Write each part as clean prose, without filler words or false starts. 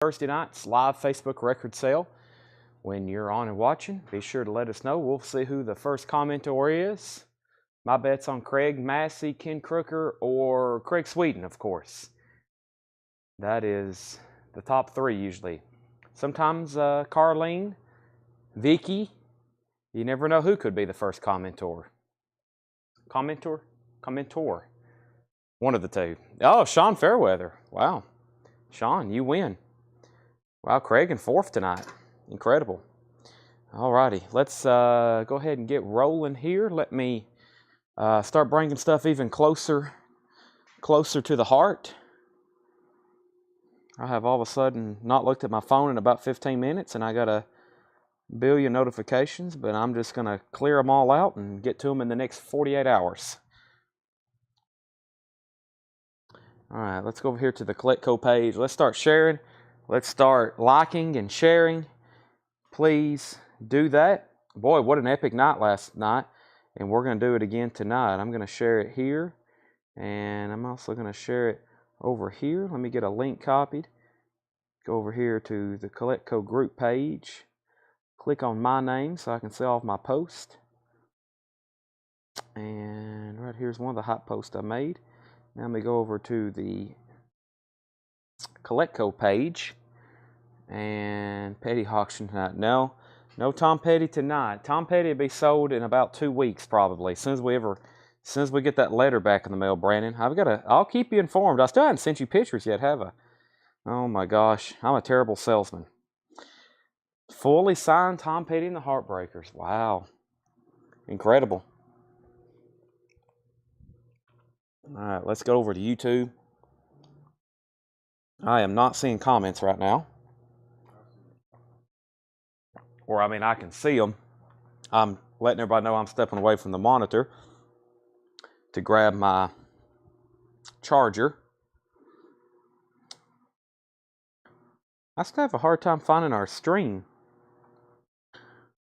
Thursday night's live Facebook record sale. When you're on and watching, be sure to let us know. We'll see who the first commentor is. My bet's on Craig Massey, Ken Crooker, or Craig Sweden, of course. That is the top three usually. Sometimes Carlene, Vicky. You never know who could be the first commentor. Commentor. One of the two. Oh, Sean Fairweather. Wow. Sean, you win. Wow, Craig in fourth tonight. Incredible. All righty, let's go ahead and get rolling here. Let me start bringing stuff even closer to the heart. I have all of a sudden not looked at my phone in about 15 minutes, and I got a billion notifications, but I'm just going to clear them all out and get to them in the next 48 hours. All right, let's go over here to the CollectCo page. Let's start sharing. Let's start liking and sharing. Please do that. Boy, what an epic night last night. And we're going to do it again tonight. I'm going to share it here. And I'm also going to share it over here. Let me get a link copied. Go over here to the CollectCo group page. Click on my name so I can see all of my posts. And right here's one of the hot posts I made. Now let me go over to the CollectCo page. And Petty auction tonight. No Tom Petty tonight. Tom Petty will be sold in about 2 weeks probably. As soon as we get that letter back in the mail, Brandon. I'll keep you informed. I still haven't sent you pictures yet, have I? Oh my gosh, I'm a terrible salesman. Fully signed Tom Petty and the Heartbreakers. Wow. Incredible. All right, let's go over to YouTube. I am not seeing comments right now. Or, I mean, I can see them. I'm letting everybody know I'm stepping away from the monitor to grab my charger. I still have a hard time finding our stream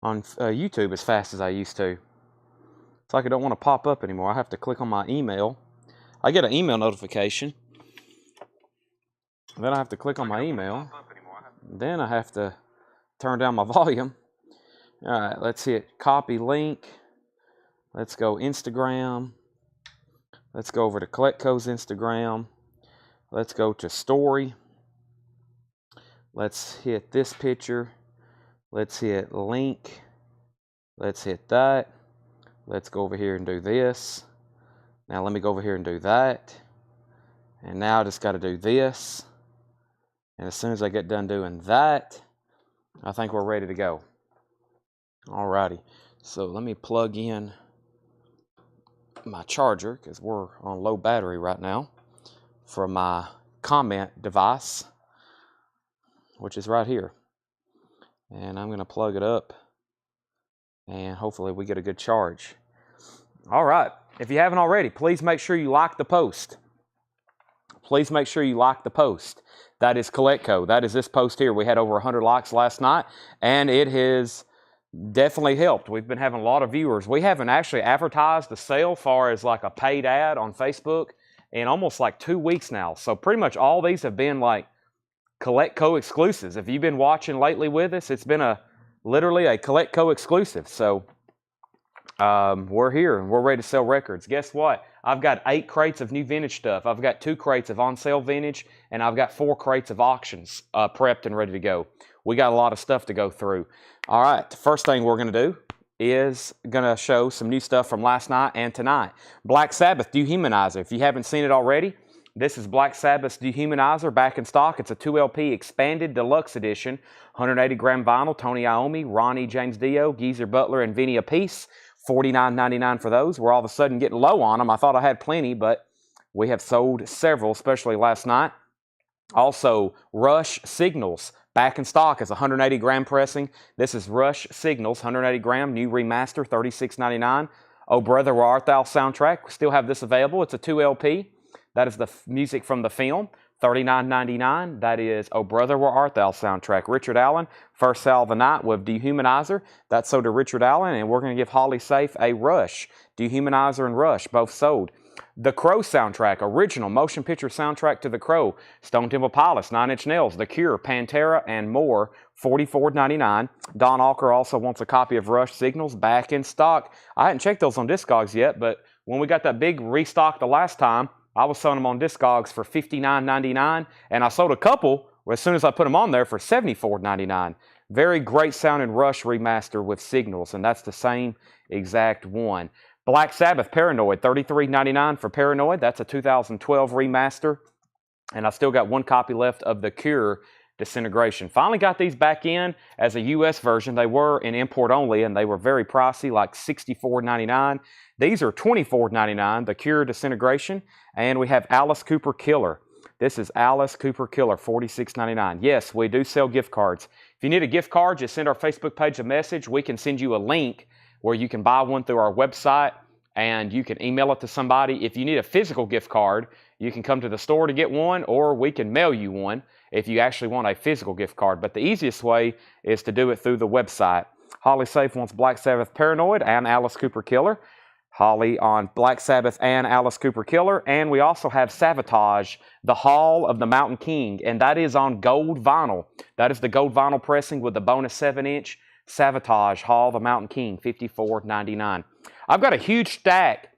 on YouTube as fast as I used to. It's like I don't want to pop up anymore. I have to click on my email. I get an email notification. Then I have to click on my email. Then I have to turn down my volume. All right, let's hit copy link. Let's go Instagram. Let's go over to CollectCo's Instagram. Let's go to story. Let's hit this picture. Let's hit link. Let's hit that. Let's go over here and do this. Now let me go over here and do that. And now I just got to do this. And as soon as I get done doing that, I think we're ready to go. Alrighty, so let me plug in my charger because we're on low battery right now for my comment device, which is right here. And I'm going to plug it up and hopefully we get a good charge. All right, if you haven't already, please make sure you like the post. Please make sure you like the post. That is CollectCo. That is this post here. We had over 100 likes last night, and it has definitely helped. We've been having a lot of viewers. We haven't actually advertised the sale far as like a paid ad on Facebook in almost like 2 weeks now. So pretty much all these have been like CollectCo exclusives. If you've been watching lately with us, it's been literally a CollectCo exclusive. So we're here and we're ready to sell records. Guess what? I've got 8 crates of new vintage stuff. I've got 2 crates of on-sale vintage, and I've got 4 crates of auctions prepped and ready to go. We got a lot of stuff to go through. All right, the first thing we're going to do is going to show some new stuff from last night and tonight. Black Sabbath Dehumanizer. If you haven't seen it already, this is Black Sabbath's Dehumanizer back in stock. It's a 2LP expanded deluxe edition, 180-gram vinyl, Tony Iommi, Ronnie James Dio, Geezer Butler, and Vinny apiece. $49.99 for those. We're all of a sudden getting low on them. I thought I had plenty, but we have sold several, especially last night. Also, Rush Signals, back in stock as 180-gram pressing. This is Rush Signals, 180-gram, new remaster, $36.99. Oh Brother, Where Art Thou soundtrack. We still have this available. It's a 2LP. That is the music from the film. $39.99. That is Oh Brother, Where Art Thou soundtrack. Richard Allen, first sale of the night with Dehumanizer. That's sold to Richard Allen, and we're going to give Holly Safe a Rush. Dehumanizer and Rush, both sold. The Crow soundtrack, original motion picture soundtrack to The Crow, Stone Temple Pilots, Nine Inch Nails, The Cure, Pantera, and more, $44.99. Don Alker also wants a copy of Rush Signals back in stock. I hadn't checked those on Discogs yet, but when we got that big restock the last time, I was selling them on Discogs for $59.99, and I sold a couple as soon as I put them on there for $74.99. Very great sounding Rush remaster with Signals, and that's the same exact one. Black Sabbath Paranoid, $33.99 for Paranoid. That's a 2012 remaster. And I still got one copy left of The Cure Disintegration. Finally got these back in as a US version. They were in import only, and they were very pricey, like $64.99. These are $24.99, The Cure Disintegration. And we have Alice Cooper Killer. This is Alice Cooper Killer, $46.99. Yes, we do sell gift cards. If you need a gift card, just send our Facebook page a message. We can send you a link where you can buy one through our website, and you can email it to somebody. If you need a physical gift card, you can come to the store to get one, or we can mail you one if you actually want a physical gift card. But the easiest way is to do it through the website. Holly Safe wants Black Sabbath Paranoid and Alice Cooper Killer. Holly on Black Sabbath and Alice Cooper Killer. And we also have Savatage, The Hall of the Mountain King, and that is on gold vinyl. That is the gold vinyl pressing with the bonus 7-inch. Savatage, Hall of the Mountain King, $54.99. I've got a huge stack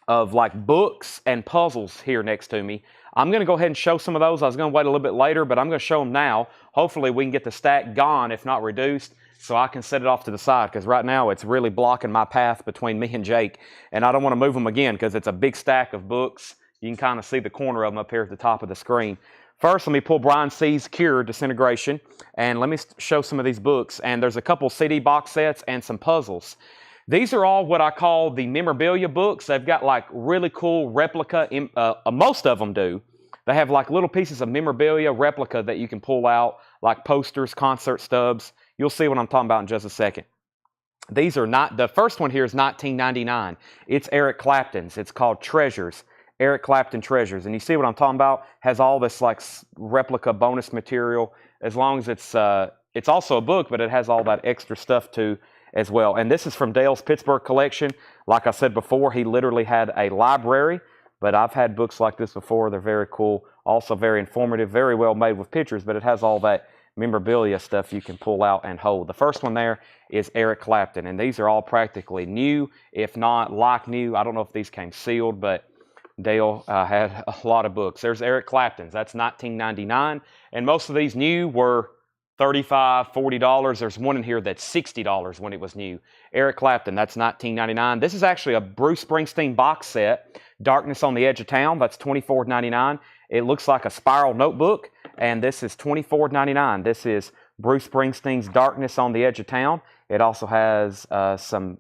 of like books and puzzles here next to me. I'm going to go ahead and show some of those. I was going to wait a little bit later, but I'm going to show them now. Hopefully we can get the stack gone, if not reduced, so I can set it off to the side, because right now it's really blocking my path between me and Jake, and I don't want to move them again because it's a big stack of books. You can kind of see the corner of them up here at the top of the screen. First, let me pull Brian C's Cure Disintegration, and let me show some of these books. And there's a couple CD box sets and some puzzles. These are all what I call the memorabilia books. They've got like really cool replica, most of them do. They have like little pieces of memorabilia replica that you can pull out, like posters, concert stubs. You'll see what I'm talking about in just a second. These are not, the first one here is $19.99. It's Eric Clapton's. It's called Treasures. Eric Clapton Treasures, and you see what I'm talking about? Has all this like replica bonus material. As long as it's also a book, but it has all that extra stuff too as well. And this is from Dale's Pittsburgh collection. Like I said before, he literally had a library, but I've had books like this before. They're very cool, also very informative, very well made with pictures, but it has all that memorabilia stuff you can pull out and hold. The first one there is Eric Clapton, and these are all practically new, if not like new. I don't know if these came sealed, but Dale had a lot of books. There's Eric Clapton's. That's $19.99. And most of these new were $35, $40. There's one in here that's $60 when it was new. Eric Clapton, that's $19.99. This is actually a Bruce Springsteen box set. Darkness on the Edge of Town, that's $24.99. It looks like a spiral notebook, and this is $24.99. This is Bruce Springsteen's Darkness on the Edge of Town. It also has some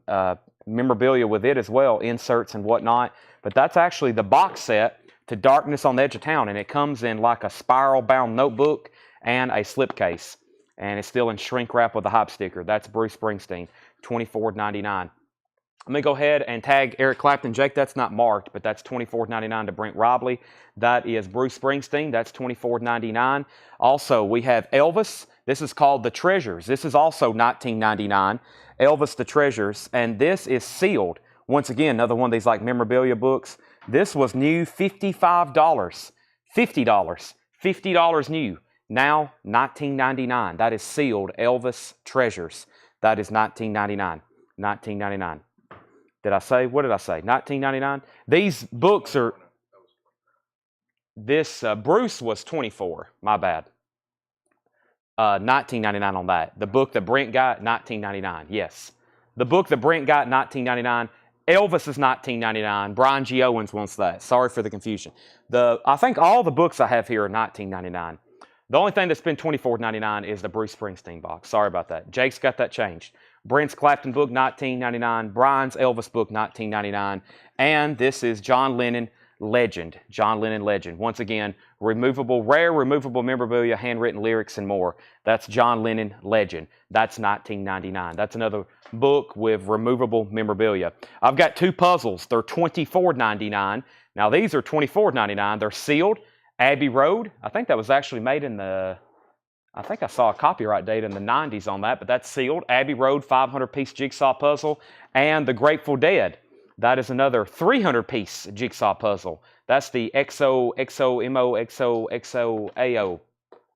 memorabilia with it as well, inserts and whatnot. But that's actually the box set to Darkness on the Edge of Town, and it comes in like a spiral-bound notebook and a slipcase. And it's still in shrink wrap with a hype sticker. That's Bruce Springsteen, $24.99. Let me go ahead and tag Eric Clapton. Jake, that's not marked, but that's $24.99 to Brent Robley. That is Bruce Springsteen. That's $24.99. Also, we have Elvis. This is called The Treasures. This is also $19.99. Elvis The Treasures, and this is sealed. Once again, another one of these like memorabilia books. This was new, $55. $50 new. Now, $19.99. That is sealed Elvis Treasures. That is $19.99. $19.99. Did I say? What did I say? $19.99. These books are. This Bruce was $24. My bad. $19.99 on that. The book that Brent got, $19.99. Yes, the book that Brent got, $19.99. Elvis is $19.99. Brian G. Owens wants that. Sorry for the confusion. I think all the books I have here are $19.99. The only thing that's been $24.99 is the Bruce Springsteen box. Sorry about that. Jake's got that changed. Brent's Clapton book, $19.99. Brian's Elvis book, $19.99. And this is John Lennon Legend. John Lennon Legend. Once again, rare removable memorabilia, handwritten lyrics, and more. That's John Lennon Legend. That's $19.99. That's another book with removable memorabilia. I've got two puzzles. They're $24.99. Now, these are $24.99. They're sealed. Abbey Road. I think that was actually made in I think I saw a copyright date in the 90s on that, but that's sealed. Abbey Road 500-piece jigsaw puzzle. And The Grateful Dead. That is another 300-piece jigsaw puzzle. That's the XOXOMO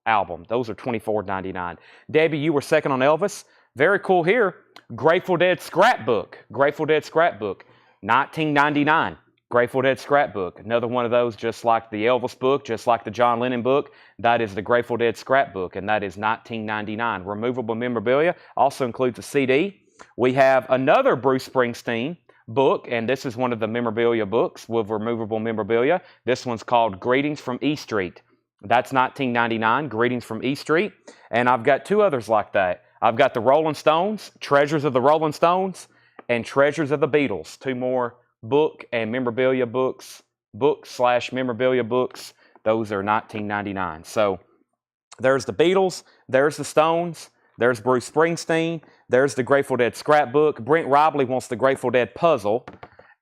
album. Those are $24.99. Debbie, you were second on Elvis. Very cool here. Grateful Dead scrapbook. Grateful Dead scrapbook. $19.99. Grateful Dead scrapbook. Another one of those, just like the Elvis book, just like the John Lennon book. That is the Grateful Dead scrapbook, and that is $19.99. Removable memorabilia also includes a CD. We have another Bruce Springsteen book, and this is one of the memorabilia books with removable memorabilia. This one's called Greetings from E Street. That's $19.99, Greetings from E Street. And I've got two others like that. I've got the Rolling Stones, Treasures of the Rolling Stones, and Treasures of the Beatles. Two more book and memorabilia books, book/memorabilia books. Those are $19.99. So there's the Beatles, there's the Stones, there's Bruce Springsteen, there's the Grateful Dead scrapbook. Brent Robley wants the Grateful Dead puzzle.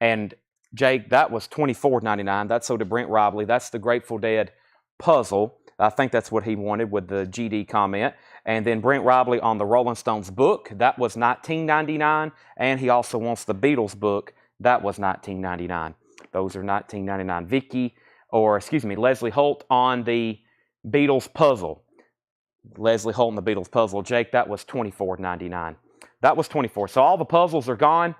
And Jake, that was $24.99. That's so to Brent Robley. That's the Grateful Dead puzzle. I think that's what he wanted with the GD comment. And then Brent Robley on the Rolling Stones book. That was $19.99. And he also wants the Beatles book. That was $19.99. Those are $19.99. Leslie Holt on the Beatles puzzle. Leslie Holt on the Beatles puzzle. Jake, that was $24.99. That was $24. So all the puzzles are gone.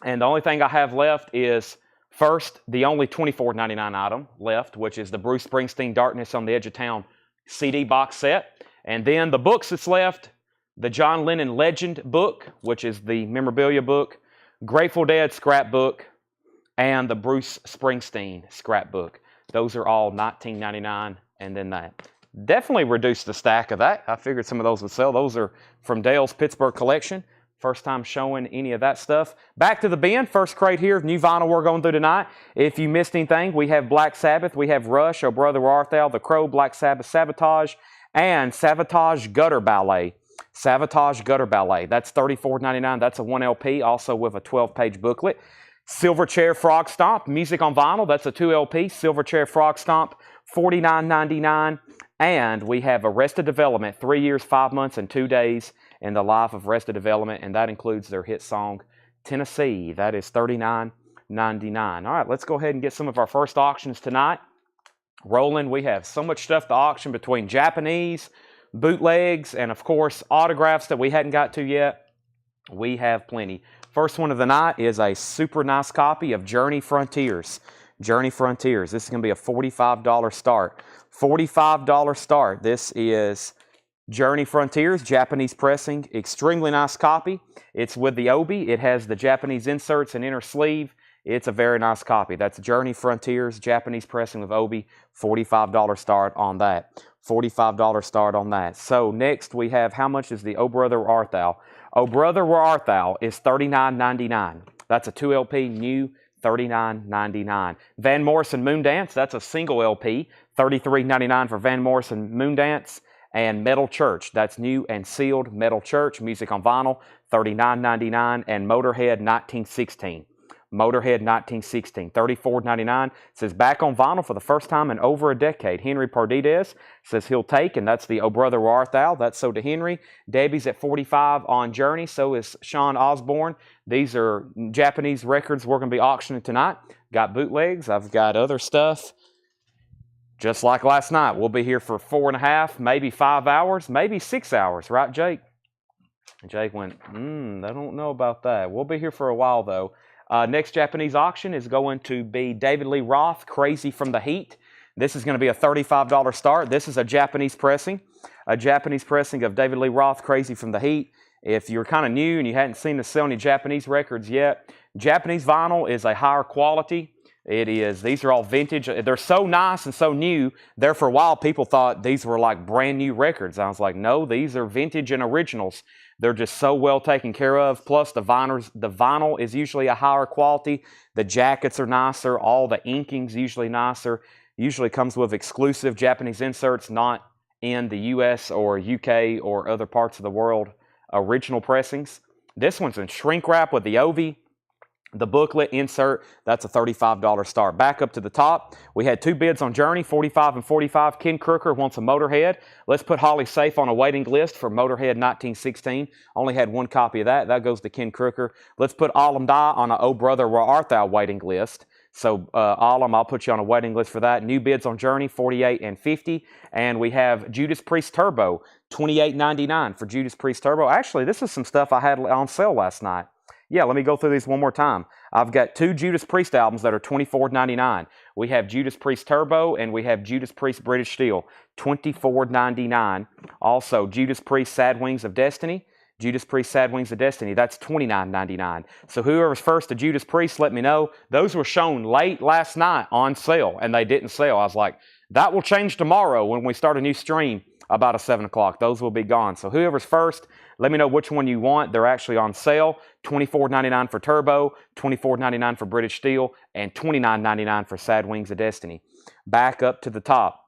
And the only thing I have left is, first, the only $24.99 item left, which is the Bruce Springsteen Darkness on the Edge of Town CD box set. And then the books that's left, the John Lennon Legend book, which is the memorabilia book, Grateful Dead scrapbook, and the Bruce Springsteen scrapbook. Those are all $19.99, and then that. Definitely reduced the stack of that. I figured some of those would sell. Those are from Dale's Pittsburgh collection. First time showing any of that stuff. Back to the bin. First crate here. New vinyl we're going through tonight. If you missed anything, we have Black Sabbath. We have Rush, Oh Brother Where Art Thou, The Crow, Black Sabbath, Sabotage, and Sabotage Gutter Ballet. Sabotage Gutter Ballet. That's $34.99. That's a 1 LP, also with a 12-page booklet. Silverchair Frog Stomp, music on vinyl. That's a 2 LP. Silverchair Frog Stomp, $49.99. And we have Arrested Development, 3 years, 5 months, and 2 days in the life of Arrested Development, and that includes their hit song, Tennessee. That is $39.99. All right, let's go ahead and get some of our first auctions tonight rolling. We have so much stuff to auction between Japanese, bootlegs, and of course autographs that we hadn't got to yet. We have plenty. First one of the night is a super nice copy of Journey Frontiers. Journey Frontiers. This is going to be a $45 start. $45 start. This is Journey Frontiers, Japanese pressing. Extremely nice copy. It's with the obi. It has the Japanese inserts and inner sleeve. It's a very nice copy. That's Journey Frontiers, Japanese pressing with obi. $45 start on that. $45 start on that. So next we have, how much is the Oh Brother Where Art Thou? Oh Brother Where Art Thou is $39.99. That's a 2 LP new, $39.99. Van Morrison Moondance, that's a single LP, $33.99 for Van Morrison Moondance. And Metal Church, that's new and sealed Metal Church, music on vinyl, $39.99. And Motorhead 1916. Motorhead 1916, $34.99. Says back on vinyl for the first time in over a decade. Henry Pardides says he'll take, and that's the Oh Brother Where Art Thou. That's so to Henry. Debbie's at $45 on Journey. So is Sean Osborne. These are Japanese records we're going to be auctioning tonight. Got bootlegs. I've got other stuff. Just like last night, we'll be here for 4.5, maybe 5 hours, maybe 6 hours. Right, Jake? Jake went, I don't know about that. We'll be here for a while, though. Next Japanese auction is going to be David Lee Roth, Crazy from the Heat. This is going to be a $35 start. This is a Japanese pressing of David Lee Roth, Crazy from the Heat. If you're kind of new and you hadn't seen us sell any Japanese records yet, Japanese vinyl is a higher quality. It is. These are all vintage. They're so nice and so new. There for a while, people thought these were like brand new records. I was like, no, these are vintage and originals. They're just so well taken care of. Plus, the vinyl is usually a higher quality. The jackets are nicer. All the inking's usually nicer. Usually comes with exclusive Japanese inserts, not in the US or UK or other parts of the world original pressings. This one's in shrink wrap with the obi. The booklet insert, that's a $35 start. Back up to the top, we had 2 bids on Journey, 45 and 45. Ken Crooker wants a Motorhead. Let's put Holly Safe on a waiting list for Motorhead 1916. Only had 1 copy of that. That goes to Ken Crooker. Let's put Allum Die on a Oh Brother Where Art Thou waiting list. So Allum, I'll put you on a waiting list for that. New bids on Journey, 48 and 50. And we have Judas Priest Turbo, $28.99 for Judas Priest Turbo. Actually, this is some stuff I had on sale last night. Yeah, let me go through these one more time. I've got 2 Judas Priest albums that are $24.99. We have Judas Priest Turbo and we have Judas Priest British Steel, $24.99. Also, Judas Priest Sad Wings of Destiny. Judas Priest Sad Wings of Destiny, that's $29.99. So whoever's first to Judas Priest, let me know. Those were shown late last night on sale, and they didn't sell. I was like, that will change tomorrow when we start a new stream about 7 o'clock. Those will be gone. So whoever's first, let me know which one you want. They're actually on sale. $24.99 for Turbo, $24.99 for British Steel, and $29.99 for Sad Wings of Destiny. Back up to the top.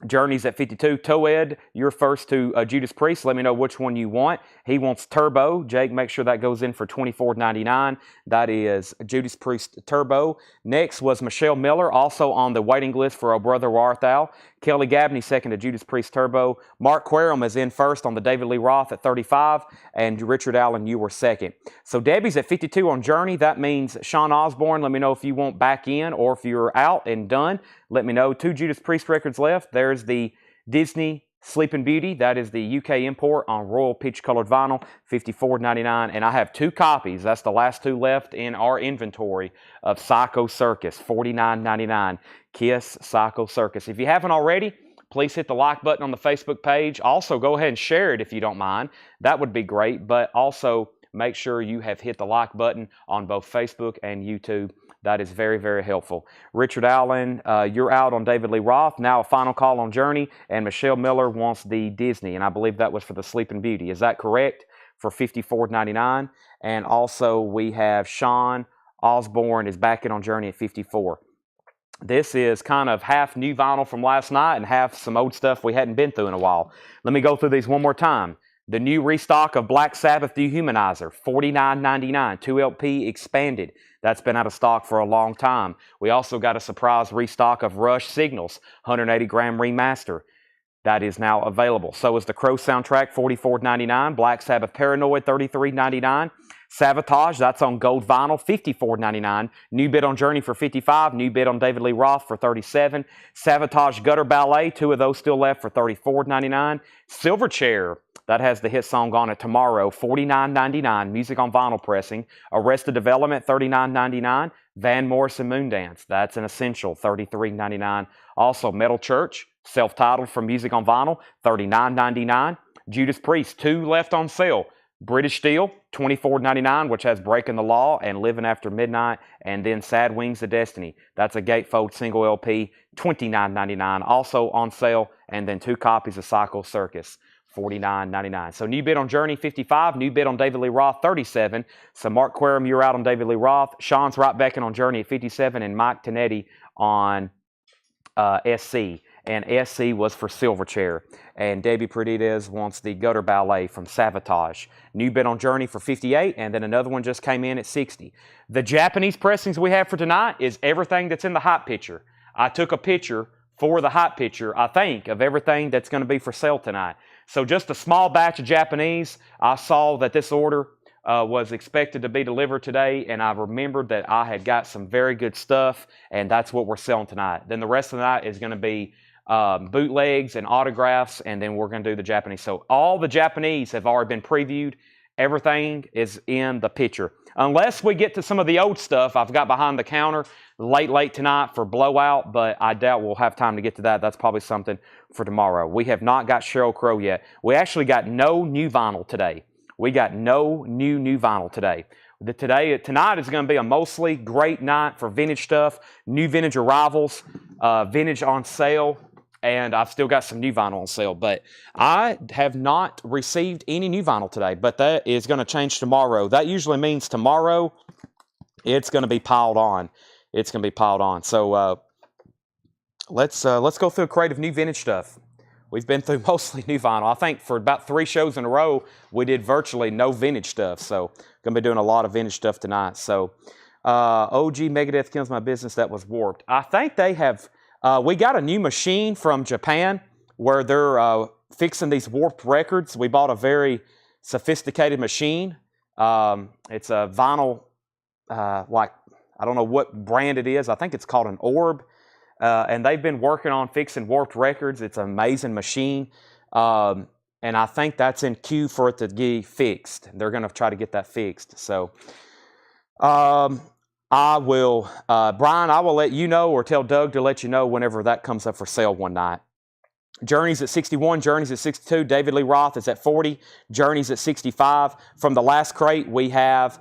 Journey's at 52. Toed, you're first to Judas Priest. Let me know which one you want. He wants Turbo. Jake, make sure that goes in for $24.99. That is Judas Priest Turbo. Next was Michelle Miller, also on the waiting list for Oh Brother Where Art Thou. Kelly Gabney second to Judas Priest Turbo. Mark Querum is in first on the David Lee Roth at 35. And Richard Allen, you were second. So Debbie's at 52 on Journey. That means Sean Osborne. Let me know if you want back in or if you're out and done. Let me know. 2 Judas Priest records left. There's the Disney Sleeping Beauty. That is the UK import on Royal Peach Colored Vinyl, $54.99. And I have 2 copies. That's the last 2 left in our inventory of Psycho Circus, $49.99. Kiss Psycho Circus. If you haven't already, please hit the like button on the Facebook page. Also, go ahead and share it if you don't mind. That would be great. But also, make sure you have hit the like button on both Facebook and YouTube. That is very, very helpful. Richard Allen, you're out on David Lee Roth. Now a final call on Journey. And Michelle Miller wants the Disney. And I believe that was for the Sleeping Beauty. Is that correct? For $54.99. And also we have Sean Osborne is back in on Journey at $54. This is kind of half new vinyl from last night and half some old stuff we hadn't been through in a while. Let me go through these one more time. The new restock of Black Sabbath Dehumanizer, $49.99, 2LP expanded. That's been out of stock for a long time. We also got a surprise restock of Rush Signals, 180-gram remaster. That is now available. So is the Crow soundtrack, $44.99. Black Sabbath Paranoid, $33.99. Savatage, that's on gold vinyl, $54.99. New bid on Journey for $55. New bid on David Lee Roth for $37. Savatage Gutter Ballet, 2 of those still left for $34.99. Silverchair, that has the hit song on it, Tomorrow, $49.99. Music on vinyl pressing. Arrested Development, $39.99. Van Morrison Moondance, that's an essential, $33.99. Also, Metal Church, self-titled from Music on Vinyl, $39.99. Judas Priest, 2 left on sale. British Steel, $24.99, which has Breaking the Law and Living After Midnight, and then Sad Wings of Destiny. That's a gatefold single LP, $29.99. Also on sale, and then 2 copies of Psycho Circus, $49.99. So new bid on Journey, $55. New bid on David Lee Roth, $37. So Mark Querum, you're out on David Lee Roth. Sean's right back in on Journey at $57, and Mike Tonetti on SC. And SC was for Silverchair. And Debbie Predides wants the Gutter Ballet from Savatage. New bid on Journey for $58, and then another one just came in at $60. The Japanese pressings we have for tonight is everything that's in the hot picture. I took a picture for the hot picture, I think, of everything that's going to be for sale tonight. So just a small batch of Japanese. I saw that this order was expected to be delivered today, and I remembered that I had got some very good stuff, and that's what we're selling tonight. Then the rest of the night is going to be bootlegs and autographs, and then we're going to do the Japanese. So all the Japanese have already been previewed. Everything is in the picture. Unless we get to some of the old stuff I've got behind the counter late tonight for blowout, but I doubt we'll have time to get to that. That's probably something for tomorrow. We have not got Sheryl Crow yet. We actually got no new vinyl today. We got no new vinyl today. Tonight is going to be a mostly great night for vintage stuff, new vintage arrivals, vintage on sale, and I've still got some new vinyl on sale. But I have not received any new vinyl today, but that is going to change tomorrow. That usually means tomorrow it's going to be piled on. It's going to be piled on. So let's go through a crate of new vintage stuff. We've been through mostly new vinyl. I think for about 3 shows in a row, we did virtually no vintage stuff. So going to be doing a lot of vintage stuff tonight. So OG Megadeth Kills My Business that was warped. I think they have, we got a new machine from Japan where they're fixing these warped records. We bought a very sophisticated machine. It's a vinyl, like, I don't know what brand it is. I think it's called an Orb. And they've been working on fixing warped records. It's an amazing machine. And I think that's in queue for it to get fixed. They're going to try to get that fixed. So I will, Brian, I will let you know, or tell Doug to let you know whenever that comes up for sale one night. Journey's at 61, Journey's at 62, David Lee Roth is at 40, Journey's at 65. From the last crate, we have,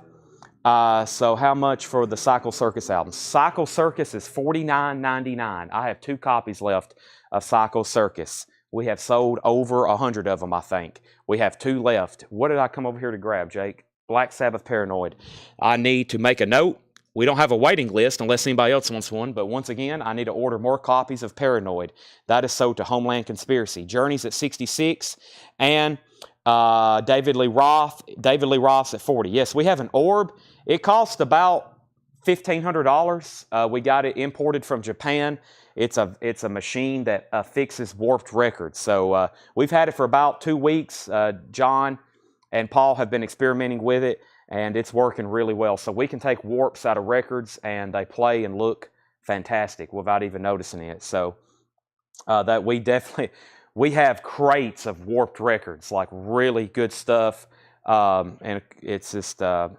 so how much for the Cycle Circus album? Cycle Circus is $49.99. I have 2 copies left of Cycle Circus. We have sold over 100 of them, I think. We have 2 left. What did I come over here to grab, Jake? Black Sabbath Paranoid. I need to make a note. We don't have a waiting list unless anybody else wants one, but once again, I need to order more copies of Paranoid. That is sold to Homeland Conspiracy. Journey's at 66, and David Lee Roth's at 40. Yes, we have an Orb. It cost about $1,500. We got it imported from Japan. It's a machine that fixes warped records. So we've had it for about 2 weeks. John and Paul have been experimenting with it, and it's working really well. So we can take warps out of records, and they play and look fantastic without even noticing it. So that we have crates of warped records, like really good stuff, and it's just a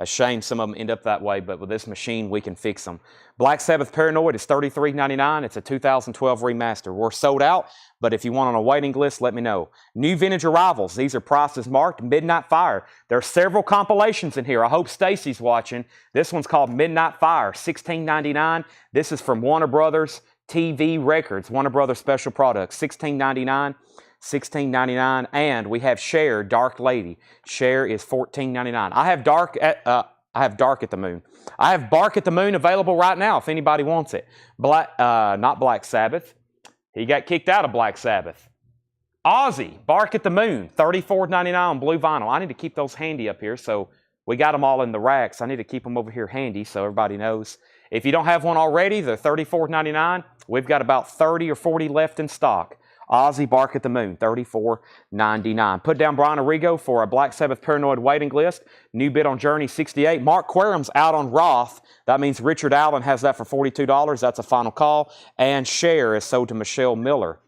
shame some of them end up that way, but with this machine, we can fix them. Black Sabbath Paranoid is $33.99. It's a 2012 remaster. We're sold out, but if you want on a waiting list, let me know. New Vintage Arrivals. These are prices marked. Midnight Fire. There are several compilations in here. I hope Stacy's watching. This one's called Midnight Fire, $16.99. This is from Warner Brothers TV Records, Warner Brothers Special Products, $16.99. $16.99, and we have Cher, Dark Lady. Cher is $14.99. I have Dark at the Moon. I have Bark at the Moon available right now if anybody wants it. Not Black Sabbath. He got kicked out of Black Sabbath. Ozzy, Bark at the Moon, $34.99 on blue vinyl. I need to keep those handy up here, so we got them all in the racks. I need to keep them over here handy so everybody knows. If you don't have one already, they're $34.99. We've got about 30 or 40 left in stock. Ozzy, Bark at the Moon, $34.99. Put down Brian Arrigo for a Black Sabbath Paranoid waiting list. New bid on Journey, $68. Mark Querum's out on Roth. That means Richard Allen has that for $42. That's a final call. And Cher is sold to Michelle Miller.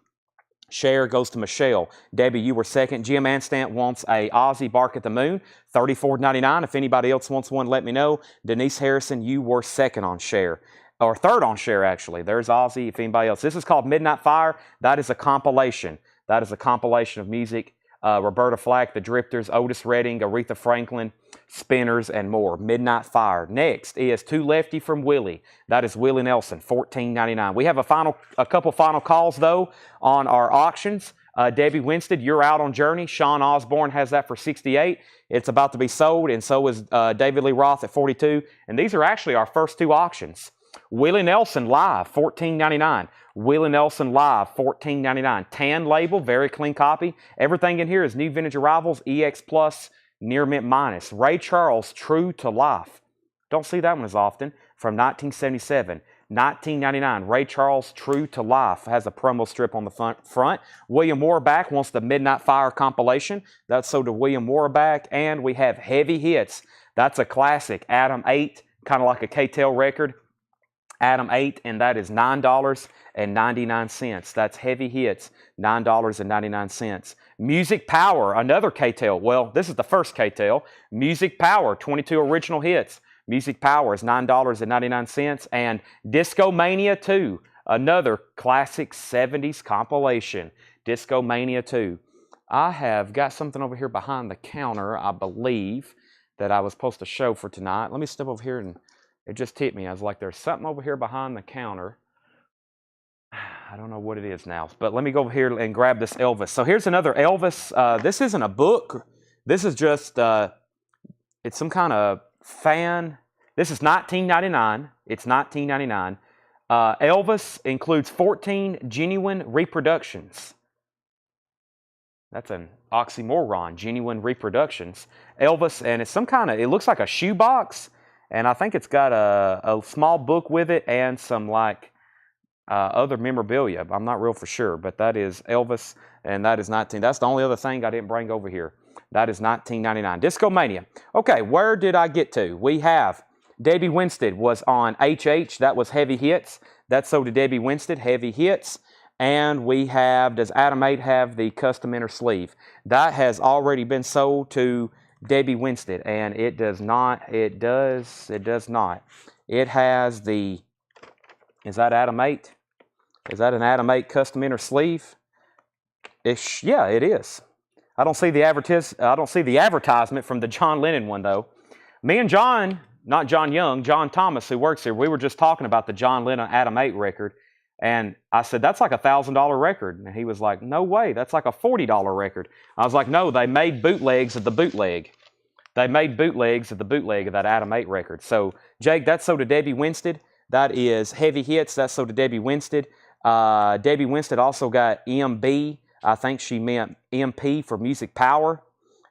Cher goes to Michelle. Debbie, you were second. Jim Anstant wants a Ozzy, Bark at the Moon, $34.99. If anybody else wants one, let me know. Denise Harrison, you were second on Cher. Or third on Cher, actually. There's Ozzy, if anybody else. This is called Midnight Fire. That is a compilation. That is a compilation of music. Roberta Flack, The Drifters, Otis Redding, Aretha Franklin, Spinners, and more. Midnight Fire. Next is Too Lefty from Willie. That is Willie Nelson, $14.99. We have a couple final calls, though, on our auctions. Debbie Winstead, you're out on Journey. Sean Osborne has that for $68. It's about to be sold, and so is David Lee Roth at $42. And these are actually our first 2 auctions. Willie Nelson Live, $14.99. Willie Nelson Live, $14.99. Tan label, very clean copy. Everything in here is New Vintage Arrivals, EX Plus, Near Mint Minus. Ray Charles, True to Life. Don't see that one as often. From 1977. $19.99. Ray Charles, True to Life. Has a promo strip on the front. William Warback wants the Midnight Fire compilation. That's sold to William Warback. And we have Heavy Hits. That's a classic. Adam 8, kind of like a K-Tel record. Adam 8, and that is $9.99. That's Heavy Hits, $9.99. Music Power, another K-Tel. Well, this is the first K-Tel. Music Power, 22 original hits. Music Power is $9.99. And Disco Mania 2, another classic 70s compilation. Disco Mania 2. I have got something over here behind the counter, I believe, that I was supposed to show for tonight. Let me step over here and it just hit me. I was like, there's something over here behind the counter. I don't know what it is now, but let me go over here and grab this Elvis. So here's another Elvis. This isn't a book. This is just, it's some kind of fan. This is $19.99. It's $19.99. Elvis includes 14 genuine reproductions. That's an oxymoron, genuine reproductions. Elvis, and it's some kind of, it looks like a shoebox. and I think it's got a small book with it and some like other memorabilia. I'm not real for sure, but that is Elvis, and that is 19. That's the only other thing I didn't bring over here. That is $19.99. Discomania. Okay, where did I get to? We have Debbie Winstead was on HH. That was Heavy Hits. That's sold to Debbie Winstead, Heavy Hits. And we have, does Adam 8 have the custom inner sleeve? That has already been sold to Debbie Winstead, and it does not. It does not. It has the, is that Adam 8? Is that an Adam 8 custom inner sleeve? Yeah, it is. I don't see the advertisement from the John Lennon one though. Me and John, not John Young, John Thomas, who works here, we were just talking about the John Lennon Adam 8 record, and I said that's like a $1,000 record, and he was like, "No way, that's like a $40 record." I was like, "No, they made bootlegs of the bootleg. They made bootlegs of the bootleg of that Adam 8 record." So Jake, that's sold to Debbie Winstead. That is Heavy Hits. That's sold to Debbie Winstead. Debbie Winstead also got MB. I think she meant MP for Music Power.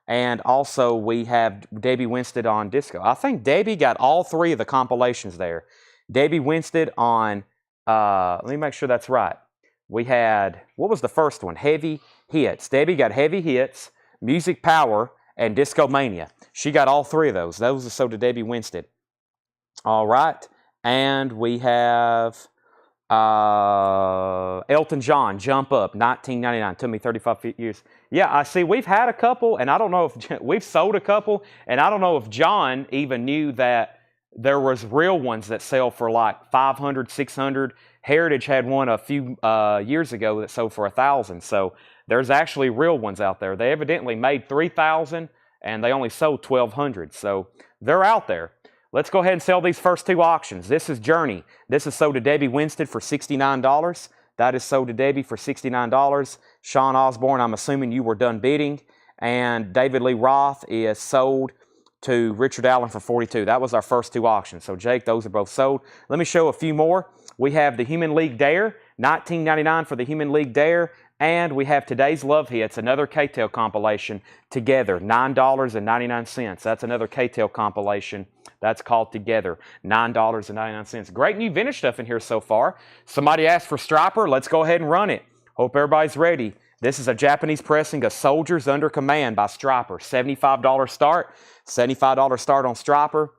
And also we have Debbie Winstead on Disco. I think Debbie got all three of the compilations there. Debbie Winstead on, let me make sure that's right. We had, what was the first one? Heavy Hits. Debbie got Heavy Hits, Music Power, and Discomania. She got all three of those. Those are sold to Debbie Winstead. All right. And we have Elton John, Jump Up, $19.99. Took me 35 years. Yeah, I see we've had a couple, and I don't know if we've sold a couple, and I don't know if John even knew that there was real ones that sell for like 500, 600. Heritage had one a few years ago that sold for 1,000. So there's actually real ones out there. They evidently made 3,000, and they only sold 1,200. So they're out there. Let's go ahead and sell these first two auctions. This is Journey. This is sold to Debbie Winstead for $69. That is sold to Debbie for $69. Sean Osborne, I'm assuming you were done bidding. And David Lee Roth is sold to Richard Allen for $42. That was our first two auctions. So Jake, those are both sold. Let me show a few more. We have the Human League Dare, $19.99 for the Human League Dare. And we have Today's Love Hits, another K-Tel compilation, Together, $9.99. That's another K-Tel compilation. That's called Together, $9.99. Great new vintage stuff in here so far. Somebody asked for Striper. Let's go ahead and run it. Hope everybody's ready. This is a Japanese pressing of Soldiers Under Command by Striper. $75 start. $75 start on Striper.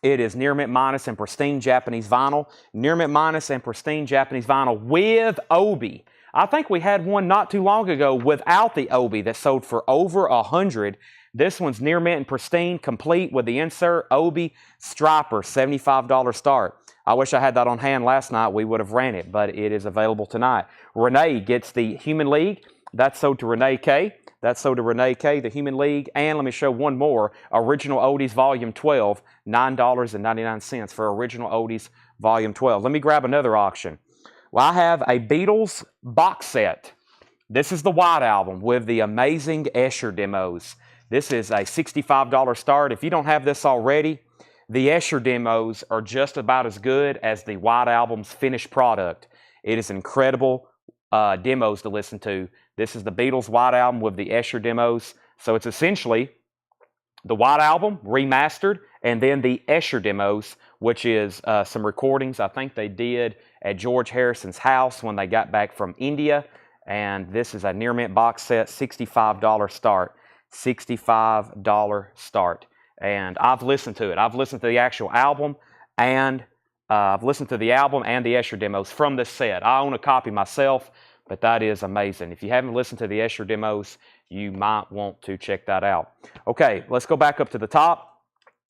It is near mint minus and pristine Japanese vinyl. Near mint minus and pristine Japanese vinyl with Obi. I think we had one not too long ago without the Obi that sold for over 100. This one's near mint and pristine, complete with the insert, Obi, Striper, $75 start. I wish I had that on hand last night. We would have ran it, but it is available tonight. Renee gets the Human League. That's sold to Renee K. That's sold to Renee K, the Human League. And let me show one more. Original Oldies Volume 12, $9.99 for Original Oldies Volume 12. Let me grab another auction. Well, I have a Beatles box set. This is the White Album with the amazing Escher demos. This is a $65 start. If you don't have this already, the Escher demos are just about as good as the White Album's finished product. It is incredible demos to listen to. This is the Beatles White Album with the Escher demos. So it's essentially the White Album remastered and then the Escher demos, which is some recordings I think they did at George Harrison's house when they got back from India. And this is a near mint box set, $65 start. $65 start. And I've listened to it. I've listened to the actual album, and I've listened to the album and the Escher demos from this set. I own a copy myself, but that is amazing. If you haven't listened to the Escher demos, you might want to check that out. Okay, let's go back up to the top.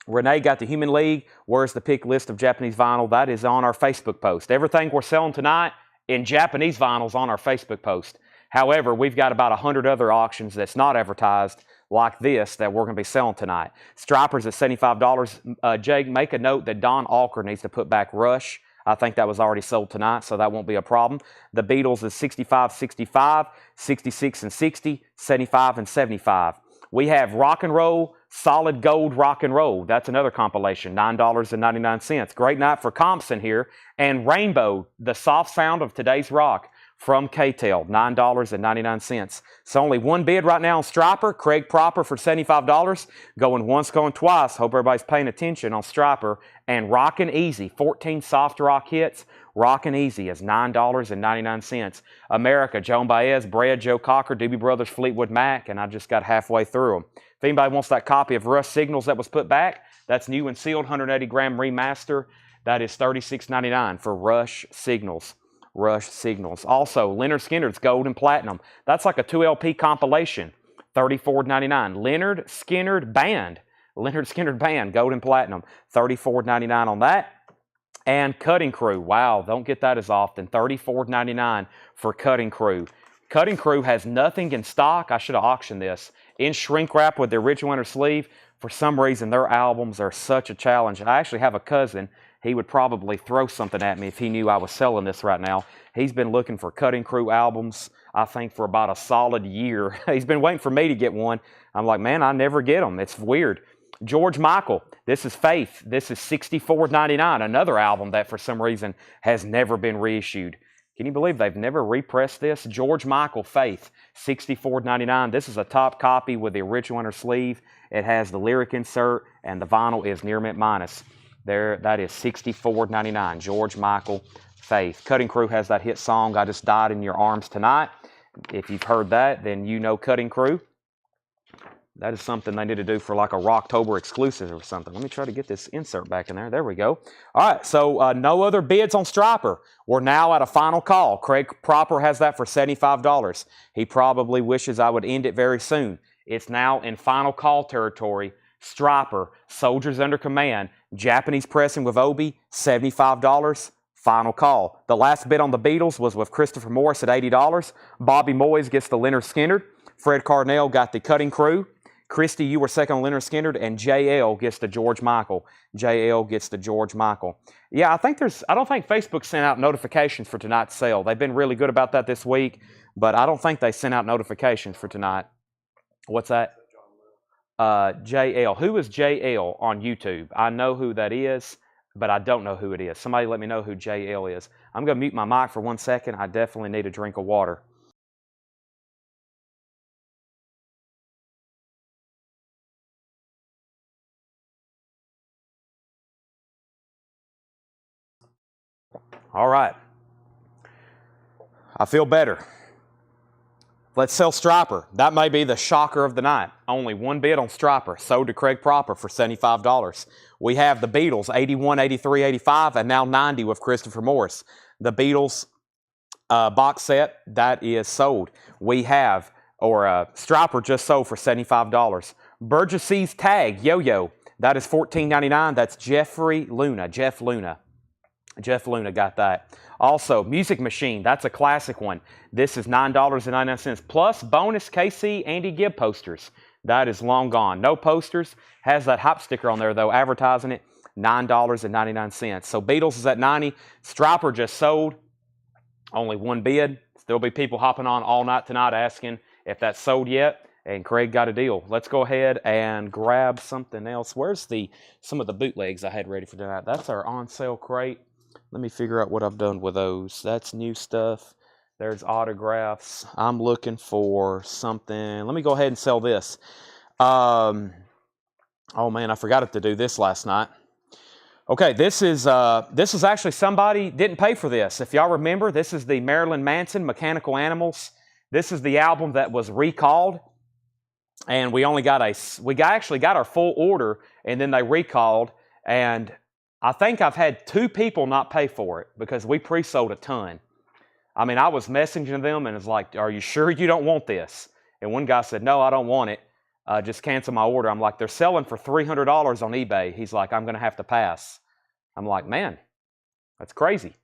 Renee got the Human League. Where's the pick list of Japanese vinyl? That is on our Facebook post. Everything we're selling tonight in Japanese vinyl is on our Facebook post. However, we've got about 100 other auctions that's not advertised like this that we're going to be selling tonight. Striper's at $75. Jake, make a note that Don Alker needs to put back Rush. I think that was already sold tonight, so that won't be a problem. The Beatles is $65, $65, $66 and $60, $75 and $75. We have Rock and Roll, Solid Gold Rock and Roll. That's another compilation, $9.99. Great night for comps in here. And Rainbow, the soft sound of today's rock, from K-Tel, $9.99. So only one bid right now on Striper, Craig Proper for $75. Going once, going twice. Hope everybody's paying attention on Striper. And Rockin' Easy, 14 soft rock hits. Rockin' Easy is $9.99. America, Joan Baez, Brad, Joe Cocker, Doobie Brothers, Fleetwood Mac, and I just got halfway through them. If anybody wants that copy of Rush Signals that was put back, that's new and sealed, 180-gram remaster. That is $36.99 for Rush Signals. Rush Signals. Also, Leonard Skinner's Gold and Platinum. That's like a 2 LP compilation. $34.99. Leonard Skinner Band. Leonard Skinner Band, Gold and Platinum. $34.99 on that. And Cutting Crew. Wow, don't get that as often. $34.99 for Cutting Crew. Cutting Crew has nothing in stock. I should have auctioned this. In shrink wrap with the original inner sleeve. For some reason, their albums are such a challenge. I actually have a cousin. He would probably throw something at me if he knew I was selling this right now. He's been looking for Cutting Crew albums, I think, for about a solid year. He's been waiting for me to get one. I'm like, man, I never get them. It's weird. George Michael, this is Faith. This is $64.99, another album that for some reason has never been reissued. Can you believe they've never repressed this? George Michael, Faith, $64.99. This is a top copy with the original inner sleeve. It has the lyric insert, and the vinyl is near mint minus. There, that is $64.99. George Michael, Faith. Cutting Crew has that hit song, I Just Died in Your Arms Tonight. If you've heard that, then you know Cutting Crew. That is something they need to do for like a Rocktober exclusive or something. Let me try to get this insert back in there. There we go. All right, so no other bids on Striper. We're now at a final call. Craig Proper has that for $75. He probably wishes I would end it very soon. It's now in final call territory. Striper, Soldiers Under Command, Japanese Pressing with Obi, $75. Final call. The last bid on the Beatles was with Christopher Morris at $80. Bobby Moyes gets the Leonard Skinner. Fred Carnell got the Cutting Crew. Christy, you were second on Leonard Skinner, and JL gets the George Michael. JL gets the George Michael. Yeah, I don't think Facebook sent out notifications for tonight's sale. They've been really good about that this week, but I don't think they sent out notifications for tonight. What's that? JL. Who is JL on YouTube? I know who that is, but I don't know who it is. Somebody let me know who JL is. I'm going to mute my mic for 1 second. I definitely need a drink of water. All right. I feel better. Let's sell Striper. That may be the shocker of the night. Only one bid on Striper, sold to Craig Proper for $75. We have the Beatles, 81, 83, 85, and now 90 with Christopher Morris. The Beatles box set, that is sold. We have, Striper just sold for $75. Burgesse's Tag, Yo-Yo, that is $14.99. That's Jeff Luna. Jeff Luna got that. Also, Music Machine, that's a classic one. This is $9.99 plus bonus KC Andy Gibb posters. That is long gone. No posters. Has that hop sticker on there, though, advertising it. $9.99. So Beatles is at 90. Striper just sold. Only one bid. There'll be people hopping on all night tonight asking if that's sold yet. And Craig got a deal. Let's go ahead and grab something else. Where's some of the bootlegs I had ready for tonight? That's our on-sale crate. Let me figure out what I've done with those. That's new stuff. There's autographs. I'm looking for something. Let me go ahead and sell this. Oh man, I forgot to do this last night. Okay, this is actually somebody didn't pay for this. If y'all remember, this is the Marilyn Manson Mechanical Animals. This is the album that was recalled, and we actually got our full order, and then they recalled, and I think I've had 2 people not pay for it because we pre-sold a ton. I mean, I was messaging them and it's like, are you sure you don't want this? And one guy said, no, I don't want it. Just cancel my order. I'm like, they're selling for $300 on eBay. He's like, I'm going to have to pass. I'm like, man, that's crazy.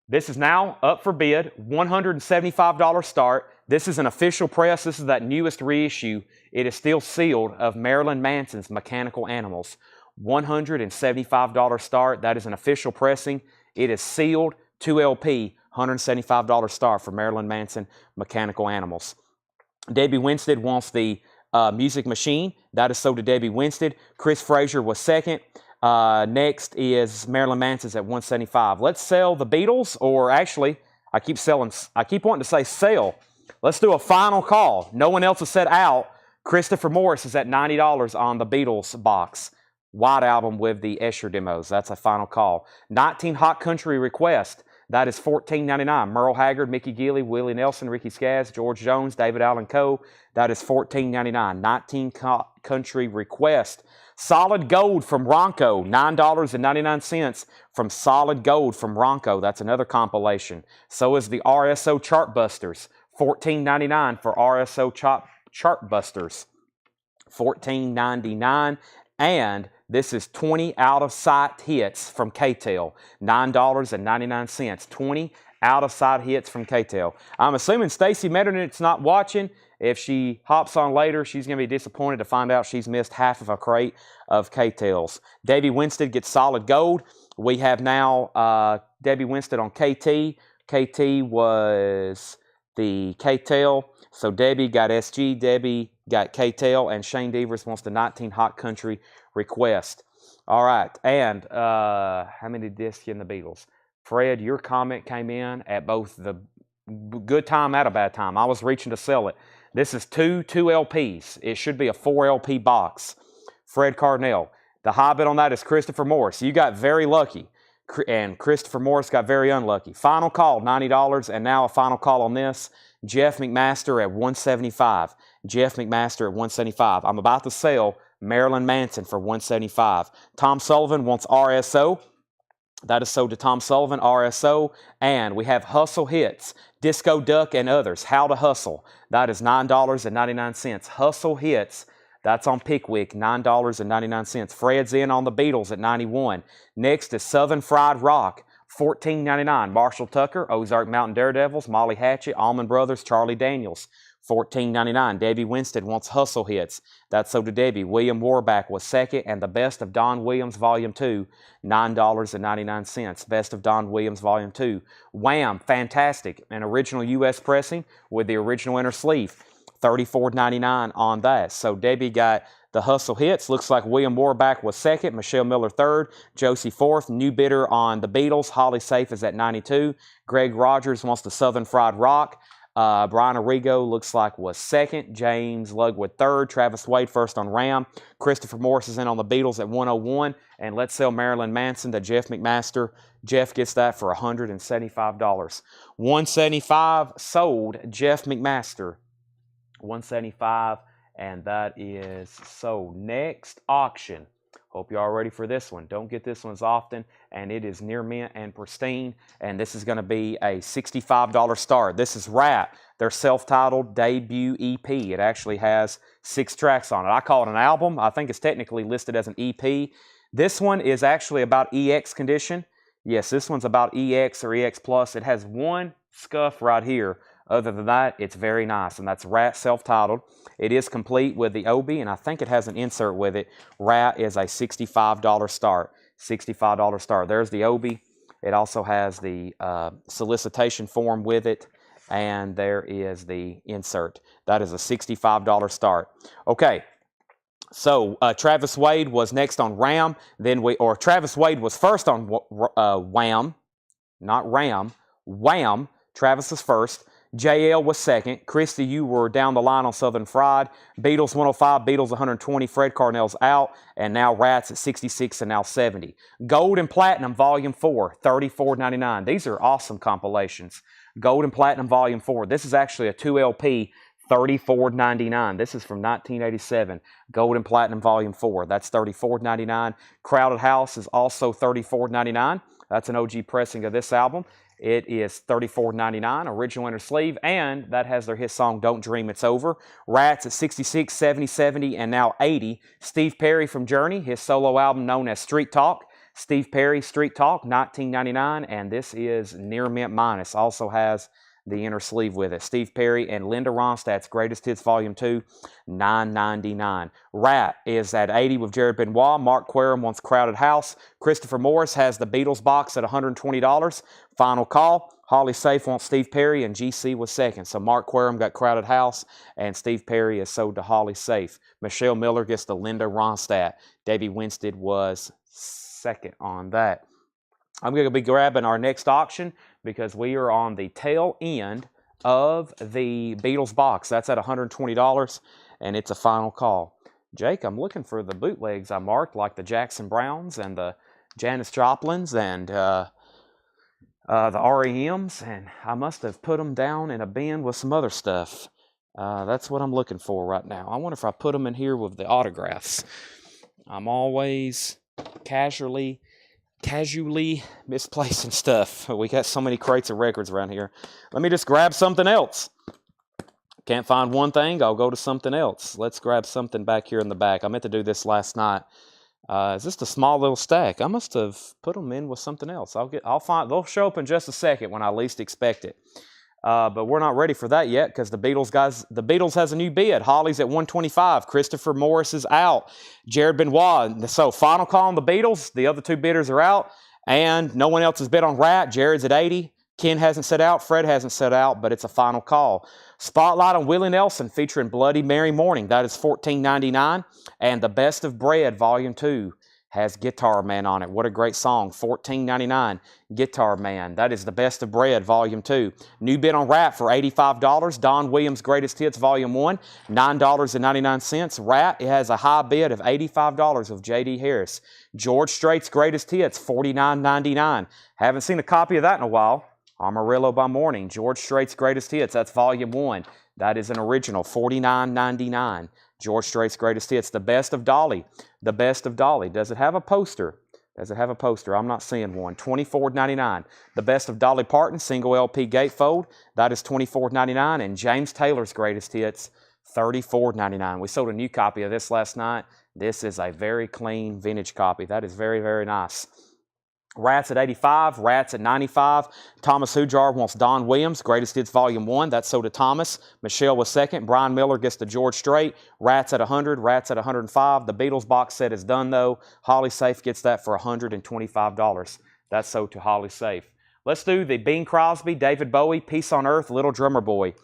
This is now up for bid, $175 start. This is an official press. This is that newest reissue. It is still sealed of Marilyn Manson's Mechanical Animals. $175 start. That is an official pressing. It is sealed, 2 LP, $175 start for Marilyn Manson Mechanical Animals. Debbie Winstead wants the Music Machine. That is sold to Debbie Winstead. Chris Frazier was second. Next is Marilyn Manson's at $175. Let's sell the Beatles, or actually, I keep wanting to say sell. Let's do a final call. No one else has said out. Christopher Morris is at $90 on the Beatles box. White Album with the Escher demos. That's a final call. 19 Hot Country Request. That is $14.99. Merle Haggard, Mickey Gilley, Willie Nelson, Ricky Skaggs, George Jones, David Allen Coe. That is $14.99. 19 Country Request. Solid Gold from Ronco. $9.99 from Solid Gold from Ronco. That's another compilation. So is the RSO Chartbusters. $14.99 for RSO Chartbusters. $14.99. And this is 20 out-of-sight hits from K-Tel. $9.99. 20 out-of-sight hits from K-Tel. I'm assuming Stacy Metternich not watching. If she hops on later, she's going to be disappointed to find out she's missed half of a crate of K-Tels. Debbie Winstead gets solid gold. We have now Debbie Winstead on KT. KT was the K-Tel. So Debbie got SG, Debbie got K-Tel, and Shane Devers wants the 19 Hot Country Request. All right, and how many discs in the Beatles? Fred, your comment came in at both the good time and a bad time. I was reaching to sell it. This is two LPs. It should be a 4 LP box. Fred Cardinell. The high bid on that is Christopher Morris. You got very lucky, and Christopher Morris got very unlucky. Final call, $90, and now a final call on this. Jeff McMaster at $175. Jeff McMaster at $175. I'm about to sell Marilyn Manson for $175. Tom Sullivan wants RSO. That is sold to Tom Sullivan, RSO. And we have Hustle Hits, Disco Duck and others. How to Hustle. That is $9.99. Hustle Hits. That's on Pickwick, $9.99. Fred's in on the Beatles at $91. Next is Southern Fried Rock, $14.99. Marshall Tucker, Ozark Mountain Daredevils, Molly Hatchet, Allman Brothers, Charlie Daniels, $14.99. Debbie Winstead wants Hustle Hits. That's so to Debbie. William Warback was second, and the Best of Don Williams Volume 2, $9.99. Best of Don Williams Volume 2. Wham! Fantastic. An original U.S. pressing with the original inner sleeve. $34.99 on that. So Debbie got the Hustle Hits. Looks like William Warback was second, Michelle Miller third, Josie fourth. New bidder on the Beatles. Holly Safe is at $92. Greg Rogers wants the Southern Fried Rock. Brian Arrigo looks like was second. James Lugwood third. Travis Wade first on Ram. Christopher Morris is in on the Beatles at $101. And let's sell Marilyn Manson to Jeff McMaster. Jeff gets that for $175. $175 sold Jeff McMaster. $175, and that is sold. Next auction. Hope you're all ready for this one. Don't get this one as often, and it is near mint and pristine, and this is going to be a $65 start. This is Rat, their self-titled debut EP. It actually has 6 tracks on it. I call it an album. I think it's technically listed as an EP. This one is actually about EX condition. Yes, this one's about EX or EX Plus. It has one scuff right here. Other than that, it's very nice, and that's Rat self-titled. It is complete with the OB, and I think it has an insert with it. Rat is a $65 start. $65 start. There's the OB. It also has the solicitation form with it, and there is the insert. That is a $65 start. Okay. So Travis Wade was next on Ram. Travis Wade was first on Wham, not Ram. Wham. Travis was first. JL was second. Christy, you were down the line on Southern Fried. Beatles 105, Beatles 120. Fred Carnell's out. And now Rats at 66 and now 70. Gold and Platinum Volume 4, $34.99. These are awesome compilations. Gold and Platinum Volume 4. This is actually a 2 LP, $34.99. This is from 1987. Gold and Platinum Volume 4. That's $34.99. Crowded House is also $34.99. That's an OG pressing of this album. It is $34.99, original inner sleeve, and that has their hit song, Don't Dream It's Over. Rats at 66, 70, 70, and now 80. Steve Perry from Journey, his solo album known as Street Talk. Steve Perry, Street Talk, $19.99, and this is near mint minus. Also has the inner sleeve with it. Steve Perry and Linda Ronstadt's Greatest Hits Volume 2, $9.99. Rat is at 80 with Jared Benoit. Mark Querum wants Crowded House. Christopher Morris has the Beatles box at $120. Final call. Holly Safe wants Steve Perry, and GC was second. So Mark Querum got Crowded House, and Steve Perry is sold to Holly Safe. Michelle Miller gets the Linda Ronstadt. Debbie Winstead was second on that. I'm going to be grabbing our next auction because we are on the tail end of the Beatles box. That's at $120, and it's a final call. Jake, I'm looking for the bootlegs I marked, like the Jackson Browns and the Janis Joplins and the REMs, and I must have put them down in a bin with some other stuff. That's what I'm looking for right now. I wonder if I put them in here with the autographs. I'm always casually misplacing stuff. We got so many crates of records around here. Let me just grab something else. Can't find one thing, I'll go to something else. Let's grab something back here in the back. I meant to do this last night. Is this a small little stack? I must have put them in with something else. I'll find. They'll show up in just a second when I least expect it. But we're not ready for that yet because the Beatles has a new bid. Holly's at 125. Christopher Morris is out. Jared Benoit. So final call on the Beatles. The other two bidders are out, and no one else has bid on Rat. Jared's at 80. Ken hasn't set out. Fred hasn't set out, but it's a final call. Spotlight on Willie Nelson featuring Bloody Mary Morning. That is $14.99. And The Best of Bread, Volume 2, has Guitar Man on it. What a great song. $14.99. Guitar Man. That is The Best of Bread, Volume 2. New bid on Rat for $85. Don Williams' Greatest Hits, Volume 1, $9.99. Rat, it has a high bid of $85 of J.D. Harris. George Strait's Greatest Hits, $49.99. Haven't seen a copy of that in a while. Amarillo by Morning, George Strait's Greatest Hits, that's Volume 1. That is an original, $49.99. George Strait's Greatest Hits. The Best of Dolly. The Best of Dolly. Does it have a poster? Does it have a poster? I'm not seeing one. $24.99. The Best of Dolly Parton, single LP gatefold. That is $24.99. And James Taylor's Greatest Hits, $34.99. We sold a new copy of this last night. This is a very clean vintage copy. That is very, very nice. Rat's at 85, Rat's at 95. Thomas Hujar wants Don Williams, Greatest Hits Volume 1. That's so to Thomas. Michelle was second. Brian Miller gets the George Strait. Rat's at 100, Rat's at 105. The Beatles box set is done though. Holly Safe gets that for $125. That's so to Holly Safe. Let's do the Bing Crosby, David Bowie, Peace on Earth, Little Drummer Boy.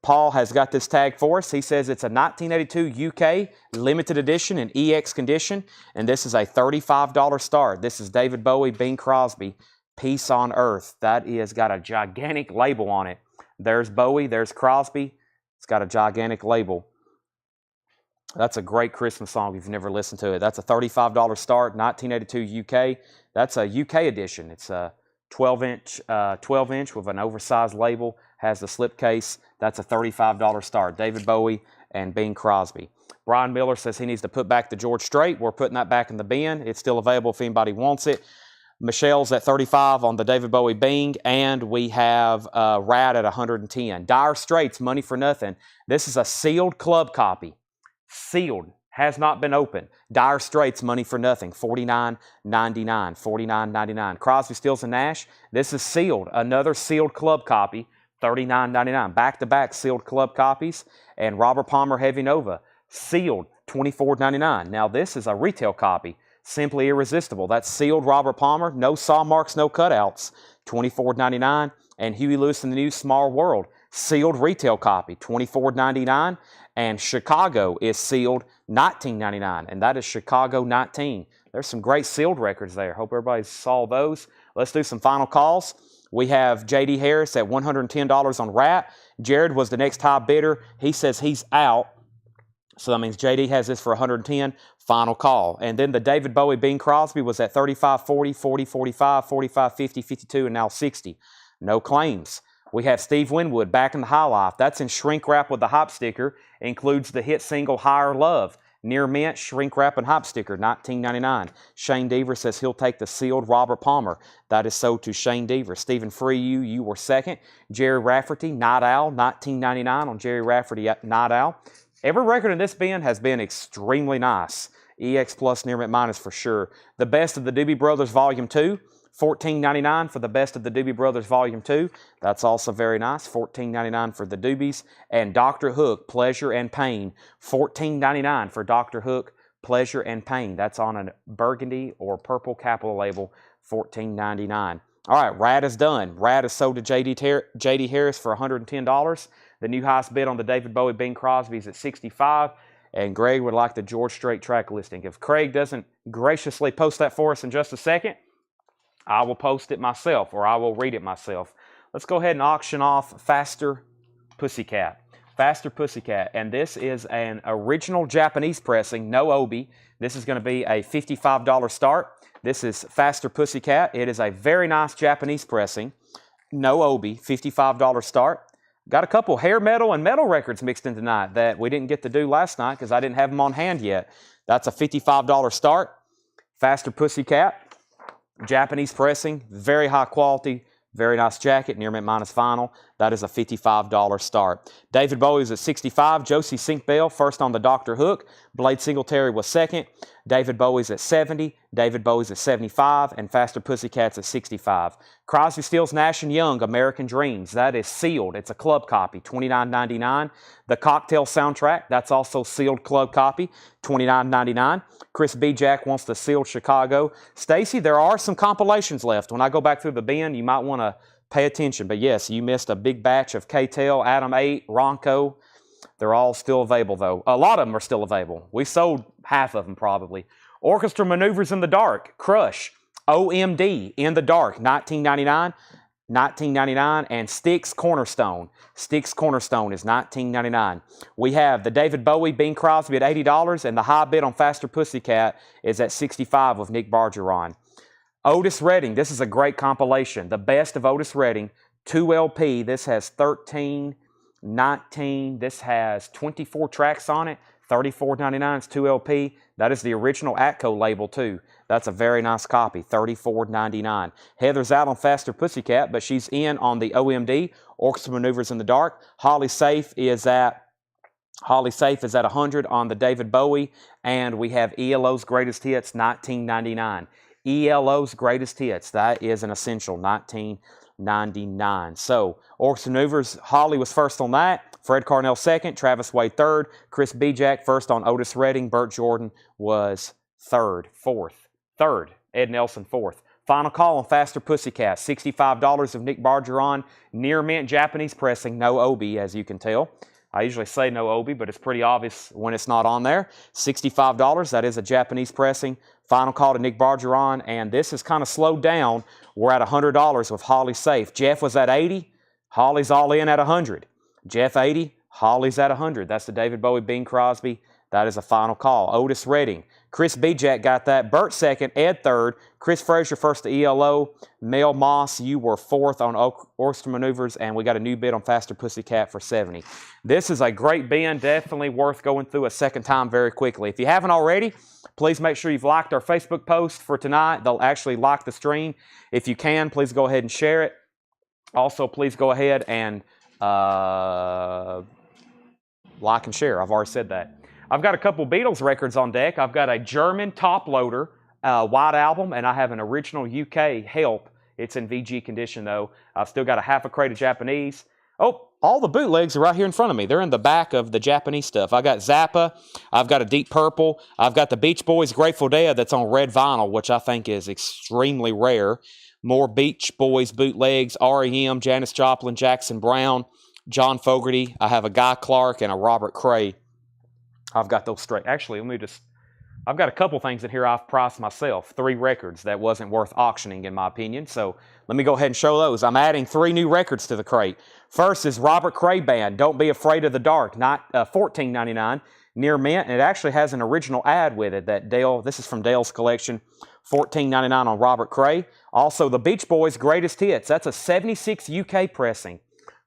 Paul has got this tag for us. He says it's a 1982 UK limited edition in EX condition, and this is a $35 start. This is David Bowie, Bing Crosby, Peace on Earth. That is got a gigantic label on it. There's Bowie, there's Crosby. It's got a gigantic label. That's a great Christmas song if you've never listened to it. That's a $35 start, 1982 UK. That's a UK edition. It's a 12-inch with an oversized label, has the slipcase. That's a $35 start. David Bowie and Bing Crosby. Brian Miller says he needs to put back the George Strait. We're putting that back in the bin. It's still available if anybody wants it. Michelle's at 35 on the David Bowie Bing, and we have Rat at 110. Dire Straits, Money for Nothing. This is a sealed club copy. Sealed. Has not been opened. Dire Straits, Money for Nothing, $49.99. $49.99. Crosby, Stills, and Nash. This is sealed. Another sealed club copy, $39.99. Back-to-back sealed club copies. And Robert Palmer, Heavy Nova, sealed, $24.99. Now this is a retail copy. Simply Irresistible. That's sealed Robert Palmer. No saw marks, no cutouts. $24.99. And Huey Lewis and the News, Small World. Sealed retail copy, $24.99. And Chicago is sealed, $19.99. And that is Chicago 19. There's some great sealed records there. Hope everybody saw those. Let's do some final calls. We have J.D. Harris at $110 on Rat. Jared was the next high bidder. He says he's out. So that means J.D. has this for $110. Final call. And then the David Bowie Bing Crosby was at $35, $40, $40, $45, $45, $50, $52, and now $60. No claims. We have Steve Winwood, Back in the High Life. That's in shrink wrap with the hop sticker. Includes the hit single Higher Love. Near mint, shrink wrap and hop sticker, $19.99. Shane Deaver says he'll take the sealed Robert Palmer. That is so to Shane Deaver. Stephen Free, you were second. Jerry Rafferty, Night Owl, $19.99 on Jerry Rafferty Night Owl. Every record in this bin has been extremely nice. EX Plus Near Mint Minus for sure. The Best of the Doobie Brothers Volume 2. $14.99 for the Best of the Doobie Brothers Volume 2. That's also very nice. $14.99 for the Doobies. And Dr. Hook, Pleasure and Pain. $14.99 for Dr. Hook, Pleasure and Pain. That's on a burgundy or purple capital label. $14.99. All right, Rat is done. Rat is sold to J.D. Harris for $110. The new highest bid on the David Bowie Bing Crosby is at $65. And Greg would like the George Strait track listing. If Craig doesn't graciously post that for us in just a second, I will post it myself, or I will read it myself. Let's go ahead and auction off Faster Pussycat. Faster Pussycat, and this is an original Japanese pressing, no obi. This is going to be a $55 start. This is Faster Pussycat. It is a very nice Japanese pressing, no obi, $55 start. Got a couple hair metal and metal records mixed in tonight that we didn't get to do last night because I didn't have them on hand yet. That's a $55 start. Faster Pussycat, Japanese pressing, very high quality, very nice jacket, near mint minus vinyl. That is a $55 start. David Bowie's at 65. Josie Sinkbell first on the Dr. Hook. Blade Singletary was second. David Bowie's at 70. David Bowie's at 75. And Faster Pussycat's at 65. Crosby, Stills, Nash & Young, American Dreams. That is sealed. It's a club copy, $29.99. The Cocktail Soundtrack, that's also sealed club copy, $29.99. Chris B. Jack wants the sealed Chicago. Stacy, there are some compilations left. When I go back through the bin, you might want to pay attention. But yes, you missed a big batch of K-Tel, Adam 8, Ronco. They're all still available, though. A lot of them are still available. We sold half of them, probably. Orchestra Maneuvers in the Dark, Crush, OMD, In the Dark, $19.99, and Styx Cornerstone. Styx Cornerstone is $19.99. We have the David Bowie, Bing Crosby at $80, and the high bid on Faster Pussycat is at $65 with Nick Bargeron. Otis Redding, this is a great compilation. The best of Otis Redding, 2 LP. This has 13, 19. This has 24 tracks on it. $34.99 is 2 LP. That is the original Atco label too. That's a very nice copy, $34.99. Heather's out on Faster Pussycat, but she's in on the OMD, Orchestra Maneuvers in the Dark. Holly Safe is at 100 on the David Bowie, and we have ELO's Greatest Hits, $19.99. ELO's Greatest Hits, that is an essential, $19.99. So, Orchestra Maneuvers, Holly was first on that. Fred Carnell second, Travis Wade third, Chris B. Jack first on Otis Redding, Burt Jordan was third, Ed Nelson fourth. Final call on Faster Pussycat, $65 of Nick Bargeron, near mint Japanese pressing, no obi as you can tell. I usually say no obi, but it's pretty obvious when it's not on there. $65, that is a Japanese pressing. Final call to Nick Bargeron, and this is kind of slowed down. We're at $100 with Holly Safe. Jeff was at 80, Holly's all in at 100. Jeff 80, Holly's at 100. That's the David Bowie, Bing Crosby. That is a final call. Otis Redding. Chris B. Jack got that. Burt second. Ed third. Chris Frazier first to ELO. Mel Moss, you were fourth on Orchestra Maneuvers, and we got a new bid on Faster Pussycat for 70. This is a great bin. Definitely worth going through a second time very quickly. If you haven't already, please make sure you've liked our Facebook post for tonight. They'll actually like the stream. If you can, please go ahead and share it. Also, please go ahead and like and share. I've already said that. I've got a couple Beatles records on deck. I've got a German top loader white album, and I have an original UK Help. It's in VG condition, though. I've still got a half a crate of Japanese. Oh, all the bootlegs are right here in front of me. They're in the back of the Japanese stuff. I got Zappa. I've got a Deep Purple. I've got the Beach Boys Grateful Dead that's on red vinyl, which I think is extremely rare. More Beach Boys bootlegs, R.E.M., Janis Joplin, Jackson Brown, John Fogerty. I have a Guy Clark and a Robert Cray. I've got those straight. Actually, I've got a couple things in here I've priced myself. 3 records that wasn't worth auctioning in my opinion. So let me go ahead and show those. I'm adding 3 new records to the crate. First is Robert Cray Band, Don't Be Afraid of the Dark, $14.99. Near mint, and it actually has an original ad with it that this is from Dale's collection, $14.99 on Robert Cray. Also, the Beach Boys Greatest Hits, that's a 76 UK pressing,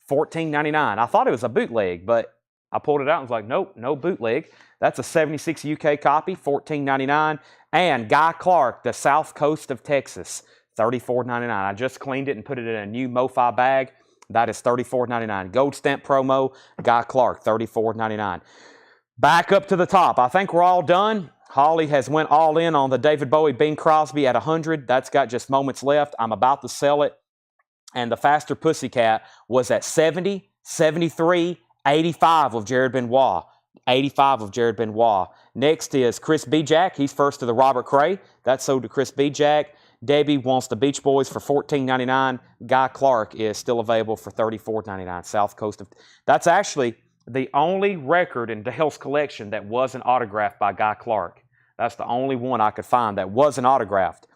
$14.99. I thought it was a bootleg, but I pulled it out and was like, nope, no bootleg. That's a 76 UK copy, $14.99. And Guy Clark, The South Coast of Texas, $34.99. I just cleaned it and put it in a new MoFi bag. That is $34.99. Gold stamp promo, Guy Clark, $34.99. Back up to the top. I think we're all done. Holly has went all in on the David Bowie, Bing Crosby at 100. That's got just moments left. I'm about to sell it. And the Faster Pussycat was at 70, 73, 85 of Jared Benoit. 85 of Jared Benoit. Next is Chris B. Jack. He's first to the Robert Cray. That's sold to Chris B. Jack. Debbie wants the Beach Boys for $14.99. Guy Clark is still available for $34.99. South Coast of... That's actually the only record in Dale's collection that wasn't autographed by Guy Clark. That's the only one I could find that wasn't autographed.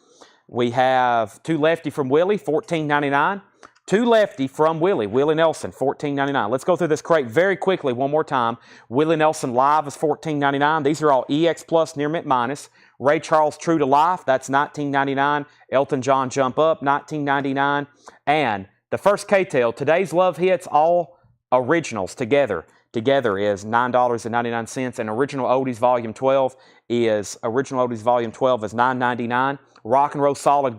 We have Two Lefty from Willie, $14.99. Two Lefty from Willie Nelson, $14.99. Let's go through this crate very quickly one more time. Willie Nelson Live is $14.99. These are all EX Plus Near Mint Minus. Ray Charles True to Life, that's $19.99. Elton John Jump Up, $19.99. And the first K-Tail, Today's Love Hits, all originals together is $9.99. And Original Oldies Volume 12 is $9.99. Rock and Roll Solid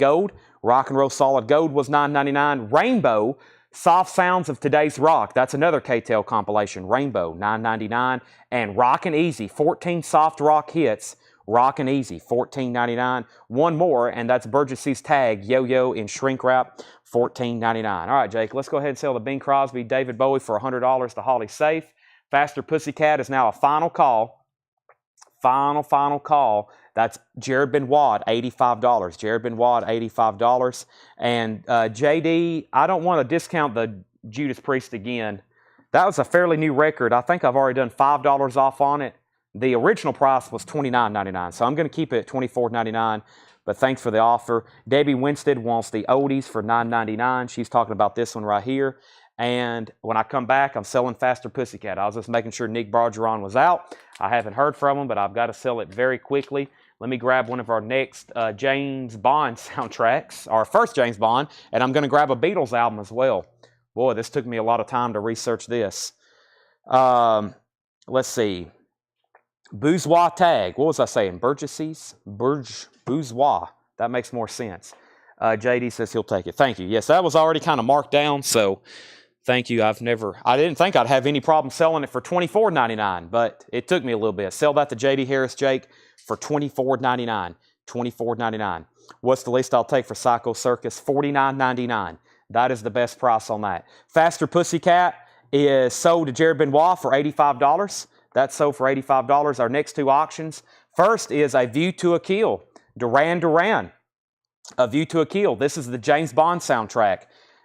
Gold was $9.99. Rainbow, Soft Sounds of Today's Rock, that's another K-Tail compilation. Rainbow, $9.99. And Rockin' Easy, 14 soft rock hits. Rockin' Easy, $14.99. One more, and that's Burgess's Tag, Yo-Yo in Shrink Wrap, $14.99. All right, Jake, let's go ahead and sell the Bing Crosby, David Bowie for $100 to Holly Safe. Faster Pussycat is now a final call. Final call. That's Jared Benoit, $85. Jared Benoit, $85. And JD, I don't want to discount the Judas Priest again. That was a fairly new record. I think I've already done $5 off on it. The original price was $29.99, so I'm going to keep it at $24.99, but thanks for the offer. Debbie Winstead wants the oldies for $9.99. She's talking about this one right here. And when I come back, I'm selling Faster Pussycat. I was just making sure Nick Bargeron was out. I haven't heard from him, but I've got to sell it very quickly. Let me grab one of our next James Bond soundtracks, our first James Bond, and I'm going to grab a Beatles album as well. Boy, this took me a lot of time to research this. Let's see. Bourgeois Tag. What was I saying? Bourgeois? That makes more sense. JD says he'll take it. Thank you. Yes, that was already kind of marked down, so thank you. I didn't think I'd have any problem selling it for $24.99, but it took me a little bit. Sell that to JD Harris, Jake, for $24.99. $24.99. What's the least I'll take for Psycho Circus? $49.99. That is the best price on that. Faster Pussycat is sold to Jared Benoit for $85. That's sold for $85. Our next two auctions. First is A View to a Kill. Duran Duran. A View to a Kill. This is the James Bond soundtrack.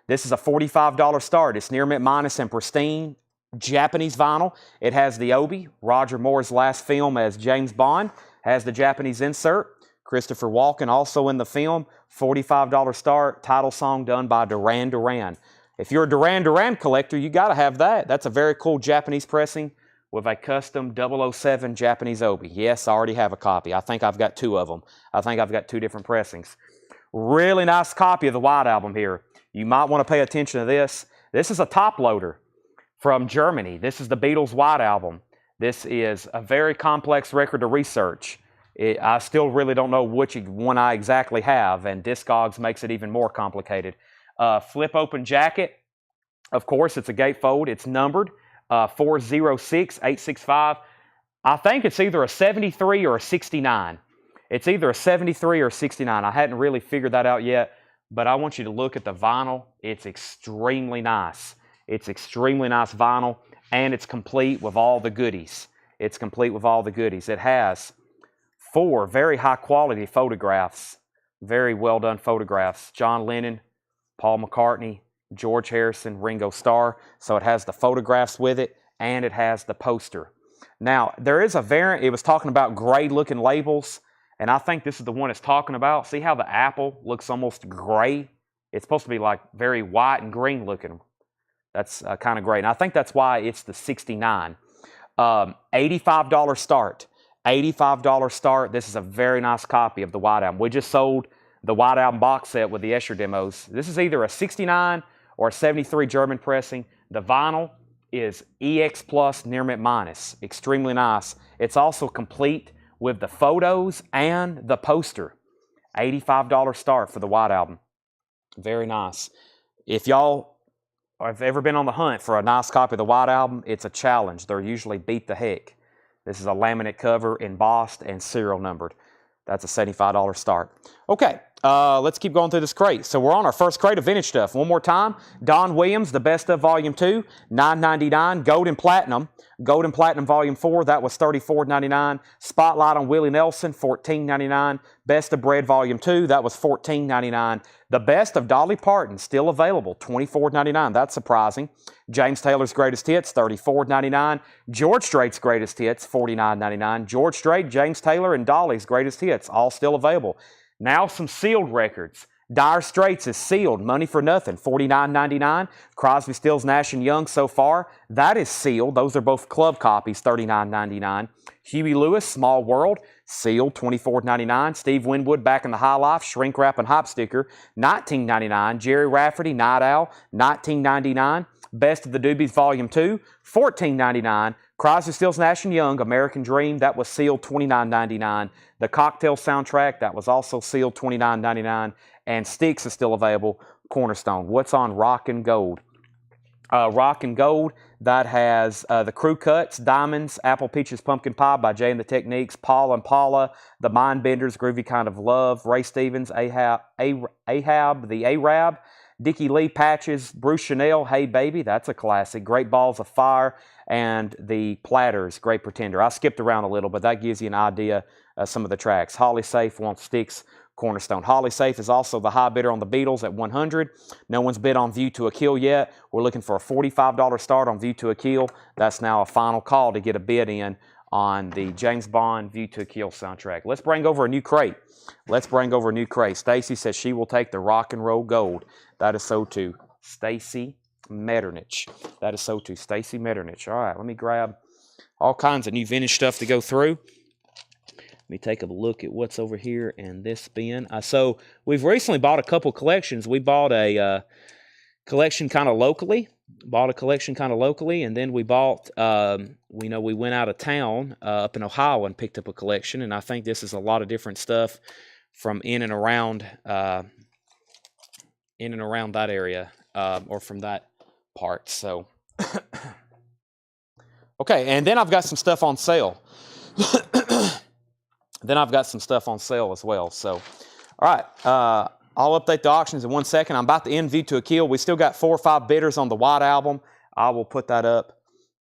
This is a $45 start. It's Near Mint Minus and pristine Japanese vinyl. It has the Obi, Roger Moore's last film as James Bond. Has the Japanese insert. Christopher Walken also in the film. $45 start. Title song done by Duran Duran. If you're a Duran Duran collector, you got to have that. That's a very cool Japanese pressing with a custom 007 Japanese Obi. Yes, I already have a copy. I think I've got two of them. I think I've got two different pressings. Really nice copy of the White Album here. You might want to pay attention to this. This is a top loader from Germany. This is the Beatles' White Album. This is a very complex record to research. I still really don't know which one I exactly have, and Discogs makes it even more complicated. Flip open jacket. Of course, it's a gatefold. It's numbered. 406865. I think it's either a 73 or a 69. It's either a 73 or a 69. I hadn't really figured that out yet, but I want you to look at the vinyl. It's extremely nice. It's extremely nice vinyl, and it's complete with all the goodies. It's complete with all the goodies. It has 4 very high quality photographs, very well done photographs. John Lennon, Paul McCartney, George Harrison, Ringo Starr. So it has the photographs with it, and it has the poster. Now, there is a variant. It was talking about gray looking labels, and I think this is the one it's talking about. See how the apple looks almost gray? It's supposed to be like very white and green looking. That's kind of great. And I think that's why it's the 69. $85 start. $85 start. This is a very nice copy of the White Album. We just sold the White Album box set with the Escher demos. This is either a 69 or a 73 German pressing. The vinyl is EX Plus Near Mint Minus. Extremely nice. It's also complete with the photos and the poster. $85 start for the White Album. Very nice. If y'all have ever been on the hunt for a nice copy of the White Album, it's a challenge. They're usually beat the heck. This is a laminate cover, embossed and serial numbered. That's a $75 start. Okay, let's keep going through this crate. So we're on our first crate of vintage stuff. One more time, Don Williams, The Best of Volume 2, $9.99. Gold and Platinum. Gold and Platinum Volume 4, that was $34.99. Spotlight on Willie Nelson, $14.99. Best of Bread Volume 2, that was $14.99. The Best of Dolly Parton, still available, $24.99. That's surprising. James Taylor's Greatest Hits, $34.99. George Strait's Greatest Hits, $49.99. George Strait, James Taylor, and Dolly's Greatest Hits, all still available. Now some sealed records. Dire Straits is sealed, Money for Nothing, $49.99. Crosby, Stills, Nash & Young so far, that is sealed. Those are both club copies, $39.99. Huey Lewis, Small World, sealed, $24.99. Steve Winwood, Back in the High Life, Shrink Wrap and Hop Sticker, $19.99. Jerry Rafferty, Night Owl, $19.99. Best of the Doobies Volume 2, $14.99. Crosby, Stills, Nash & Young, American Dream, that was sealed, $29.99. The Cocktail Soundtrack, that was also sealed, $29.99. And Styx is still available, Cornerstone. What's on Rock and Gold? Rock and Gold, that has the Crew Cuts, Diamonds, Apple Peaches Pumpkin Pie by Jay and the Techniques, Paul and Paula, The Mindbenders, Groovy Kind of Love, Ray Stevens, Ahab, the Arab, Dickie Lee, Patches, Bruce Chanel, Hey Baby, that's a classic, Great Balls of Fire, and the Platters, Great Pretender. I skipped around a little, but that gives you an idea of some of the tracks. Holly Safe wants Styx, Cornerstone. Holly Safe is also the high bidder on the Beatles at $100. No one's bid on View to a Kill yet. We're looking for a $45 start on View to a Kill. That's now a final call to get a bid in on the James Bond View to a Kill soundtrack. Let's bring over a new crate. Stacy says she will take the Rock and Roll Gold. That is so too. Stacy Metternich. That is so too. Stacy Metternich. All right, let me grab all kinds of new vintage stuff to go through. Let me take a look at what's over here in this bin. So we've recently bought a couple collections. We bought a collection kind of locally. And then we bought, we went out of town up in Ohio and picked up a collection. And I think this is a lot of different stuff from in and around that area or from that part. So, okay, and then I've got some stuff on sale. As well. So, all right, I'll update the auctions in 1 second. I'm about to end View to a Kill. We still got 4 or 5 bidders on the White Album. I will put that up,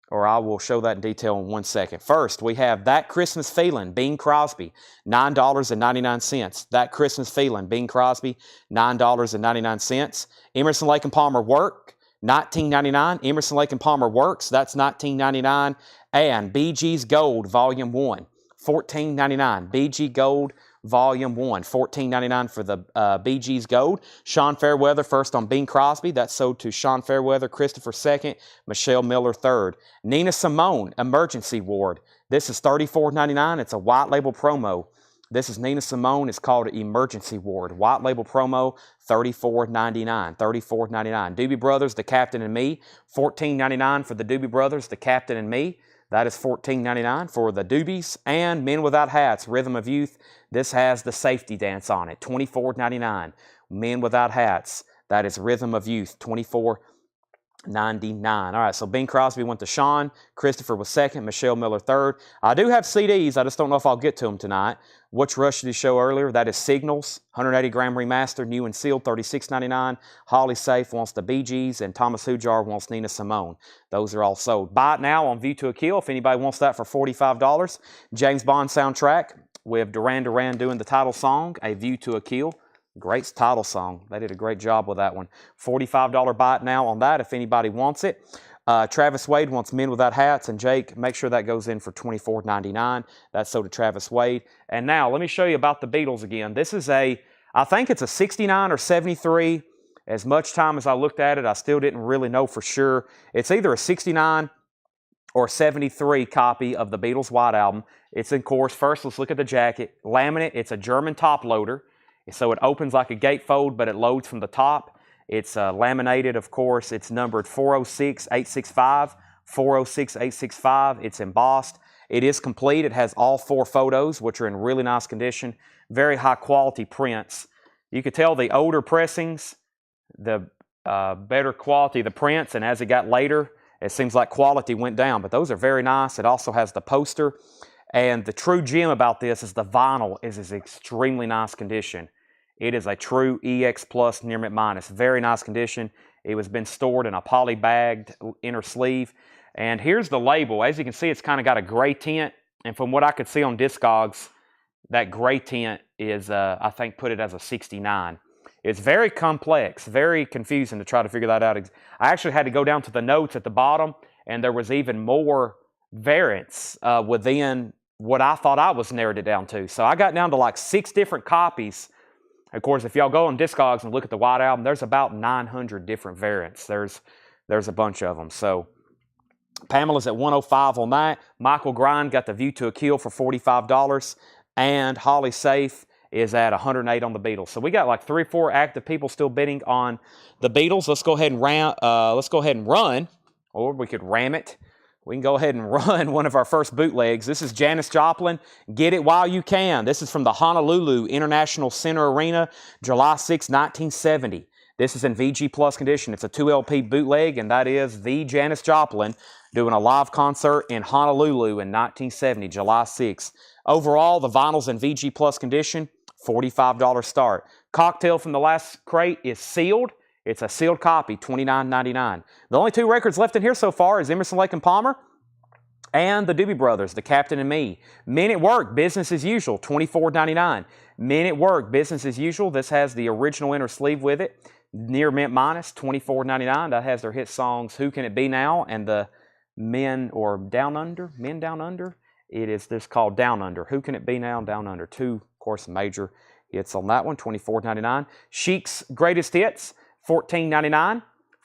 or I will show that in detail in 1 second. First, we have That Christmas Feeling, Bing Crosby, $9.99. That Christmas Feeling, Bing Crosby, $9.99. Emerson, Lake and Palmer Work, $19.99. Emerson, Lake and Palmer Works, that's $19.99. And BG's Gold, Volume 1. $14.99. BG Gold, Volume 1. $14.99 for the BG's Gold. Sean Fairweather first on Bing Crosby. That's sold to Sean Fairweather, Christopher second, Michelle Miller third. Nina Simone, Emergency Ward. This is $34.99. It's a white label promo. This is Nina Simone. It's called Emergency Ward. White label promo, $34.99. $34.99. Doobie Brothers, The Captain and Me. $14.99 for the Doobie Brothers, The Captain and Me. That is $14.99 for the Doobies. And Men Without Hats, Rhythm of Youth. This has the safety dance on it, $24.99. Men Without Hats, that is Rhythm of Youth, $24.99. All right, so Bing Crosby went to Sean. Christopher was second. Michelle Miller third. I do have CDs. I just don't know if I'll get to them tonight. Which Rush did you show earlier? That is Signals, 180-gram remaster, new and sealed, $36.99. Holly Safe wants the Bee Gees, and Thomas Hujar wants Nina Simone. Those are all sold. Buy it now on View to a Kill if anybody wants that for $45. James Bond soundtrack with Duran Duran doing the title song, A View to a Kill. Great title song. They did a great job with that one. $45 buy it now on that if anybody wants it. Travis Wade wants Men Without Hats, and Jake, make sure that goes in for $24.99. That's sold to Travis Wade. And now, let me show you about the Beatles again. This is I think it's a 69 or 73. As much time as I looked at it, I still didn't really know for sure. It's either a 69 or 73 copy of the Beatles White Album. It's in course. First, let's look at the jacket. Laminate, it's a German top loader. So it opens like a gatefold, but it loads from the top. It's laminated, of course. It's numbered 406-865, 406-865. It's embossed. It is complete. It has all 4 photos, which are in really nice condition. Very high quality prints. You could tell the older pressings, the better quality of the prints, and as it got later, it seems like quality went down. But those are very nice. It also has the poster. And the true gem about this is the vinyl is in extremely nice condition. It is a true EX Plus near mint minus. Very nice condition. It was been stored in a poly-bagged inner sleeve. And here's the label. As you can see, it's kind of got a gray tint. And from what I could see on Discogs, that gray tint is, I think, put it as a 69. It's very complex, very confusing to try to figure that out. I actually had to go down to the notes at the bottom, and there was even more variants within what I thought I was narrowed it down to. So I got down to like 6 different copies Of course, if y'all go on Discogs and look at the White Album, there's about 900 different variants. There's a bunch of them. So Pamela's at 105 on that. Michael Grind got the View to a Kill for $45. And Holly Safe is at 108 on the Beatles. So we got like 3 or 4 active people still bidding on the Beatles. Let's go ahead and run, or we could ram it. We can go ahead and run one of our first bootlegs. This is Janis Joplin, Get It While You Can. This is from the Honolulu International Center Arena, July 6, 1970. This is in VG Plus condition. It's a 2 LP bootleg, and that is the Janis Joplin doing a live concert in Honolulu in 1970, July 6. Overall, the vinyl's in VG Plus condition, $45 start. Cocktail from the last crate is sealed. It's a sealed copy, $29.99. The only 2 records left in here so far is Emerson, Lake and Palmer and the Doobie Brothers, The Captain and Me. Men at Work, Business as Usual, $24.99. Men at Work, Business as Usual. This has the original inner sleeve with it. Near Mint Minus, $24.99. That has their hit songs, Who Can It Be Now, and the Men Down Under. It is this called Down Under. Who Can It Be Now and Down Under. 2, of course, major hits on that one, $24.99. Chic's Greatest Hits, $14.99.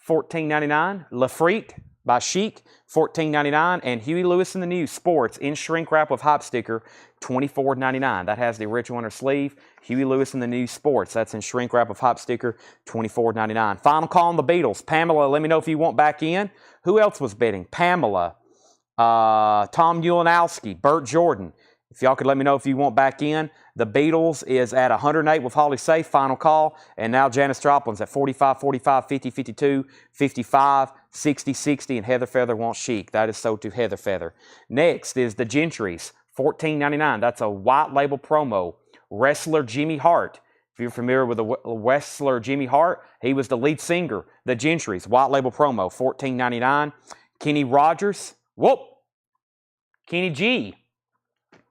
$14.99. La Freak by Chic, $14.99. And Huey Lewis and the News Sports in shrink wrap with hype sticker, $24.99. That has the original inner sleeve. Huey Lewis and the News Sports. That's in shrink wrap with hype sticker, $24.99. Final call on the Beatles. Pamela, let me know if you want back in. Who else was bidding? Pamela, Tom Ulanowski, Burt Jordan. If y'all could let me know if you want back in. The Beatles is at 108 with Holly Safe, final call. And now Janis Joplin's at 45, 45, 50, 52, 55, 60, 60, and Heather Feather wants Chic. That is sold to Heather Feather. Next is the Gentrys, $14.99. That's a white label promo. Wrestler Jimmy Hart. If you're familiar with the wrestler Jimmy Hart, he was the lead singer. The Gentrys, white label promo, $14.99. Kenny Rogers, Kenny G.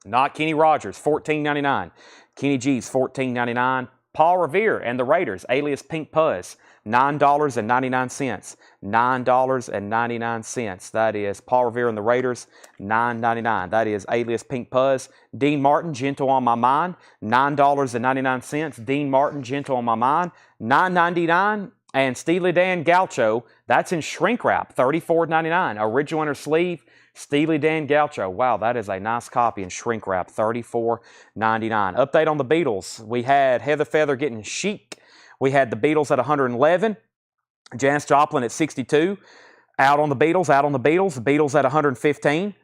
Not Kenny Rogers, $14.99. Kenny G's, $14.99. Paul Revere and the Raiders, alias Pink Puzz, $9.99. $9.99. That is Paul Revere and the Raiders, $9.99. That is alias Pink Puzz. Dean Martin, Gentle on My Mind, $9.99. Dean Martin, Gentle on My Mind, $9.99. And Steely Dan Gaucho, that's in shrink wrap, $34.99. Original inner sleeve, Steely Dan Gaucho. Wow, that is a nice copy in shrink wrap, $34.99. Update on the Beatles. We had Heather Feather getting Chic. We had the Beatles at 111. Janis Joplin at 62. Out on the Beatles. The Beatles at 115.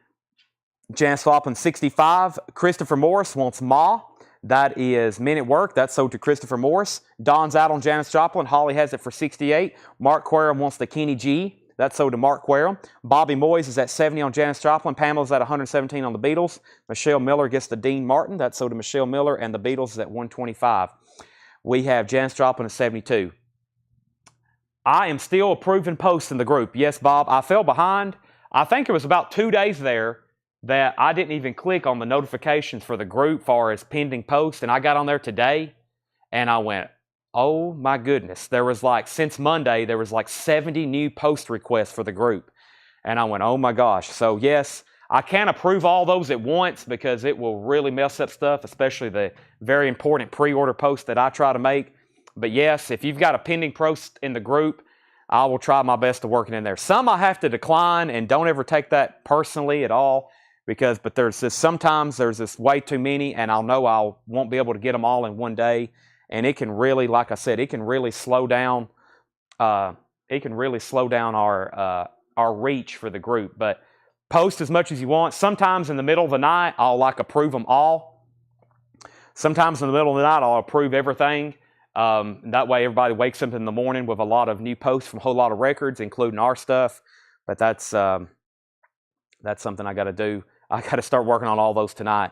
Janis Joplin 65. Christopher Morris wants Ma. That is Men at Work. That's sold to Christopher Morris. Don's out on Janis Joplin. Holly has it for 68. Mark Quarum wants the Kenny G. That's sold to Mark Quarum. Bobby Moyes is at 70 on Janis Joplin. Pamela's at 117 on the Beatles. Michelle Miller gets the Dean Martin. That's sold to Michelle Miller. And the Beatles is at 125. We have Janis Joplin at 72. I am still approving posts in the group. Yes, Bob, I fell behind. I think it was about 2 days there that I didn't even click on the notifications for the group far as pending posts. And I got on there today and I went, oh my goodness. There was like, since Monday, there was like 70 new post requests for the group. And I went, oh my gosh. So yes, I can't approve all those at once because it will really mess up stuff, especially the very important pre-order posts that I try to make. But yes, if you've got a pending post in the group, I will try my best to work it in there. Some I have to decline, and don't ever take that personally at all. But there's this, sometimes there's this way too many, and I'll know I won't be able to get them all in one day. And it can really, like I said, it can really slow down. It can really slow down our reach for the group. But post as much as you want. Sometimes in the middle of the night, I'll like approve them all. Sometimes in the middle of the night, I'll approve everything. That way, everybody wakes up in the morning with a lot of new posts from a whole lot of records, including our stuff. But that's something I got to do. I got to start working on all those tonight.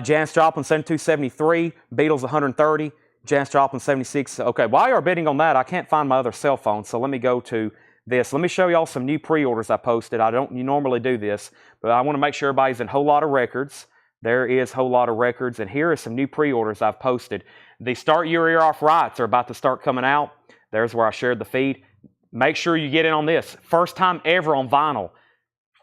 Janis Joplin 7273, Beatles 130, Janis Joplin 76. Okay, while you're bidding on that, I can't find my other cell phone, so let me go to this. Let me show y'all some new pre-orders I posted. I don't normally do this, but I want to make sure everybody's in Whole Lot of Records. There is Whole Lot of Records, and here are some new pre-orders I've posted. The Start Your Ear Off Rights are about to start coming out. There's where I shared the feed. Make sure you get in on this. First time ever on vinyl.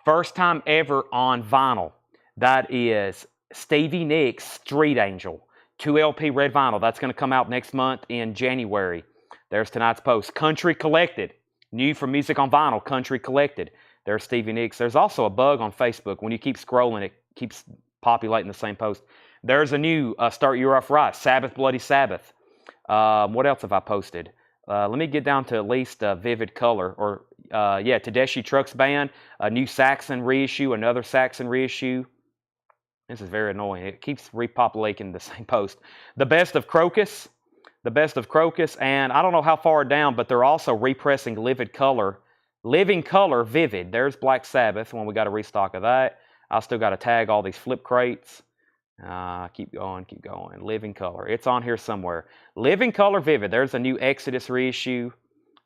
First time ever on vinyl. That is Stevie Nicks' Street Angel. 2 LP red vinyl. That's going to come out next month in January. There's tonight's post. Country Collected. New from Music on Vinyl. Country Collected. There's Stevie Nicks. There's also a bug on Facebook. When you keep scrolling, it keeps populating the same post. There's a new Start Your Off Right. Sabbath, Bloody Sabbath. What else have I posted? Let me get down to at least Vivid Color. Or, Tedeschi Trucks Band. A new Saxon reissue. Another Saxon reissue. This is very annoying. It keeps repopulating the same post. The Best of Crocus. The Best of Crocus. And I don't know how far down, but they're also repressing Living Color Vivid. There's Black Sabbath when we got a restock of that. I still got to tag all these flip crates. Keep going. Living Color. It's on here somewhere. Living Color Vivid. There's a new Exodus reissue.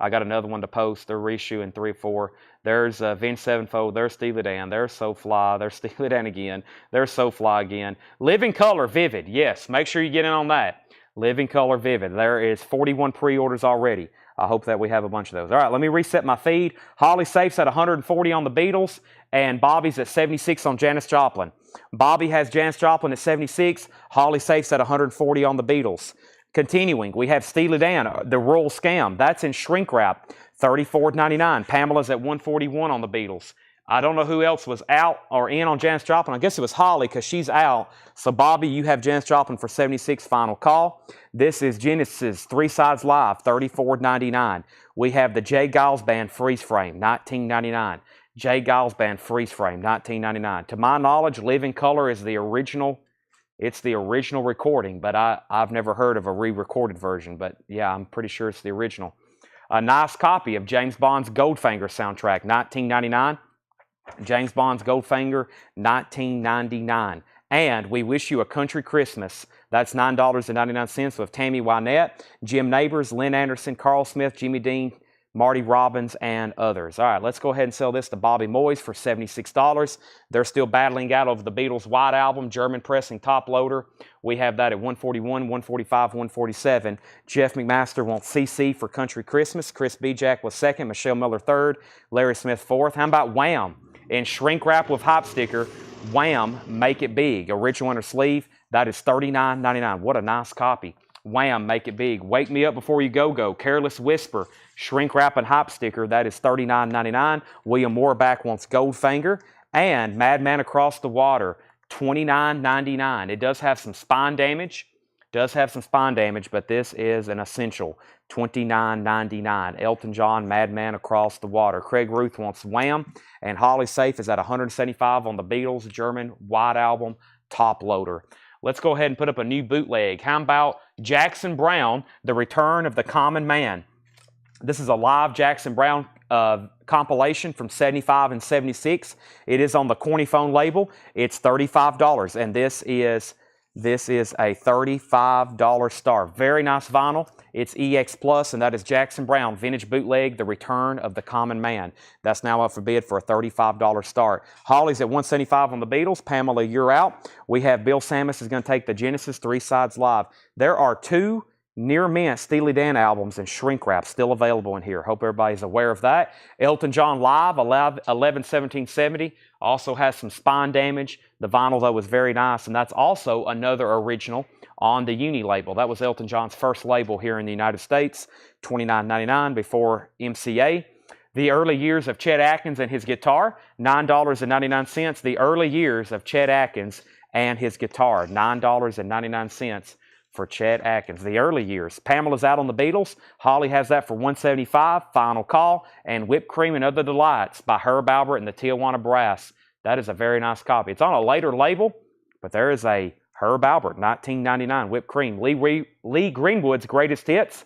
I got another one to post. They're reissuing 3 or 4. There's Vince Sevenfold. There's Steely Dan. There's So Fly. There's Steely Dan again. There's So Fly again. Living Color Vivid. Yes, make sure you get in on that. Living Color Vivid. There is 41 pre-orders already. I hope that we have a bunch of those. All right, let me reset my feed. Holly Safe's at 140 on the Beatles, and Bobby's at 76 on Janis Joplin. Bobby has Janis Joplin at 76. Holly Safe's at 140 on the Beatles. Continuing, we have Steely Dan, The Royal Scam. That's in shrink wrap, $34.99. Pamela's at 141 on the Beatles. I don't know who else was out or in on Janis Joplin. I guess it was Holly because she's out. So, Bobby, you have Janis Joplin for 76, final call. This is Genesis 3 Sides Live, $34.99. We have the J. Giles Band Freeze Frame, $19.99. J. Giles Band Freeze Frame, $19.99. To my knowledge, Living Color is the original. It's the original recording, but I've never heard of a re-recorded version. But, yeah, I'm pretty sure it's the original. A nice copy of James Bond's Goldfinger soundtrack, $19.99. James Bond's Goldfinger, $19.99. And We Wish You a Country Christmas. That's $9.99 with Tammy Wynette, Jim Neighbors, Lynn Anderson, Carl Smith, Jimmy Dean, Marty Robbins, and others. All right, let's go ahead and sell this to Bobby Moyes for $76. They're still battling out over the Beatles' White Album, German pressing top loader. We have that at $141, $145, $147. Jeff McMaster wants CC for Country Christmas. Chris Bijak was second, Michelle Miller third, Larry Smith fourth. How about Wham? In shrink wrap with hype sticker, Wham! Make It Big. Original inner sleeve, that is $39.99. What a nice copy. Wham! Make It Big. Wake Me Up Before You Go. Careless Whisper. Shrink wrap and hype sticker, that is $39.99. William Warback wants Goldfinger. And Madman Across the Water, $29.99. It does have some spine damage. But this is an essential. $29.99. Elton John, Madman Across the Water. Craig Ruth wants Wham! And Holly Safe is at $175 on the Beatles German White Album top loader. Let's go ahead and put up a new bootleg. How about Jackson Browne, The Return of the Common Man? This is a live Jackson Browne compilation from 75 and 76. It is on the Corny Phone label. It's $35, and this is a $35 star. Very nice vinyl. It's EX Plus, and that is Jackson Browne, Vintage Bootleg, The Return of the Common Man. That's now up for bid for a $35 start. Holly's at $175 on the Beatles. Pamela, you're out. We have Bill Samus is going to take the Genesis 3 Sides Live. There are 2 near mint Steely Dan albums and shrink wrap still available in here. Hope everybody's aware of that. Elton John Live, 11/17/70, also has some spine damage. The vinyl, though, was very nice, and that's also another original on the Uni label. That was Elton John's first label here in the United States, $29.99 before MCA. The Early Years of Chet Atkins and His Guitar, $9.99. The Early Years of Chet Atkins and His Guitar, $9.99 for Chet Atkins. The Early Years. Pamela's out on the Beatles. Holly has that for $175. Final Call. And Whipped Cream and Other Delights by Herb Albert and the Tijuana Brass. That is a very nice copy. It's on a later label, but there is a Herb Albert, $19.99, Whipped Cream. Lee Greenwood's Greatest Hits,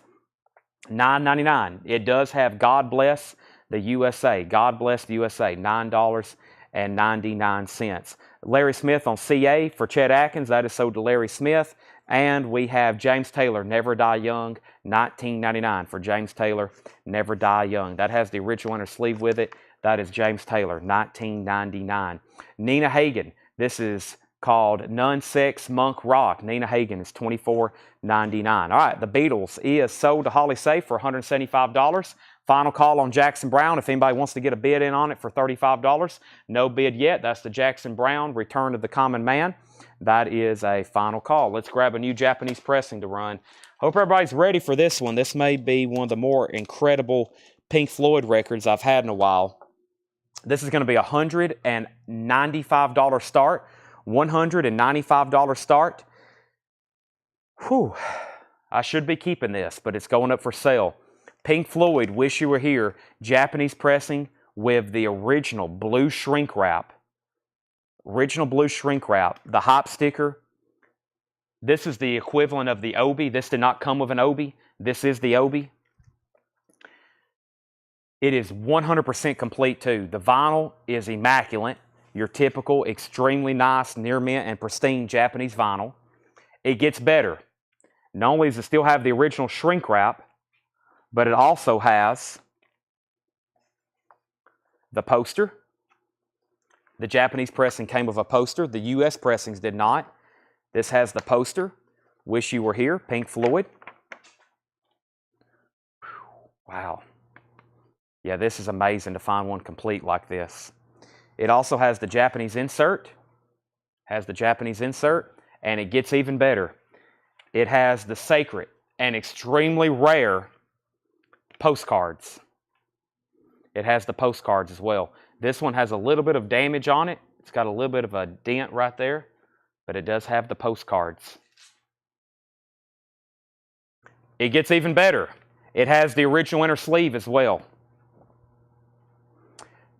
$9.99. It does have God Bless the USA. God Bless the USA, $9.99. Larry Smith on CA for Chet Atkins. That is sold to Larry Smith. And we have James Taylor, Never Die Young, $19.99 for James Taylor, Never Die Young. That has the original inner sleeve with it. That is James Taylor, $19.99. Nina Hagen, this is called Nun Sex Monk Rock. Nina Hagen is $24.99. All right, the Beatles is sold to Holly Safe for $175. Final call on Jackson Browne. If anybody wants to get a bid in on it for $35, no bid yet. That's the Jackson Browne, Return of the Common Man. that is a final call. Let's grab a new Japanese pressing to run. Hope everybody's ready for this one. This may be one of the more incredible Pink Floyd records I've had in a while. This is going to be a $195 start. $195 start. Whew. I should be keeping this, but it's going up for sale. Pink Floyd, Wish You Were Here, Japanese pressing with the original blue shrink wrap. Original blue shrink wrap. The hop sticker. This is the equivalent of the obi. This did not come with an obi. This is the obi. It is 100% complete too. The vinyl is immaculate. Your typical, extremely nice, near mint and pristine Japanese vinyl. It gets better. Not only does it still have the original shrink wrap, but it also has the poster. The Japanese pressing came with a poster. The US pressings did not. This has the poster. Wish You Were Here, Pink Floyd. Wow. Yeah, this is amazing to find one complete like this. It also has the Japanese insert. And it gets even better. It has the sacred and extremely rare postcards. It has the postcards as well. This one has a little bit of damage on it. It's got a little bit of a dent right there, but it does have the postcards. It gets even better. It has the original inner sleeve as well.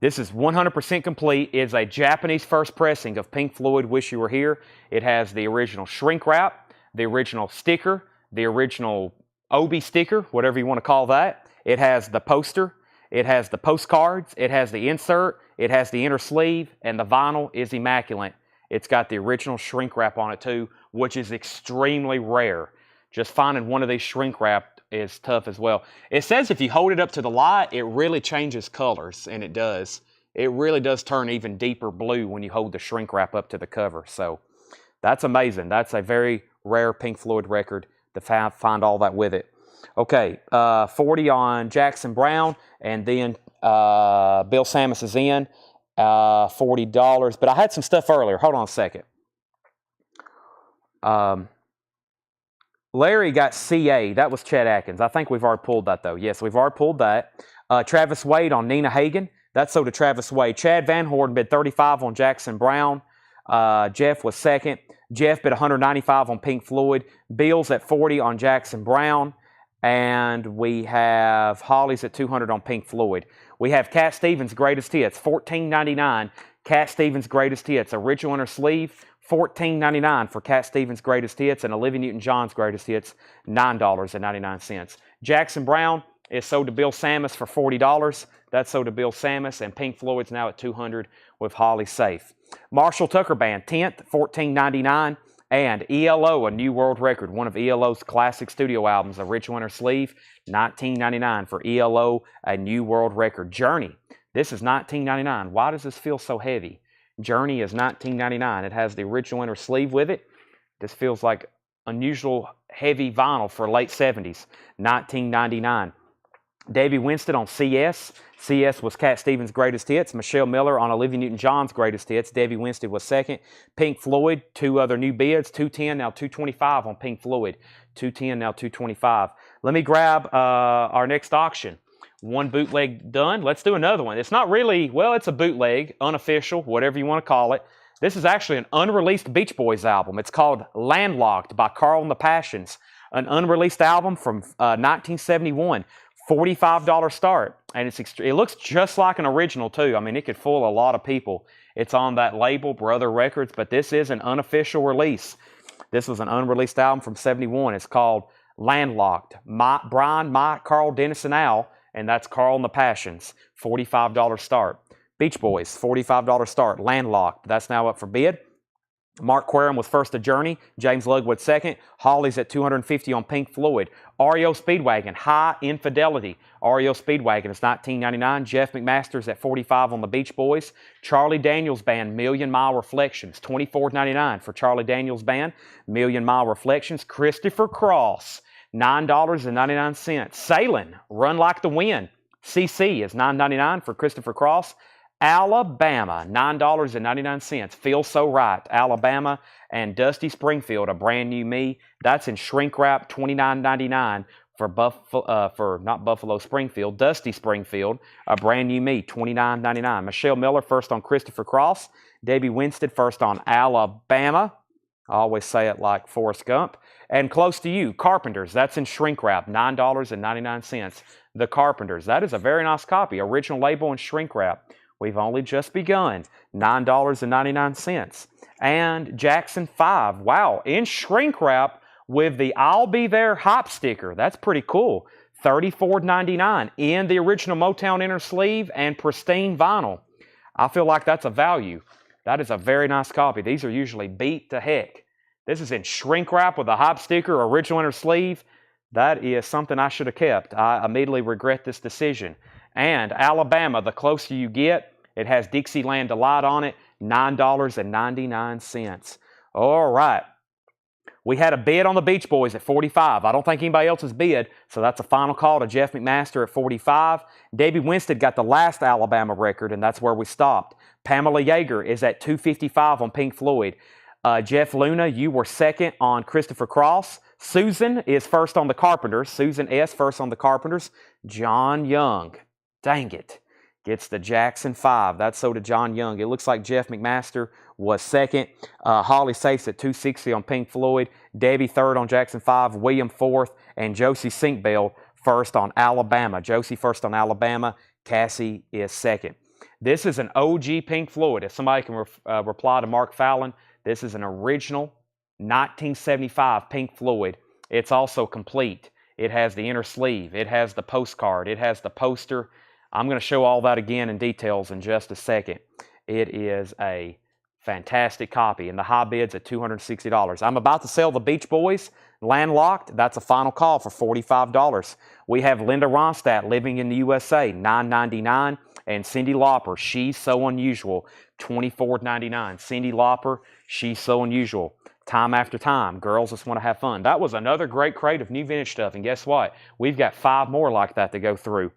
This is 100% complete. It's a Japanese first pressing of Pink Floyd, Wish You Were Here. It has the original shrink wrap, the original sticker, the original obi sticker, whatever you want to call that. It has the poster. It has the postcards. It has the insert. It has the inner sleeve, and the vinyl is immaculate. It's got the original shrink wrap on it too, which is extremely rare. Just finding one of these shrink wrap is tough as well. It says if you hold it up to the light, it really changes colors, and it does. It really does turn even deeper blue when you hold the shrink wrap up to the cover. So that's amazing. That's a very rare Pink Floyd record to find all that with it. Okay, 40 on Jackson Browne, and then Bill Samus is in, $40. But I had some stuff earlier. Hold on a second. Larry got CA. That was Chet Atkins. I think we've already pulled that, though. Yes, we've already pulled that. Travis Wade on Nina Hagen. That's sold to Travis Wade. Chad Van Horn bid $35 on Jackson Browne. Jeff was second. Jeff bid $195 on Pink Floyd. Bill's at $40 on Jackson Browne. And we have Holly's at $200 on Pink Floyd. We have Cat Stevens' Greatest Hits, $14.99. Cat Stevens' Greatest Hits, original inner sleeve, $14.99 for Cat Stevens' Greatest Hits, and Olivia Newton-John's Greatest Hits, $9.99. Jackson Browne is sold to Bill Samus for $40. That's sold to Bill Samus, and Pink Floyd's now at $200 with Holly safe. Marshall Tucker Band, 10th, $14.99. And ELO, a new world record, one of ELO's classic studio albums, original inner sleeve, $19.99 for ELO, a new world record. Journey, this is $19.99. Why does this feel so heavy? Journey is $19.99. It has the original inner sleeve with it. This feels like unusual heavy vinyl for late 70s, $19.99. Davey Winston on CS. CS was Cat Stevens' Greatest Hits. Michelle Miller on Olivia Newton-John's Greatest Hits. Davey Winston was second. Pink Floyd, two other new bids. $210, now $225 on Pink Floyd. $210, now $225. Let me grab our next auction. One bootleg done. Let's do another one. It's not really, well, it's a bootleg, unofficial, whatever you want to call it. This is actually an unreleased Beach Boys album. It's called Landlocked by Carl and the Passions. An unreleased album from 1971. $45 start, and it looks just like an original too. I mean, it could fool a lot of people. It's on that label, Brother Records, but this is an unofficial release. This was an unreleased album from 71. It's called Landlocked. Brian, Mike, Carl, Dennis, and Al, and that's Carl and the Passions. $45 start. Beach Boys, $45 start. Landlocked. That's now up for bid. Mark Querum was first to Journey. James Lugwood second. Holly's at $250 on Pink Floyd. REO Speedwagon, High Infidelity. REO Speedwagon is $19.99. Jeff McMaster's at $45 on the Beach Boys. Charlie Daniels Band, Million Mile Reflections, $24.99 for Charlie Daniels Band. Million Mile Reflections. Christopher Cross, $9.99. Sailing, Run Like the Wind. CC is $9.99 for Christopher Cross. Alabama, $9.99. Feels so right. Alabama and Dusty Springfield, a brand new me. That's in shrink wrap, $29.99 for not Buffalo Springfield, Dusty Springfield, a brand new me, $29.99. Michelle Miller first on Christopher Cross. Debbie Winstead first on Alabama. I always say it like Forrest Gump. And close to you, Carpenters. That's in shrink wrap, $9.99. The Carpenters. That is a very nice copy. Original label and shrink wrap. We've only just begun. $9.99. And Jackson 5. Wow, in shrink wrap with the I'll Be There hop sticker. That's pretty cool. $34.99 in the original Motown inner sleeve and pristine vinyl. I feel like that's a value. That is a very nice copy. These are usually beat to heck. This is in shrink wrap with a hop sticker, original inner sleeve. That is something I should have kept. I immediately regret this decision. And Alabama, the closer you get, it has Dixieland Delight on it, $9.99. All right. We had a bid on the Beach Boys at 45. I don't think anybody else has bid, so that's a final call to Jeff McMaster at 45. Debbie Winstead got the last Alabama record, and that's where we stopped. Pamela Yeager is at 255 on Pink Floyd. Jeff Luna, you were second on Christopher Cross. Susan is first on the Carpenters. Susan S. first on the Carpenters. John Young, dang it, gets the Jackson 5. That's so to John Young. It looks like Jeff McMaster was second. Holly Safes at 260 on Pink Floyd. Debbie third on Jackson 5. William fourth. And Josie Sinkbell first on Alabama. Josie first on Alabama. Cassie is second. This is an OG Pink Floyd. If somebody can reply to Mark Fallon, this is an original 1975 Pink Floyd. It's also complete. It has the inner sleeve. It has the postcard. It has the poster. I'm going to show all that again in details in just a second. It is a fantastic copy, and the high bid's at $260. I'm about to sell the Beach Boys, Landlocked. That's a final call for $45. We have Linda Ronstadt, Living in the USA, $9.99, and Cyndi Lauper, She's So Unusual, $24.99. Cyndi Lauper, She's So Unusual. Time after time, Girls Just Want to Have Fun. That was another great crate of new vintage stuff, and guess what? We've got 5 more like that to go through.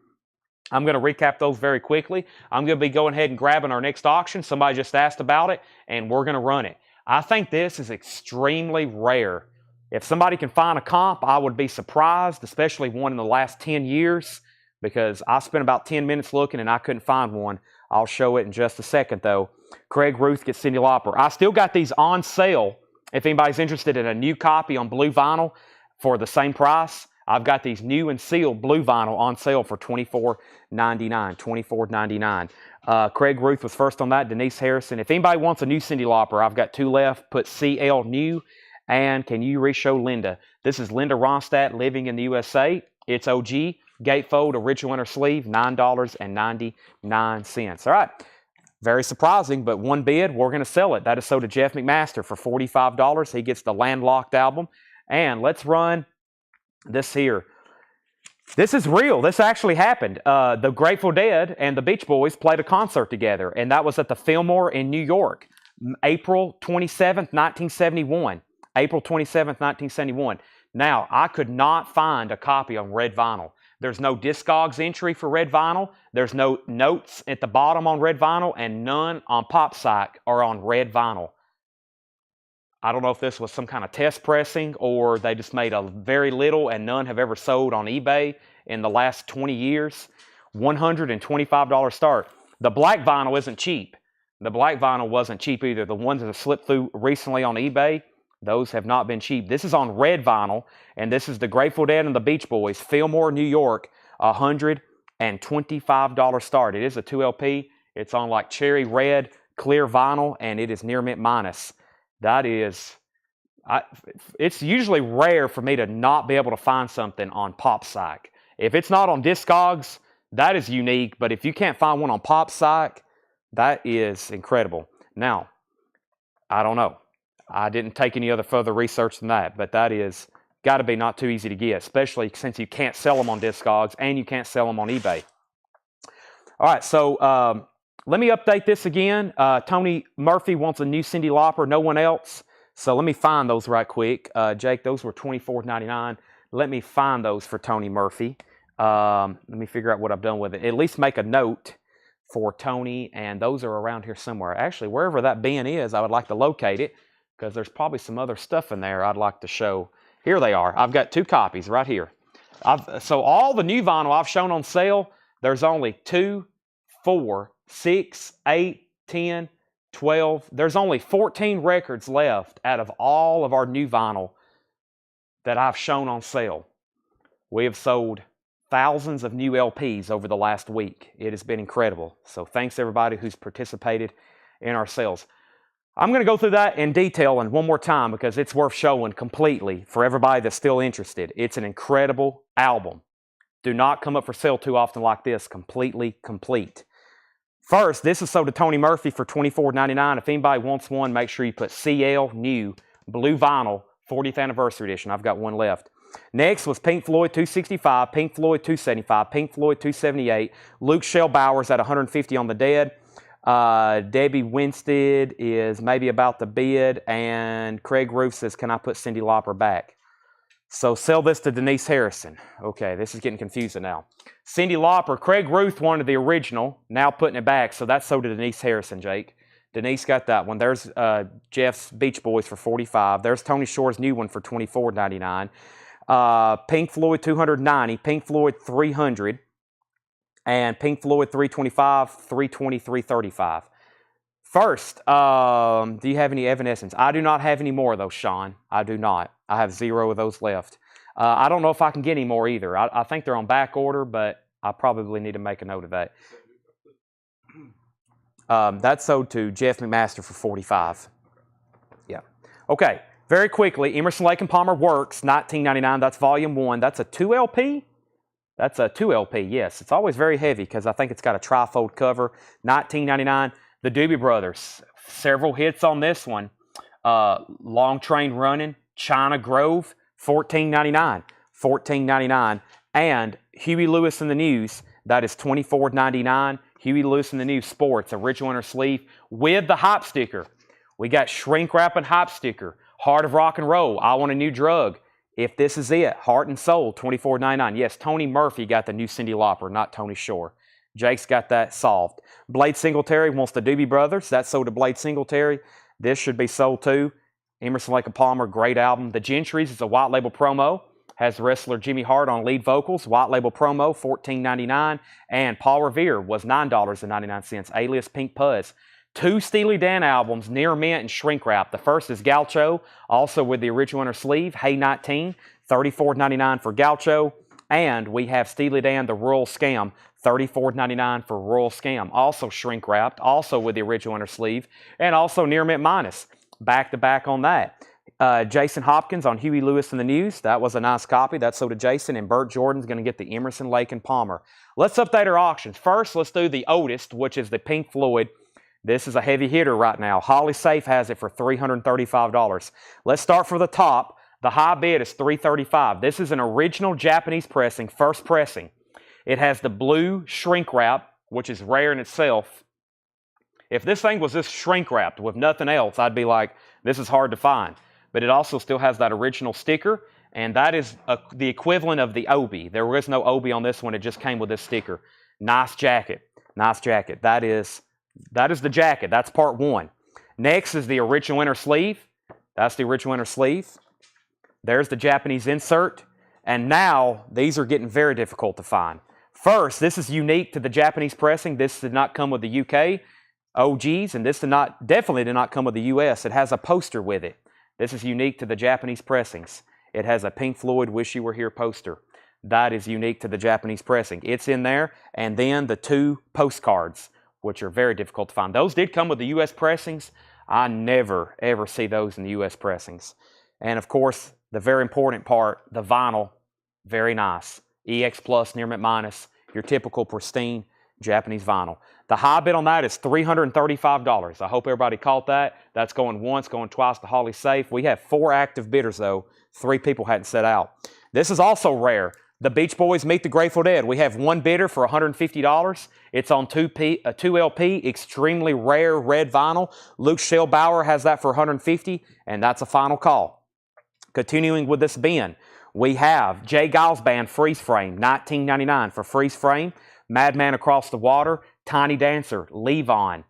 I'm going to recap those very quickly. I'm going to be going ahead and grabbing our next auction. Somebody just asked about it, and we're going to run it. I think this is extremely rare. If somebody can find a comp, I would be surprised, especially one in the last 10 years, because I spent about 10 minutes looking and I couldn't find one. I'll show it in just a second, though. Craig Ruth gets Cyndi Lauper. I still got these on sale. If anybody's interested in a new copy on blue vinyl for the same price, I've got these new and sealed blue vinyl on sale for $24.99. $24.99. Craig Ruth was first on that. Denise Harrison. If anybody wants a new Cyndi Lauper, I've got 2 left. Put CL new. And can you re-show Linda? This is Linda Ronstadt, Living in the USA. It's OG. Gatefold, original inner sleeve, $9.99. All right. Very surprising, but one bid, we're going to sell it. That is so to Jeff McMaster for $45. He gets the Landlocked album. And let's run this here. This is real. This actually happened. The Grateful Dead and the Beach Boys played a concert together, and that was at the Fillmore in New York, April 27th, 1971. April 27th, 1971. Now, I could not find a copy on red vinyl. There's no Discogs entry for red vinyl. There's no notes at the bottom on red vinyl, and none on PopPsych or on red vinyl. I don't know if this was some kind of test pressing or they just made a very little and none have ever sold on eBay in the last 20 years. $125 start. The black vinyl isn't cheap. The black vinyl wasn't cheap either. The ones that have slipped through recently on eBay, those have not been cheap. This is on red vinyl, and this is the Grateful Dead and the Beach Boys, Fillmore, New York, $125 start. It is a 2LP. It's on like cherry red, clear vinyl, and it is near mint minus. That is, it's usually rare for me to not be able to find something on PopPsych. If it's not on Discogs, that is unique, but if you can't find one on PopPsych, that is incredible. Now, I don't know. I didn't take any other further research than that, but that is got to be not too easy to get, especially since you can't sell them on Discogs and you can't sell them on eBay. All right, so let me update this again. Tony Murphy wants a new Cyndi Lauper, no one else. So let me find those right quick. Jake, those were $24.99. Let me find those for Tony Murphy. Let me figure out what I've done with it. At least make a note for Tony, and those are around here somewhere. Actually, wherever that bin is, I would like to locate it because there's probably some other stuff in there I'd like to show. Here they are. I've got 2 copies right here. So all the new vinyl I've shown on sale, there's only 2, 4, 6, 8, 10, 12. There's only 14 records left out of all of our new vinyl that I've shown on sale. We have sold thousands of new LPs over the last week. It has been incredible. So thanks everybody who's participated in our sales. I'm going to go through that in detail and one more time because it's worth showing completely for everybody that's still interested. It's an incredible album. Do not come up for sale too often like this. Completely complete. First, this is sold to Tony Murphy for $24.99. If anybody wants one, make sure you put CL New Blue Vinyl 40th Anniversary Edition. I've got one left. Next was Pink Floyd 265, Pink Floyd 275, Pink Floyd 278, Luke Shellbauer's at 150 on the Dead. Debbie Winstead is maybe about the bid, and Craig Roof says, can I put Cyndi Lauper back? So sell this to Denise Harrison. Okay, this is getting confusing now. Cyndi Lauper, Craig Ruth wanted the original, now putting it back, so that's sold to Denise Harrison, Jake. Denise got that one. There's Jeff's Beach Boys for $45. There's Tony Shore's new one for $24.99. Pink Floyd 290, Pink Floyd 300, and Pink Floyd 325, 320, 335. First, do you have any Evanescence? I do not have any more of those, Sean. I do not. I have 0 of those left. I don't know if I can get any more either. I think they're on back order, but I probably need to make a note of that. That's sold to Jeff McMaster for $45. Yeah. Okay. Very quickly, Emerson, Lake & Palmer Works, $19.99. That's Volume 1. That's a 2 LP? That's a 2 LP, yes. It's always very heavy because I think it's got a trifold cover. $19.99. The Doobie Brothers, several hits on this one. Long Train Running, China Grove, $14.99. $14.99. And Huey Lewis and the News, that is $24.99. Huey Lewis and the News Sports, original inner sleeve with the hype sticker. We got shrink wrap and hype sticker. Heart of Rock and Roll, I Want a New Drug. If This Is It, Heart and Soul, $24.99. Yes, Tony Murphy got the new Cyndi Lauper, not Tony Shore. Jake's got that solved. Blade Singletary wants the Doobie Brothers. That's sold to Blade Singletary. This should be sold too. Emerson, Lake & Palmer, great album. The Gentrys is a white label promo. Has wrestler Jimmy Hart on lead vocals. White label promo, $14.99. And Paul Revere was $9.99. Alias Pink Puzz. 2 Steely Dan albums, Near Mint and Shrink Wrap. The first is Gaucho, also with the original inner sleeve, Hey 19, $34.99 for Gaucho. And we have Steely Dan, The Royal Scam, $34.99 for Royal Scam. Also shrink wrapped, also with the original inner sleeve, and also Near Mint Minus. Back to back on that. Jason Hopkins on Huey Lewis and the News. That was a nice copy. That's sold to Jason. And Burt Jordan's going to get the Emerson, Lake & Palmer. Let's update our auctions. First, let's do the oldest, which is the Pink Floyd. This is a heavy hitter right now. Holly Safe has it for $335. Let's start for the top. The high bid is $335. This is an original Japanese pressing, first pressing. It has the blue shrink wrap, which is rare in itself. If this thing was just shrink wrapped with nothing else, I'd be like, this is hard to find. But it also still has that original sticker, and that is the equivalent of the Obi. There was no Obi on this one. It just came with this sticker. Nice jacket. Nice jacket. That is the jacket. That's part 1. Next is the original inner sleeve. That's the original inner sleeve. There's the Japanese insert. And now, these are getting very difficult to find. First, this is unique to the Japanese pressing. This did not come with the UK OGs, and this definitely did not come with the US. It has a poster with it. This is unique to the Japanese pressings. It has a Pink Floyd Wish You Were Here poster. That is unique to the Japanese pressing. It's in there, and then the 2 postcards, which are very difficult to find. Those did come with the US pressings. I never, ever see those in the US pressings. And of course, the very important part, the vinyl, very nice. EX Plus, Near Mint Minus, your typical pristine Japanese vinyl. The high bid on that is $335. I hope everybody caught that. That's going once, going twice to Holly Safe. We have 4 active bidders though. 3 people hadn't set out. This is also rare. The Beach Boys Meet the Grateful Dead. We have 1 bidder for $150. It's on 2 LP, extremely rare red vinyl. Luke Shellbauer has that for $150, and that's a final call. Continuing with this bin, we have Jay Giles Band Freeze Frame, $19.99 for Freeze Frame. Madman Across the Water, Tiny Dancer, Levon,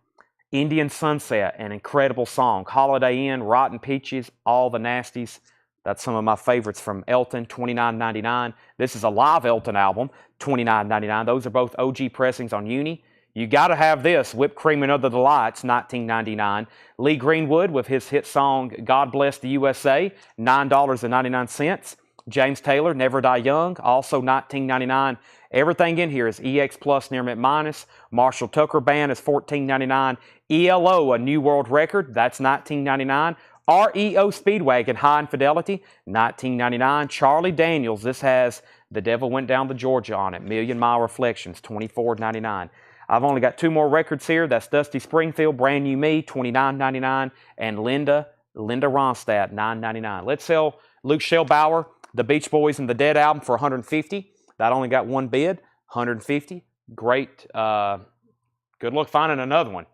Indian Sunset, an incredible song. Holiday Inn, Rotten Peaches, All the Nasties. That's some of my favorites from Elton, $29.99. This is a live Elton album, $29.99. Those are both OG pressings on Uni. You got to have this, Whipped Cream and Other Delights, $19.99. Lee Greenwood with his hit song, God Bless the USA, $9.99. James Taylor, Never Die Young, also $19.99. Everything in here is EX Plus near mint minus. Marshall Tucker Band is $14.99. ELO, a new world record, that's $19.99. REO Speedwagon, High Infidelity, $19.99. Charlie Daniels, this has The Devil Went Down to Georgia on it. Million Mile Reflections, $24.99. I've only got two more records here. That's Dusty Springfield, Brand New Me, $29.99. And Linda Ronstadt, $9.99. Let's sell Luke Schellbauer, The Beach Boys and the Dead album for $150. That only got one bid, $150. Great. Good luck finding another one.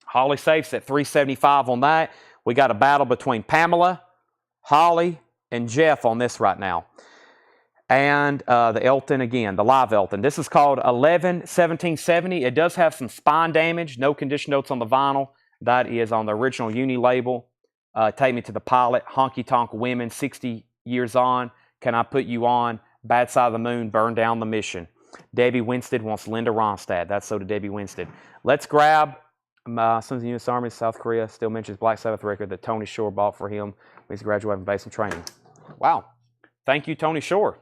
Holly Safe's at $375 on that. We got a battle between Pamela, Holly, and Jeff on this right now. And the Elton again, the live Elton. This is called 11-1770. It does have some spine damage. No condition notes on the vinyl. That is on the original Uni label. Take Me to the Pilot, Honky Tonk Women, 60 Years On, Can I Put You On, Bad Side of the Moon, Burn Down the Mission. Debbie Winstead wants Linda Ronstadt. That's so to Debbie Winstead. Let's grab Sons of the U.S. Army, South Korea. Still mentions Black Sabbath record that Tony Shore bought for him when he's graduating from basic training. Wow. Thank you, Tony Shore.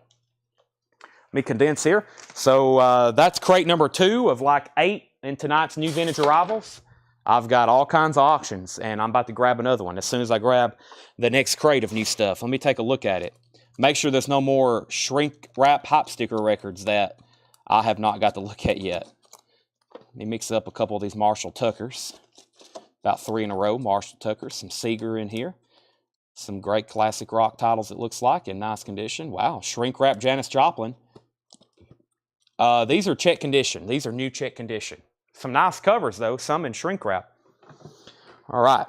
Let me condense here. So that's crate number 2 of like 8 in tonight's new vintage arrivals. I've got all kinds of auctions, and I'm about to grab another one as soon as I grab the next crate of new stuff. Let me take a look at it. Make sure there's no more shrink wrap hop sticker records that I have not got to look at yet. Let me mix up a couple of these Marshall Tuckers. About 3 in a row, Marshall Tuckers. Some Seeger in here. Some great classic rock titles, it looks like, in nice condition. Wow, shrink wrap Janis Joplin. These are check condition. These are new check condition. Some nice covers, though, some in shrink wrap. All right.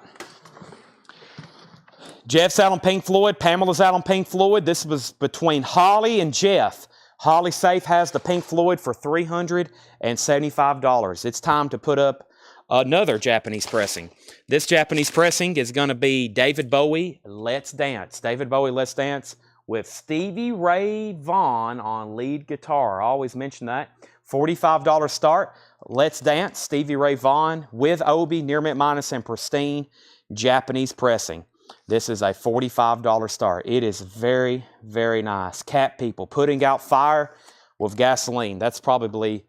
Jeff's out on Pink Floyd. Pamela's out on Pink Floyd. This was between Holly and Jeff. Holly Safe has the Pink Floyd for $375. It's time to put up another Japanese pressing. This Japanese pressing is going to be David Bowie, Let's Dance. David Bowie, Let's Dance with Stevie Ray Vaughan on lead guitar. I always mention that. $45 start. Let's Dance, Stevie Ray Vaughan with Obi, near mint minus, and pristine Japanese pressing. This is a $45 start. It is very, very nice. Cat People, Putting Out Fire with Gasoline. That's probably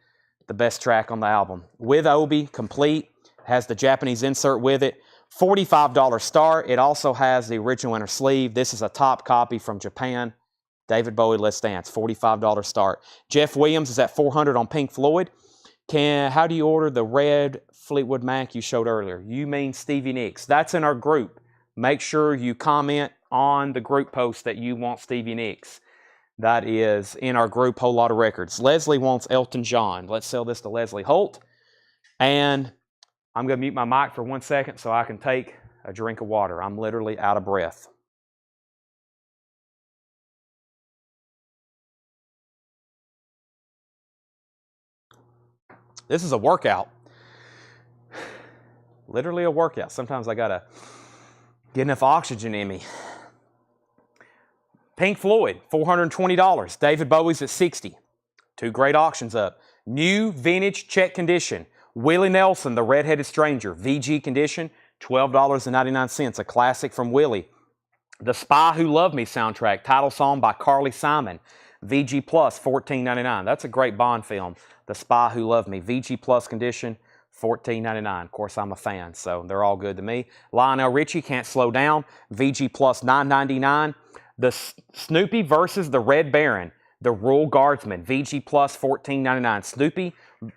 the best track on the album. With Obi, complete. Has the Japanese insert with it. $45 start. It also has the original inner sleeve. This is a top copy from Japan. David Bowie, Let's Dance. $45 start. Jeff Williams is at $400 on Pink Floyd. How do you order the red Fleetwood Mac you showed earlier? You mean Stevie Nicks. That's in our group. Make sure you comment on the group post that you want Stevie Nicks. That is in our group, Whole Lot of Records. Leslie wants Elton John. Let's sell this to Leslie Holt. And I'm going to mute my mic for 1 second so I can take a drink of water. I'm literally out of breath. This is a workout. Literally a workout. Sometimes I got to get enough oxygen in me. Pink Floyd, $420. David Bowie's at $60. 2 great auctions up. New vintage check condition. Willie Nelson, The Redheaded Stranger, VG condition, $12.99. A classic from Willie. The Spy Who Loved Me soundtrack, title song by Carly Simon, VG Plus, $14.99. That's a great Bond film. The Spy Who Loved Me, VG Plus condition, $14.99. Of course, I'm a fan, so they're all good to me. Lionel Richie, Can't Slow Down, VG Plus, $9.99. The Snoopy versus the Red Baron, The Rural Guardsman, VG Plus, $14.99. Snoopy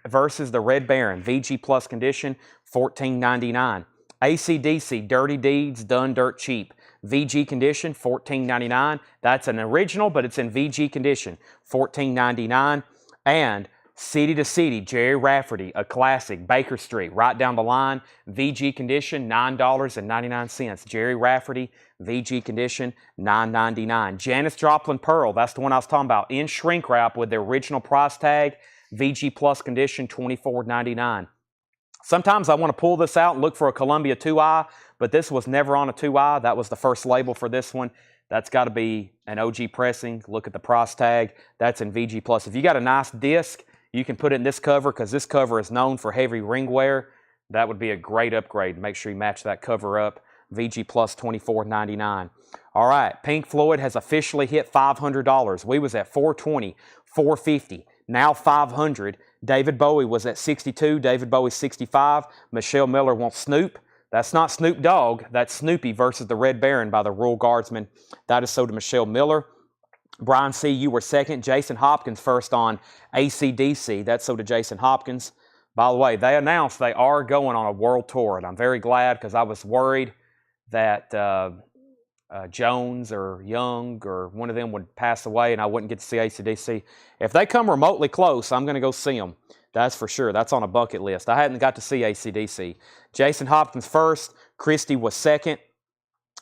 versus the Red Baron, VG Plus condition, $14.99. AC/DC, Dirty Deeds, Done Dirt Cheap, VG condition, $14.99. That's an original, but it's in VG condition, $14.99. And City to City, Jerry Rafferty, a classic, Baker Street, right down the line, VG condition, $9.99. Jerry Rafferty, VG condition, $9.99. Janis Joplin Pearl, that's the one I was talking about, in shrink wrap with the original price tag, VG Plus condition, $24.99. Sometimes I want to pull this out and look for a Columbia 2i, but this was never on a 2i. That was the first label for this one. That's got to be an OG pressing. Look at the price tag. That's in VG Plus. If you got a nice disc, you can put it in this cover because this cover is known for heavy ring wear. That would be a great upgrade. Make sure you match that cover up. VG Plus $24.99. All right, Pink Floyd has officially hit $500. We was at $420, $450, now $500. David Bowie was at $62. David Bowie $65. Michelle Miller wants Snoop. That's not Snoop Dogg. That's Snoopy versus the Red Baron by the Royal Guardsmen. That is so to Michelle Miller. Brian C., you were second. Jason Hopkins first on AC/DC. That's so to Jason Hopkins. By the way, they announced they are going on a world tour, and I'm very glad because I was worried that Jones or Young or one of them would pass away and I wouldn't get to see AC/DC. If they come remotely close, I'm going to go see them. That's for sure. That's on a bucket list. I hadn't got to see AC/DC. Jason Hopkins first. Christy was second.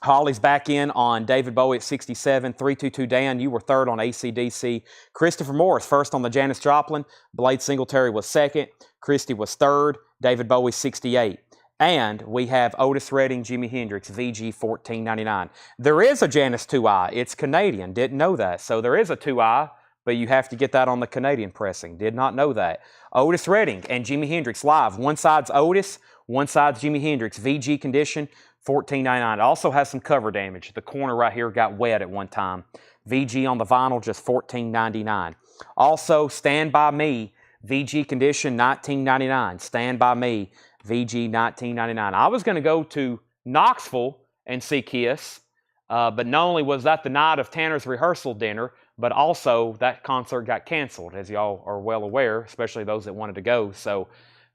Holly's back in on David Bowie at 67. 322 Dan, you were third on AC/DC. Christopher Morris first on the Janis Joplin. Blade Singletary was second. Christy was third. David Bowie 68. And we have Otis Redding, Jimi Hendrix, VG $14.99. There is a Janis 2i. It's Canadian. Didn't know that. So there is a 2i, but you have to get that on the Canadian pressing. Did not know that. Otis Redding and Jimi Hendrix live. One side's Otis, one side's Jimi Hendrix. VG condition, $14.99. It also has some cover damage. The corner right here got wet at one time. VG on the vinyl, just $14.99. Also, Stand By Me, VG condition, $19.99. Stand By Me, VG $19.99. I was going to go to Knoxville and see Kiss, but not only was that the night of Tanner's rehearsal dinner, but also that concert got canceled, as y'all are well aware, especially those that wanted to go. So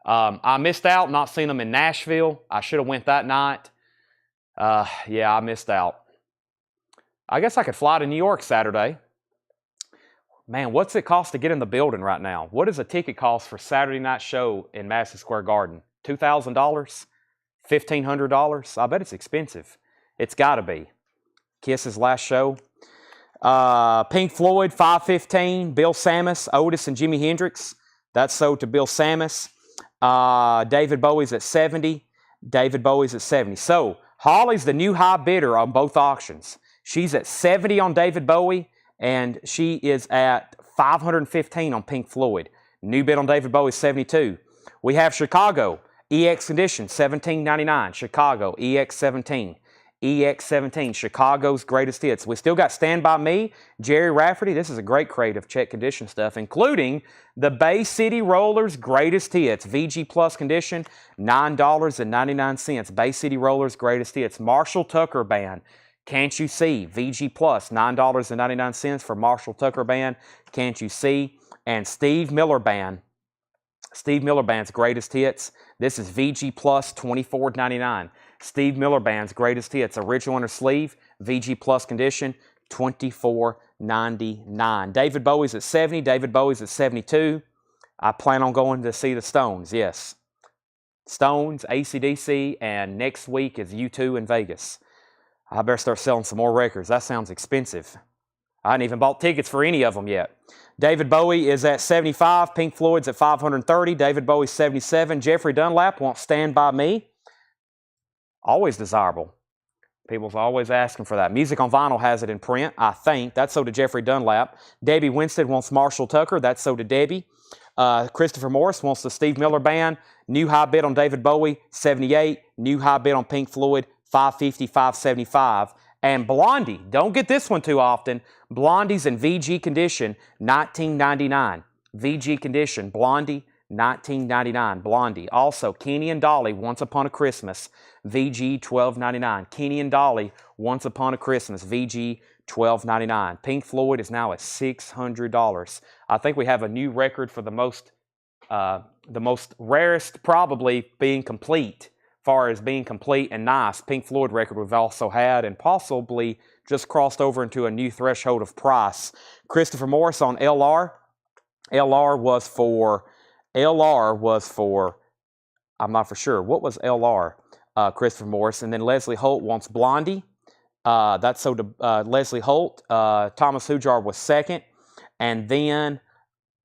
I missed out, not seeing them in Nashville. I should have went that night. Yeah, I missed out. I guess I could fly to New York Saturday. Man, what's it cost to get in the building right now? What does a ticket cost for Saturday night show in Madison Square Garden? $2,000? $1,500? I bet it's expensive. It's got to be. Kiss's last show. Pink Floyd, $515. Bill Samus, Otis, and Jimi Hendrix. That's so to Bill Samus. David Bowie's at 70. David Bowie's at 70. So, Holly's the new high bidder on both auctions. She's at 70 on David Bowie, and she is at 515 on Pink Floyd. New bid on David Bowie, 72. We have Chicago, EX condition, $17.99. Chicago, EX17. EX17, Chicago's greatest hits. We still got Stand By Me, Jerry Rafferty. This is a great crate of check condition stuff, including the Bay City Rollers greatest hits. VG Plus condition, $9.99. Bay City Rollers greatest hits. Marshall Tucker Band, Can't You See? VG Plus, $9.99 for Marshall Tucker Band, Can't You See? And Steve Miller Band. Steve Miller Band's greatest hits. This is VG Plus, $24.99. Steve Miller Band's greatest hits. Original inner sleeve, VG Plus condition, $24.99. David Bowie's at 70. David Bowie's at 72. I plan on going to see the Stones, yes. Stones, AC/DC, and next week is U2 in Vegas. I better start selling some more records. That sounds expensive. I hadn't even bought tickets for any of them yet. David Bowie is at 75. Pink Floyd's at 530. David Bowie's 77. Jeffrey Dunlap wants Stand By Me. Always desirable. People's always asking for that. Music on Vinyl has it in print, I think. That's so to Jeffrey Dunlap. Debbie Winstead wants Marshall Tucker. That's so to Debbie. Christopher Morris wants the Steve Miller Band. New high bid on David Bowie, 78. New high bid on Pink Floyd, 550, 575. And Blondie, don't get this one too often. Blondie's in VG condition, $19.99. VG condition, Blondie, $19.99. Blondie. Also, Kenny and Dolly, Once Upon a Christmas, VG $12.99. Kenny and Dolly, Once Upon a Christmas, VG $12.99. Pink Floyd is now at $600. I think we have a new record for the most rarest, probably being complete. Far as being complete and nice, Pink Floyd record we've also had, and possibly just crossed over into a new threshold of price. Christopher Morris on LR. LR was for, I'm not for sure. What was LR? Christopher Morris. And then Leslie Holt wants Blondie. That's so to Leslie Holt. Thomas Hujar was second. And then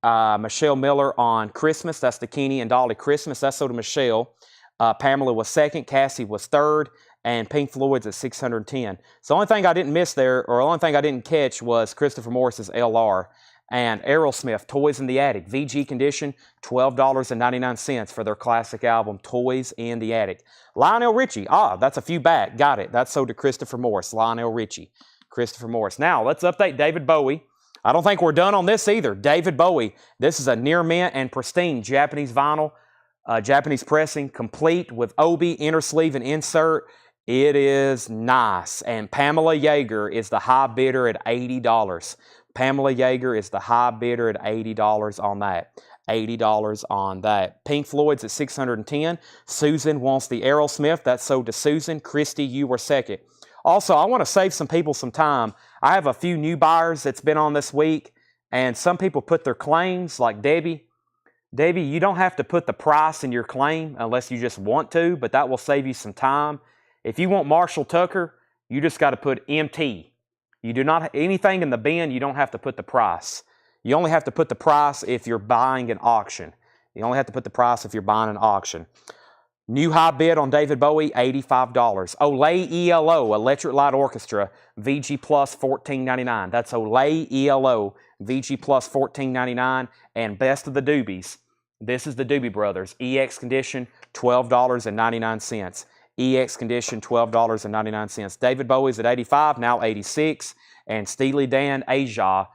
Michelle Miller on Christmas. That's the Kenny and Dolly Christmas. That's sold to Michelle. Pamela was second. Cassie was third. And Pink Floyd's at $610. So the only thing I didn't miss there, or the only thing I didn't catch, was Christopher Morris's LR. And Aerosmith, Toys in the Attic, VG condition, $12.99 for their classic album, Toys in the Attic. Lionel Richie, that's a few back, got it. That's sold to Christopher Morris, Lionel Richie, Christopher Morris. Now, let's update David Bowie. I don't think we're done on this either. David Bowie, this is a near mint and pristine Japanese vinyl, Japanese pressing, complete with obi, inner sleeve, and insert. It is nice. And Pamela Yeager is the high bidder at $80. Pamela Yeager is the high bidder at $80 on that. $80 on that. Pink Floyd's at $610. Susan wants the Aerosmith. That's sold to Susan. Christy, you were second. Also, I want to save some people some time. I have a few new buyers that's been on this week, and some people put their claims, like Debbie. Debbie, you don't have to put the price in your claim unless you just want to, but that will save you some time. If you want Marshall Tucker, you just got to put MT. You do not, anything in the bin, you don't have to put the price. You only have to put the price if you're buying an auction. You only have to put the price if you're buying an auction. New high bid on David Bowie, $85. Olay ELO, Electric Light Orchestra, VG Plus, $14.99. That's Olay ELO, VG Plus, $14.99. And best of the doobies, this is the Doobie Brothers, EX condition, $12.99. EX condition, $12.99. David Bowie's at $85, now $86. And Steely Dan Asia,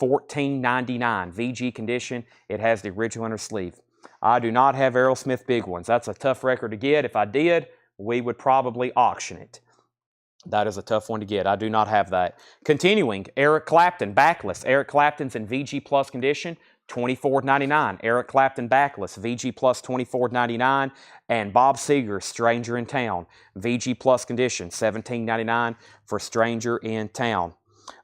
$14.99. VG condition, it has the original inner sleeve. I do not have Aerosmith big ones. That's a tough record to get. If I did, we would probably auction it. That is a tough one to get. I do not have that. Continuing, Eric Clapton, Backless. Eric Clapton's in VG Plus condition, $24.99. Eric Clapton Backless, VG Plus $24.99. And Bob Seger, Stranger in Town, VG Plus condition, $17.99 for Stranger in Town.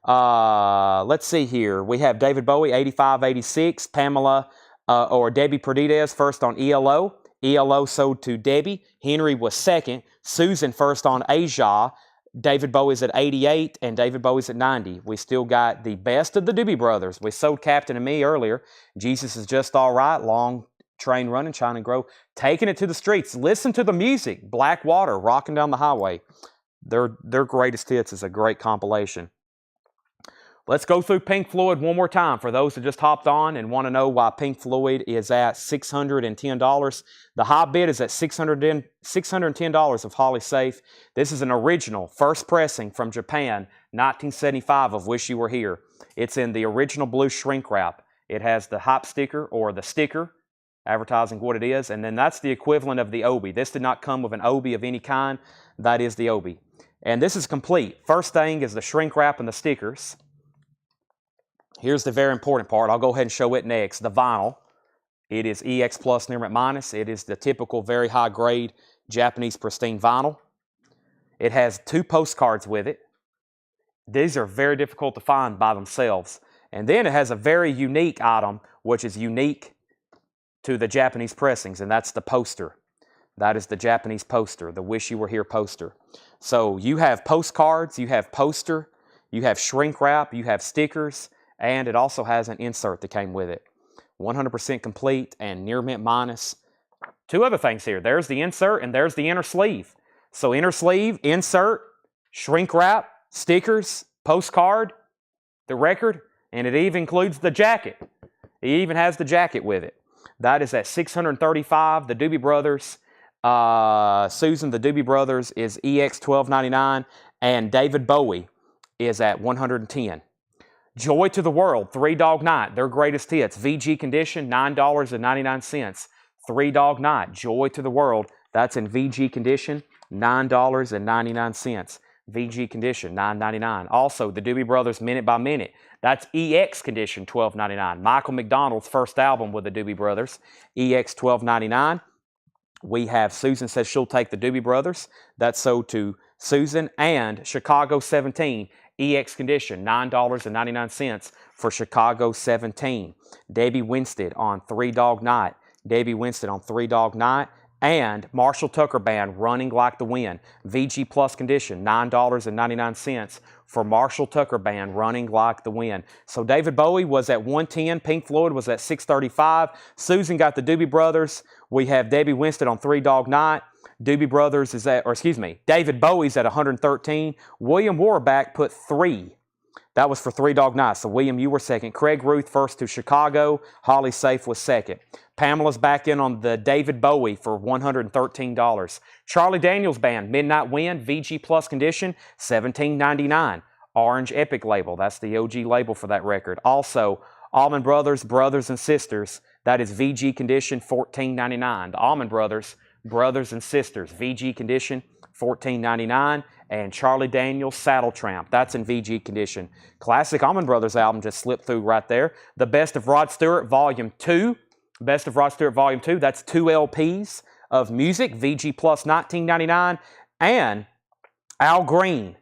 Let's see here. We have David Bowie, $85, $86. Pamela or Debbie Perdides first on ELO. ELO sold to Debbie. Henry was second. Susan first on Asia. David Bowie's at $88 and David Bowie's at $90. We still got the best of the Doobie Brothers. We sold Captain and Me earlier. Jesus Is Just All Right, Long Train Running, Shine and Grow. Taking it to the streets. Listen to the music. Black Water, Rocking Down the Highway. Their greatest hits is a great compilation. Let's go through Pink Floyd one more time for those that just hopped on and want to know why Pink Floyd is at $610. The high bid is at $610 of Holly Safe. This is an original, first pressing from Japan, 1975 of Wish You Were Here. It's in the original blue shrink wrap. It has the hype sticker or the sticker advertising what it is, and then that's the equivalent of the obi. This did not come with an obi of any kind. That is the obi. And this is complete. First thing is the shrink wrap and the stickers. Here's the very important part. I'll go ahead and show it next. The vinyl. It is EX Plus Near Mint Minus. It is the typical very high grade Japanese pristine vinyl. It has 2 postcards with it. These are very difficult to find by themselves. And then it has a very unique item, which is unique to the Japanese pressings, and that's the poster. That is the Japanese poster, the Wish You Were Here poster. So you have postcards, you have poster, you have shrink wrap, you have stickers, and it also has an insert that came with it. 100% complete and near mint minus. 2 other things here. There's the insert and there's the inner sleeve. So inner sleeve, insert, shrink wrap, stickers, postcard, the record, and it even includes the jacket. It even has the jacket with it. That is at $635. The Doobie Brothers, Susan, the Doobie Brothers is EX $12.99, and David Bowie is at $110. Joy to the World, Three Dog Night, their greatest hits. VG condition, $9.99. Three Dog Night, Joy to the World, that's in VG condition, $9.99. VG condition, $9.99. Also, the Doobie Brothers Minute by Minute, that's EX condition, $12.99. Michael McDonald's first album with the Doobie Brothers, EX $12.99. We have Susan Says She'll Take the Doobie Brothers, that's sold to Susan, and Chicago 17, EX condition, $9.99 for Chicago 17. Debbie Winstead on Three Dog Night. Debbie Winstead on Three Dog Night. and Marshall Tucker Band, Running Like the Wind. VG Plus condition, $9.99 for Marshall Tucker Band, Running Like the Wind. So David Bowie was at 110, Pink Floyd was at 635. Susan got the Doobie Brothers. We have Debbie Winston on Three Dog Night. Doobie Brothers is at, or excuse me, David Bowie's at 113. William Warback put 3. That was for Three Dog Night. So, William, you were second. Craig Ruth first to Chicago. Holly Safe was second. Pamela's back in on the David Bowie for $113. Charlie Daniels Band, Midnight Wind, VG Plus condition, $17.99. Orange Epic label. That's the OG label for that record. Also, Allman Brothers, Brothers and Sisters. That is VG condition, $14.99. The Allman Brothers, Brothers and Sisters, VG condition, $14.99. And Charlie Daniels, Saddle Tramp. That's in VG condition. Classic Allman Brothers album just slipped through right there. The Best of Rod Stewart, Volume 2. Best of Rod Stewart, Volume 2. That's 2 LPs of music. VG Plus, $19.99. And Al Green,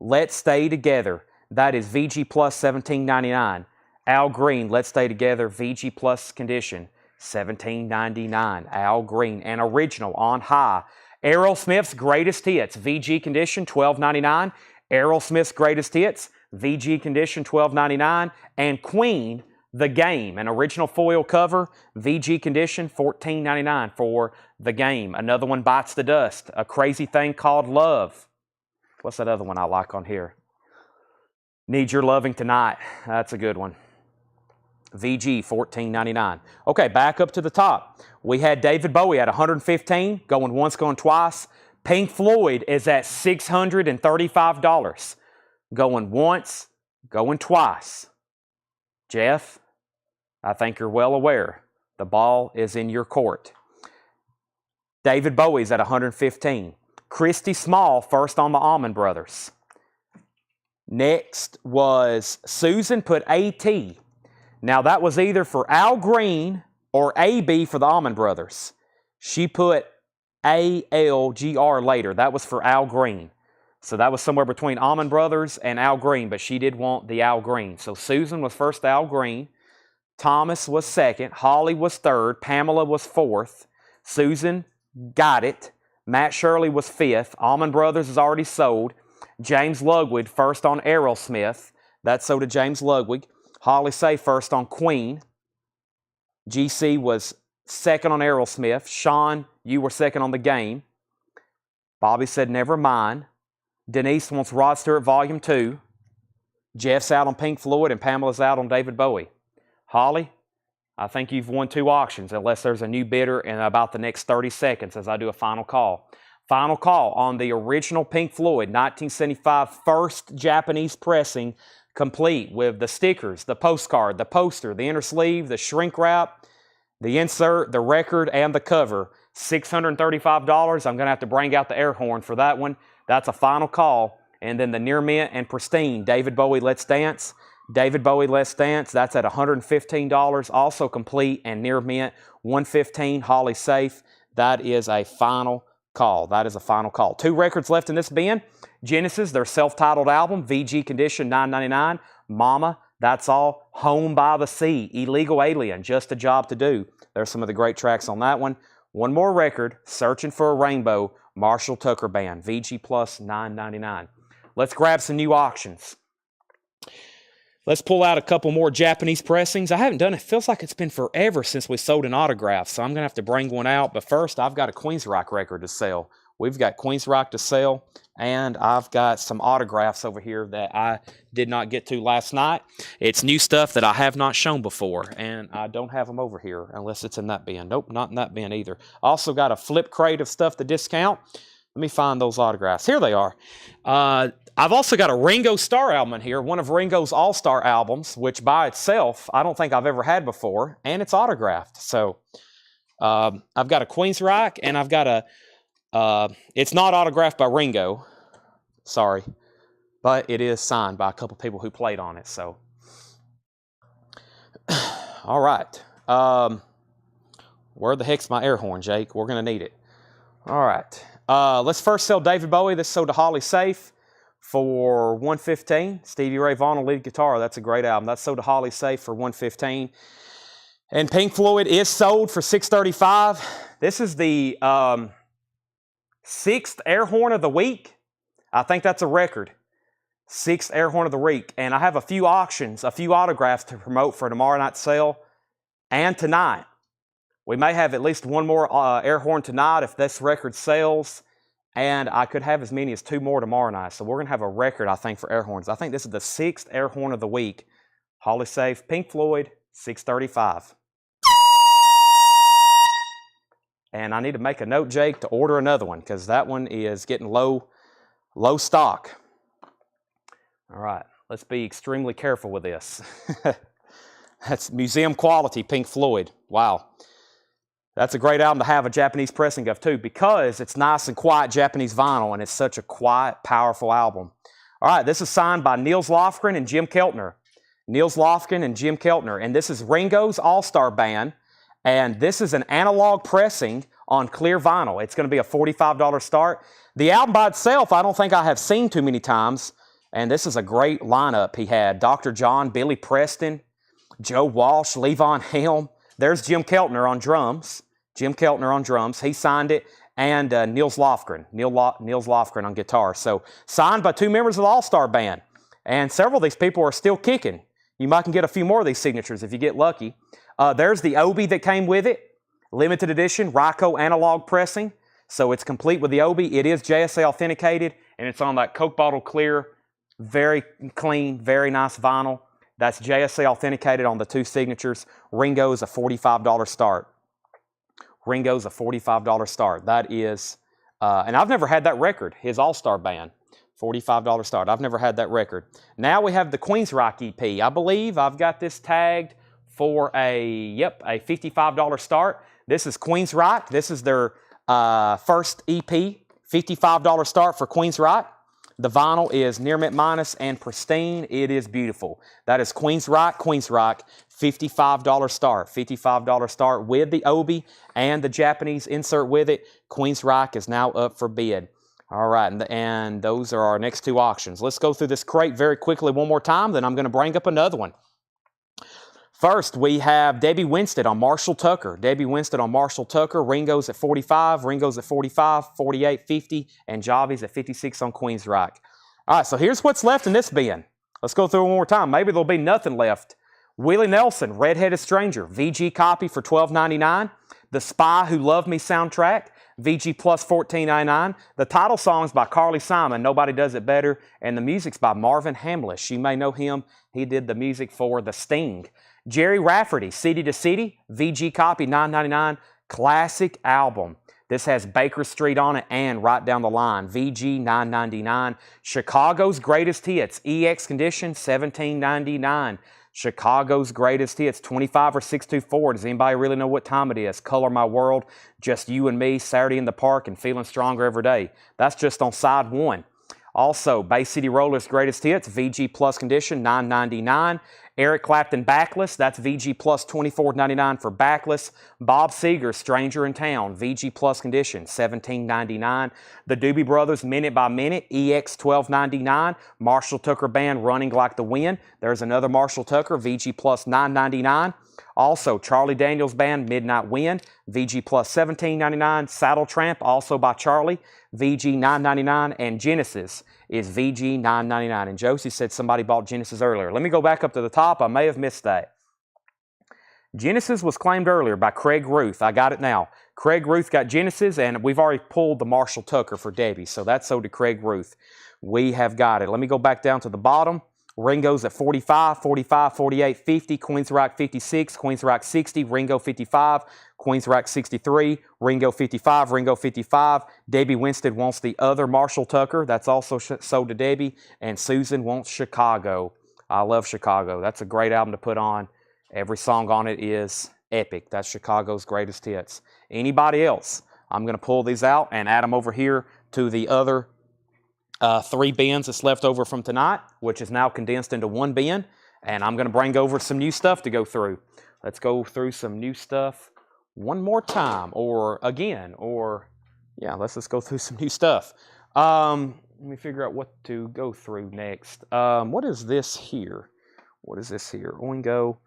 Let's Stay Together. That is VG Plus, $17.99. Al Green, Let's Stay Together, VG Plus condition, $17.99. Al Green, an original on High. Aerosmith's Greatest Hits, VG condition, $12.99. Aerosmith's Greatest Hits, VG condition, $12.99. And Queen, The Game, an original foil cover, VG condition, $14.99 for The Game. Another one, Bites the Dust, A Crazy Thing Called Love. What's that other one I like on here? Need Your Loving Tonight. That's a good one. VG, $14.99. Okay, back up to the top. We had David Bowie at 115, going once, going twice. Pink Floyd is at $635, going once, going twice. Jeff, I think you're well aware. The ball is in your court. David Bowie's at 115. Christy Small, first on the Allman Brothers. Next was Susan put AT. Now, that was either for Al Green or AB for the Allman Brothers. She put ALGR later. That was for Al Green. So that was somewhere between Allman Brothers and Al Green, but she did want the Al Green. So Susan was first Al Green. Thomas was second. Holly was third. Pamela was fourth. Susan got it. Matt Shirley was fifth. Allman Brothers is already sold. James Ludwig first on Aerosmith. That's sold to James Ludwig. Holly Say first on Queen. GC was second on Aerosmith. Sean, you were second on The Game. Bobby said never mind. Denise wants Rod Stewart Volume 2. Jeff's out on Pink Floyd and Pamela's out on David Bowie. Holly, I think you've won 2 auctions unless there's a new bidder in about the next 30 seconds as I do a final call. Final call on the original Pink Floyd 1975 first Japanese pressing, complete with the stickers, the postcard, the poster, the inner sleeve, the shrink wrap, the insert, the record, and the cover. $635. I'm going to have to bring out the air horn for that one. That's a final call. And then the near mint and pristine David Bowie Let's Dance. David Bowie Let's Dance, that's at $115. Also complete and near mint, $115. Holly Safe, that is a final call. That is a final call. 2 records left in this bin. Genesis, their self-titled album, VG condition, $9.99. Mama, That's All. Home by the Sea, Illegal Alien, Just a Job to Do. There's some of the great tracks on that one. One more record, Searching for a Rainbow, Marshall Tucker Band, VG Plus, $9.99. Let's grab some new auctions. Let's pull out a couple more Japanese pressings. I haven't done it. It feels like it's been forever since we sold an autograph, so I'm going to have to bring one out. But first, I've got a Queensryche record to sell. We've got Queensryche to sell, and I've got some autographs over here that I did not get to last night. It's new stuff that I have not shown before, and I don't have them over here unless it's in that bin. Nope, not in that bin either. Also got a flip crate of stuff to discount. Let me find those autographs. Here they are. I've also got a Ringo Starr album in here, one of Ringo's all-star albums, which by itself I don't think I've ever had before, and it's autographed. So I've got a Queensryche, and I've got a, it's not autographed by Ringo, sorry, but it is signed by a couple people who played on it. So, all right. Where the heck's my air horn, Jake? We're going to need it. All right. Let's first sell David Bowie. This sold to Holly Safe for $115. Stevie Ray Vaughan on lead guitar. That's a great album. That's sold to Holly Safe for $115. And Pink Floyd is sold for $635. This is the 6th air horn of the week. I think that's a record. 6th air horn of the week. And I have a few auctions, a few autographs to promote for tomorrow night's sale and tonight. We may have at least one more air horn tonight if this record sells. And I could have as many as 2 more tomorrow night. So we're going to have a record, I think, for air horns. I think this is the 6th air horn of the week. Holly Safe, Pink Floyd, $635. And I need to make a note, Jake, to order another one because that one is getting low stock. All right, let's be extremely careful with this. That's museum quality Pink Floyd. Wow. That's a great album to have a Japanese pressing of too because it's nice and quiet Japanese vinyl and it's such a quiet, powerful album. All right, this is signed by Nils Lofgren and Jim Keltner. Nils Lofgren and Jim Keltner. And this is Ringo's All-Star Band. And this is an analog pressing on clear vinyl. It's going to be a $45 start. The album by itself, I don't think I have seen too many times. And this is a great lineup he had. Dr. John, Billy Preston, Joe Walsh, Levon Helm. There's Jim Keltner on drums. Jim Keltner on drums. He signed it. And Nils Lofgren. Nils Lofgren on guitar. So signed by 2 members of the All-Star Band. And several of these people are still kicking. You might can get a few more of these signatures if you get lucky. There's the Obi that came with it. Limited edition, Ryko analog pressing. So it's complete with the Obi. It is JSA authenticated. And it's on that Coke bottle clear, very clean, very nice vinyl. That's JSA authenticated on the 2 signatures. Ringo's a $45 start. Ringo's a $45 start. That is, and I've never had that record, his All-Star Band. $45 start. I've never had that record. Now we have the Queensryche EP. I believe I've got this tagged for a $55 start. This is Queensryche. This is their first EP. $55 start for Queensryche. The vinyl is near mint minus and pristine. It is beautiful. That is Queensryche, $55 start. $55 start with the Obi and the Japanese insert with it. Queensryche is now up for bid. All right, and those are our next 2 auctions. Let's go through this crate very quickly one more time, then I'm going to bring up another one. First, we have Debbie Winstead on Marshall Tucker. Debbie Winstead on Marshall Tucker. Ringo's at 45, Ringo's at 45, 48, 50, and Javi's at 56 on Queensryche. All right, so here's what's left in this bin. Let's go through it one more time. Maybe there'll be nothing left. Willie Nelson, Red-Headed Stranger, VG copy for $12.99. The Spy Who Loved Me soundtrack, VG plus $14.99. The title song's by Carly Simon, Nobody Does It Better, and the music's by Marvin Hamlish. You may know him. He did the music for The Sting. Jerry Rafferty, City to City, VG copy, $9.99. Classic album. This has Baker Street on it and Right Down the Line, VG, $9.99. Chicago's Greatest Hits, EX Condition, $17.99. Chicago's Greatest Hits, 25 or 624. Does anybody really know what time it is? Color My World, Just You and Me, Saturday in the Park, and Feeling Stronger Every Day. That's just on side 1. Also, Bay City Rollers Greatest Hits, VG Plus Condition, $9.99. Eric Clapton Backless, that's VG Plus $24.99 for Backless. Bob Seger, Stranger in Town, VG Plus Condition, $17.99. The Doobie Brothers, Minute by Minute, EX $12.99. Marshall Tucker Band, Running Like the Wind. There's another Marshall Tucker, VG Plus $9.99. Also, Charlie Daniels Band, Midnight Wind, VG Plus $17.99. Saddle Tramp, also by Charlie, VG $9.99. And Genesis is VG $9.99. And Josie said somebody bought Genesis earlier. Let me go back up to the top. I may have missed that. Genesis was claimed earlier by Craig Ruth. I got it now. Craig Ruth got Genesis, and we've already pulled the Marshall Tucker for Debbie. So that's so did Craig Ruth. We have got it. Let me go back down to the bottom. Ringo's at 45, 45, 48, 50, Queensryche 56, Queensryche 60, Ringo 55, Queensryche 63, Ringo 55, Ringo 55. Debbie Winstead wants the other Marshall Tucker. That's also sold to Debbie. And Susan wants Chicago. I love Chicago. That's a great album to put on. Every song on it is epic. That's Chicago's Greatest Hits. Anybody else? I'm going to pull these out and add them over here to the other 3 bins that's left over from tonight, which is now condensed into 1 bin. And I'm going to bring over some new stuff to go through. Let's go through some new stuff one more time, or again, or yeah, let's just go through some new stuff. Let me figure out what to go through next. What is this here? What is this here? Oingo.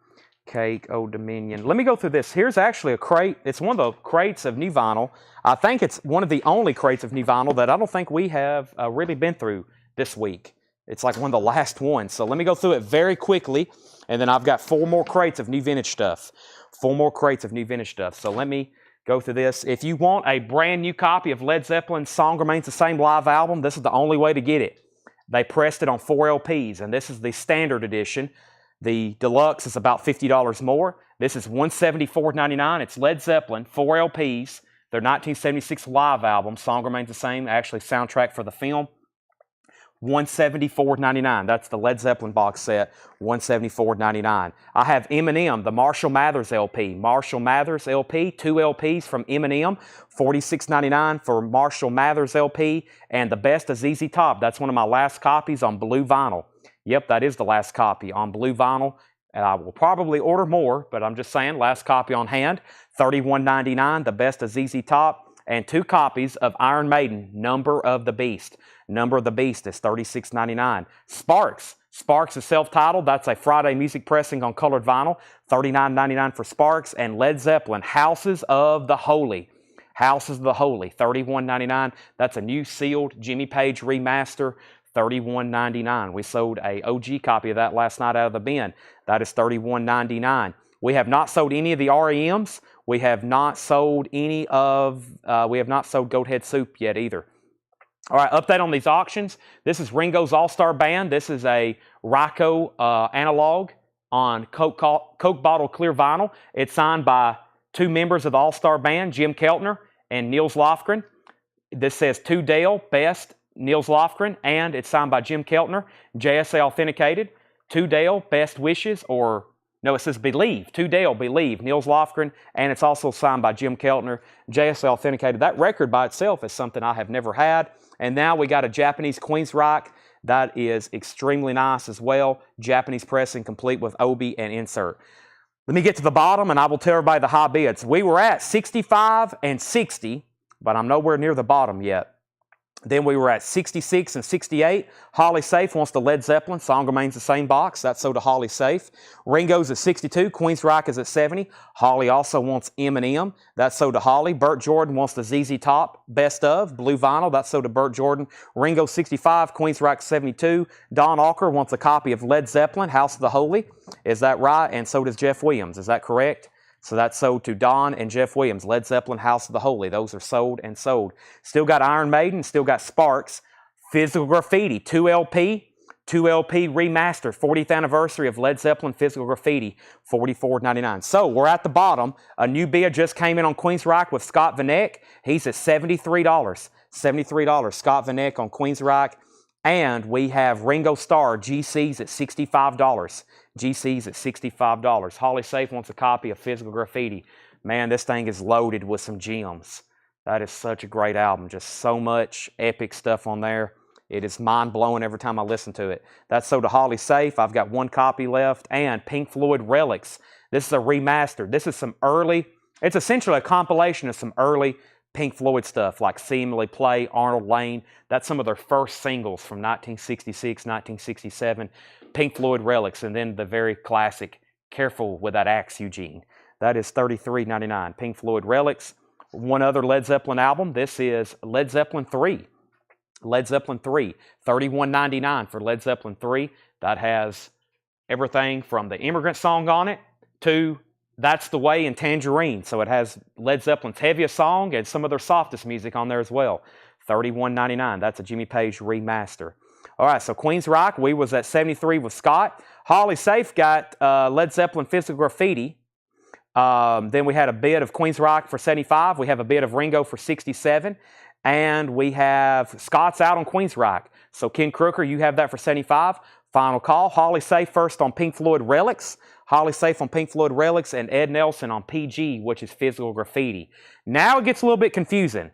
Cake, Old Dominion. Let me go through this. Here's actually a crate. It's one of the crates of new vinyl. I think it's one of the only crates of new vinyl that I don't think we have really been through this week. It's like one of the last ones. So let me go through it very quickly, and then I've got 4 more crates of new vintage stuff. 4 more crates of new vintage stuff. So let me go through this. If you want a brand new copy of Led Zeppelin's Song Remains the Same live album, this is the only way to get it. They pressed it on 4 LPs, and this is the standard edition. The deluxe is about $50 more. This is $174.99. It's Led Zeppelin, 4 LPs. Their 1976 live album, Song Remains the Same, actually soundtrack for the film. $174.99. That's the Led Zeppelin box set, $174.99. I have Eminem, the Marshall Mathers LP. Marshall Mathers LP, 2 LPs from Eminem, $46.99 for Marshall Mathers LP. And the best of ZZ Top. That's one of my last copies on blue vinyl. Yep, that is the last copy on blue vinyl. And I will probably order more, but I'm just saying, last copy on hand, $31.99, the best of ZZ Top. And 2 copies of Iron Maiden, Number of the Beast. Number of the Beast is $36.99. Sparks. Sparks is self-titled. That's a Friday music pressing on colored vinyl. $39.99 for Sparks. And Led Zeppelin, Houses of the Holy. Houses of the Holy, $31.99. That's a new sealed Jimmy Page remaster, $31.99. We sold a OG copy of that last night out of the bin. That is $31.99. We have not sold any of the REMs. We have not sold any of, we have not sold Goathead Soup yet either. All right, update on these auctions. This is Ringo's All-Star Band. This is a Ryko analog on Coke bottle clear vinyl. It's signed by 2 members of the All-Star Band, Jim Keltner and Nils Lofgren. This says To Dale, Best, Nils Lofgren, and it's signed by Jim Keltner, JSA authenticated. To Dale, Best Wishes, or no, it says Believe. To Dale, Believe, Nils Lofgren, and it's also signed by Jim Keltner, JSA authenticated. That record by itself is something I have never had. And now we got a Japanese Queensryche that is extremely nice as well. Japanese pressing, complete with obi and insert. Let me get to the bottom, and I will tell everybody the high bids. We were at 65 and 60, but I'm nowhere near the bottom yet. Then we were at 66 and 68. Holly Safe wants the Led Zeppelin. Song Remains the Same box. That's sold to Holly Safe. Ringo's at 62. Queensryche is at 70. Holly also wants Eminem. That's sold to Holly. Burt Jordan wants the ZZ Top Best Of Blue Vinyl. That's sold to Burt Jordan. Ringo 65. Queensryche 72. Don Alker wants a copy of Led Zeppelin, House of the Holy. Is that right? And so does Jeff Williams. Is that correct? So that's sold to Don and Jeff Williams. Led Zeppelin, House of the Holy. Those are sold and sold. Still got Iron Maiden. Still got Sparks. Physical Graffiti, 2 LP remaster. 40th anniversary of Led Zeppelin Physical Graffiti, $44.99. So we're at the bottom. A new bid just came in on Queensryche with Scott Van Eyck. He's at $73. $73. Scott Van Eyck on Queensryche. And we have Ringo Starr GCs at $65. GCs at $65. Holly Safe wants a copy of Physical Graffiti. Man, this thing is loaded with some gems. That is such a great album. Just so much epic stuff on there. It is mind-blowing every time I listen to it. That's sold to Holly Safe. I've got 1 copy left. And Pink Floyd Relics. This is a remaster. This is some early, it's essentially a compilation of some early Pink Floyd stuff like See Emily Play, Arnold Lane. That's some of their first singles from 1966, 1967. Pink Floyd Relics, and then the very classic Careful with That Axe, Eugene. That is $33.99. Pink Floyd Relics. One other Led Zeppelin album. This is Led Zeppelin 3. Led Zeppelin 3. $31.99 for Led Zeppelin 3. That has everything from the Immigrant Song on it to That's the Way and Tangerine. So it has Led Zeppelin's heaviest song and some of their softest music on there as well. $31.99. That's a Jimmy Page remaster. All right, so Queensryche, we was at 73 with Scott. Holly Safe got Led Zeppelin Physical Graffiti. Then we had a bid of Queensryche for 75. We have a bid of Ringo for 67. And we have Scott's out on Queensryche. So Ken Crooker, you have that for 75. Final call. Holly Safe first on Pink Floyd Relics. Holly Safe on Pink Floyd Relics, and Ed Nelson on PG, which is Physical Graffiti. Now it gets a little bit confusing.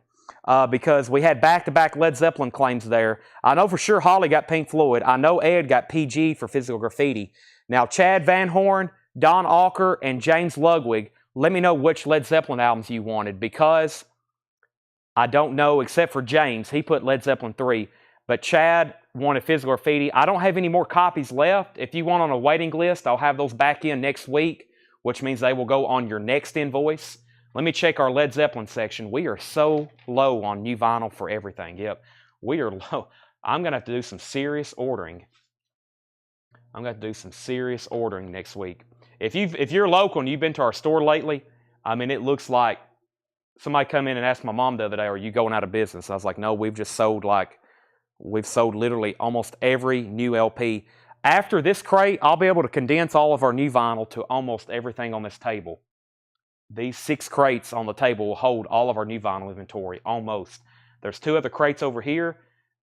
Because we had back-to-back Led Zeppelin claims there. I know for sure Holly got Pink Floyd. I know Ed got PG for Physical Graffiti. Now, Chad Van Horn, Don Alker, and James Ludwig, let me know which Led Zeppelin albums you wanted, because I don't know, except for James. He put Led Zeppelin 3. But Chad wanted Physical Graffiti. I don't have any more copies left. If you want on a waiting list, I'll have those back in next week. which means they will go on your next invoice. Let me check our Led Zeppelin section. We are so low on new vinyl for everything. Yep, we are low. I'm going to have to do some serious ordering. I'm going to do some serious ordering next week. If you're local and you've been to our store lately, I mean, it looks like somebody come in and asked my mom the other day, "Are you going out of business?" I was like, "No, we've sold literally almost every new LP." After this crate, I'll be able to condense all of our new vinyl to almost everything on this table. These 6 crates on the table will hold all of our new vinyl inventory, almost. There's 2 other crates over here,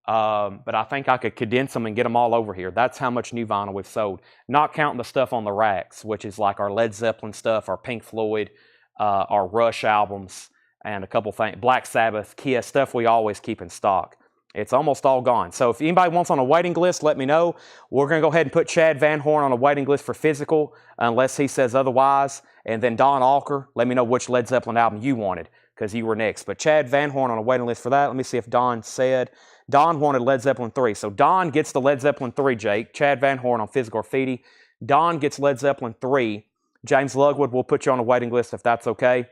but I think I could condense them and get them all over here. That's how much new vinyl we've sold. Not counting the stuff on the racks, which is like our Led Zeppelin stuff, our Pink Floyd, our Rush albums, and a couple things, Black Sabbath, Kiss, stuff we always keep in stock. It's almost all gone. So if anybody wants on a waiting list, let me know. We're going to go ahead and put Chad Van Horn on a waiting list for physical, unless he says otherwise. And then Don Alker, let me know which Led Zeppelin album you wanted, because you were next. But Chad Van Horn on a waiting list for that. Let me see if Don said. Don wanted Led Zeppelin 3. So Don gets the Led Zeppelin 3, Jake. Chad Van Horn on physical graffiti. Don gets Led Zeppelin 3. James Lugwood, we'll put you on a waiting list if that's okay.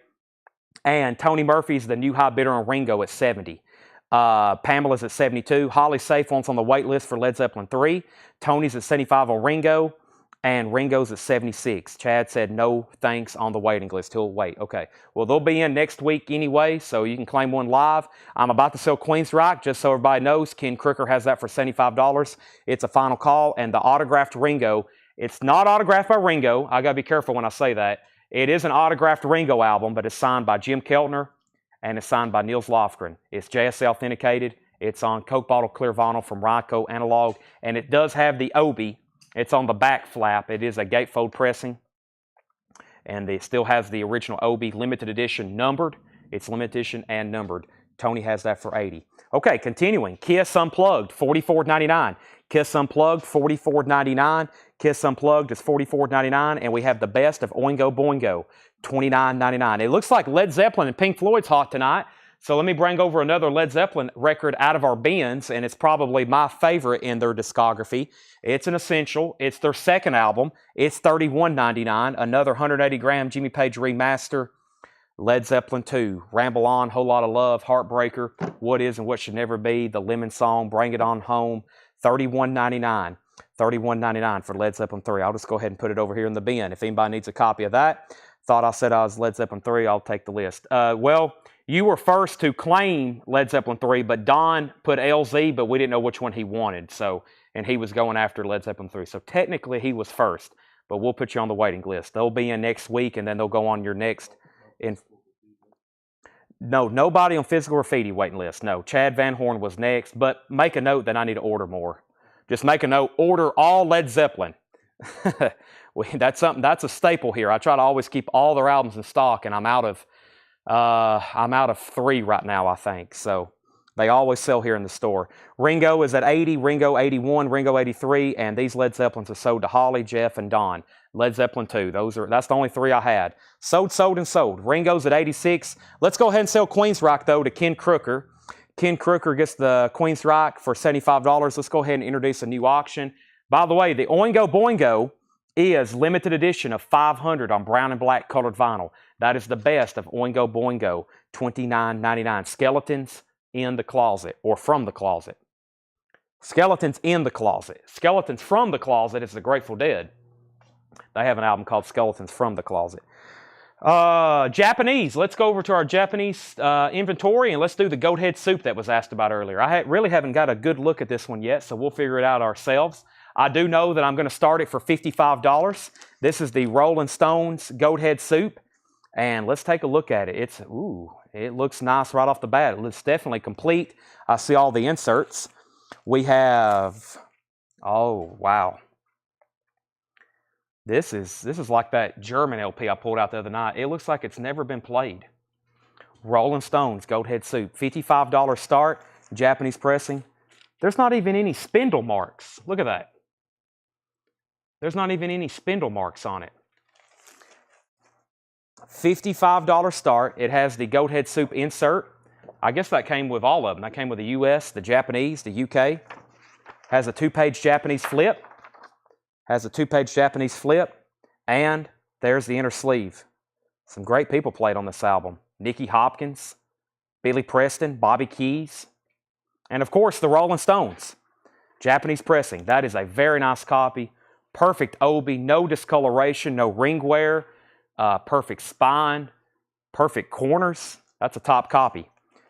And Tony Murphy's the new high bidder on Ringo at 70. Pamela's at 72. Holly Safe wants on the wait list for Led Zeppelin 3. Tony's at 75 on Ringo. And Ringo's at 76. Chad said no thanks on the waiting list. He'll wait. Okay. Well, they'll be in next week anyway, so you can claim one live. I'm about to sell Queensryche, just so everybody knows. Ken Crooker has that for $75. It's a final call. And the autographed Ringo, it's not autographed by Ringo. I got to be careful when I say that. It is an autographed Ringo album, but it's signed by Jim Keltner and it's signed by Niels Lofgren. It's JSA authenticated. It's on Coke bottle clear vinyl from Ryco Analog, and it does have the Obi. It's on the back flap. It is a gatefold pressing, and it still has the original Obi limited edition numbered. It's limited edition and numbered. Tony has that for $80. Okay, continuing. Kiss Unplugged, $44.99. Kiss Unplugged, $44.99. Kiss Unplugged is $44.99, and we have the best of Oingo Boingo, $29.99. It looks like Led Zeppelin and Pink Floyd's hot tonight, so let me bring over another Led Zeppelin record out of our bins, and it's probably my favorite in their discography. It's an essential. It's their second album. It's $31.99, another 180-gram Jimmy Page remaster. Led Zeppelin 2, Ramble On, Whole Lot of Love, Heartbreaker, What Is and What Should Never Be, The Lemon Song, Bring It On Home, $31.99. $31.99 for Led Zeppelin 3. I'll just go ahead and put it over here in the bin. If anybody needs a copy of that, thought I said I was Led Zeppelin 3, I'll take the list. Well, you were first to claim Led Zeppelin 3, but Don put LZ, but we didn't know which one he wanted. So, and he was going after Led Zeppelin 3. So technically he was first, but we'll put you on the waiting list. They'll be in next week, and then they'll go on your next. No, nobody on Physical Graffiti waiting list. No, Chad Van Horn was next, but make a note that I need to order more. Just make a note, order all Led Zeppelin. That's a staple here. I try to always keep all their albums in stock, and I'm out of 3 right now, I think. So they always sell here in the store. Ringo is at 80, Ringo 81, Ringo 83, and these Led Zeppelins are sold to Holly, Jeff, and Don. Led Zeppelin 2. That's the only 3 I had. Sold, and sold. Ringo's at 86. Let's go ahead and sell Queensryche, though, to Ken Crooker. Ken Crooker gets the Queensryche for $75. Let's go ahead and introduce a new auction. By the way, the Oingo Boingo is limited edition of 500 on brown and black colored vinyl. That is the best of Oingo Boingo, $29.99. Skeletons in the Closet, or From the Closet. Skeletons in the Closet. Skeletons from the Closet is the Grateful Dead. They have an album called Skeletons from the Closet. Japanese. Let's go over to our Japanese inventory, and let's do the goat head soup that was asked about earlier. I really haven't got a good look at this one yet, so we'll figure it out ourselves. I do know that I'm going to start it for $55. This is the Rolling Stones goat head soup, and let's take a look at it. It looks nice right off the bat. It's definitely complete. I see all the inserts. We have, oh wow. This is like that German LP I pulled out the other night. It looks like it's never been played. Rolling Stones, Goat Head Soup. $55 start, Japanese pressing. There's not even any spindle marks. Look at that. There's not even any spindle marks on it. $55 start. It has the Goat Head Soup insert. I guess that came with all of them. That came with the US, the Japanese, the UK. Has a 2-page Japanese flip. Has a 2-page Japanese flip and There's the inner sleeve. Some great people played on this album. Nicky Hopkins, Billy Preston, Bobby Keys, and of course the Rolling Stones. Japanese pressing. That is a very nice copy. Perfect obi, no discoloration, no ring wear, perfect spine, perfect corners. That's a top copy.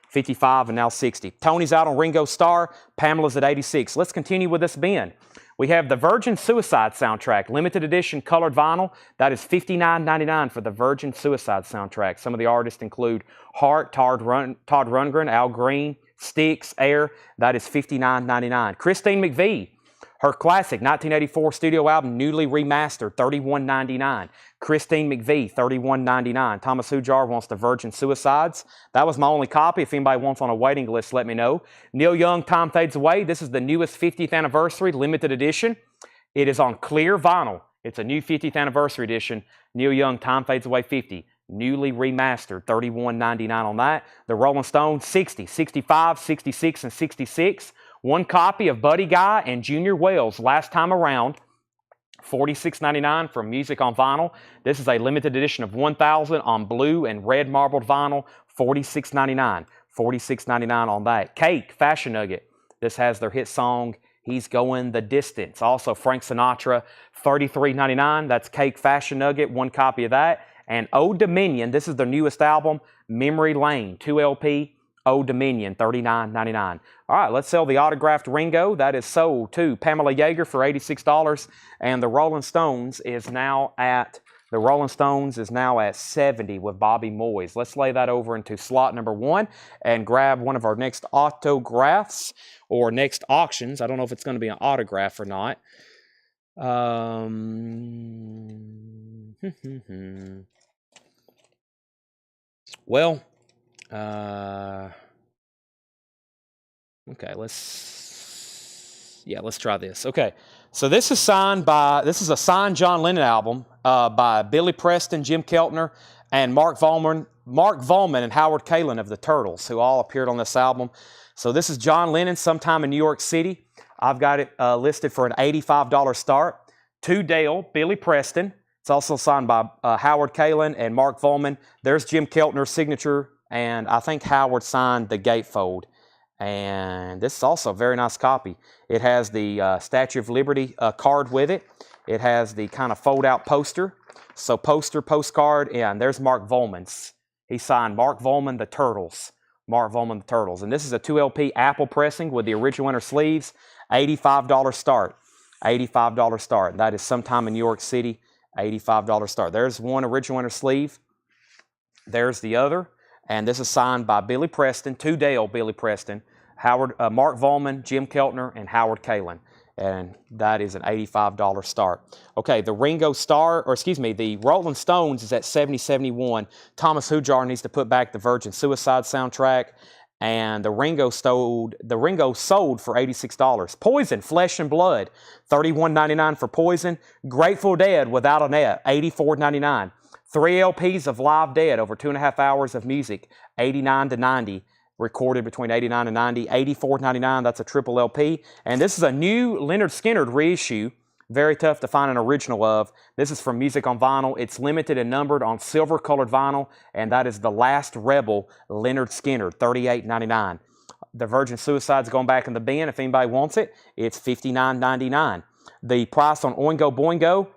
55 and now 60. Tony's out on Ringo Starr. Pamela's at 86. Let's continue with this bin. We have the Virgin Suicide soundtrack, limited edition colored vinyl. That is $59.99 for the Virgin Suicide soundtrack. Some of the artists include Hart, Todd Rundgren, Al Green, Styx, Air. That is $59.99. Christine McVie, her classic 1984 studio album, newly remastered, $31.99. Christine McVie, $31.99. Thomas Hujar wants the Virgin Suicides. That was my only copy. If anybody wants on a waiting list, let me know. Neil Young, Time Fades Away. This is the newest 50th anniversary limited edition. It is on clear vinyl. It's a new 50th anniversary edition. Neil Young, Time Fades Away 50. Newly remastered, $31.99 on that. The Rolling Stones, 60, 65, 66, and 66. One copy of Buddy Guy and Junior Wells, Last Time Around, $46.99 for Music on Vinyl. This is a limited edition of 1,000 on blue and red marbled vinyl, $46.99. $46.99 on that. Cake, Fashion Nugget. This has their hit song, He's Going the Distance. Also, Frank Sinatra, $33.99. That's Cake, Fashion Nugget, one copy of that. And Old Dominion, this is their newest album, Memory Lane, 2 LP, Old Dominion, $39.99. All right, let's sell the autographed Ringo. That is sold to Pamela Yeager for $86. And the Rolling Stones is now at 70 with Bobby Moyes. Let's lay that over into slot number 1 and grab one of our next autographs or next auctions. I don't know if it's going to be an autograph or not. Well, okay, let's try this. Okay, so this is a signed John Lennon album by Billy Preston, Jim Keltner, and Mark Volman and Howard Kalin of the Turtles, who all appeared on this album. So this is John Lennon, sometime in New York City. I've got it listed for an $85 start. To Dale, Billy Preston. It's also signed by Howard Kalin and Mark Volman. There's Jim Keltner's signature, and I think Howard signed the gatefold. And this is also a very nice copy. It has the Statue of Liberty card with it. It has the kind of fold-out poster. So postcard, and there's Mark Volman's. He signed Mark Volman, the Turtles. Mark Volman, the Turtles. And this is a 2 LP Apple pressing with the original inner sleeves. $85 start. $85 start. That is sometime in New York City. $85 start. There's one original inner sleeve. There's the other. And this is signed by Billy Preston, to Dale Billy Preston, Mark Volman, Jim Keltner, and Howard Kalin. And that is an $85 start. Okay, the the Rolling Stones is at $70.71. Thomas Hujar needs to put back the Virgin Suicide soundtrack. And the Ringo sold for $86. Poison, Flesh and Blood, $31.99 for Poison. Grateful Dead, Without a Net, $84.99. 3 LPs of Live Dead, over 2.5 hours of music, $89 to $90. Recorded between $89 and $90, $84.99. That's a triple LP. And this is a new Lynyrd Skynyrd reissue. Very tough to find an original of. This is from Music on Vinyl. It's limited and numbered on silver-colored vinyl, and that is The Last Rebel, Lynyrd Skynyrd, $38.99. The Virgin Suicide's going back in the bin. If anybody wants it, it's $59.99. The price on Oingo Boingo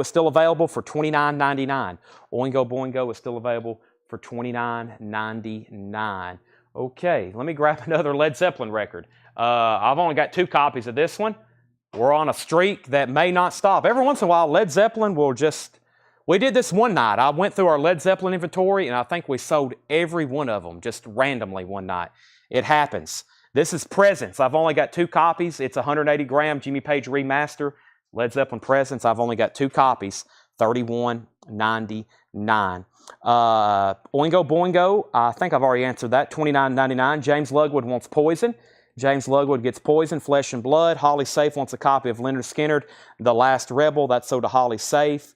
is still available for $29.99. Oingo Boingo is still available for $29.99. Okay, let me grab another Led Zeppelin record. I've only got 2 copies of this one. We're on a streak that may not stop. Every once in a while, Led Zeppelin will we did this one night. I went through our Led Zeppelin inventory, and I think we sold every one of them just randomly one night. It happens. This is Presence. I've only got 2 copies. It's 180-gram Jimmy Page remaster. Led Zeppelin Presence. I've only got 2 copies. $31.99. Oingo Boingo, I think I've already answered that. $29.99. James Lugwood wants Poison. James Lugwood gets Poison, Flesh and Blood. Holly Safe wants a copy of Lynyrd Skynyrd, The Last Rebel. That's sold to Holly Safe.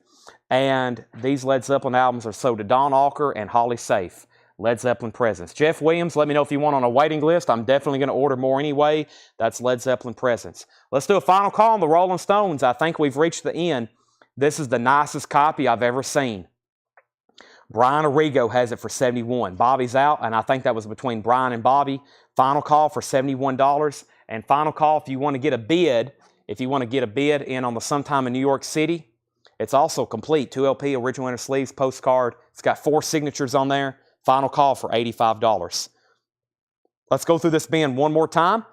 And these Led Zeppelin albums are sold to Don Alker and Holly Safe. Led Zeppelin Presence. Jeff Williams, let me know if you want on a waiting list. I'm definitely going to order more anyway. That's Led Zeppelin Presence. Let's do a final call on the Rolling Stones. I think we've reached the end. This is the nicest copy I've ever seen. Brian Arrigo has it for $71. Bobby's out, and I think that was between Brian and Bobby. Final call for $71. And final call if you want to get a bid, in on the Sometime in New York City. It's also complete. 2 LP, original inner sleeves, postcard. It's got 4 signatures on there. Final call for $85. Let's go through this bin one more time.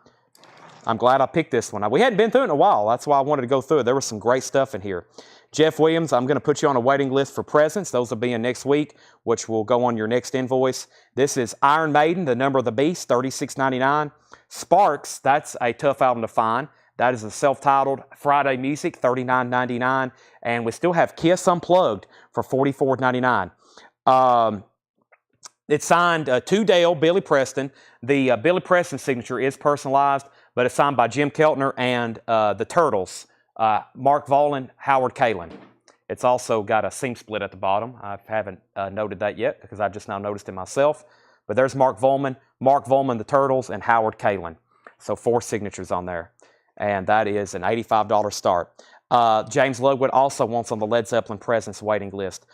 I'm glad I picked this one. We hadn't been through it in a while. That's why I wanted to go through it. There was some great stuff in here. Jeff Williams, I'm going to put you on a waiting list for presents. Those will be in next week, which will go on your next invoice. This is Iron Maiden, The Number of the Beast, $36.99. Sparks, that's a tough album to find. That is a self-titled Friday Music, $39.99. And we still have Kiss Unplugged for $44.99. It's signed to Dale, Billy Preston. The Billy Preston signature is personalized, but it's signed by Jim Keltner and the Turtles, Mark Volin, Howard Kalin. It's also got a seam split at the bottom. I haven't noted that yet because I just now noticed it myself. But there's Mark Volman, the Turtles, and Howard Kalin. So 4 signatures on there. And that is an $85 start. James Ludwig also wants on the Led Zeppelin Presents waiting list.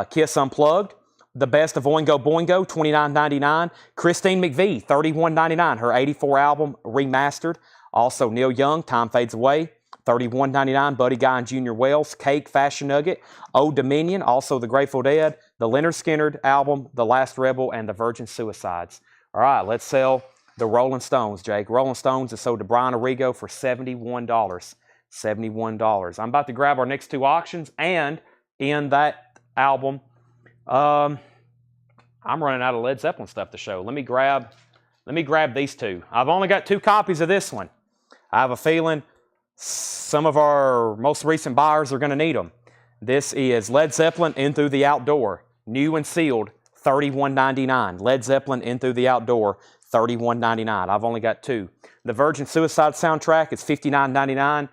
Kiss Unplugged, The Best of Oingo Boingo, $29.99. Christine McVie, $31.99. Her '84 album remastered. Also Neil Young, Time Fades Away, $31.99. Buddy Guy and Junior Wells, Cake, Fashion Nugget. Old Dominion, also the Grateful Dead. The Leonard Skinner album, The Last Rebel, and the Virgin Suicides. All right, let's sell the Rolling Stones, Jake. Rolling Stones is sold to Brian Arrigo for $71. $71. I'm about to grab our next 2 auctions, and in that album, I'm running out of Led Zeppelin stuff to show. Let me grab these 2. I've only got 2 copies of this one. I have a feeling some of our most recent buyers are going to need them. This is Led Zeppelin In Through the Outdoor, new and sealed, $31.99. Led Zeppelin In Through the Outdoor, $31.99. I've only got 2. The Virgin Suicide soundtrack is $59.99.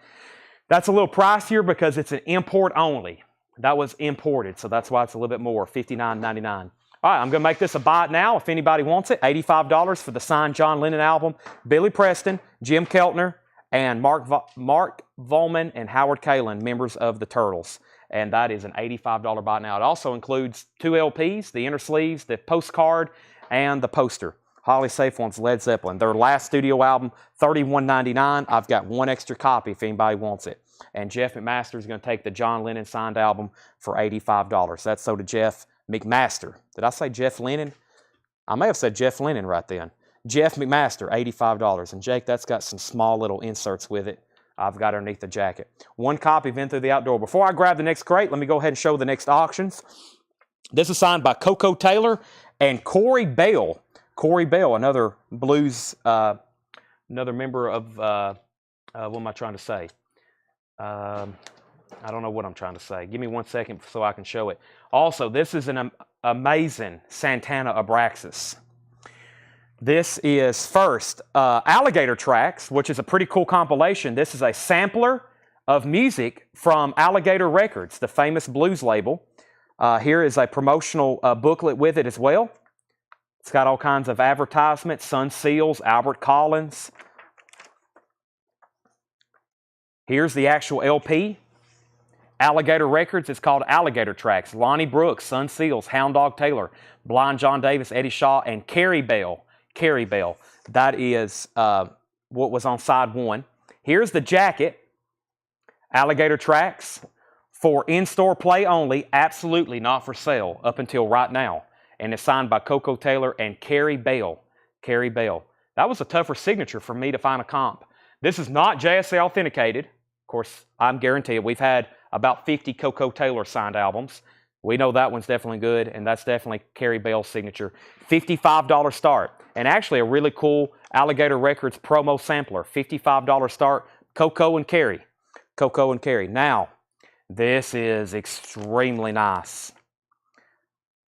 That's a little pricier because it's an import only. That was imported, so that's why it's a little bit more, $59.99. All right, I'm going to make this a buy it now if anybody wants it. $85 for the signed John Lennon album. Billy Preston, Jim Keltner, and Mark Volman and Howard Kalin, members of the Turtles. And that is an $85 buy it now. It also includes 2 LPs, the inner sleeves, the postcard, and the poster. Holly Safe wants Led Zeppelin. Their last studio album, $31.99. I've got 1 extra copy if anybody wants it. And Jeff McMaster is going to take the John Lennon signed album for $85. That's so to Jeff McMaster. Did I say Jeff Lennon? I may have said Jeff Lennon right then. Jeff McMaster, $85. And Jake, that's got some small little inserts with it. I've got underneath the jacket. 1 copy of In Through the Outdoor. Before I grab the next crate, let me go ahead and show the next auctions. This is signed by Coco Taylor and Corey Bell. Corey Bell, another blues, another member of, what am I trying to say? I don't know what I'm trying to say. Give me 1 second so I can show it. Also, this is an amazing Santana Abraxas. This is first Alligator Tracks, which is a pretty cool compilation. This is a sampler of music from Alligator Records, the famous blues label. Here is a promotional booklet with it as well. It's got all kinds of advertisements, Sun Seals, Albert Collins. Here's the actual LP. Alligator Records, it's called Alligator Tracks. Lonnie Brooks, Sun Seals, Hound Dog Taylor, Blind John Davis, Eddie Shaw, and Carrie Bell. Carrie Bell. That is what was on side 1. Here's the jacket. Alligator Tracks for in-store play only, absolutely not for sale up until right now. And it's signed by Coco Taylor and Carrie Bell. Carrie Bell. That was a tougher signature for me to find a comp. This is not JSA authenticated. Of course, I'm guaranteed we've had about 50 Coco Taylor signed albums. We know that one's definitely good, and that's definitely Carrie Bell's signature. $55 start. And actually a really cool Alligator Records promo sampler. $55 start. Coco and Carrie. Coco and Carrie. Now, this is extremely nice.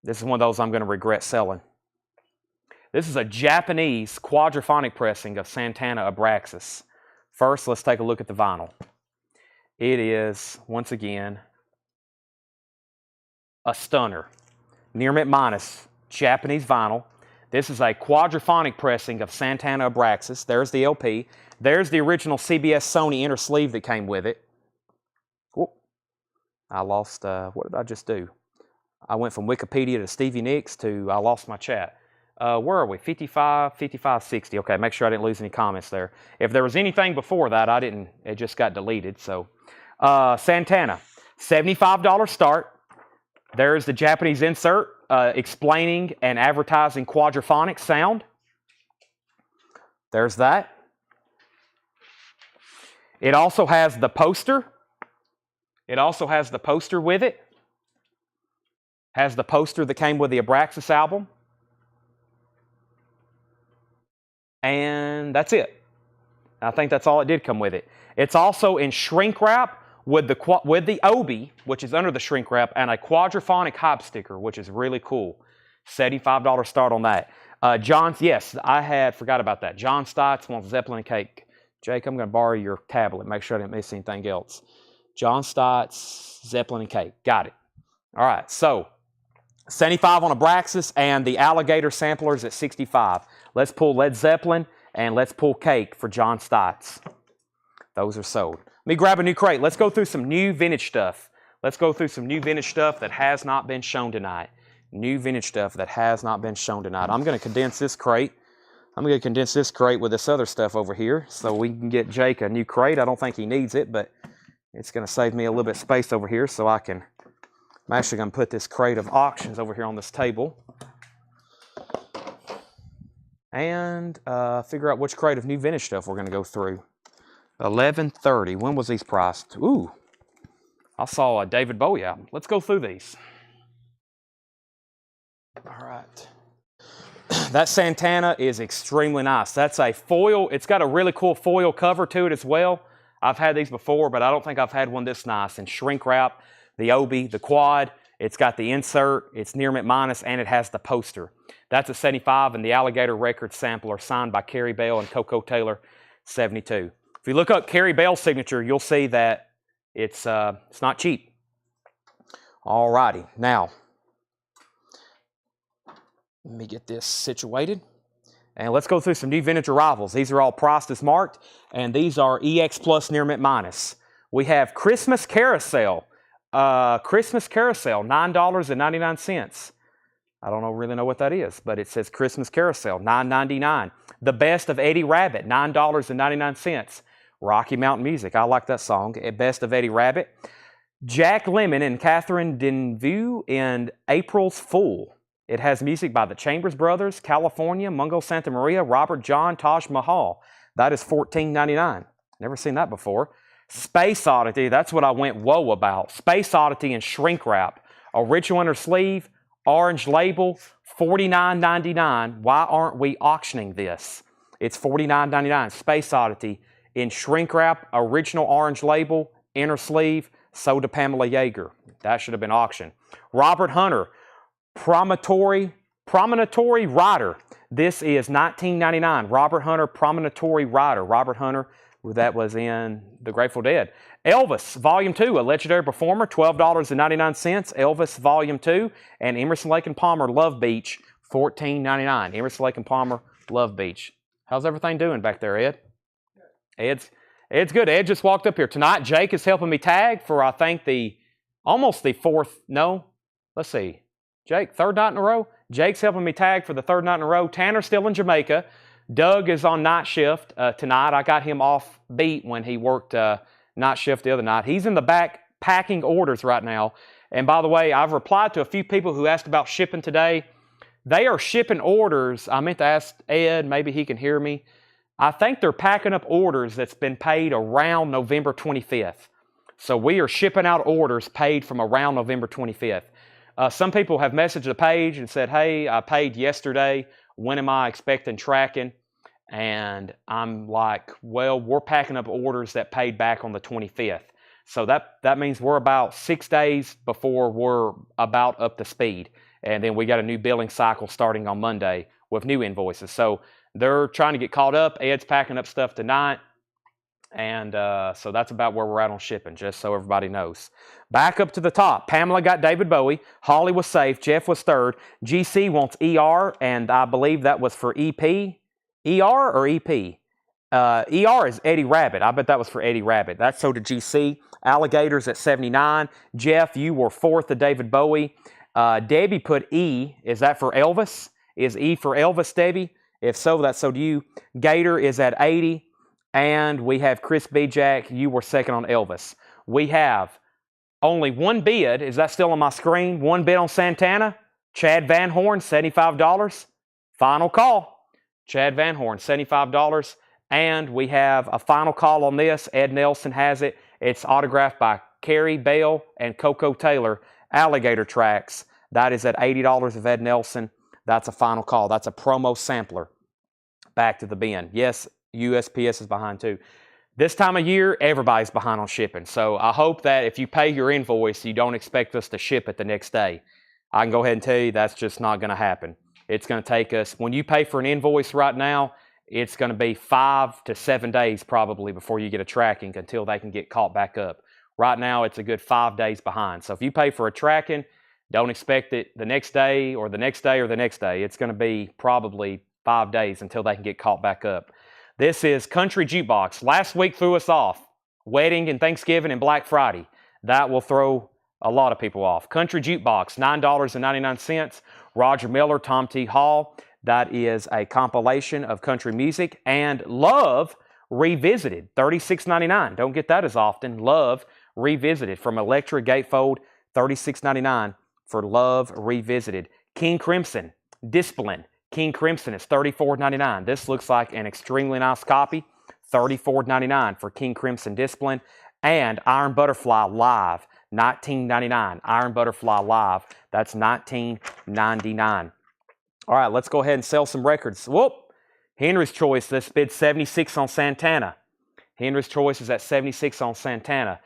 This is one of those I'm going to regret selling. This is a Japanese quadraphonic pressing of Santana Abraxas. First, let's take a look at the vinyl. It is, once again, a stunner. Near mint minus, Japanese vinyl. This is a quadraphonic pressing of Santana Abraxas. There's the LP. There's the original CBS Sony inner sleeve that came with it. Whoop. I lost, what did I just do? I went from Wikipedia to Stevie Nicks to I lost my chat. Where are we? 55, 55, 60. Okay, make sure I didn't lose any comments there. If there was anything before that, I didn't. It just got deleted. So, Santana, $75 start. There's the Japanese insert explaining and advertising quadraphonic sound. There's that. It also has the poster. It also has the poster with it. Has the poster that came with the Abraxas album. And that's it. I think that's all it did come with it. It's also in shrink wrap with the Obi, which is under the shrink wrap, and a quadraphonic hop sticker, which is really cool. $75 start on that. Yes, I forgot about that. John Stotts wants Zeppelin and cake. Jake, I'm going to borrow your tablet. Make sure I didn't miss anything else. John Stotts, Zeppelin and cake. Got it. All right, so 75 on Abraxas, and the alligator samplers at 65. Let's pull Led Zeppelin, and let's pull cake for John Stotts. Those are sold. Let me grab a new crate. Let's go through some new vintage stuff. Let's go through some new vintage stuff that has not been shown tonight. New vintage stuff that has not been shown tonight. I'm going to condense this crate. I'm going to condense this crate with this other stuff over here so we can get Jake a new crate. I don't think he needs it, but it's going to save me a little bit of space over here so I can... I'm actually going to put this crate of auctions over here on this table and figure out which crate of new vintage stuff we're going to go through. $11.30. When was these priced? Ooh, I saw a David Bowie album. Let's go through these. All right. That Santana is extremely nice. That's a foil. It's got a really cool foil cover to it as well. I've had these before, but I don't think I've had one this nice. And shrink wrap, the Obi, the quad. It's got the insert. It's near mint minus, and it has the poster. That's a 75, and the Alligator Records sampler signed by Carrie Bell and Coco Taylor, 72. If you look up Carrie Bell's signature, you'll see that it's not cheap. All righty. Now, let me get this situated. And let's go through some new vintage arrivals. These are all priced as marked, and these are EX Plus near mint minus. We have Christmas Carousel. Christmas Carousel, $9.99. I don't really know what that is, but it says Christmas Carousel, $9.99. The Best of Eddie Rabbit, $9.99. Rocky Mountain Music, I like that song. Best of Eddie Rabbit. Jack Lemmon and Catherine Deneuve in April's Fool. It has music by the Chambers Brothers, California, Mungo Santa Maria, Robert John, Taj Mahal. That is $14.99. Never seen that before. Space Oddity, that's what I went whoa about. Space Oddity and shrink wrap. Original inner sleeve, orange label, $49.99. Why aren't we auctioning this? It's $49.99. Space Oddity in shrink wrap, original orange label, inner sleeve, sold to Pamela Yeager. That should have been auctioned. Robert Hunter, Promontory Rider. This is $19.99. Robert Hunter, Promontory Rider. Robert Hunter, that was in The Grateful Dead. Elvis, Volume 2, A Legendary Performer, $12.99. Elvis, Volume 2. And Emerson, Lake and Palmer, Love Beach, $14.99. Emerson, Lake and Palmer, Love Beach. How's everything doing back there, Ed? Ed's good. Ed just walked up here. Tonight, Jake is helping me tag for, I think, almost the fourth, no, let's see. Jake, third night in a row? Jake's helping me tag for the third night in a row. Tanner's still in Jamaica. Doug is on night shift tonight. I got him off beat when he worked night shift the other night. He's in the back packing orders right now. And by the way, I've replied to a few people who asked about shipping today. They are shipping orders. I meant to ask Ed, maybe he can hear me. I think they're packing up orders that's been paid around November 25th. So we are shipping out orders paid from around November 25th. Some people have messaged the page and said, hey, I paid yesterday. When am I expecting tracking? And I'm like, well, we're packing up orders that paid back on the 25th. So that means we're about 6 days before we're about up to speed. And then we got a new billing cycle starting on Monday with new invoices. So they're trying to get caught up. Ed's packing up stuff tonight. And so that's about where we're at on shipping, just so everybody knows. Back up to the top. Pamela got David Bowie. Holly was safe. Jeff was third. GC wants ER, and I believe that was for EP. ER or EP? ER is Eddie Rabbit. I bet that was for Eddie Rabbit. That's sold to GC. Alligators at 79. Jeff, you were fourth to David Bowie. Debbie put E. Is that for Elvis? Is E for Elvis, Debbie? If so, that's sold to you. Gator is at 80. And we have Chris B. Jack. You were second on Elvis. We have only one bid. Is that still on my screen? One bid on Santana. Chad Van Horn, $75. Final call. Chad Van Horn, $75. And we have a final call on this. Ed Nelson has it. It's autographed by Carrie Bell and Coco Taylor. Alligator Tracks. That is at $80 of Ed Nelson. That's a final call. That's a promo sampler. Back to the bin. Yes, USPS is behind too. This time of year, everybody's behind on shipping. So I hope that if you pay your invoice, you don't expect us to ship it the next day. I can go ahead and tell you that's just not going to happen. It's going to take us, when you pay for an invoice right now, it's going to be 5 to 7 days probably before you get a tracking until they can get caught back up. Right now, it's a good 5 days behind. So if you pay for a tracking, don't expect it the next day or the next day or the next day. It's going to be probably 5 days until they can get caught back up. This is Country Jukebox. Last week threw us off. Wedding and Thanksgiving and Black Friday. That will throw a lot of people off. Country Jukebox, $9.99. Roger Miller, Tom T. Hall. That is a compilation of country music. And Love Revisited, $36.99. Don't get that as often. Love Revisited from Electra Gatefold, $36.99 for Love Revisited. King Crimson, Discipline. King Crimson is $34.99. This looks like an extremely nice copy. $34.99 for King Crimson Discipline. And Iron Butterfly Live, $19.99. Iron Butterfly Live, that's $19.99. All right, let's go ahead and sell some records. Whoop! Henry's Choice, this bid 76 on Santana. Henry's Choice is at 76 on Santana.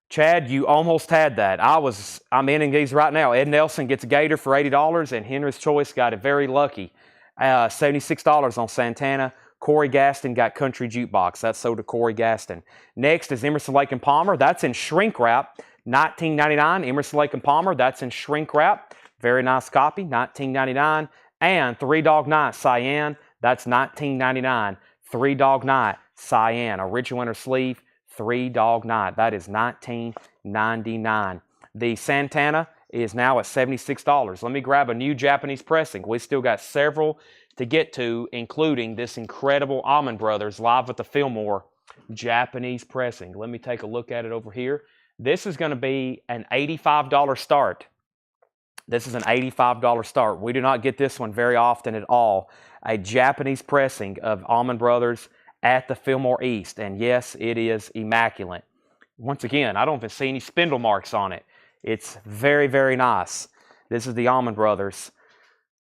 Chad, you almost had that. I'm ending these right now. Ed Nelson gets a Gator for $80, and Henry's Choice got it very lucky. $76 on Santana. Corey Gaston got Country Jukebox. That's sold to Corey Gaston. Next is Emerson, Lake and Palmer. That's in shrink wrap. $19.99. Emerson, Lake and Palmer. That's in shrink wrap. Very nice copy. $19.99. And Three Dog Night Cyan. That's $19.99. Three Dog Night Cyan. Original inner sleeve. Three Dog Night. That is $19.99. The Santana is now at $76. Let me grab a new Japanese pressing. We still got several to get to, including this incredible Allman Brothers Live at the Fillmore Japanese pressing. Let me take a look at it over here. This is going to be an $85 start. This is an $85 start. We do not get this one very often at all. A Japanese pressing of Allman Brothers at the Fillmore East. And yes, it is immaculate. Once again, I don't even see any spindle marks on it. It's very, very nice. This is the Allman Brothers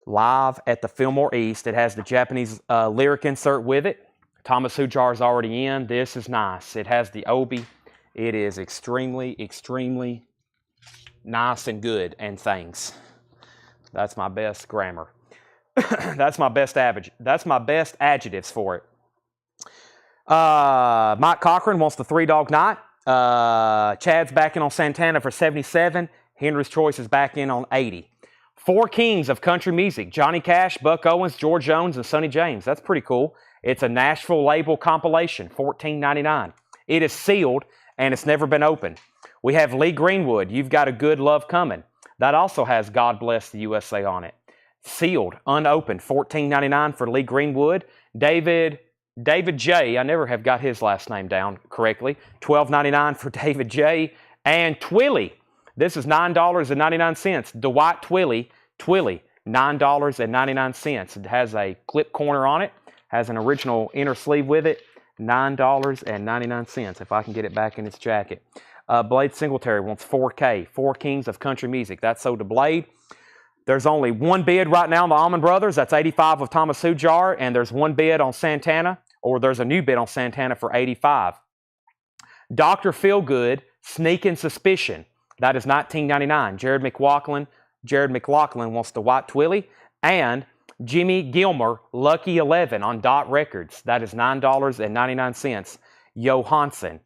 Live at the Fillmore East. It has the Japanese lyric insert with it. Thomas Hujar is already in. This is nice. It has the obi. It is extremely, extremely nice and good and things. That's my best grammar. That's my best adjectives for it. Mike Cochran wants the Three Dog Night. Chad's back in on Santana for 77. Henry's Choice is back in on 80. Four Kings of Country Music. Johnny Cash, Buck Owens, George Jones, and Sonny James. That's pretty cool. It's a Nashville label compilation, $14.99. It is sealed, and it's never been opened. We have Lee Greenwood, You've Got a Good Love Coming. That also has God Bless the USA on it. Sealed, unopened, $14.99 for Lee Greenwood. David J., I never have got his last name down correctly. $12.99 for David J. And Twilly, this is $9.99. Dwight Twilly, $9.99. It has a clip corner on it, has an original inner sleeve with it, $9.99, if I can get it back in its jacket. Blade Singletary wants 4K, Four Kings of Country Music. That's sold to Blade. There's only one bid right now on the Allman Brothers. That's 85 of Thomas Hujar, and there's one bid on Santana, or there's a new bid on Santana for 85. Dr. Feelgood, Sneaking Suspicion. That is $19.99. Jared McLaughlin wants the White Twilly. And Jimmy Gilmer, Lucky 11 on Dot Records. That is $9.99.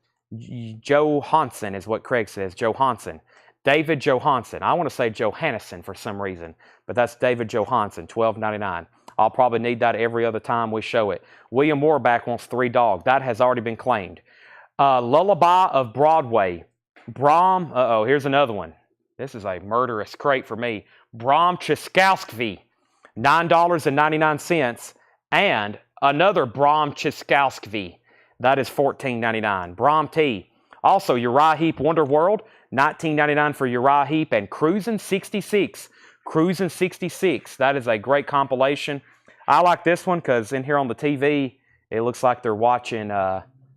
Johansson is what Craig says. Johansson. David Johansson. I want to say Johannesson for some reason, but that's David Johansson, $12.99. I'll probably need that every other time we show it. William Warback wants 3 Dog. That has already been claimed. Lullaby of Broadway. Bram, here's another one. This is a murderous crate for me. Bram Chiskowski, $9.99. And another Bram Chiskowski. That is $14.99. Bram T. Also, Uriah Heep Wonderworld, $19.99 for Uriah Heep. And Cruisin' 66. Cruisin' 66. That is a great compilation. I like this one because in here on the TV, it looks like they're watching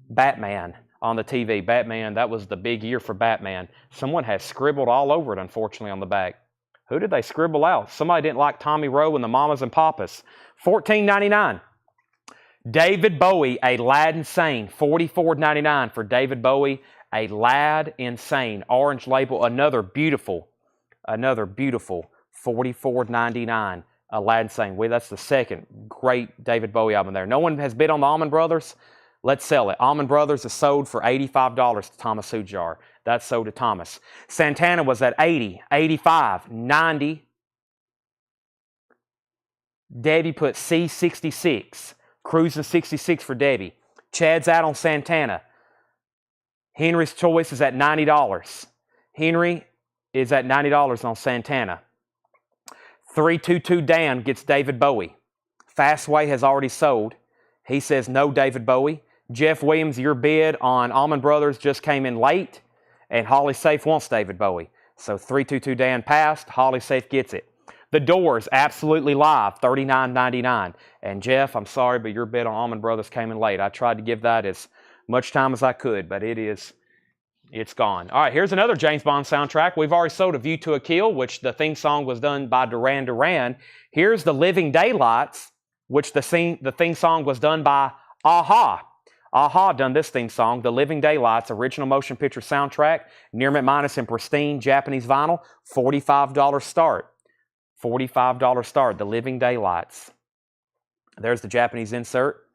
Batman on the TV. Batman, that was the big year for Batman. Someone has scribbled all over it, unfortunately, on the back. Who did they scribble out? Somebody didn't like Tommy Rowe and the Mamas and Papas. $14.99. David Bowie, A Lad Insane. $44.99 for David Bowie, A Lad Insane. Orange label, another beautiful, $44.99. A Lad Insane. Well, that's the second great David Bowie album there. No one has bid on the Allman Brothers. Let's sell it. Allman Brothers is sold for $85 to Thomas Hujar. That's sold to Thomas. Santana was at 80, 85, 90. Debbie put C66. Cruising 66 for Debbie. Chad's out on Santana. Henry's Choice is at $90. Henry is at $90 on Santana. 322 Dan gets David Bowie. Fastway has already sold. He says no David Bowie. Jeff Williams, your bid on Allman Brothers just came in late, and Holly Safe wants David Bowie. So 322 Dan passed. Holly Safe gets it. The Doors, Absolutely Live, $39.99. And Jeff, I'm sorry, but your bid on Allman Brothers came in late. I tried to give that as much time as I could, but it's gone. All right, here's another James Bond soundtrack. We've already sold A View to a Kill, which the theme song was done by Duran Duran. Here's The Living Daylights, which the theme song was done by Aha. Aha done this theme song, The Living Daylights, original motion picture soundtrack, near mint minus in pristine Japanese vinyl, $45 start. $45 start, The Living Daylights. There's the Japanese insert.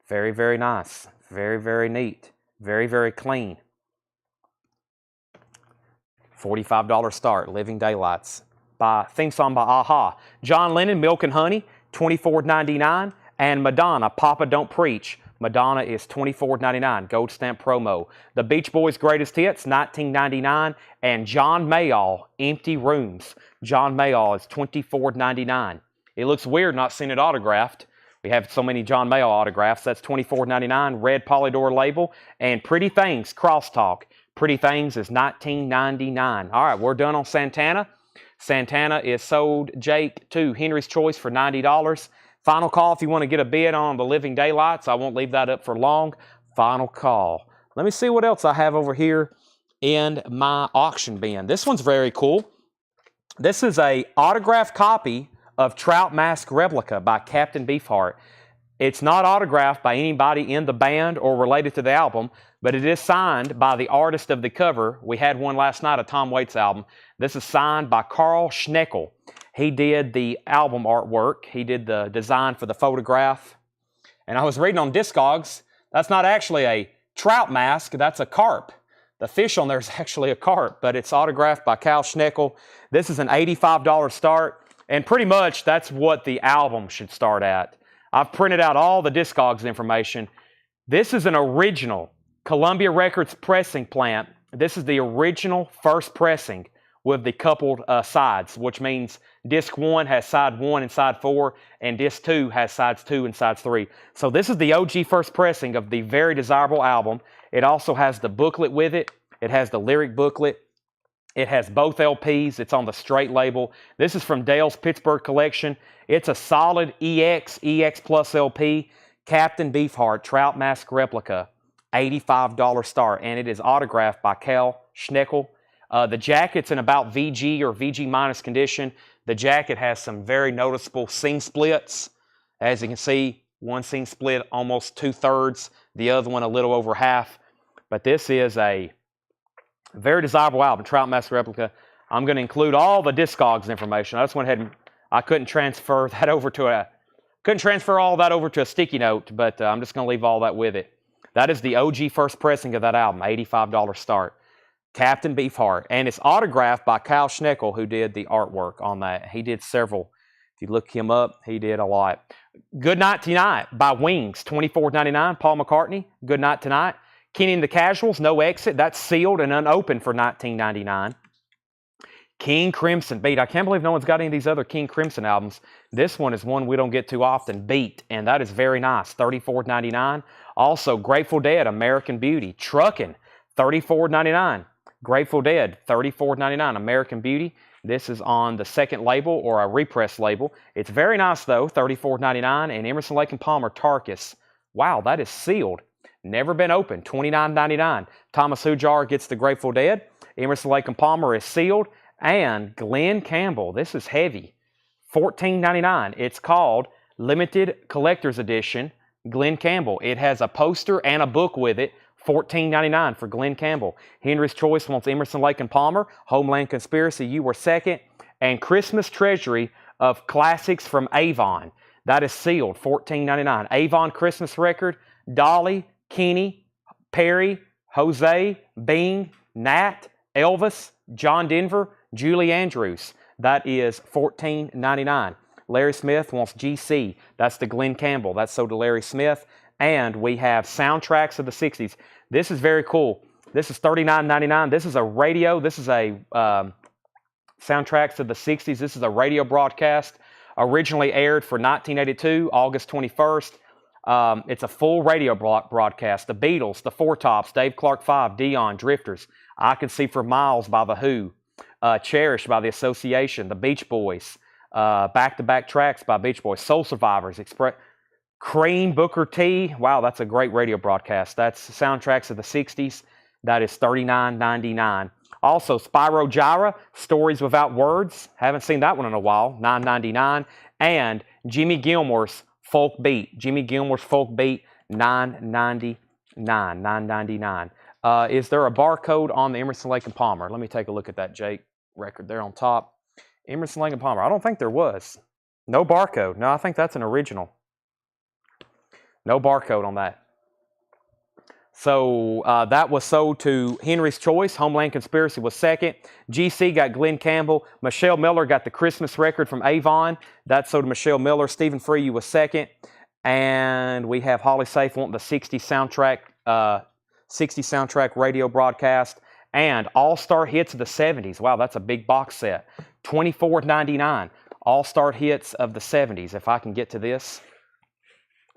Very, very nice. Very, very neat. Very, very clean. $45 start, Living Daylights. Theme song by Aha. John Lennon, Milk and Honey, $24.99. And Madonna, Papa Don't Preach. Madonna is $24.99, gold stamp promo. The Beach Boys' Greatest Hits, $19.99. And John Mayall, Empty Rooms. John Mayall is $24.99. It looks weird not seeing it autographed. We have so many John Mayall autographs. That's $24.99, red Polydor label. And Pretty Things, Crosstalk. Pretty Things is $19.99. All right, we're done on Santana. Santana is sold, Jake, to Henry's Choice for $90. Final call if you want to get a bid on The Living Daylights. I won't leave that up for long. Final call. Let me see what else I have over here in my auction bin. This one's very cool. This is a autographed copy of Trout Mask Replica by Captain Beefheart. It's not autographed by anybody in the band or related to the album, but it is signed by the artist of the cover. We had one last night, a Tom Waits album. This is signed by Carl Schneckel. He did the album artwork. He did the design for the photograph. And I was reading on Discogs, that's not actually a trout mask, that's a carp. The fish on there is actually a carp, but it's autographed by Carl Schneckel. This is an $85 start, and pretty much that's what the album should start at. I've printed out all the Discogs information. This is an original Columbia Records pressing plant. This is the original first pressing with the coupled sides, which means disc 1 has side 1 and side 4, and disc 2 has sides 2 and sides 3. So this is the OG first pressing of the Very Desirable album. It also has the booklet with it. It has the lyric booklet. It has both LPs. It's on the straight label. This is from Dale's Pittsburgh collection. It's a solid EX Plus LP. Captain Beefheart Trout Mask Replica, $85 start, and it is autographed by Carl Schneckel. The jacket's in about VG or VG minus condition. The jacket has some very noticeable seam splits. As you can see, one seam split almost 2/3, the other one a little over half. But this is a Very Desirable album, Trout Mask Replica. I'm going to include all the Discogs information. I just went ahead and I couldn't transfer that over to all that over to a sticky note, but I'm just going to leave all that with it. That is the OG first pressing of that album, $85 start. Captain Beefheart, and it's autographed by Kyle Schneckel, who did the artwork on that. He did several. If If you look him up, he did a lot. Good Night Tonight by Wings, $24.99. Paul McCartney, Good Night Tonight. Kenny and the Casuals, No Exit. That's sealed and unopened for $19.99. King Crimson, Beat. I can't believe no one's got any of these other King Crimson albums. This one is one we don't get too often, Beat, and that is very nice, $34.99. Also, Grateful Dead, American Beauty. Truckin', $34.99. Grateful Dead, $34.99. American Beauty. This is on the second label or a repress label. It's very nice, though, $34.99. And Emerson, Lake & Palmer, Tarkus. Wow, that is sealed. Never been opened, $29.99. Thomas Hujar gets the Grateful Dead. Emerson, Lake & Palmer is sealed. And Glenn Campbell, this is heavy, $14.99. It's called Limited Collector's Edition, Glenn Campbell. It has a poster and a book with it, $14.99 for Glenn Campbell. Henry's Choice wants Emerson, Lake & Palmer. Homeland Conspiracy, you were second. And Christmas Treasury of Classics from Avon. That is sealed, $14.99. Avon Christmas Record, Dolly, Kenny, Perry, Jose, Bing, Nat, Elvis, John Denver, Julie Andrews. That is $14.99. Larry Smith wants GC. That's the Glenn Campbell. That's sold to Larry Smith. And we have Soundtracks of the 60s. This is very cool. This is $39.99. This is a radio. This is a Soundtracks of the 60s. This is a radio broadcast. Originally aired for 1982, August 21st. It's a full radio broadcast. The Beatles, the Four Tops, Dave Clark 5, Dion, Drifters, I Can See for Miles by The Who, Cherish by The Association, The Beach Boys, back-to-back tracks by Beach Boys, Soul Survivors, Cream, Booker T. Wow, that's a great radio broadcast. That's Soundtracks of the 60s. That is $39.99. Also, Spyro Gyra, Stories Without Words. Haven't seen that one in a while, $9.99. And Jimmy Gilmore's Folk Beat. Jimmy Gilmore's Folk Beat, $9.99. Is there a barcode on the Emerson, Lake & Palmer? Let me take a look at that Jake record there on top. Emerson, Lake & Palmer. I don't think there was. No barcode. No, I think that's an original. No barcode on that. So that was sold to Henry's Choice. Homeland Conspiracy was second. GC got Glenn Campbell. Michelle Miller got the Christmas record from Avon. That sold to Michelle Miller. Stephen Free was second. And we have Holly Safe wanting the 60 soundtrack radio broadcast. And All-Star Hits of the 70s. Wow, that's a big box set. $24.99. All-Star Hits of the 70s. If I can get to this.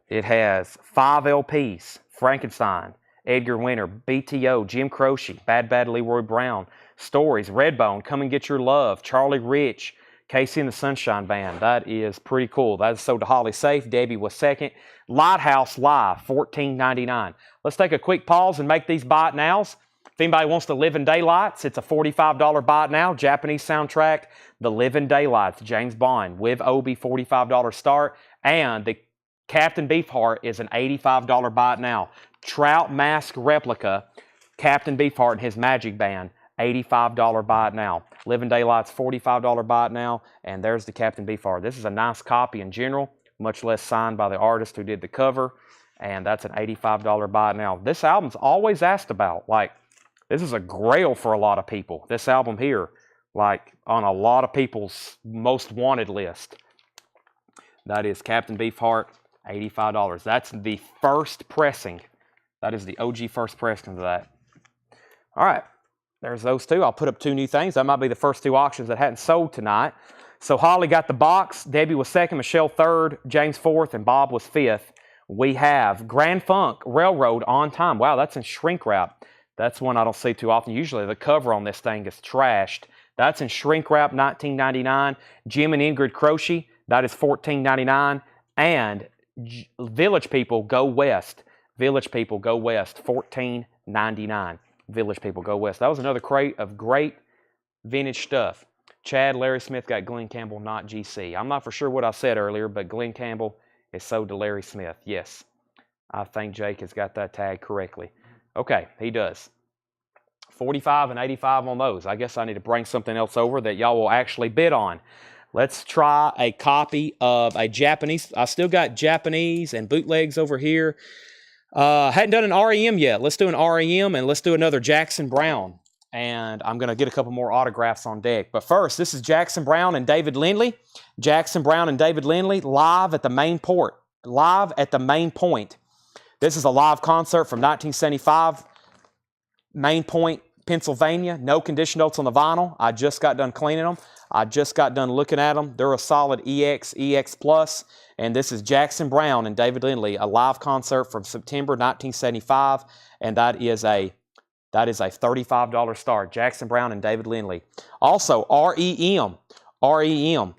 It has 5 LPs. Frankenstein, Edgar Winter, BTO, Jim Croce, Bad Bad Leroy Brown, Stories, Redbone, Come and Get Your Love, Charlie Rich, Casey and the Sunshine Band. That is pretty cool. That is sold to Holly Safe. Debbie was second. Lighthouse Live, $14.99. Let's take a quick pause and make these buy it nows. If anybody wants the Living Daylights, it's a $45 buy it now. Japanese soundtrack, The Living Daylights, James Bond, with Obi, $45 start. And the Captain Beefheart is an $85 buy it now. Trout Mask Replica, Captain Beefheart and his Magic Band, $85 buy it now. Living Daylights, $45 buy it now. And there's the Captain Beefheart. This is a nice copy in general, much less signed by the artist who did the cover. And that's an $85 buy it now. This album's always asked about. Like, this is a grail for a lot of people. This album here, like, on a lot of people's most wanted list. That is Captain Beefheart. $85. That's the first pressing. That is the OG first pressing of that. All right. There's those two. I'll put up 2 new things. That might be the first 2 auctions that hadn't sold tonight. So Holly got the box. Debbie was second. Michelle third. James fourth. And Bob was fifth. We have Grand Funk Railroad On Time. Wow, that's in shrink wrap. That's one I don't see too often. Usually the cover on this thing is trashed. That's in shrink wrap, $19.99. Jim and Ingrid Croce. That is $14.99. And Village People Go West. Village People Go West, $14.99. Village People Go West. That was another crate of great vintage stuff. Chad, Larry Smith got Glenn Campbell, not GC. I'm not for sure what I said earlier, but Glenn Campbell is sold to Larry Smith. Yes, I think Jake has got that tag correctly. Okay, he does. 45 and 85 on those. I guess I need to bring something else over that y'all will actually bid on. Let's try a copy of a Japanese. I still got Japanese and bootlegs over here. Hadn't done an REM yet. Let's do an REM and let's do another Jackson Brown. and I'm going to get a couple more autographs on deck. But first, this is Jackson Browne and David Lindley. Jackson Browne and David Lindley live at the main port. Live at the Main Point. This is a live concert from 1975, Main Point, Pennsylvania. No condition notes on the vinyl. I just got done cleaning them. I just got done looking at them. They're a solid EX, EX+. And this is Jackson Browne and David Lindley, a live concert from September 1975. And that is a $35 start. Jackson Browne and David Lindley. Also, REM. REM.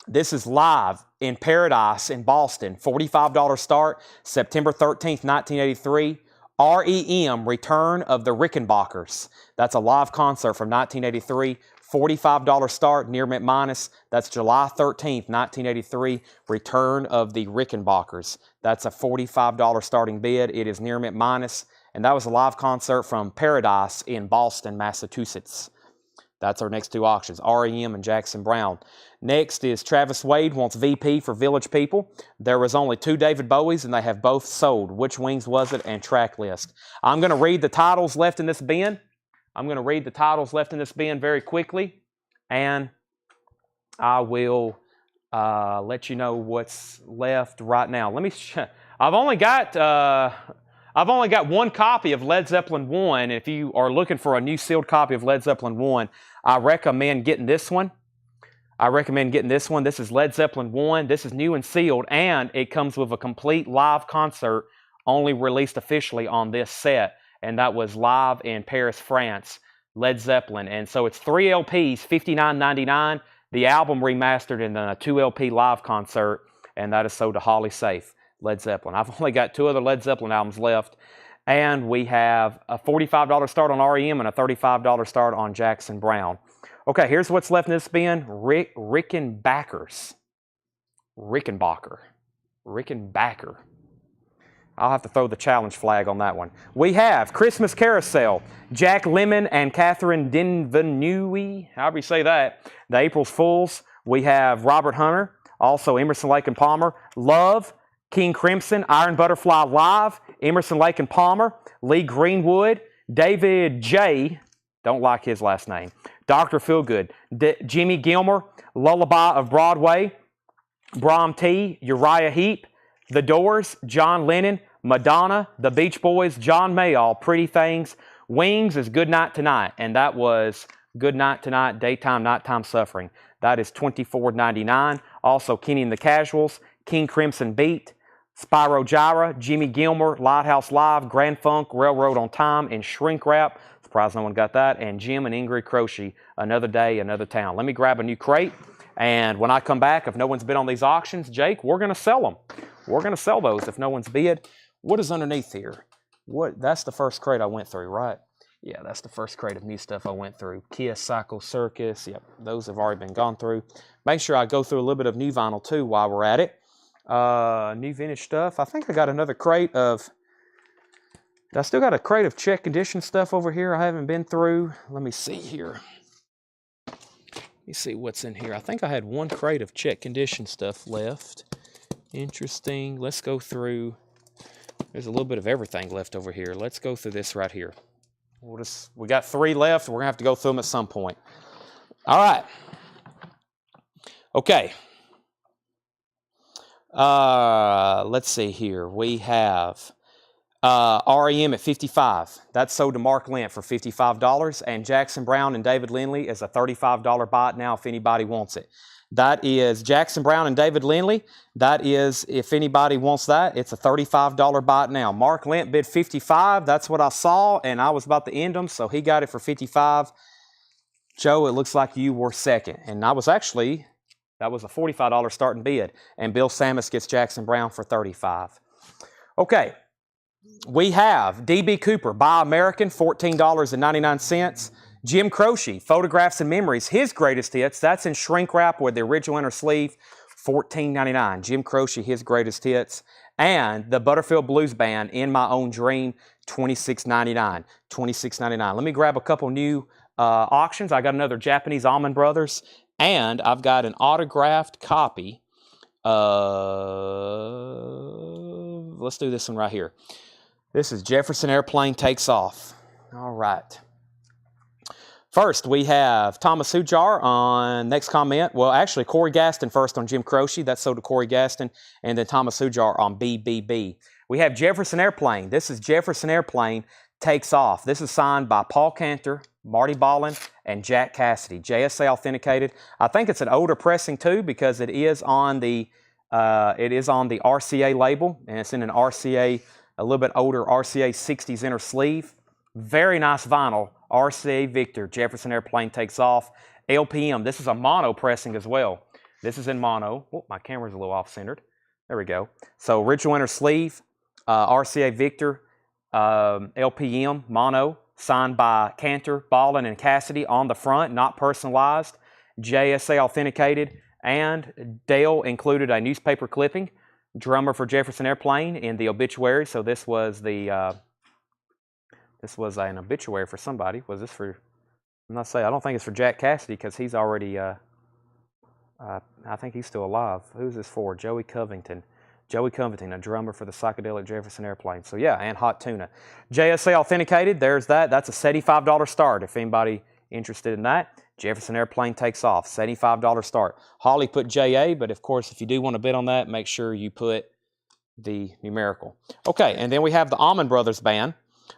This is live in Paradise in Boston. $45 start, September 13th, 1983. REM, Return of the Rickenbackers. That's a live concert from 1983. $45 start, near mint minus. That's July 13th, 1983. Return of the Rickenbackers. That's a $45 starting bid. It is near mint minus. And that was a live concert from Paradise in Boston, Massachusetts. That's our next two auctions, REM and Jackson Browne. Next is Travis Wade wants VP for Village People. There was only 2 David Bowies, and they have both sold. Which wings was it? And track list. I'm going to read the titles left in this bin. I'm going to read the titles left in this bin very quickly, and I will let you know what's left right now. Let me. I've only got one copy of Led Zeppelin 1. And if you are looking for a new sealed copy of Led Zeppelin 1, I recommend getting this one. This is Led Zeppelin 1. This is new and sealed, and it comes with a complete live concert only released officially on this set, and that was live in Paris, France, Led Zeppelin. And so it's 3 LPs, $59.99, the album remastered, and then a 2 LP live concert, and that is sold to Holly Safe, Led Zeppelin. I've only got 2 other Led Zeppelin albums left, and we have a $45 start on REM and a $35 start on Jackson Browne. Okay, here's what's left in this bin. Rickenbacker. I'll have to throw the challenge flag on that one. We have Christmas Carousel, Jack Lemmon and Catherine Denvenue, however you say that, the April's Fools. We have Robert Hunter, also Emerson, Lake and Palmer, Love, King Crimson, Iron Butterfly Live, Emerson, Lake and Palmer, Lee Greenwood, David J., don't like his last name, Dr. Feelgood, Jimmy Gilmer, Lullaby of Broadway, Brom T, Uriah Heep, The Doors, John Lennon, Madonna, The Beach Boys, John Mayall, Pretty Things. Wings is Good Night Tonight, and that was Good Night Tonight, Daytime, Nighttime Suffering. That is $24.99. Also, Kenny and the Casuals, King Crimson Beat, Spyro Gyra, Jimmy Gilmer, Lighthouse Live, Grand Funk, Railroad on Time, and Shrink Wrap. Surprised no one got that. And Jim and Ingrid Croce, Another Day, Another Town. Let me grab a new crate, and when I come back, if no one's bid on these auctions, Jake, we're going to sell them. We're going to sell those if no one's bid. What is underneath here? That's the first crate I went through, right? Yeah, that's the first crate of new stuff I went through. Kiss, Psycho Circus. Yep, those have already been gone through. Make sure I go through a little bit of new vinyl, too, while we're at it. New vintage stuff. I think I got another crate of... I still got a crate of check condition stuff over here I haven't been through. Let me see here. Let me see what's in here. I think I had one crate of check condition stuff left. Interesting. Let's go through. There's a little bit of everything left over here. Let's go through this right here. We got 3 left. We're going to have to go through them at some point. All right. Okay. Let's see here. We have REM at $55. That's sold to Mark Lent for $55. And Jackson Browne and David Lindley is a $35 bot now if anybody wants it. That is Jackson Browne and David Lindley. That is, if anybody wants that, it's a $35 bot now. Mark Lent bid $55. That's what I saw, and I was about to end them, so he got it for $55. Joe, it looks like you were second. And that was a $45 starting bid. And Bill Samus gets Jackson Browne for $35. Okay. We have D.B. Cooper, Buy American, $14.99. Jim Croce, Photographs and Memories, his greatest hits. That's in shrink wrap with the original inner sleeve, $14.99. Jim Croce, his greatest hits. And the Butterfield Blues Band, In My Own Dream, $26.99. $26.99. Let me grab a couple new auctions. I got another Japanese Allman Brothers, and I've got an autographed copy of, let's do this one right here. This is Jefferson Airplane Takes Off. All right. First, we have Thomas Hujar on next comment. Well, actually, Corey Gaston first on Jim Croce. That's sold to Corey Gaston. And then Thomas Hujar on BBB. We have Jefferson Airplane. This is Jefferson Airplane Takes Off. This is signed by Paul Cantor, Marty Ballin, and Jack Cassidy. JSA authenticated. I think it's an older pressing too because it is on the RCA label, and it's in an RCA, a little bit older RCA 60s inner sleeve. Very nice vinyl. RCA Victor, Jefferson Airplane Takes Off. LPM, this is a mono pressing as well. This is in mono. Oh, my camera's a little off-centered. There we go. So original inner sleeve, RCA Victor, LPM, mono, signed by Cantor, Ballin, and Cassidy on the front, not personalized. JSA authenticated, and Dale included a newspaper clipping. Drummer for Jefferson Airplane in the obituary. So this was the... This was an obituary for somebody. Was this for, I'm not saying, I don't think it's for Jack Cassidy because he's already, I think he's still alive. Who's this for? Joey Covington. Joey Covington, a drummer for the psychedelic Jefferson Airplane. So yeah, and Hot Tuna. JSA authenticated, there's that. That's a $75 start if anybody interested in that. Jefferson Airplane Takes Off, $75 start. Holly put JA, but of course if you do want to bid on that, make sure you put the numerical. Okay, and then we have the Allman Brothers Band.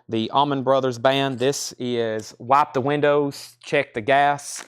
The Allman Brothers Band, this is wipe the windows, check the gas,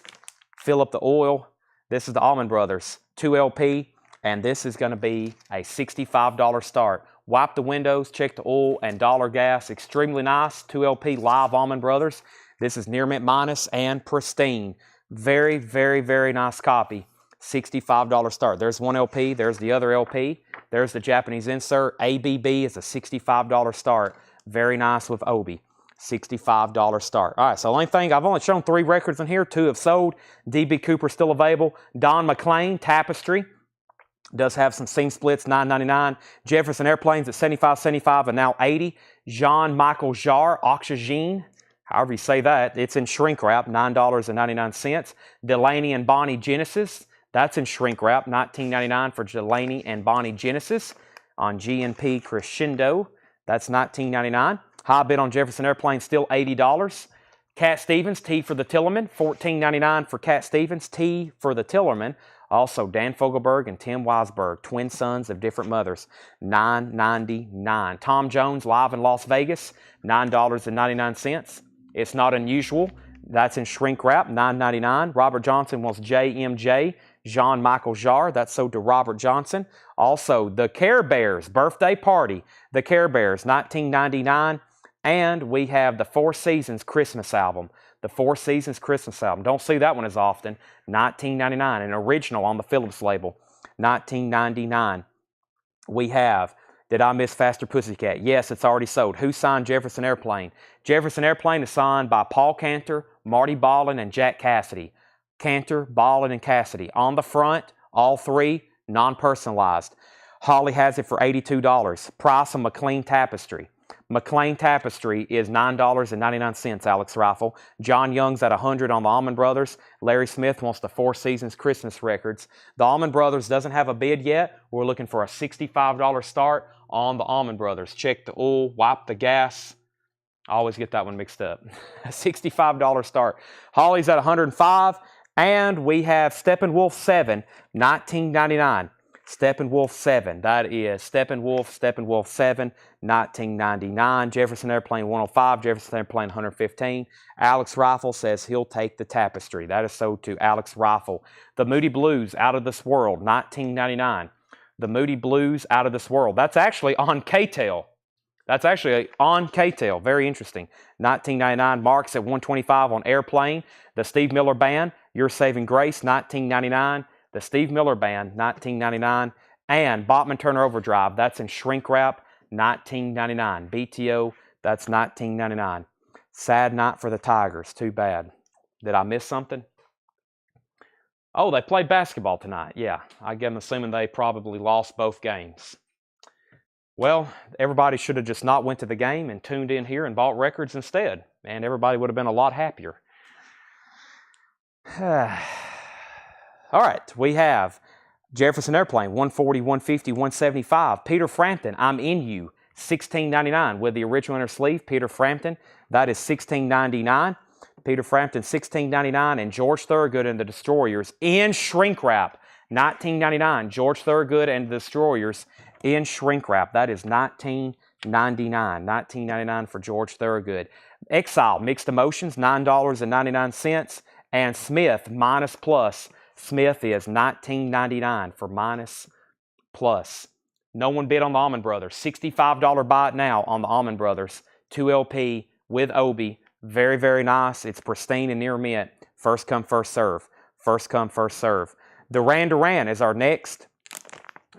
fill up the oil. This is the Allman Brothers 2LP, and this is going to be a $65 start. Wipe the windows, check the oil, and dollar gas. Extremely nice, 2LP live Allman Brothers. This is near mint minus and pristine. Very, very, very nice copy. $65 start. There's one LP, there's the other LP. There's the Japanese insert. ABB is a $65 start. Very nice with Obi. $65 start. All right, so the only thing, I've only shown 3 records in here. 2 have sold. DB Cooper still available. Don McLean, Tapestry. Does have some seam splits, $9.99. Jefferson Airplanes at $75.75 and now $80. Jean-Michel Jarre, Oxygene. However you say that. It's in shrink wrap, $9.99. Delaney and Bonnie Genesis. That's in shrink wrap, $19.99 for Delaney and Bonnie Genesis on GNP Crescendo. That's $19.99. High bid on Jefferson Airplane, still $80. Cat Stevens, T for the Tillerman, $14.99 for Cat Stevens, T for the Tillerman. Also, Dan Fogelberg and Tim Weisberg, twin sons of different mothers, $9.99. Tom Jones, live in Las Vegas, $9.99. It's not unusual. That's in shrink wrap, $9.99. Robert Johnson wants JMJ, Jean-Michel Jarre. That's sold to Robert Johnson. Also, the Care Bears birthday party. The Care Bears, $19.99. And we have the Four Seasons Christmas album. The Four Seasons Christmas album. Don't see that one as often. $19.99. An original on the Phillips label. $19.99. We have, did I miss Faster Pussycat? Yes, it's already sold. Who signed Jefferson Airplane? Jefferson Airplane is signed by Paul Cantor, Marty Ballin, and Jack Cassidy. Cantor, Ballin, and Cassidy. On the front, all 3, non-personalized. Holly has it for $82. Price of McLean Tapestry. McLean Tapestry is $9.99, Alex Rifle. John Young's at $100 on the Allman Brothers. Larry Smith wants the Four Seasons Christmas records. The Allman Brothers doesn't have a bid yet. We're looking for a $65 start on the Allman Brothers. Check the oil, wipe the gas. I always get that one mixed up. $65 start. Holly's at $105. And we have Steppenwolf 7, $19.99. Steppenwolf 7. That is Steppenwolf 7, $19.99. Jefferson Airplane 105. Jefferson Airplane 115. Alex Rifle says he'll take the Tapestry. That is sold to Alex Rifle. The Moody Blues, Out of This World, $19.99. The Moody Blues, Out of This World. That's actually on K-Tail. That's actually on K-Tail. Very interesting. $19.99. Marks at $125 on Airplane. The Steve Miller Band, Your Saving Grace, $19.99. The Steve Miller Band, $19.99. And Bachman Turner Overdrive, that's in shrink wrap, $19.99. BTO, that's $19.99. Sad night for the Tigers. Too bad. Did I miss something? Oh, they played basketball tonight. Yeah, I'm assuming they probably lost both games. Well, everybody should have just not went to the game and tuned in here and bought records instead. And everybody would have been a lot happier. All right, we have Jefferson Airplane, 140, 150, 175. Peter Frampton, I'm In You, $16.99 with the original inner sleeve. Peter Frampton, that is $16.99. Peter Frampton, $16.99, and George Thorogood and the Destroyers in shrink wrap, $19.99. George Thorogood and the Destroyers in shrink wrap. That is $19.99. $19.99 for George Thorogood. Exile, Mixed Emotions, $9.99. And Smith, minus plus. Smith is $19.99 for minus plus. No one bid on the Allman Brothers. $65 buy it now on the Allman Brothers. 2LP with Obi. Very, very nice. It's pristine and near mint. First come, first serve. First come, first serve. Duran Duran is our next.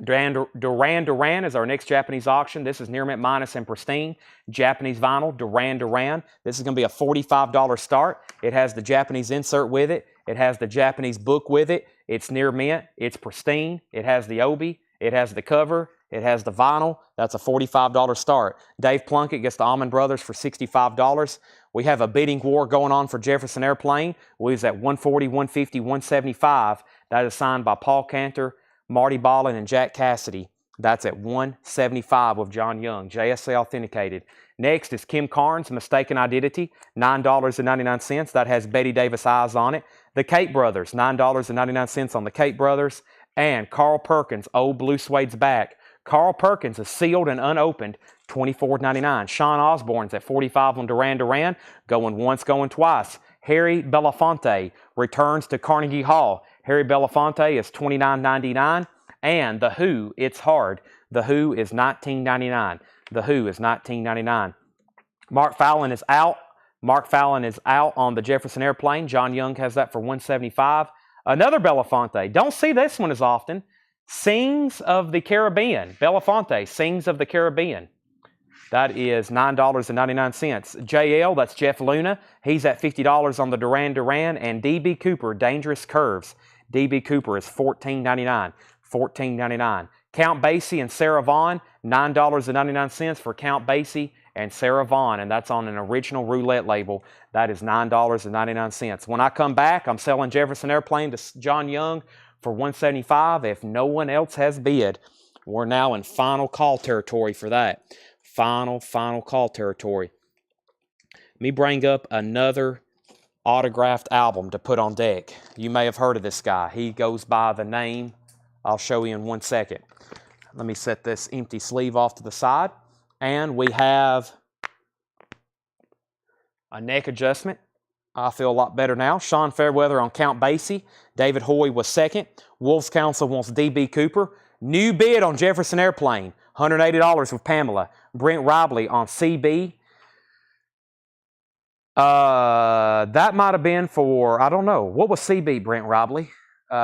Duran Duran is our next Japanese auction. This is near mint minus and pristine. Japanese vinyl, Duran Duran. This is going to be a $45 start. It has the Japanese insert with it. It has the Japanese book with it. It's near mint. It's pristine. It has the Obi. It has the cover. It has the vinyl. That's a $45 start. Dave Plunkett gets the Allman Brothers for $65. We have a bidding war going on for Jefferson Airplane. We was at 140, 150, 175. That is signed by Paul Cantor, Marty Ballin, and Jack Cassidy. That's at 175 with John Young, JSA authenticated. Next is Kim Carnes, Mistaken Identity, $9.99. That has Betty Davis eyes on it. The Kate Brothers, $9.99 on the Kate Brothers. And Carl Perkins, Old Blue Suede's Back. Carl Perkins is sealed and unopened, $24.99. Sean Osborne's at $45 on Duran Duran, going once, going twice. Harry Belafonte returns to Carnegie Hall. Harry Belafonte is $29.99. And The Who, It's Hard. The Who is $19.99. The Who is $19.99. Mark Fallon is out. Mark Fallon is out on the Jefferson Airplane. John Young has that for $175. Another Belafonte. Don't see this one as often. Sings of the Caribbean. Belafonte, Sings of the Caribbean. That is $9.99. JL, that's Jeff Luna. He's at $50 on the Duran Duran. And DB Cooper, Dangerous Curves. DB Cooper is $14.99. $14.99. Count Basie and Sarah Vaughan, $9.99 for Count Basie and Sarah Vaughan, and that's on an original roulette label. That is $9.99. When I come back, I'm selling Jefferson Airplane to John Young for $175 if no one else has bid. We're now in final call territory for that. Final call territory. Let me bring up another autographed album to put on deck. You may have heard of this guy. He goes by the name, I'll show you in 1 second. Let me set this empty sleeve off to the side. And we have a neck adjustment. I feel a lot better now. Sean Fairweather on Count Basie. David Hoy was second. Wolves Council wants D.B. Cooper. New bid on Jefferson Airplane. $180 with Pamela. Brent Robley on CB. That might have been for, I don't know. What was CB, Brent Robley?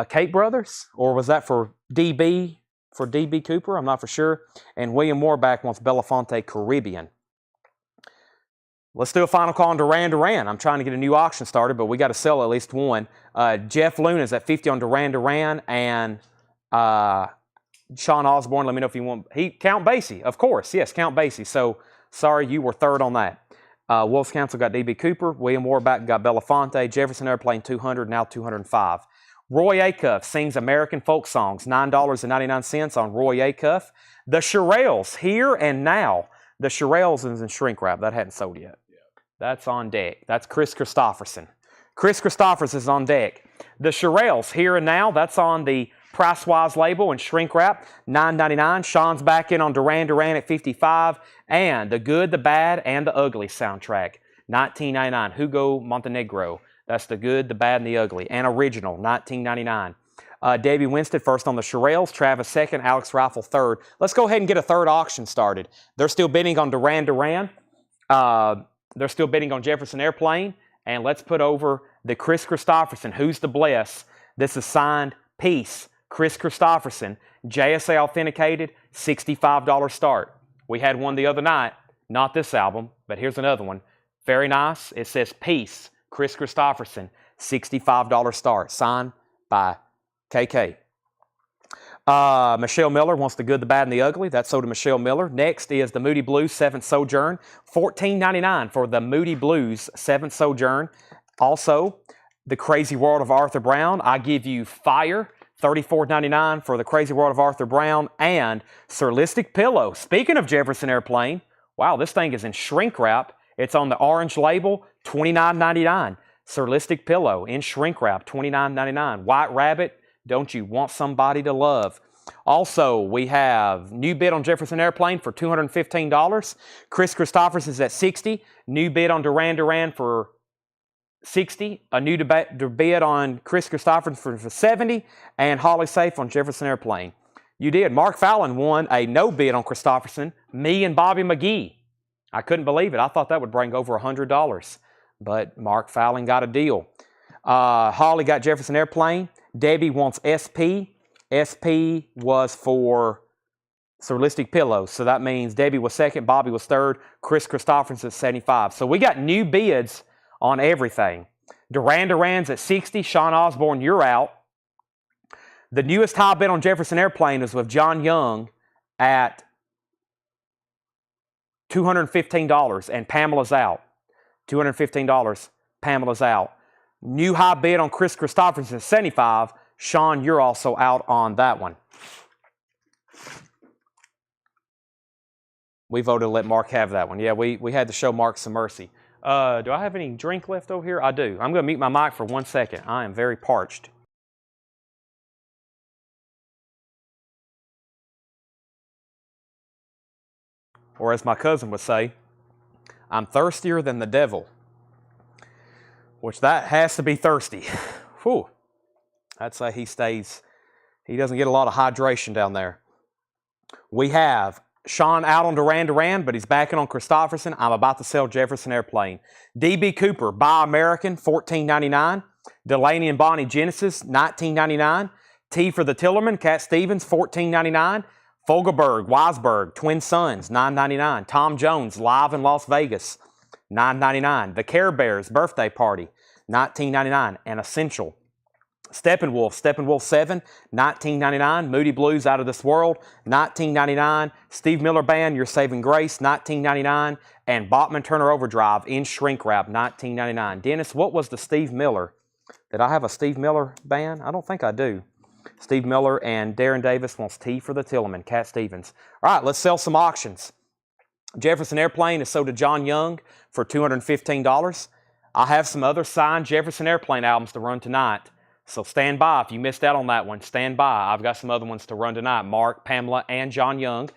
Kate Brothers? Or was that for DB? For D.B. Cooper? I'm not for sure. And William Warback wants Belafonte Caribbean. Let's do a final call on Duran Duran. I'm trying to get a new auction started, but we got to sell at least one. Jeff Luna's at $50 on Duran Duran, and Sean Osborne, let me know if you want. Count Basie, of course. Yes, Count Basie. So, sorry, you were third on that. Wolves Council got D.B. Cooper. William Warback got Belafonte. Jefferson Airplane 200, now 205. Roy Acuff sings American folk songs, $9.99 on Roy Acuff. The Shirelles, Here and Now. The Shirelles is in shrink wrap. That hadn't sold yet. Yeah. That's on deck. That's Chris Christopherson. Chris Christopherson is on deck. The Shirelles, Here and Now. That's on the Price-Wise label and shrink wrap, $9.99. Sean's back in on Duran Duran at $55. And The Good, the Bad, and the Ugly soundtrack, $19.99. Hugo Montenegro. That's The Good, the Bad, and the Ugly. And original, $19.99. Debbie Winstead first on the Shirelles. Travis second. Alex Rifle third. Let's go ahead and get a third auction started. They're still bidding on Duran Duran. They're still bidding on Jefferson Airplane. And let's put over the Chris Christopherson, Who's to Bless. This is signed Peace. Chris Christopherson. JSA authenticated. $65 start. We had one the other night. Not this album, but here's another one. Very nice. It says Peace. Chris Christopherson, $65 start, signed by KK. Michelle Miller wants The Good, the Bad, and the Ugly. That's sold to Michelle Miller. Next is the Moody Blues 7th Sojourn, $14.99 for the Moody Blues 7th Sojourn. Also, The Crazy World of Arthur Brown, I Give You Fire, $34.99 for The Crazy World of Arthur Brown. And Surlistic Pillow. Speaking of Jefferson Airplane, wow, this thing is in shrink wrap. It's on the orange label, $29.99. Surrealistic Pillow in shrink wrap, $29.99. White Rabbit, Don't You Want Somebody to Love. Also, we have new bid on Jefferson Airplane for $215. Chris Christopherson's at $60. New bid on Duran Duran for $60. A new bid on Chris Christopherson for $70. And Holly Safe on Jefferson Airplane. You did. Mark Fallon won a no bid on Christopherson. Me and Bobby McGee. I couldn't believe it. I thought that would bring over $100. But Mark Fallon got a deal. Holly got Jefferson Airplane. Debbie wants SP. SP was for Surrealistic Pillows. So that means Debbie was second, Bobby was third, Chris Christopherson at 75. So we got new bids on everything. Duran Duran's at 60. Sean Osborne, you're out. The newest high bid on Jefferson Airplane is with John Young at $215, and Pamela's out. $215, Pamela's out. New high bid on Chris Christopherson, 75. Sean, you're also out on that one. We voted to let Mark have that one. Yeah, we had to show Mark some mercy. Do I have any drink left over here? I do. I'm going to mute my mic for 1 second. I am very parched. Or as my cousin would say, I'm thirstier than the devil. Which that has to be thirsty. Whew. I'd say he doesn't get a lot of hydration down there. We have Sean out on Duran Duran, but he's backing on Christopherson. I'm about to sell Jefferson Airplane. D.B. Cooper, Buy American, $14.99. Delaney and Bonnie Genesis, $19.99. T for the Tillerman, Cat Stevens, $14.99. Fogelberg, Weisberg, Twin Sons, $9.99. Tom Jones, Live in Las Vegas, $9.99. The Care Bears Birthday Party, $19.99. And Essential. Steppenwolf 7, $19.99. Moody Blues Out of This World, $19.99. Steve Miller Band, Your Saving Grace, $19.99. And Bachman Turner Overdrive in shrink wrap, $19.99. Dennis, what was the Steve Miller? Did I have a Steve Miller band? I don't think I do. Steve Miller and Darren Davis wants T for the Tillerman, Cat Stevens. All right, let's sell some auctions. Jefferson Airplane is sold to John Young for $215. I have some other signed Jefferson Airplane albums to run tonight. So stand by. If you missed out on that one, stand by. I've got some other ones to run tonight. Mark, Pamela, and John Young.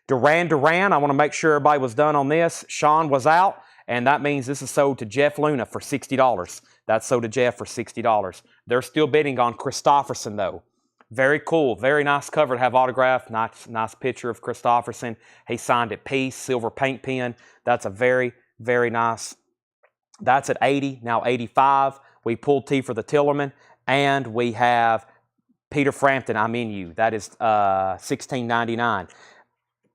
Duran Duran, I want to make sure everybody was done on this. Sean was out, and that means this is sold to Jeff Luna for $60. That's sold to Jeff for $60. They're still bidding on Christopherson, though. Very cool. Very nice cover to have autographed. Nice picture of Christopherson. He signed it Peace, silver paint pen. That's a very, very nice. That's at 80, now 85. We pulled T for the Tillerman. And we have Peter Frampton, I'm in you. That is $16.99.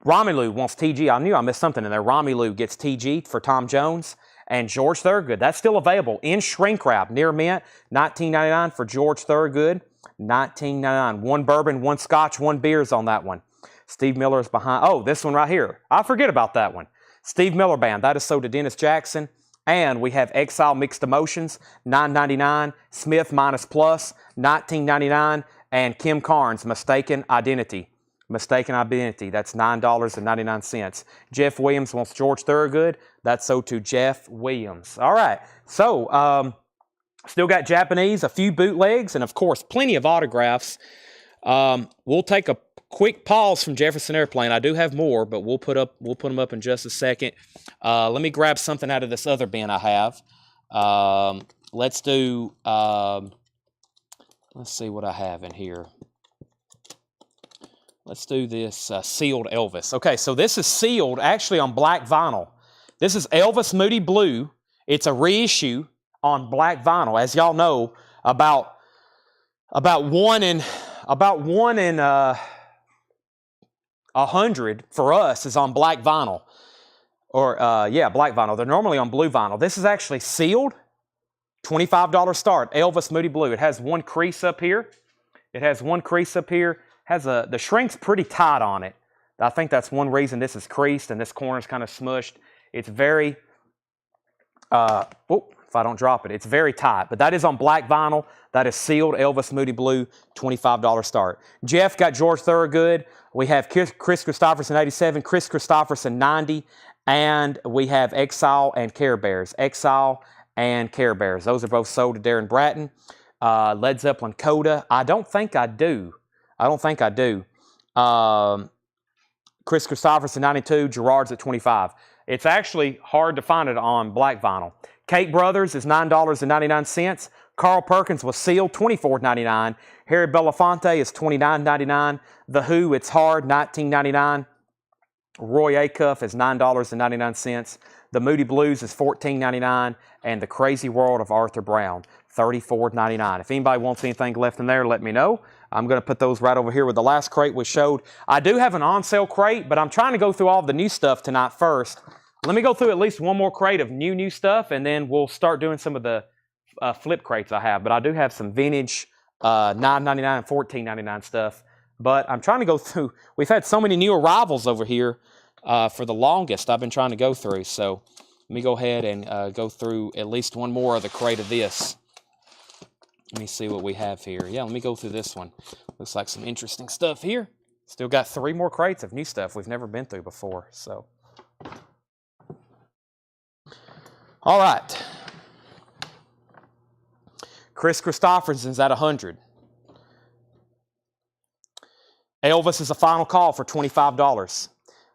Romelu wants TG. I knew I missed something in there. Romelu gets TG for Tom Jones. And George Thorogood, that's still available in shrink wrap, near mint, $19.99 for George Thorogood. $19.99. One bourbon, one scotch, one beers on that one. Steve Miller is behind. Oh, this one right here. I forget about that one. Steve Miller Band, that is sold to Dennis Jackson. And we have Exile Mixed Emotions, $9.99. Smith Minus Plus, $19.99. And Kim Carnes, Mistaken Identity. Mistaken Identity, that's $9.99. Jeff Williams wants George Thorogood. That's sold to Jeff Williams. All right, so still got Japanese, a few bootlegs, and of course, plenty of autographs. We'll take a quick pause from Jefferson Airplane. I do have more, but we'll put them up in just a second. Let me grab something out of this other bin I have. Let's do. Let's see what I have in here. Let's do this sealed Elvis. Okay, so this is sealed actually on black vinyl. This is Elvis Moody Blue. It's a reissue on black vinyl. As y'all know, about one in 100 for us is on black vinyl. Or, black vinyl. They're normally on blue vinyl. This is actually sealed. $25 start. Elvis Moody Blue. It has one crease up here. The shrink's pretty tight on it. I think that's one reason this is creased and this corner's kind of smushed. It's very, if I don't drop it, it's very tight. But that is on black vinyl. That is sealed Elvis Moody Blue, $25 start. Jeff got George Thorogood. We have Chris Christopherson, 87. Chris Christopherson, 90. And we have Exile and Care Bears. Exile and Care Bears. Those are both sold to Darren Bratton. Led Zeppelin Coda. I don't think I do. Chris Christopherson, 92. Gerard's at 25. It's actually hard to find it on black vinyl. Cake Brothers is $9.99. Carl Perkins was sealed, $24.99. Harry Belafonte is $29.99. The Who, It's Hard, $19.99. Roy Acuff is $9.99. The Moody Blues is $14.99. And The Crazy World of Arthur Brown, $34.99. If anybody wants anything left in there, let me know. I'm going to put those right over here with the last crate we showed. I do have an on-sale crate, but I'm trying to go through all the new stuff tonight first. Let me go through at least one more crate of new stuff, and then we'll start doing some of the flip crates I have. But I do have some vintage $9.99 and $14.99 stuff. But I'm trying to go through. We've had so many new arrivals over here for the longest I've been trying to go through. So let me go ahead and go through at least one more of the crate of this. Let me see what we have here. Yeah, let me go through this one. Looks like some interesting stuff here. Still got 3 more crates of new stuff we've never been through before. So, all right. Chris Christopherson's at 100. Elvis is a final call for $25.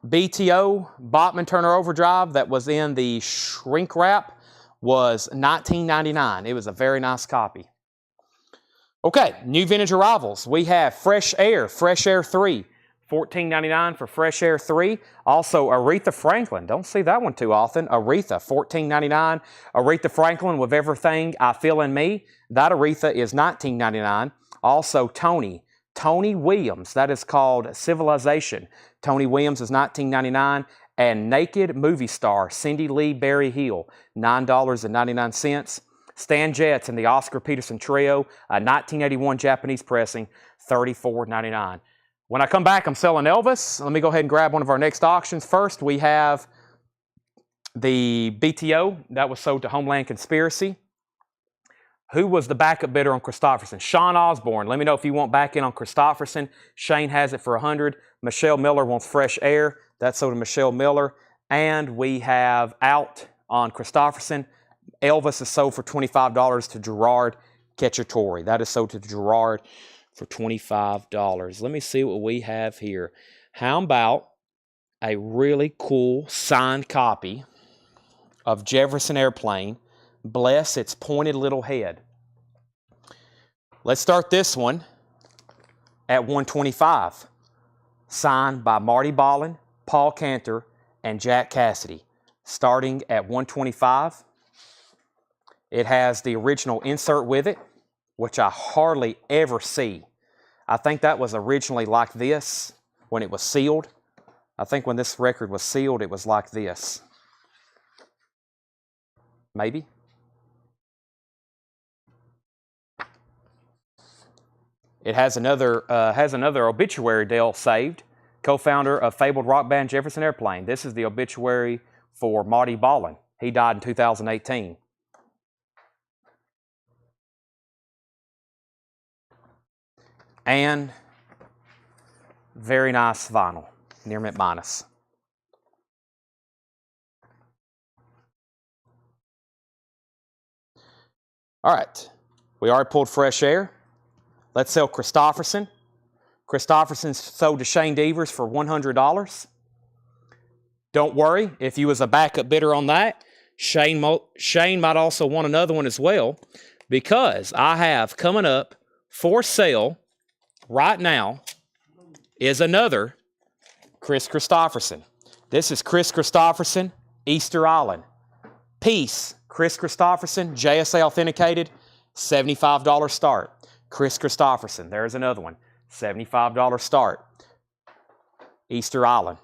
BTO, Bachman Turner Overdrive, that was in the shrink wrap, was $19.99. It was a very nice copy. Okay, new vintage arrivals. We have Fresh Air 3, $14.99 for Fresh Air 3. Also, Aretha Franklin. Don't see that one too often. Aretha, $14.99. Aretha Franklin with Everything I Feel in Me. That Aretha is $19.99. Also, Tony Williams. That is called Civilization. Tony Williams is $19.99. And Naked Movie Star, Cindy Lee Berry Hill, $9.99. Stan Getz and the Oscar Peterson Trio, a 1981 Japanese pressing, $34.99. When I come back, I'm selling Elvis. Let me go ahead and grab one of our next auctions. First, we have the BTO. That was sold to Homeland Conspiracy. Who was the backup bidder on Christopherson? Sean Osborne. Let me know if you want back in on Christopherson. Shane has it for 100. Michelle Miller wants Fresh Air. That's sold to Michelle Miller. And we have out on Christopherson. Elvis is sold for $25 to Gerard Cacciatore. That is sold to Gerard for $25. Let me see what we have here. How about a really cool signed copy of Jefferson Airplane, Bless Its Pointed Little Head. Let's start this one at $125. Signed by Marty Ballin, Paul Cantor, and Jack Cassidy. Starting at $125. It has the original insert with it, which I hardly ever see. I think that was originally like this when it was sealed. I think when this record was sealed, it was like this. Maybe. It has another obituary Dale saved, co-founder of fabled rock band Jefferson Airplane. This is the obituary for Marty Ballin. He died in 2018. And very nice vinyl, near mint minus. All right, we already pulled Fresh Air. Let's sell Christopherson. Christopherson's sold to Shane Devers for $100. Don't worry, if you was a backup bidder on that, Shane might also want another one as well, because I have coming up for sale right now is another Chris Christopherson. This is Chris Christopherson, Easter Island. Peace, Chris Christopherson, JSA authenticated, $75 start. Chris Christopherson, there's another one, $75 start. Easter Island.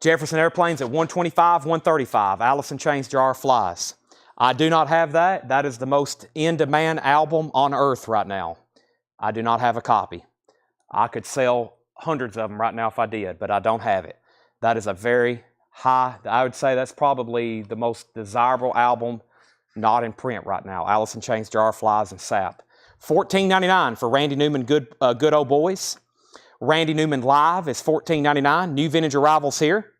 Jefferson Airplanes at $125, $135. Alice in Chains Jar of Flies. I do not have that. That is the most in-demand album on earth right now. I do not have a copy. I could sell hundreds of them right now if I did, but I don't have it. That is a very high, I would say that's probably the most desirable album not in print right now. Alice in Chains, Jar of Flies, and Sap. $14.99 for Randy Newman, Good Old Boys. Randy Newman Live is $14.99. New vintage arrivals here.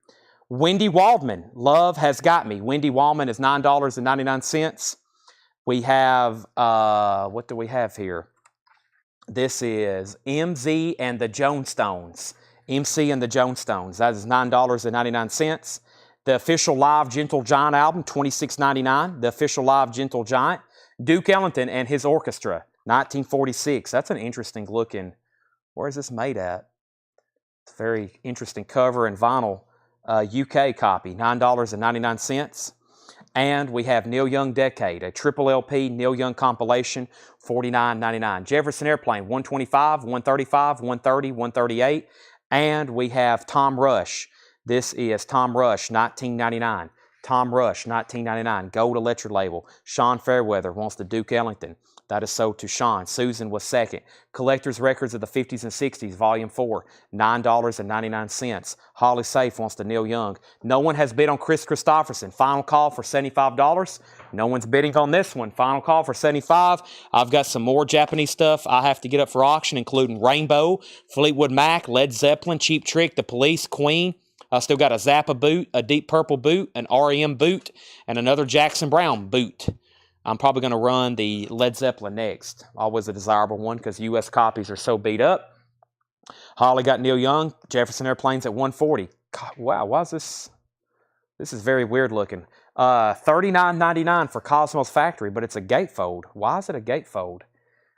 Wendy Waldman, Love Has Got Me. Wendy Waldman is $9.99. We have, what do we have here? This is MZ and the Jonestones. MC and the Jonestones. That is $9.99. The official live Gentle Giant album, $26.99. The official live Gentle Giant. Duke Ellington and his orchestra, 1946. That's an interesting looking. Where is this made at? It's a very interesting cover and vinyl. UK copy, $9.99. And we have Neil Young Decade, a triple LP Neil Young compilation, $49.99. Jefferson Airplane, 125, 135, 130, 138. And we have Tom Rush. This is Tom Rush, 1999. Tom Rush, 1999. Gold Electric label. Sean Fairweather wants the Duke Ellington. That is sold to Sean. Susan was second. Collector's Records of the 50s and 60s, Volume 4, $9.99. Holly Safe wants the Neil Young. No one has bid on Chris Christopherson. Final call for $75. No one's bidding on this one. Final call for $75. I've got some more Japanese stuff I have to get up for auction, including Rainbow, Fleetwood Mac, Led Zeppelin, Cheap Trick, The Police, Queen. I still got a Zappa boot, a Deep Purple boot, an REM boot, and another Jackson Browne boot. I'm probably going to run the Led Zeppelin next. Always a desirable one because U.S. copies are so beat up. Holly got Neil Young. Jefferson Airplanes at 140. God, wow, why is this? This is very weird looking. $39.99 for Cosmos Factory, but it's a gatefold. Why is it a gatefold?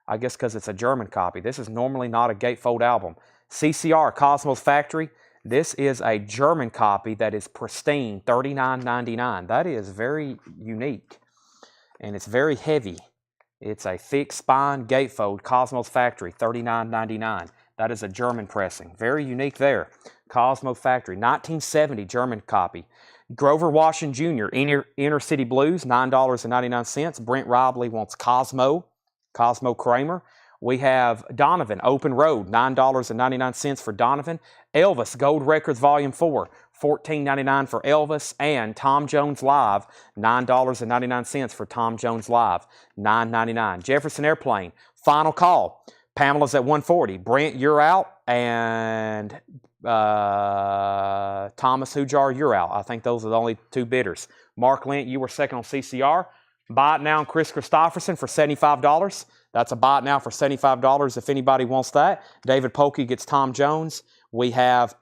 I guess because it's a German copy. This is normally not a gatefold album. CCR, Cosmos Factory. This is a German copy that is pristine, $39.99. That is very unique. And it's very heavy. It's a thick spine gatefold Cosmos Factory, $39.99. That is a German pressing. Very unique there. Cosmo Factory, 1970 German copy. Grover Washington Jr., Inner City Blues, $9.99. Brent Robley wants Cosmo Kramer. We have Donovan, Open Road, $9.99 for Donovan. Elvis, Gold Records Volume 4, $14.99 for Elvis. And Tom Jones Live, $9.99 for Tom Jones Live, $9.99. Jefferson Airplane, final call. Pamela's at 140. Brent, you're out. And Thomas Hujar, you're out. I think those are the only two bidders. Mark Lent, you were second on CCR. Buy it now on Chris Christopherson for $75. That's a buy it now for $75 if anybody wants that. David Polkey gets Tom Jones. We have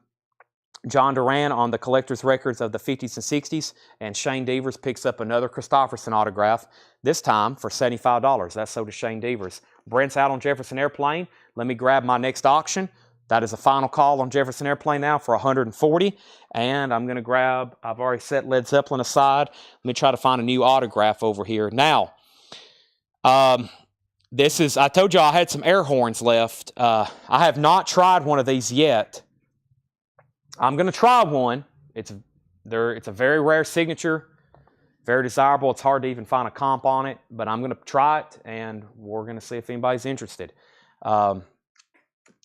John Duran on the Collector's Records of the 50s and 60s. And Shane Devers picks up another Christopherson autograph, this time for $75. That's so does Shane Devers. Brent's out on Jefferson Airplane. Let me grab my next auction. That is a final call on Jefferson Airplane now for $140. And I'm going to grab, I've already set Led Zeppelin aside. Let me try to find a new autograph over here. Now, this is, I told you I had some air horns left. I have not tried one of these yet. I'm going to try one. It's a very rare signature, very desirable. It's hard to even find a comp on it, but I'm going to try it, and we're going to see if anybody's interested.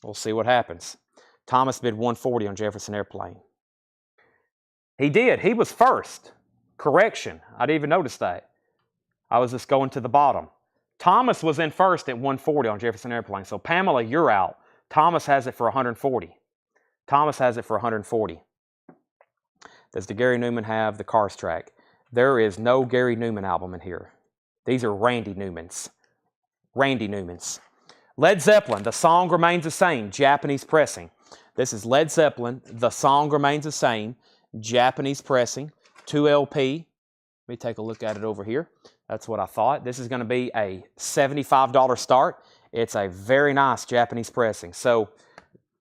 We'll see what happens. Thomas bid 140 on Jefferson Airplane. He did. He was first. Correction. I didn't even notice that. I was just going to the bottom. Thomas was in first at 140 on Jefferson Airplane. So, Pamela, you're out. Thomas has it for 140. Thomas has it for 140. Does the Gary Newman have the Cars track? There is no Gary Newman album in here. These are Randy Newmans. Randy Newmans. Led Zeppelin, The Song Remains the Same, Japanese pressing. This is Led Zeppelin, The Song Remains the Same, Japanese pressing, 2 LP. Let me take a look at it over here. That's what I thought. This is going to be a $75 start. It's a very nice Japanese pressing. So,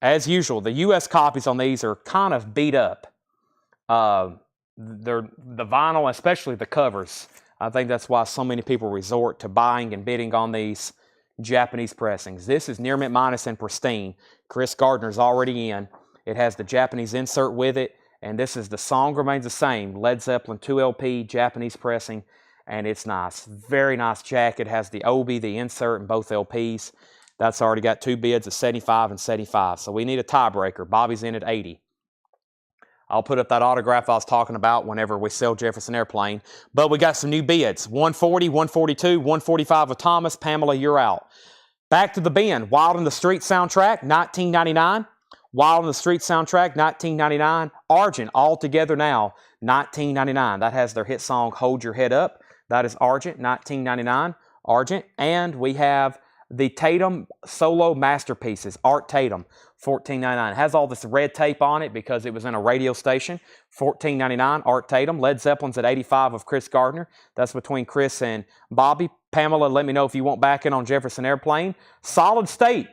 as usual, the U.S. copies on these are kind of beat up. The vinyl, especially the covers, I think that's why so many people resort to buying and bidding on these Japanese pressings. This is near mint minus and pristine. Chris Gardner's already in. It has the Japanese insert with it, and this is The Song Remains the Same, Led Zeppelin 2 LP, Japanese pressing. And it's nice. Very nice jacket. Has the Obi, the insert, and both LPs. That's already got two bids of 75 and 75. So we need a tiebreaker. Bobby's in at 80. I'll put up that autograph I was talking about whenever we sell Jefferson Airplane. But we got some new bids. 140, 142, 145 with Thomas. Pamela, you're out. Back to the bin. Wild in the Street soundtrack, $19.99. Wild on the Street soundtrack, 1999. Argent, All Together Now, 1999. That has their hit song, Hold Your Head Up. That is Argent, 1999. Argent. And we have the Tatum solo masterpieces, Art Tatum, $14.99. It has all this red tape on it because it was in a radio station. $14.99, Art Tatum. Led Zeppelin's at 85 of Chris Gardner. That's between Chris and Bobby. Pamela, let me know if you want back in on Jefferson Airplane. Solid State,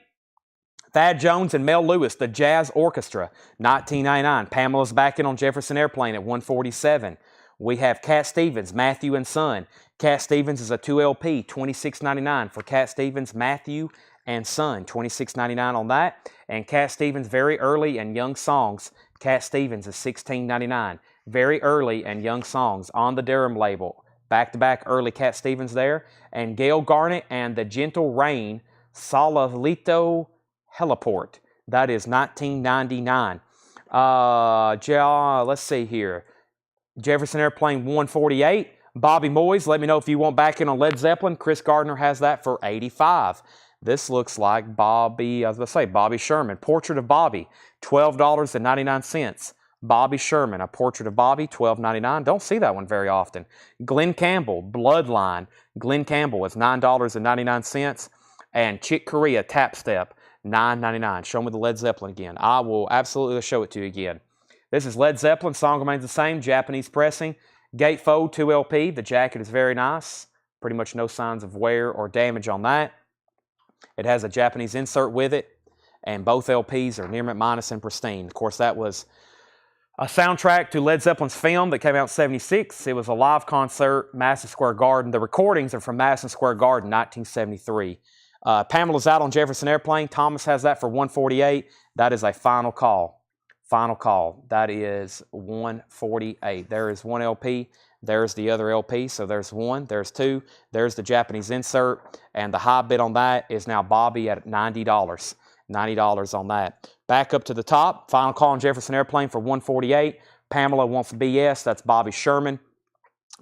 Thad Jones and Mel Lewis, the Jazz Orchestra, $19.99. Pamela's back in on Jefferson Airplane at $147. We have Cat Stevens, Matthew and Son. Cat Stevens is a 2LP, $26.99 for Cat Stevens, Matthew and Son, $26.99 on that. And Cat Stevens, Very Early and Young Songs, Cat Stevens is $16.99. Very Early and Young Songs on the Durham label. Back-to-back early Cat Stevens there. And Gail Garnett and the Gentle Rain, Salalito Heliport. That is $19.99. Let's see here. Jefferson Airplane, $148. Bobby Moyes, let me know if you want back in on Led Zeppelin. Chris Gardner has that for $85. This looks like Bobby Sherman. Portrait of Bobby, $12.99. Bobby Sherman, A Portrait of Bobby, $12.99. Don't see that one very often. Glenn Campbell, Bloodline. Glenn Campbell is $9.99. And Chick Corea, Tap Step, $9.99. Show me the Led Zeppelin again. I will absolutely show it to you again. This is Led Zeppelin. Song remains the same. Japanese pressing. Gatefold 2LP. The jacket is very nice. Pretty much no signs of wear or damage on that. It has a Japanese insert with it. And both LPs are near mint minus and pristine. Of course, that was a soundtrack to Led Zeppelin's film that came out in '76. It was a live concert, Madison Square Garden. The recordings are from Madison Square Garden, 1973. Pamela's out on Jefferson Airplane. Thomas has that for $148. That is a final call. Final call. That is $148. There is one LP. There's the other LP. So there's one. There's two. There's the Japanese insert. And the high bid on that is now Bobby at $90. $90 on that. Back up to the top. Final call on Jefferson Airplane for $148. Pamela wants BS. That's Bobby Sherman.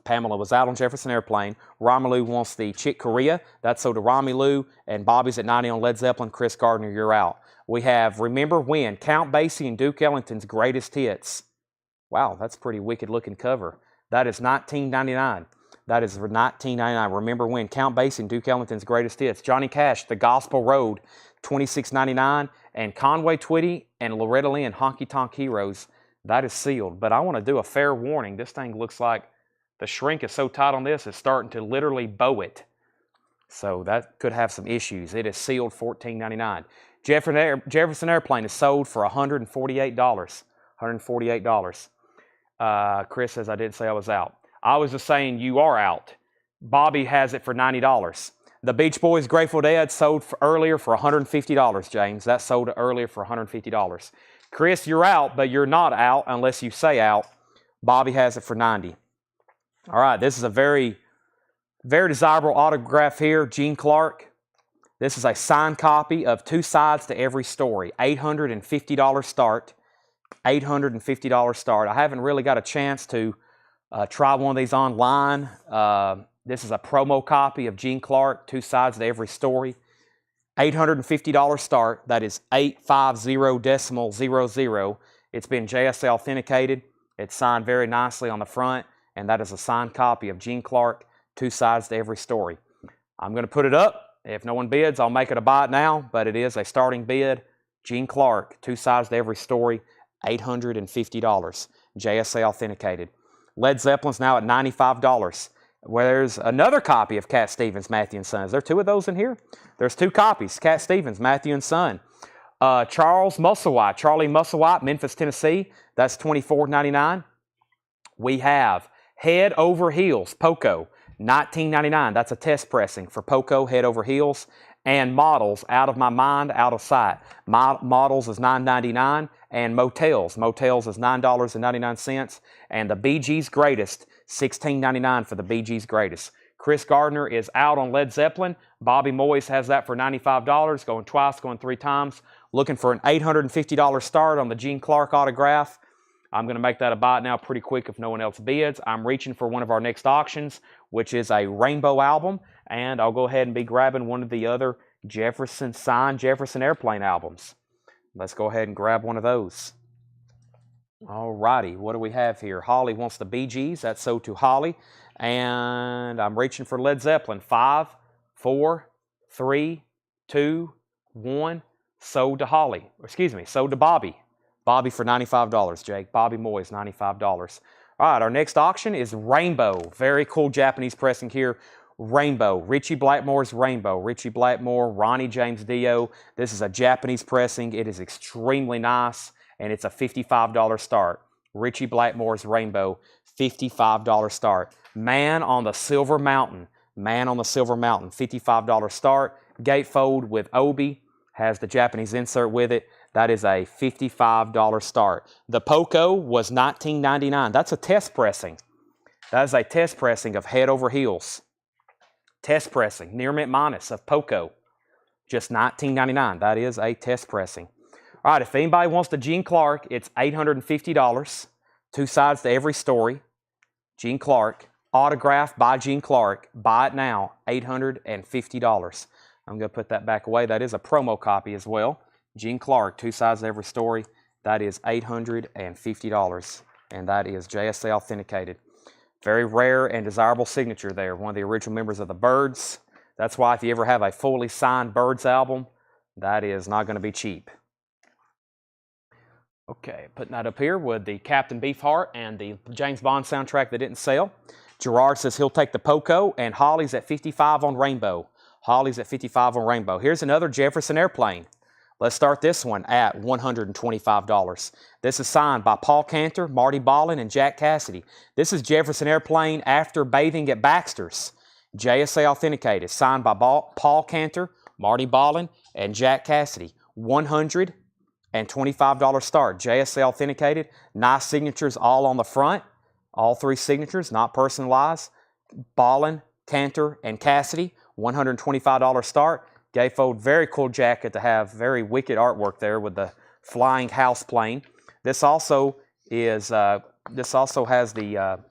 Pamela was out on Jefferson Airplane. Romelu wants the Chick Corea. That's so to Romelu. And Bobby's at 90 on Led Zeppelin. Chris Gardner, you're out. We have Remember When, Count Basie and Duke Ellington's Greatest Hits. Wow, that's a pretty wicked looking cover. That is $19.99. That is $19.99. Remember When, Count Basie and Duke Ellington's Greatest Hits. Johnny Cash, The Gospel Road, $26.99. And Conway Twitty and Loretta Lynn, Honky Tonk Heroes. That is sealed. But I want to do a fair warning. This thing looks like the shrink is so tight on this, it's starting to literally bow it. So that could have some issues. It is sealed $14.99. Jefferson Airplane is sold for $148. $148. Chris says I didn't say I was out. I was just saying you are out. Bobby has it for $90. The Beach Boys Grateful Dead sold earlier for $150, James. That sold earlier for $150. Chris, you're out, but you're not out unless you say out. Bobby has it for $90. All right, this is a very, very desirable autograph here. Gene Clark. This is a signed copy of Two Sides to Every Story. $850 start. $850 start. I haven't really got a chance to try one of these online. This is a promo copy of Gene Clark, Two Sides to Every Story. $850 start. That is 850.00. It's been JSA authenticated. It's signed very nicely on the front. And that is a signed copy of Gene Clark, Two Sides to Every Story. I'm going to put it up. If no one bids, I'll make it a buy it now, but it is a starting bid. Gene Clark, Two Sides to Every Story, $850. JSA authenticated. Led Zeppelin's now at $95. There's another copy of Cat Stevens, Matthew and Son. Is there two of those in here? There's two copies. Cat Stevens, Matthew and Son. Charlie Musselwhite, Memphis, Tennessee. That's $24.99. We have Head Over Heels, Poco, $19.99. That's a test pressing for Poco, Head Over Heels. And Models, Out of My Mind, Out of Sight. Models is $9.99. And Motels is $9.99. And the Bee Gees Greatest, $16.99 for the Bee Gees Greatest. Chris Gardner is out on Led Zeppelin. Bobby Moyes has that for $95, going twice, going three times. Looking for an $850 start on the Gene Clark autograph. I'm going to make that a buy now pretty quick if no one else bids. I'm reaching for one of our next auctions, which is a Rainbow album, and I'll go ahead and be grabbing one of the other signed Jefferson Airplane albums. Let's go ahead and grab one of those. All righty, what do we have here? Holly wants the Bee Gees. That's sold to Holly. And I'm reaching for Led Zeppelin. 5, 4, 3, 2, 1. Sold to Holly. Excuse me, sold to Bobby. Bobby for $95, Jake. Bobby Moyes, $95. All right, our next auction is Rainbow. Very cool Japanese pressing here. Rainbow. Richie Blackmore's Rainbow. Richie Blackmore, Ronnie James Dio. This is a Japanese pressing. It is extremely nice, and it's a $55 start. Richie Blackmore's Rainbow, $55 start. Man on the Silver Mountain. Man on the Silver Mountain, $55 start. Gatefold with Obi. Has the Japanese insert with it. That is a $55 start. The Poco was $19.99. That's a test pressing. That is a test pressing of Head Over Heels. Test pressing, near mint minus of Poco. Just $19.99. That is a test pressing. All right, if anybody wants the Gene Clark, it's $850. 2 sides to every story. Gene Clark, autographed by Gene Clark. Buy it now, $850. I'm going to put that back away. That is a promo copy as well. Gene Clark, 2 sides to every story. That is $850. And that is JSA authenticated. Very rare and desirable signature there. One of the original members of the Byrds. That's why if you ever have a fully signed Byrds album, that is not going to be cheap. Okay, putting that up here with the Captain Beefheart and the James Bond soundtrack that didn't sell. Gerard says he'll take the Poco, and Holly's at 55 on Rainbow. Holly's at 55 on Rainbow. Here's another Jefferson Airplane. Let's start this one at $125. This is signed by Paul Cantor, Marty Ballin, and Jack Cassidy. This is Jefferson Airplane after bathing at Baxter's. JSA authenticated, signed by Paul Cantor, Marty Ballin, and Jack Cassidy. $125 start. JSA authenticated. Nice signatures all on the front. All 3 signatures, not personalized. Ballin, Cantor, and Cassidy. $125 start. Gatefold, very cool jacket to have. Very wicked artwork there with the flying house plane. This also is. This also has the. Well,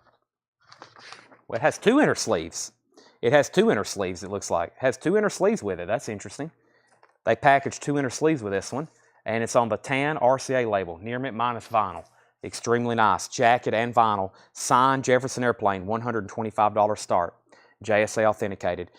it has 2 inner sleeves. It has 2 inner sleeves. It looks like it has 2 inner sleeves with it. That's interesting. They packaged 2 inner sleeves with this one, and it's on the tan RCA label, near mint minus vinyl. Extremely nice jacket and vinyl. Signed Jefferson Airplane, $125 start. JSA authenticated.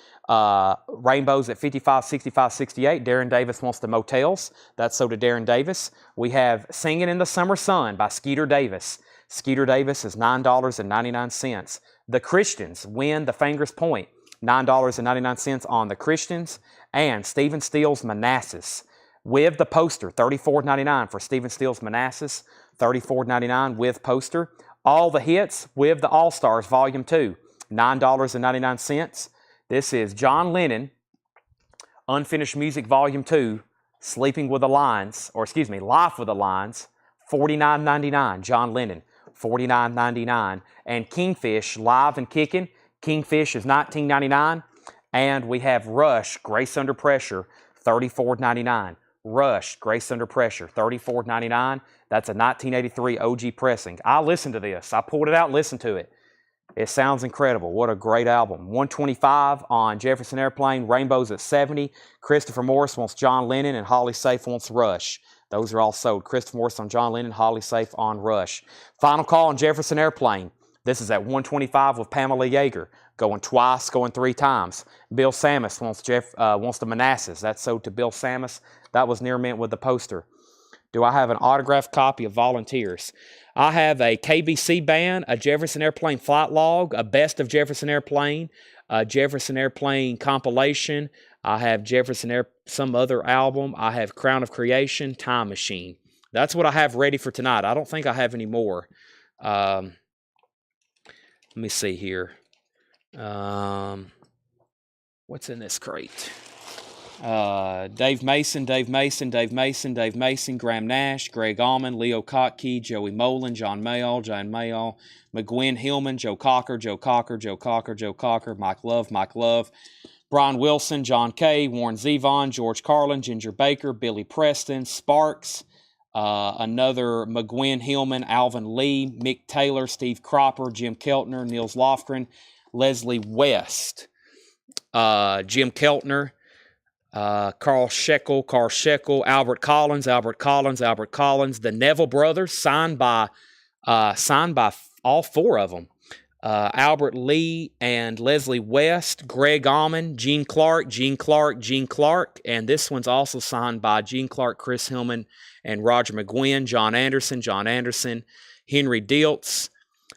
Rainbows at 55, 65, 68. Darren Davis wants the Motels. That's so to Darren Davis. We have Singing in the Summer Sun by Skeeter Davis. Skeeter Davis is $9.99. The Christians win the Fingers Point. $9.99 on the Christians. And Stephen Steele's Manassas with the poster. $34.99 for Stephen Steele's Manassas. $34.99 with poster. All the Hits with the All-Stars Volume 2. $9.99. This is John Lennon, Unfinished Music Volume 2, Sleeping with the Lines, or excuse me, Life with the Lines, $49.99. John Lennon, $49.99. And Kingfish, Live and Kicking. Kingfish is $19.99. And we have Rush, Grace Under Pressure, $34.99. Rush, Grace Under Pressure, $34.99. That's a 1983 OG pressing. I listened to this. I pulled it out and listened to it. It sounds incredible. What a great album. $125 on Jefferson Airplane. Rainbows at $70. Christopher Morris wants John Lennon, and Holly Safe wants Rush. Those are all sold. Christopher Morris on John Lennon, Holly Safe on Rush. Final call on Jefferson Airplane. This is at $125 with Pamela Yeager. Going twice, going 3 times. Bill Samus wants the Manassas. That's sold to Bill Samus. That was near mint with the poster. Do I have an autographed copy of Volunteers? I have a KBC band, a Jefferson Airplane flight log, a Best of Jefferson Airplane, a Jefferson Airplane compilation. I have some other album. I have Crown of Creation, Time Machine. That's what I have ready for tonight. I don't think I have any more. Let me see here. What's in this crate? Dave Mason, Graham Nash, Greg Allman, Leo Kotke, Joey Molin, John Mayall, McGuinn Hillman, Joe Cocker, Mike Love, Brian Wilson, John Kay, Warren Zevon, George Carlin, Ginger Baker, Billy Preston, Sparks, another McGuinn Hillman, Alvin Lee, Mick Taylor, Steve Cropper, Jim Keltner, Niels Lofgren, Leslie West, Jim Keltner, Carl Shekel, Albert Collins, the Neville brothers, signed by all four of them. Albert Lee and Leslie West, Greg Allman, Gene Clark, and this one's also signed by Gene Clark, Chris Hillman, and Roger McGuinn, John Anderson, Henry Diltz.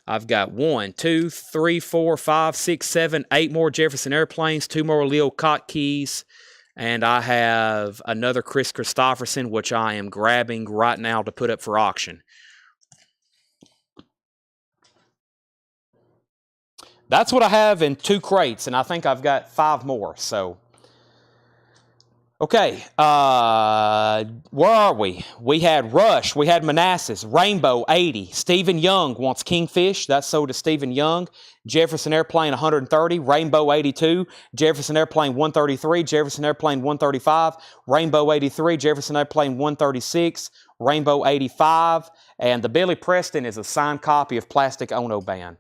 I've got 1, 2, 3, 4, 5, 6, 7, 8 more Jefferson Airplanes, 2 more Leo Kottkeys, and I have another Chris Christopherson, which I am grabbing right now to put up for auction. That's what I have in 2 crates, and I think I've got 5 more. So, okay, where are we? We had Rush, we had Manassas, Rainbow 80, Stephen Young wants Kingfish, that's sold to Stephen Young, Jefferson Airplane 130, Rainbow 82, Jefferson Airplane 133, Jefferson Airplane 135, Rainbow 83, Jefferson Airplane 136, Rainbow 85, and the Billy Preston is a signed copy of Plastic Ono Band.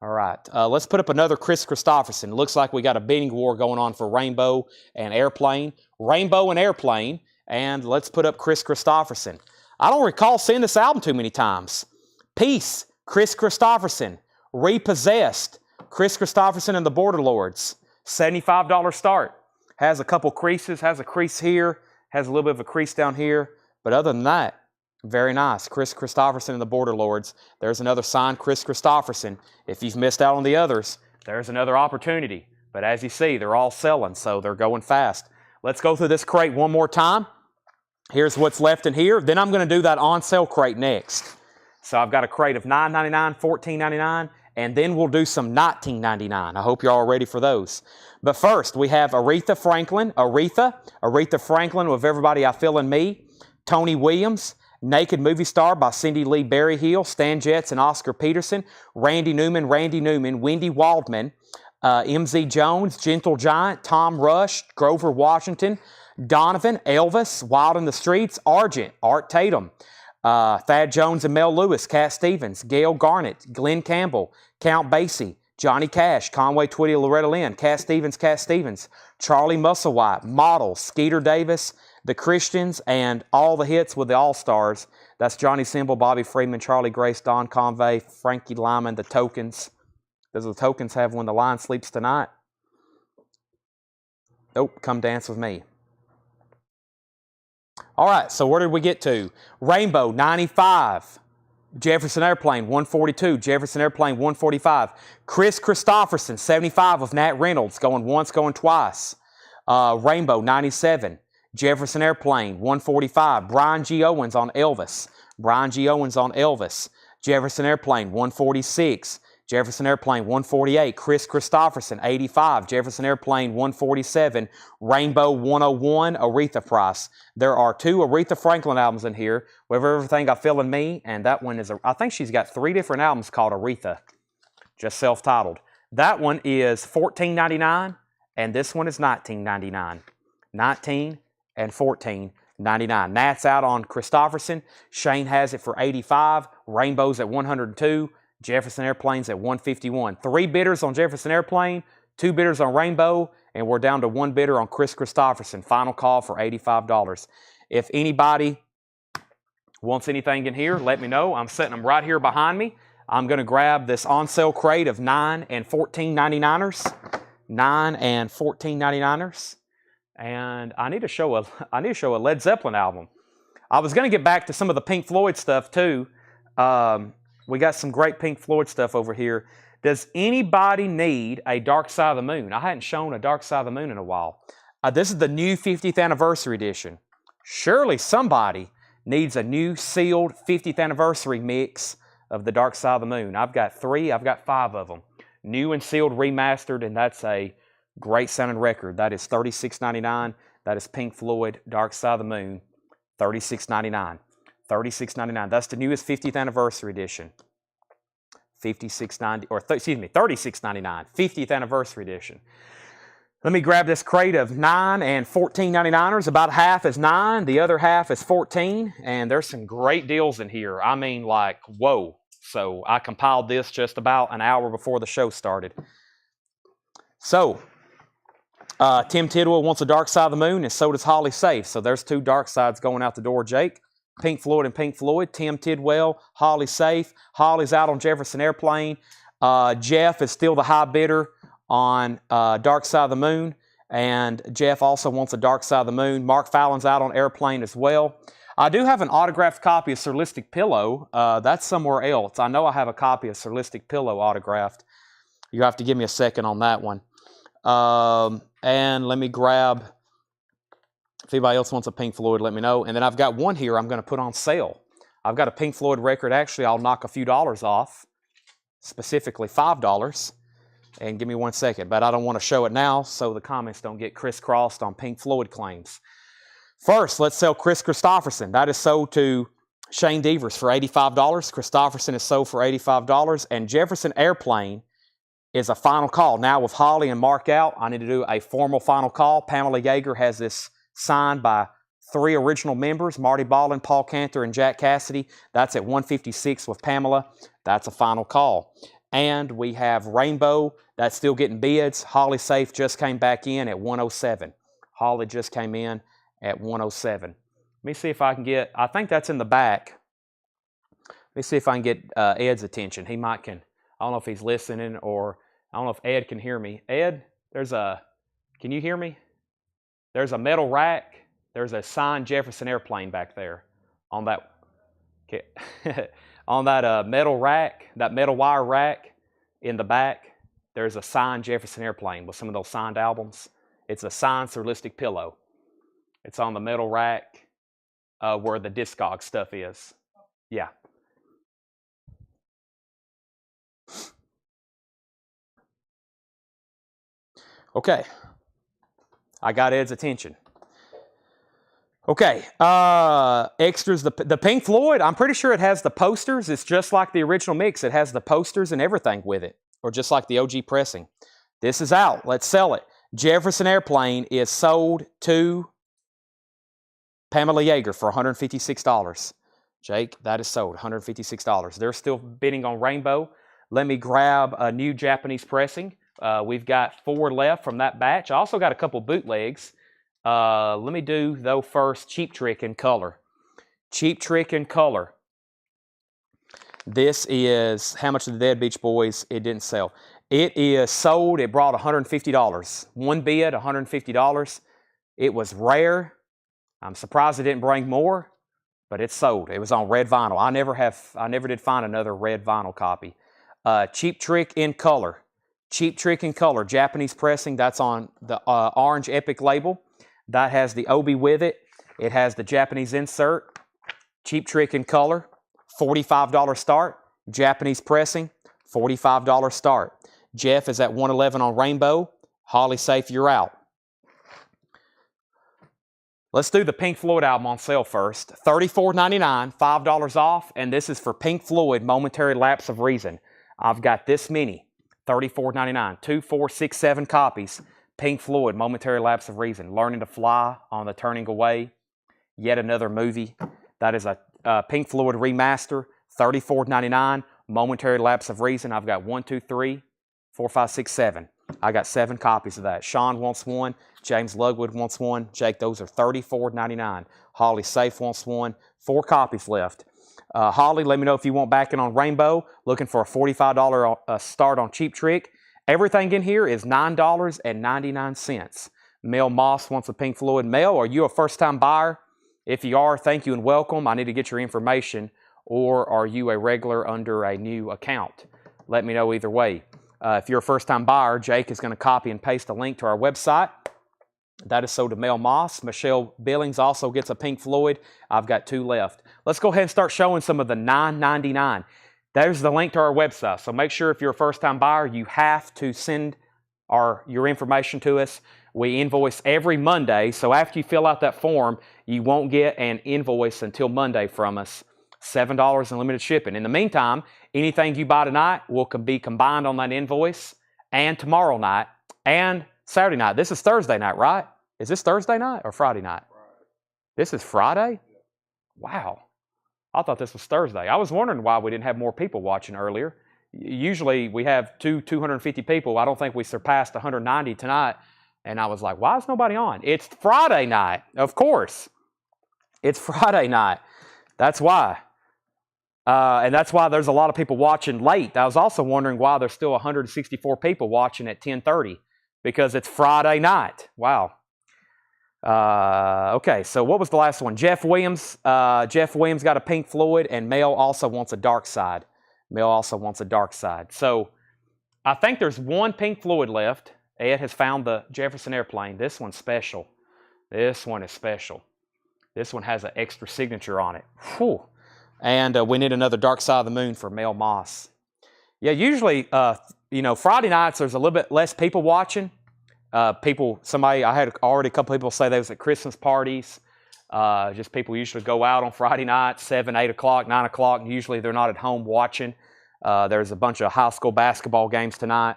All right, let's put up another Chris Christopherson. Looks like we got a bidding war going on for Rainbow and Airplane. Rainbow and Airplane, and let's put up Chris Christopherson. I don't recall seeing this album too many times. Peace, Chris Christopherson. Repossessed, Chris Christopherson and the Border Lords. $75 start. Has a couple creases, has a crease here, has a little bit of a crease down here, but other than that, very nice. Chris Christopherson and the Border Lords. There's another signed Chris Christopherson. If you've missed out on the others, there's another opportunity. But as you see, they're all selling, so they're going fast. Let's go through this crate one more time. Here's what's left in here. Then I'm going to do that on-sale crate next. So I've got a crate of $9.99, $14.99, and then we'll do some $19.99. I hope you're all ready for those. But first, we have Aretha Franklin with Everybody I Feel in Me, Tony Williams, Naked Movie Star by Cindy Lee Berryhill, Stan Getz and Oscar Peterson, Randy Newman, Wendy Waldman, MZ Jones, Gentle Giant, Tom Rush, Grover Washington, Donovan, Elvis, Wild in the Streets, Argent, Art Tatum, Thad Jones and Mel Lewis, Cat Stevens, Gail Garnett, Glenn Campbell, Count Basie, Johnny Cash, Conway Twitty, Loretta Lynn, Cat Stevens, Charlie Musselwhite, Models, Skeeter Davis, The Christians, and all the hits with the All-Stars. That's Johnny Symbol, Bobby Freeman, Charlie Grace, Don Convey, Frankie Lyman, The Tokens. Does the Tokens have When the Lion Sleeps Tonight? Nope, Come Dance With Me. All right, so where did we get to? Rainbow, 95. Jefferson Airplane, 142. Jefferson Airplane, 145. Chris Christopherson, 75 of Nat Reynolds, going once, going twice. Rainbow, 97. Jefferson Airplane, 145. Brian G. Owens on Elvis. Jefferson Airplane, 146. Jefferson Airplane, 148. Chris Christopherson, 85. Jefferson Airplane, 147. Rainbow, 101. Aretha Price. There are 2 Aretha Franklin albums in here. With Everything I Feel in Me, and that one is, I think she's got 3 different albums called Aretha, just self-titled. That one is $14.99, and this one is $19.99. $19 and $14.99. Nat's out on Christopherson. Shane has it for $85. Rainbow's at $102. Jefferson Airplane's at $151. 3 bidders on Jefferson Airplane, 2 bidders on Rainbow, and we're down to 1 bidder on Chris Christopherson. Final call for $85. If anybody wants anything in here, let me know. I'm setting them right here behind me. I'm going to grab this on-sale crate of $9 and $14.99ers. $9 and $14.99ers. And I need to show a Led Zeppelin album. I was going to get back to some of the Pink Floyd stuff too. We got some great Pink Floyd stuff over here. Does anybody need a Dark Side of the Moon? I hadn't shown a Dark Side of the Moon in a while. This is the new 50th anniversary edition. Surely somebody needs a new sealed 50th anniversary mix of the Dark Side of the Moon. I've got 3, I've got 5 of them. New and sealed, remastered, and that's a great sounding record. That is $36.99. That is Pink Floyd, Dark Side of the Moon, $36.99. $36.99. That's the newest 50th anniversary edition. $36.99, 50th anniversary edition. Let me grab this crate of $9 and $14.99ers. About half is 9, the other half is 14, and there's some great deals in here. I mean, like, whoa. So I compiled this just about an hour before the show started. So, Tim Tidwell wants a Dark Side of the Moon, and so does Holly Safe. So there's 2 Dark Sides going out the door, Jake. Pink Floyd and Pink Floyd. Tim Tidwell, Holly Safe. Holly's out on Jefferson Airplane. Jeff is still the high bidder on Dark Side of the Moon. And Jeff also wants a Dark Side of the Moon. Mark Fallon's out on Airplane as well. I do have an autographed copy of Surlistic Pillow. That's somewhere else. I know I have a copy of Surlistic Pillow autographed. You have to give me a second on that one. And let me grab, if anybody else wants a Pink Floyd, let me know. And then I've got one here I'm going to put on sale. I've got a Pink Floyd record. Actually, I'll knock a few dollars off, specifically $5. And give me 1 second. But I don't want to show it now so the comments don't get crisscrossed on Pink Floyd claims. First, let's sell Chris Christopherson. That is sold to Shane Devers for $85. Christopherson is sold for $85. And Jefferson Airplane is a final call. Now with Holly and Mark out, I need to do a formal final call. Pamela Yeager has this signed by 3 original members, Marty Ballin, Paul Cantor, and Jack Cassidy. That's at 156 with Pamela. That's a final call. And we have Rainbow. That's still getting bids. Holly Safe just came back in at 107. Holly just came in at 107. Let me see if I can get, I think that's in the back. Let me see if I can get Ed's attention. He might can, I don't know if he's listening or I don't know if Ed can hear me. Ed, can you hear me? There's a metal rack. There's a signed Jefferson Airplane back there on that, on that metal rack, that metal wire rack in the back. There's a signed Jefferson Airplane with some of those signed albums. It's a signed Surlistic Pillow. It's on the metal rack where the Discog stuff is. Yeah. Okay. I got Ed's attention. Okay. Extras, the Pink Floyd, I'm pretty sure it has the posters. It's just like the original mix. It has the posters and everything with it, or just like the OG pressing. This is out. Let's sell it. Jefferson Airplane is sold to Pamela Yeager for $156. Jake, that is sold, $156. They're still bidding on Rainbow. Let me grab a new Japanese pressing. We've got 4 left from that batch. I also got a couple bootlegs. Let me do, though, first Cheap Trick in color. Cheap Trick in color. This is, how much of the Dead Beach Boys? It didn't sell. It is sold. It brought $150. One bid, $150. It was rare. I'm surprised it didn't bring more, but it's sold. It was on red vinyl. I never did find another red vinyl copy. Cheap Trick in color. Cheap Trick in color. Japanese pressing. That's on the Orange Epic label. That has the Obi with it. It has the Japanese insert. Cheap Trick in color. $45 start. Japanese pressing. $45 start. Jeff is at 111 on Rainbow. Holly Safe, you're out. Let's do the Pink Floyd album on sale first. $34.99, $5 off, and this is for Pink Floyd, Momentary Lapse of Reason. I've got this many, $34.99, 2, 4, 6, 7 copies. Pink Floyd, Momentary Lapse of Reason. Learning to Fly on the Turning Away. Yet another movie. That is a Pink Floyd remaster, $34.99, Momentary Lapse of Reason. I've got 1, 2, 3, 4, 5, 6, 7. I got 7 copies of that. Sean wants one. James Lugwood wants one. Jake, those are $34.99. Holly Safe wants one. 4 copies left. Holly, let me know if you want back in on Rainbow. Looking for a $45 start on Cheap Trick. Everything in here is $9.99. Mel Moss wants a Pink Floyd. Mel, are you a first-time buyer? If you are, thank you and welcome. I need to get your information. Or are you a regular under a new account? Let me know either way. If you're a first-time buyer, Jake is going to copy and paste a link to our website. That is sold to Mel Moss. Michelle Billings also gets a Pink Floyd. I've got 2 left. Let's go ahead and start showing some of the $9.99. There's the link to our website. So make sure if you're a first-time buyer, you have to send your information to us. We invoice every Monday. So after you fill out that form, you won't get an invoice until Monday from us. $7 in limited shipping. In the meantime, anything you buy tonight will be combined on that invoice, and tomorrow night and Saturday night. This is Thursday night, right? Is this Thursday night or Friday night? Friday. This is Friday? Yeah. Wow. I thought this was Thursday. I was wondering why we didn't have more people watching earlier. Usually we have 250 people. I don't think we surpassed 190 tonight. And I was like, why is nobody on? It's Friday night, of course. It's Friday night. That's why. And that's why there's a lot of people watching late. I was also wondering why there's still 164 people watching at 10:30, because it's Friday night. Wow. Okay, so what was the last one? Jeff Williams. Jeff Williams got a Pink Floyd, and Mel also wants a Dark Side. Mel also wants a Dark Side. So I think there's one Pink Floyd left. Ed has found the Jefferson Airplane. This one's special. This one is special. This one has an extra signature on it. Whew. And we need another Dark Side of the Moon for Mel Moss. Yeah, usually, Friday nights there's a little bit less people watching. I had already a couple people say they was at Christmas parties. Just people usually go out on Friday night, 7, 8 o'clock, 9 o'clock. And usually they're not at home watching. There's a bunch of high school basketball games tonight.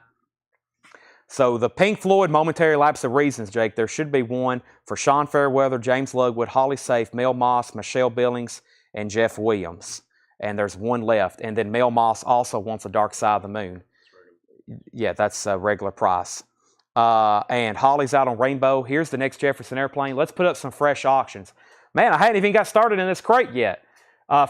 So the Pink Floyd Momentary Lapse of Reasons, Jake, there should be one for Sean Fairweather, James Ludwood, Holly Safe, Mel Moss, Michelle Billings, and Jeff Williams. And there's one left. And then Mel Moss also wants a Dark Side of the Moon. Yeah, that's a regular price. And Holly's out on Rainbow. Here's the next Jefferson Airplane. Let's put up some fresh auctions. Man, I hadn't even got started in this crate yet.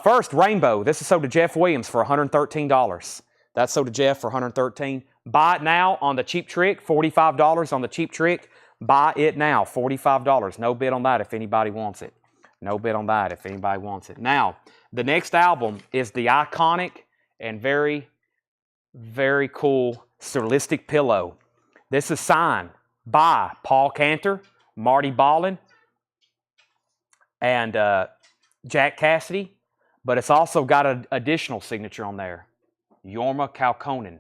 First, Rainbow. This is sold to Jeff Williams for $113. That's sold to Jeff for $113. Buy it now on the Cheap Trick, $45 on the Cheap Trick. Buy it now, $45. No bid on that if anybody wants it. No bid on that if anybody wants it. Now, the next album is the iconic and very, very cool Stylistic Pillow. This is signed by Paul Cantor, Marty Ballin, and Jack Cassidy, but it's also got an additional signature on there, Jorma Kaukonen.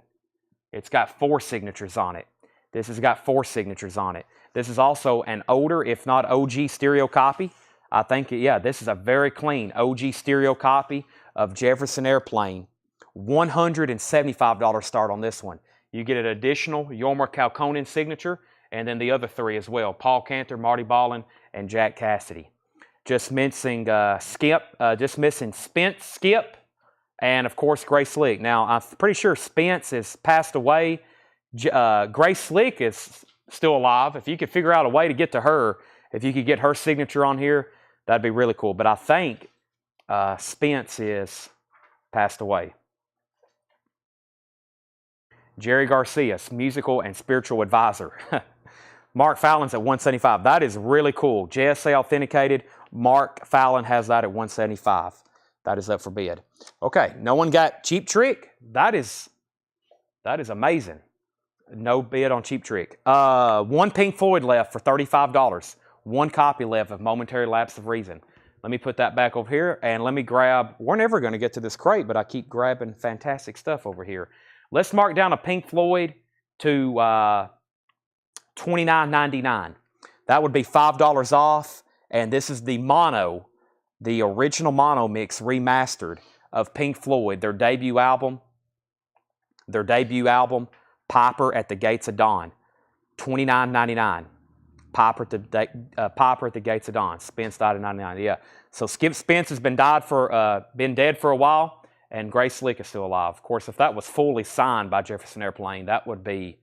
It's got 4 signatures on it. This has got 4 signatures on it. This is also an older, if not OG, stereo copy. I think, this is a very clean OG stereo copy of Jefferson Airplane. $175 start on this one. You get an additional Jorma Kaukonen signature, and then the other 3 as well. Paul Cantor, Marty Ballin, and Jack Cassidy. Just missing Spence, Skip, and of course Grace Slick. Now, I'm pretty sure Spence has passed away. Grace Slick is still alive. If you could figure out a way to get to her, if you could get her signature on here, that'd be really cool. But I think Spence is passed away. Jerry Garcia's musical and spiritual advisor. Mark Fallon's at $175. That is really cool. JSA authenticated. Mark Fallon has that at $175. That is up for bid. Okay, no one got Cheap Trick. That is amazing. No bid on Cheap Trick. One Pink Floyd left for $35. One copy left of Momentary Lapse of Reason. Let me put that back over here, and let me grab, we're never going to get to this crate, but I keep grabbing fantastic stuff over here. Let's mark down a Pink Floyd to $29.99. That would be $5 off, and this is the mono, the original mono mix remastered of Pink Floyd, their debut album, Piper at the Gates of Dawn, $29.99. Piper at the Gates of Dawn. Spence died in '99. Yeah. So Skip Spence has been dead for a while, and Grace Slick is still alive. Of course, if that was fully signed by Jefferson Airplane, that would be.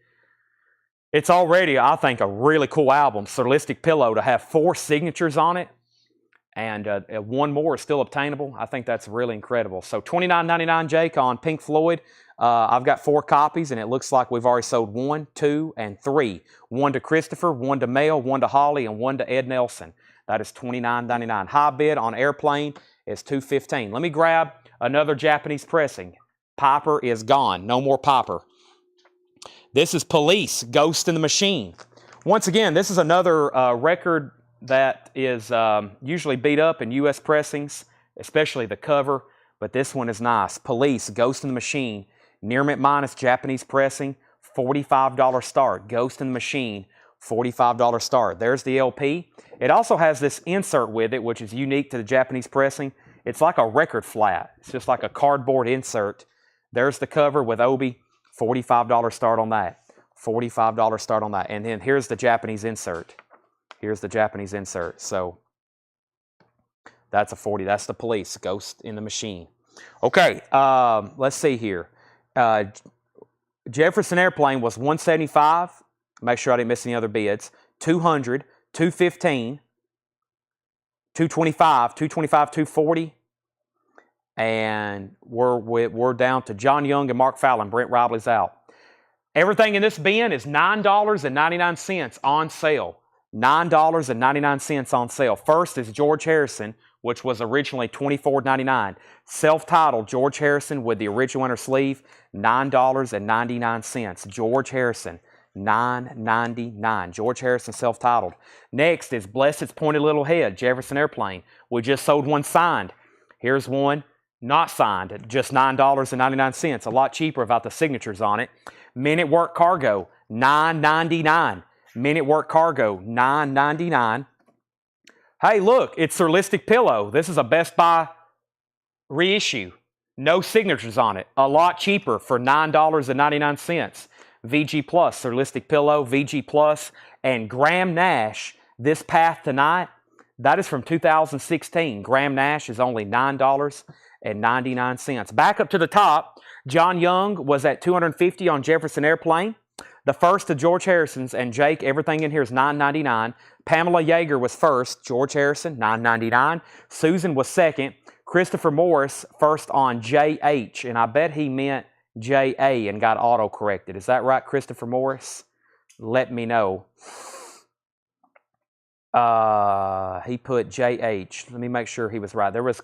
It's already, I think, a really cool album. Stylistic Pillow, to have 4 signatures on it, and one more is still obtainable. I think that's really incredible. So $29.99, Jake, on Pink Floyd. I've got 4 copies, and it looks like we've already sold 1, 2, and 3. 1 to Christopher, 1 to Mel, 1 to Holly, and 1 to Ed Nelson. That is $29.99. High bid on Airplane is $215. Let me grab another Japanese pressing. Piper is gone. No more Piper. This is Police, Ghost in the Machine. Once again, this is another record that is usually beat up in U.S. pressings, especially the cover, but this one is nice. Police, Ghost in the Machine. Nearmint minus Japanese pressing, $45 start. Ghost in the Machine, $45 start. There's the LP. It also has this insert with it, which is unique to the Japanese pressing. It's like a record flat. It's just like a cardboard insert. There's the cover with Obi, $45 start on that. $45 start on that. And then here's the Japanese insert. Here's the Japanese insert. So that's a 40. That's the Police, Ghost in the Machine. Okay, let's see here. Jefferson Airplane was $175. Make sure I didn't miss any other bids. 200, 215, 225, 225, 240. And we're down to John Young and Mark Fallon. Brent Robley's out. Everything in this bin is $9.99 on sale. $9.99 on sale. First is George Harrison, which was originally $24.99. Self-titled George Harrison with the original inner sleeve, $9.99. George Harrison, $9.99. George Harrison self-titled. Next is Blessed's Pointed Little Head, Jefferson Airplane. We just sold one signed. Here's one not signed, just $9.99. A lot cheaper without the signatures on it. Men at Work Cargo, $9.99. Men at Work Cargo, $9.99. Hey, look, it's Surlistic Pillow. This is a Best Buy reissue. No signatures on it. A lot cheaper for $9.99. VG Plus, Surlistic Pillow, VG Plus, and Graham Nash, This Path Tonight. That is from 2016. Graham Nash is only $9.99. Back up to the top, John Young was at $250 on Jefferson Airplane. The first of George Harrison's, and Jake, everything in here is $9.99. Pamela Yeager was first. George Harrison, $9.99. Susan was second. Christopher Morris first on JH, and I bet he meant JA and got auto-corrected. Is that right, Christopher Morris? Let me know. He put JH. Let me make sure he was right. There was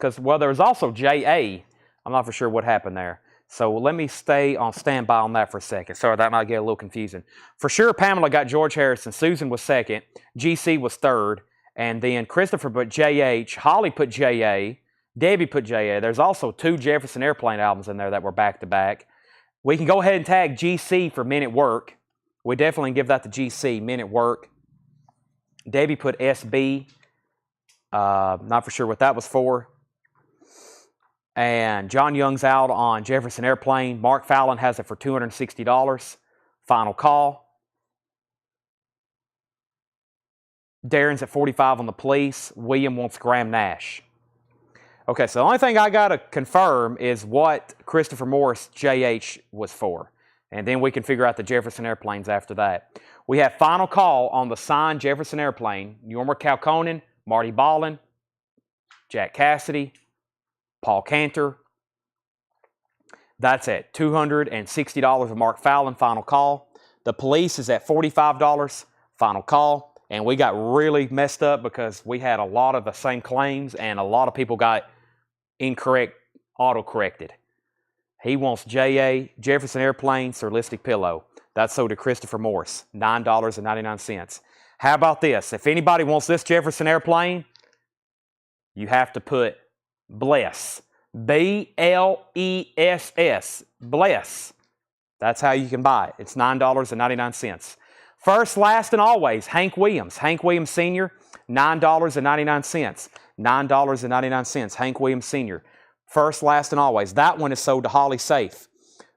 also JA. I'm not for sure what happened there. So let me stay on standby on that for a second. Sorry, that might get a little confusing. For sure, Pamela got George Harrison. Susan was second. GC was third. And then Christopher put JH. Holly put JA. Debbie put JA. There's also 2 Jefferson Airplane albums in there that were back-to-back. We can go ahead and tag GC for Men at Work. We definitely give that to GC, Men at Work. Debbie put SB. Not for sure what that was for. And John Young's out on Jefferson Airplane. Mark Fallon has it for $260. Final call. Darren's at $45 on the police. William wants Graham Nash. Okay, so the only thing I got to confirm is what Christopher Morris JH was for. And then we can figure out the Jefferson Airplanes after that. We have final call on the signed Jefferson Airplane. Yormer Calconen, Marty Ballin, Jack Cassidy, Paul Cantor. That's at $260 of Mark Fallon, final call. The police is at $45, final call. And we got really messed up because we had a lot of the same claims and a lot of people got incorrect auto-corrected. He wants JA, Jefferson Airplane, Surlistic Pillow. That's sold to Christopher Morris, $9.99. How about this? If anybody wants this Jefferson Airplane, you have to put Bless. B-L-E-S-S. Bless. That's how you can buy it. It's $9.99. First, last, and always, Hank Williams. Hank Williams Sr., $9.99. $9.99. Hank Williams Sr. First, last, and always. That one is sold to Holly Safe.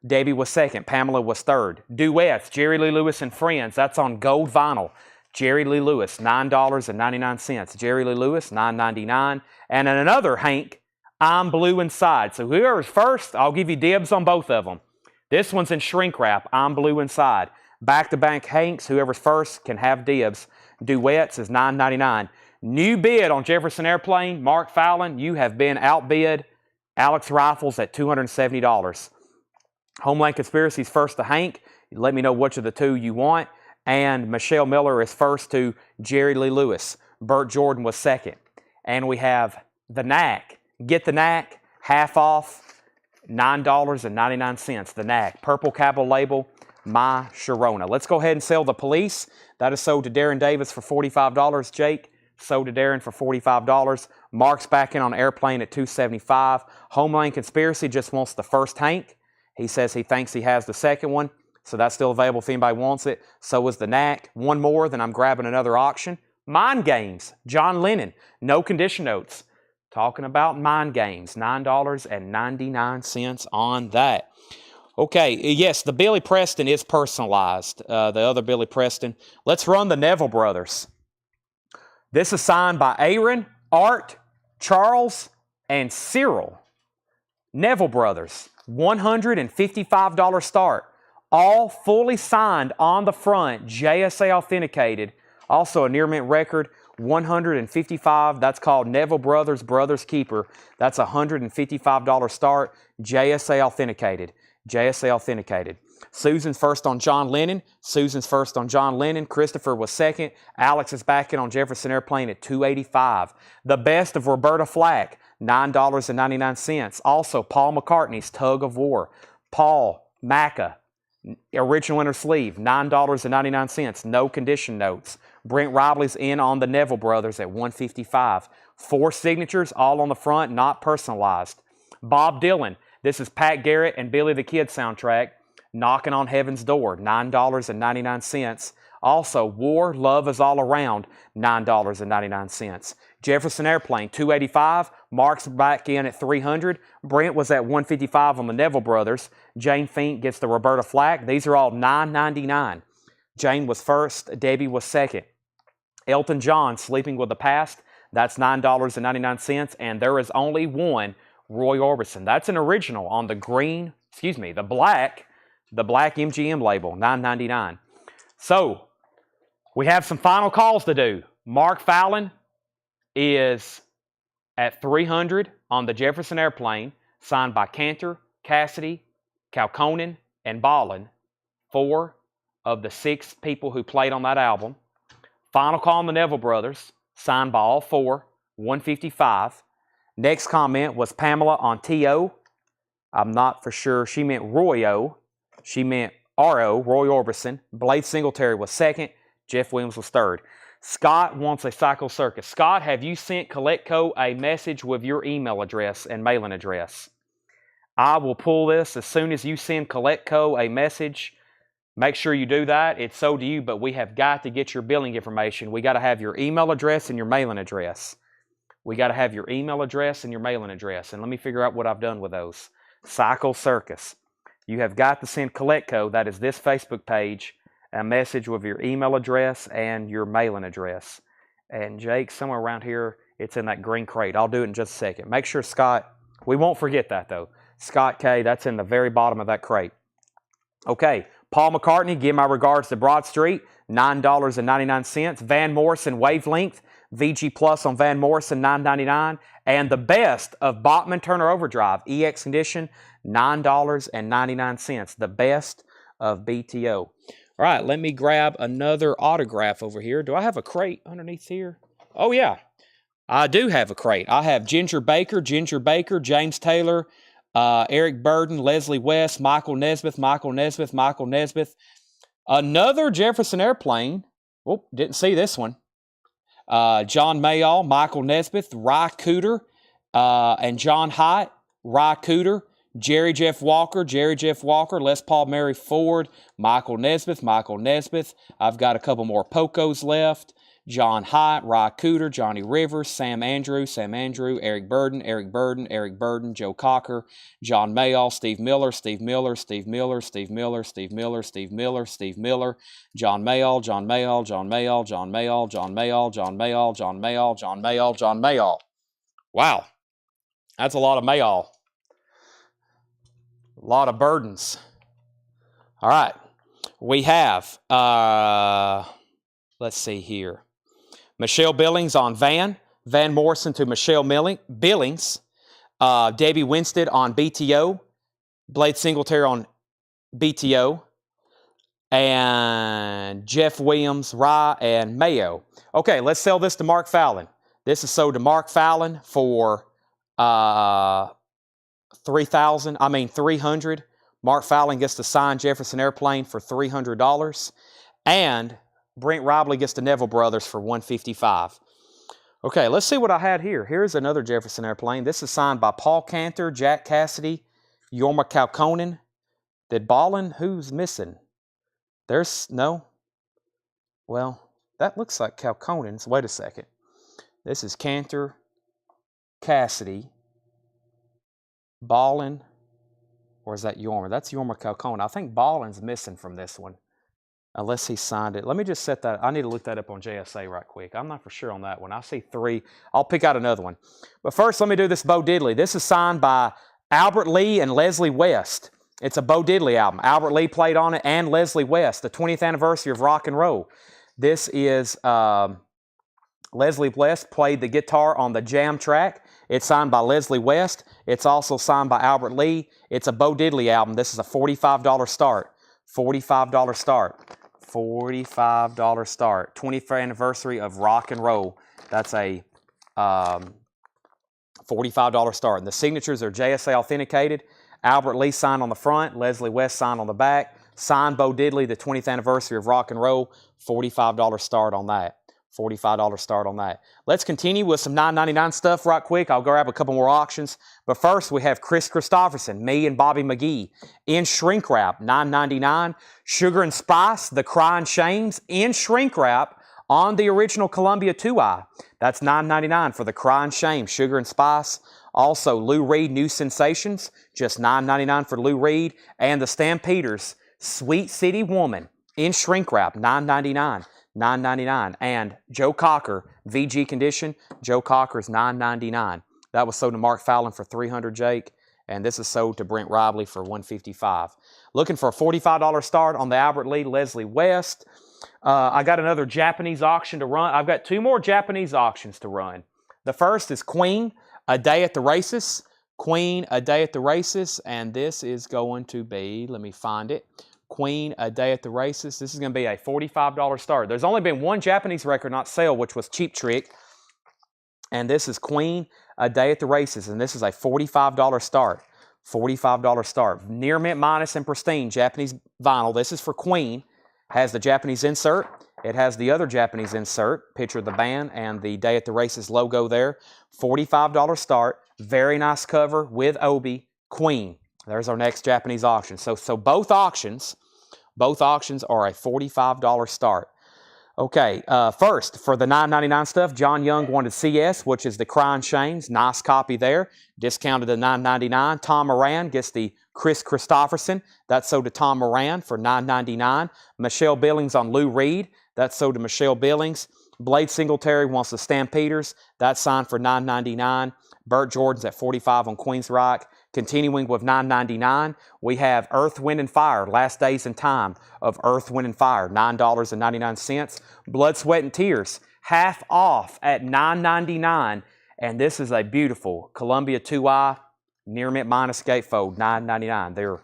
Debbie was second. Pamela was third. Duets, Jerry Lee Lewis and Friends. That's on gold vinyl. Jerry Lee Lewis, $9.99. Jerry Lee Lewis, $9.99. And then another Hank, I'm Blue Inside. So whoever's first, I'll give you dibs on both of them. This one's in shrink wrap, I'm Blue Inside. Back-to-back Hanks, whoever's first can have dibs. Duets is $9.99. New bid on Jefferson Airplane, Mark Fallon, you have been outbid. Alex Rifles at $270. Homeland Conspiracy's first to Hank. Let me know which of the two you want. And Michelle Miller is first to Jerry Lee Lewis. Burt Jordan was second. And we have the Knack. Get the Knack, half off, $9.99. The Knack, purple capital label, My Sharona. Let's go ahead and sell the police. That is sold to Darren Davis for $45. Jake, sold to Darren for $45. Mark's back in on Airplane at $275. Homeland Conspiracy just wants the first Hank. He says he thinks he has the second one, so that's still available if anybody wants it. So is the Knack. One more, then I'm grabbing another auction. Mind Games, John Lennon, no condition notes. Talking about Mind Games, $9.99 on that. Okay, yes, the Billy Preston is personalized, the other Billy Preston. Let's run the Neville Brothers. This is signed by Aaron, Art, Charles, and Cyril. Neville Brothers, $155 start. All fully signed on the front, JSA authenticated. Also a near mint record, 155. That's called Neville Brothers Brothers Keeper. That's a $155 start. JSA authenticated. JSA authenticated. Susan's first on John Lennon. Susan's first on John Lennon. Christopher was second. Alex is back in on Jefferson Airplane at $285. The best of Roberta Flack, $9.99. Also, Paul McCartney's Tug of War. Paul Macca, original inner sleeve, $9.99. No condition notes. Brent Robley's in on the Neville Brothers at $155. 4 signatures, all on the front, not personalized. Bob Dylan, this is Pat Garrett and Billy the Kid soundtrack. Knocking on Heaven's Door, $9.99. Also, War, Love is All Around, $9.99. Jefferson Airplane, $285. Mark's back in at $300. Brent was at $155 on the Neville Brothers. Jane Fink gets the Roberta Flack. These are all $9.99. Jane was first. Debbie was second. Elton John, Sleeping with the Past, that's $9.99. And there is only one Roy Orbison. That's an original on the the black MGM label, $9.99. So, we have some final calls to do. Mark Fallon is at $300 on the Jefferson Airplane, signed by Cantor, Cassidy, Calconen, and Ballin, 4 of the 6 people who played on that album. Final call on the Neville Brothers, signed by all 4, $155. Next comment was Pamela on T.O. I'm not for sure. She meant Roy O. She meant R.O., Roy Orbison. Blade Singletary was second. Jeff Williams was third. Scott wants a Cycle Circus. Scott, have you sent CollectCo a message with your email address and mailing address? I will pull this as soon as you send CollectCo a message. Make sure you do that. It's so to you, but we have got to get your billing information. We got to have your email address and your mailing address. We got to have your email address and your mailing address. And let me figure out what I've done with those. Cycle Circus. You have got to send CollectCo, that is this Facebook page, a message with your email address and your mailing address. And Jake, somewhere around here, it's in that green crate. I'll do it in just a second. Make sure Scott, we won't forget that though. Scott K, that's in the very bottom of that crate. Okay, Paul McCartney, give my regards to Broad Street, $9.99. Van Morrison Wavelength, VG Plus on Van Morrison, $9.99. And the best of Bachman Turner Overdrive, EX Condition, $9.99. The best of BTO. All right, let me grab another autograph over here. Do I have a crate underneath here? Oh, yeah. I do have a crate. I have Ginger Baker, James Taylor, Eric Burden, Leslie West, Michael Nesmith. Another Jefferson Airplane. Oh, didn't see this one. John Mayall, Michael Nesmith, Ry Cooter, and John Hyatt, Ry Cooter, Jerry Jeff Walker, Les Paul Mary Ford, Michael Nesmith. I've got a couple more Pocos left. John Hyatt, Ry Cooter, Johnny Rivers, Sam Andrew, Eric Burden, Joe Cocker, John Mayall, Steve Miller, John Mayall. Wow, that's a lot of Mayall. A lot of burdens. All right, we have, let's see here. Michelle Billings on Van Morrison to Michelle Billings, Debbie Winstead on BTO, Blade Singletary on BTO, and Jeff Williams, Rye, and Mayo. Okay, let's sell this to Mark Fallon. This is sold to Mark Fallon for $300. Mark Fallon gets to sign Jefferson Airplane for $300. And Brent Robley gets to Neville Brothers for $155. Okay, let's see what I had here. Here's another Jefferson Airplane. This is signed by Paul Cantor, Jack Cassidy, Yorma Calconen. Did Ballin? Who's missing? There's no. Well, that looks like Calconen's. Wait a second. This is Cantor, Cassidy, Ballin, or is that Yorma? That's Yorma Calconen. I think Ballin's missing from this one. Unless he signed it. Let me just set that. I need to look that up on JSA right quick. I'm not for sure on that one. I see 3. I'll pick out another one. But first, let me do this Bo Diddley. This is signed by Albert Lee and Leslie West. It's a Bo Diddley album. Albert Lee played on it and Leslie West, the 20th anniversary of rock and roll. This is Leslie West played the guitar on the Jam track. It's signed by Leslie West. It's also signed by Albert Lee. It's a Bo Diddley album. This is a $45 start. $45 start. $45 start. 20th anniversary of rock and roll. That's a $45 start. And the signatures are JSA authenticated. Albert Lee signed on the front. Leslie West signed on the back. Signed Bo Diddley, the 20th anniversary of rock and roll. $45 start on that. $45 start on that. Let's continue with some $9.99 stuff right quick. I'll grab a couple more auctions. But first, we have Chris Christopherson, me and Bobby McGee, in shrink wrap, $9.99. Sugar and Spice, The Crying Shames, in shrink wrap on the original Columbia 2i. That's $9.99 for The Crying Shame, Sugar and Spice. Also, Lou Reed, New Sensations, just $9.99 for Lou Reed. And the Stampeders, Sweet City Woman, in shrink wrap, $9.99. $9.99. And Joe Cocker, VG condition, Joe Cocker is $9.99. That was sold to Mark Fallon for $300, Jake. And this is sold to Brent Ribley for $155. Looking for a $45 start on the Albert Lee Leslie West. I got another Japanese auction to run. I've got two more Japanese auctions to run. The first is Queen, A Day at the Races. Queen, A Day at the Races. And this is going to be, let me find it. Queen, A Day at the Races. This is going to be a $45 start. There's only been one Japanese record not sale, which was Cheap Trick. And this is Queen, A Day at the Races. And this is a $45 start. $45 start. Near mint minus and pristine Japanese vinyl. This is for Queen. Has the Japanese insert. It has the other Japanese insert. Picture of the band and the Day at the Races logo there. $45 start. Very nice cover with Obi. Queen. There's our next Japanese auction. So both auctions are a $45 start. Okay, first, for the $9.99 stuff, John Young wanted CS, which is the Crying Shames. Nice copy there. Discounted to $9.99. Tom Moran gets the Chris Christopherson. That's sold to Tom Moran for $9.99. Michelle Billings on Lou Reed. That's sold to Michelle Billings. Blade Singletary wants the Stampeders. That's signed for $9.99. Burt Jordan's at $45 on Queensryche. Continuing with $9.99, we have Earth, Wind, and Fire, Last Days in Time of Earth, Wind, and Fire, $9.99. Blood, Sweat, and Tears, half off at $9.99. And this is a beautiful Columbia 2i, near mint minus gatefold, $9.99. They're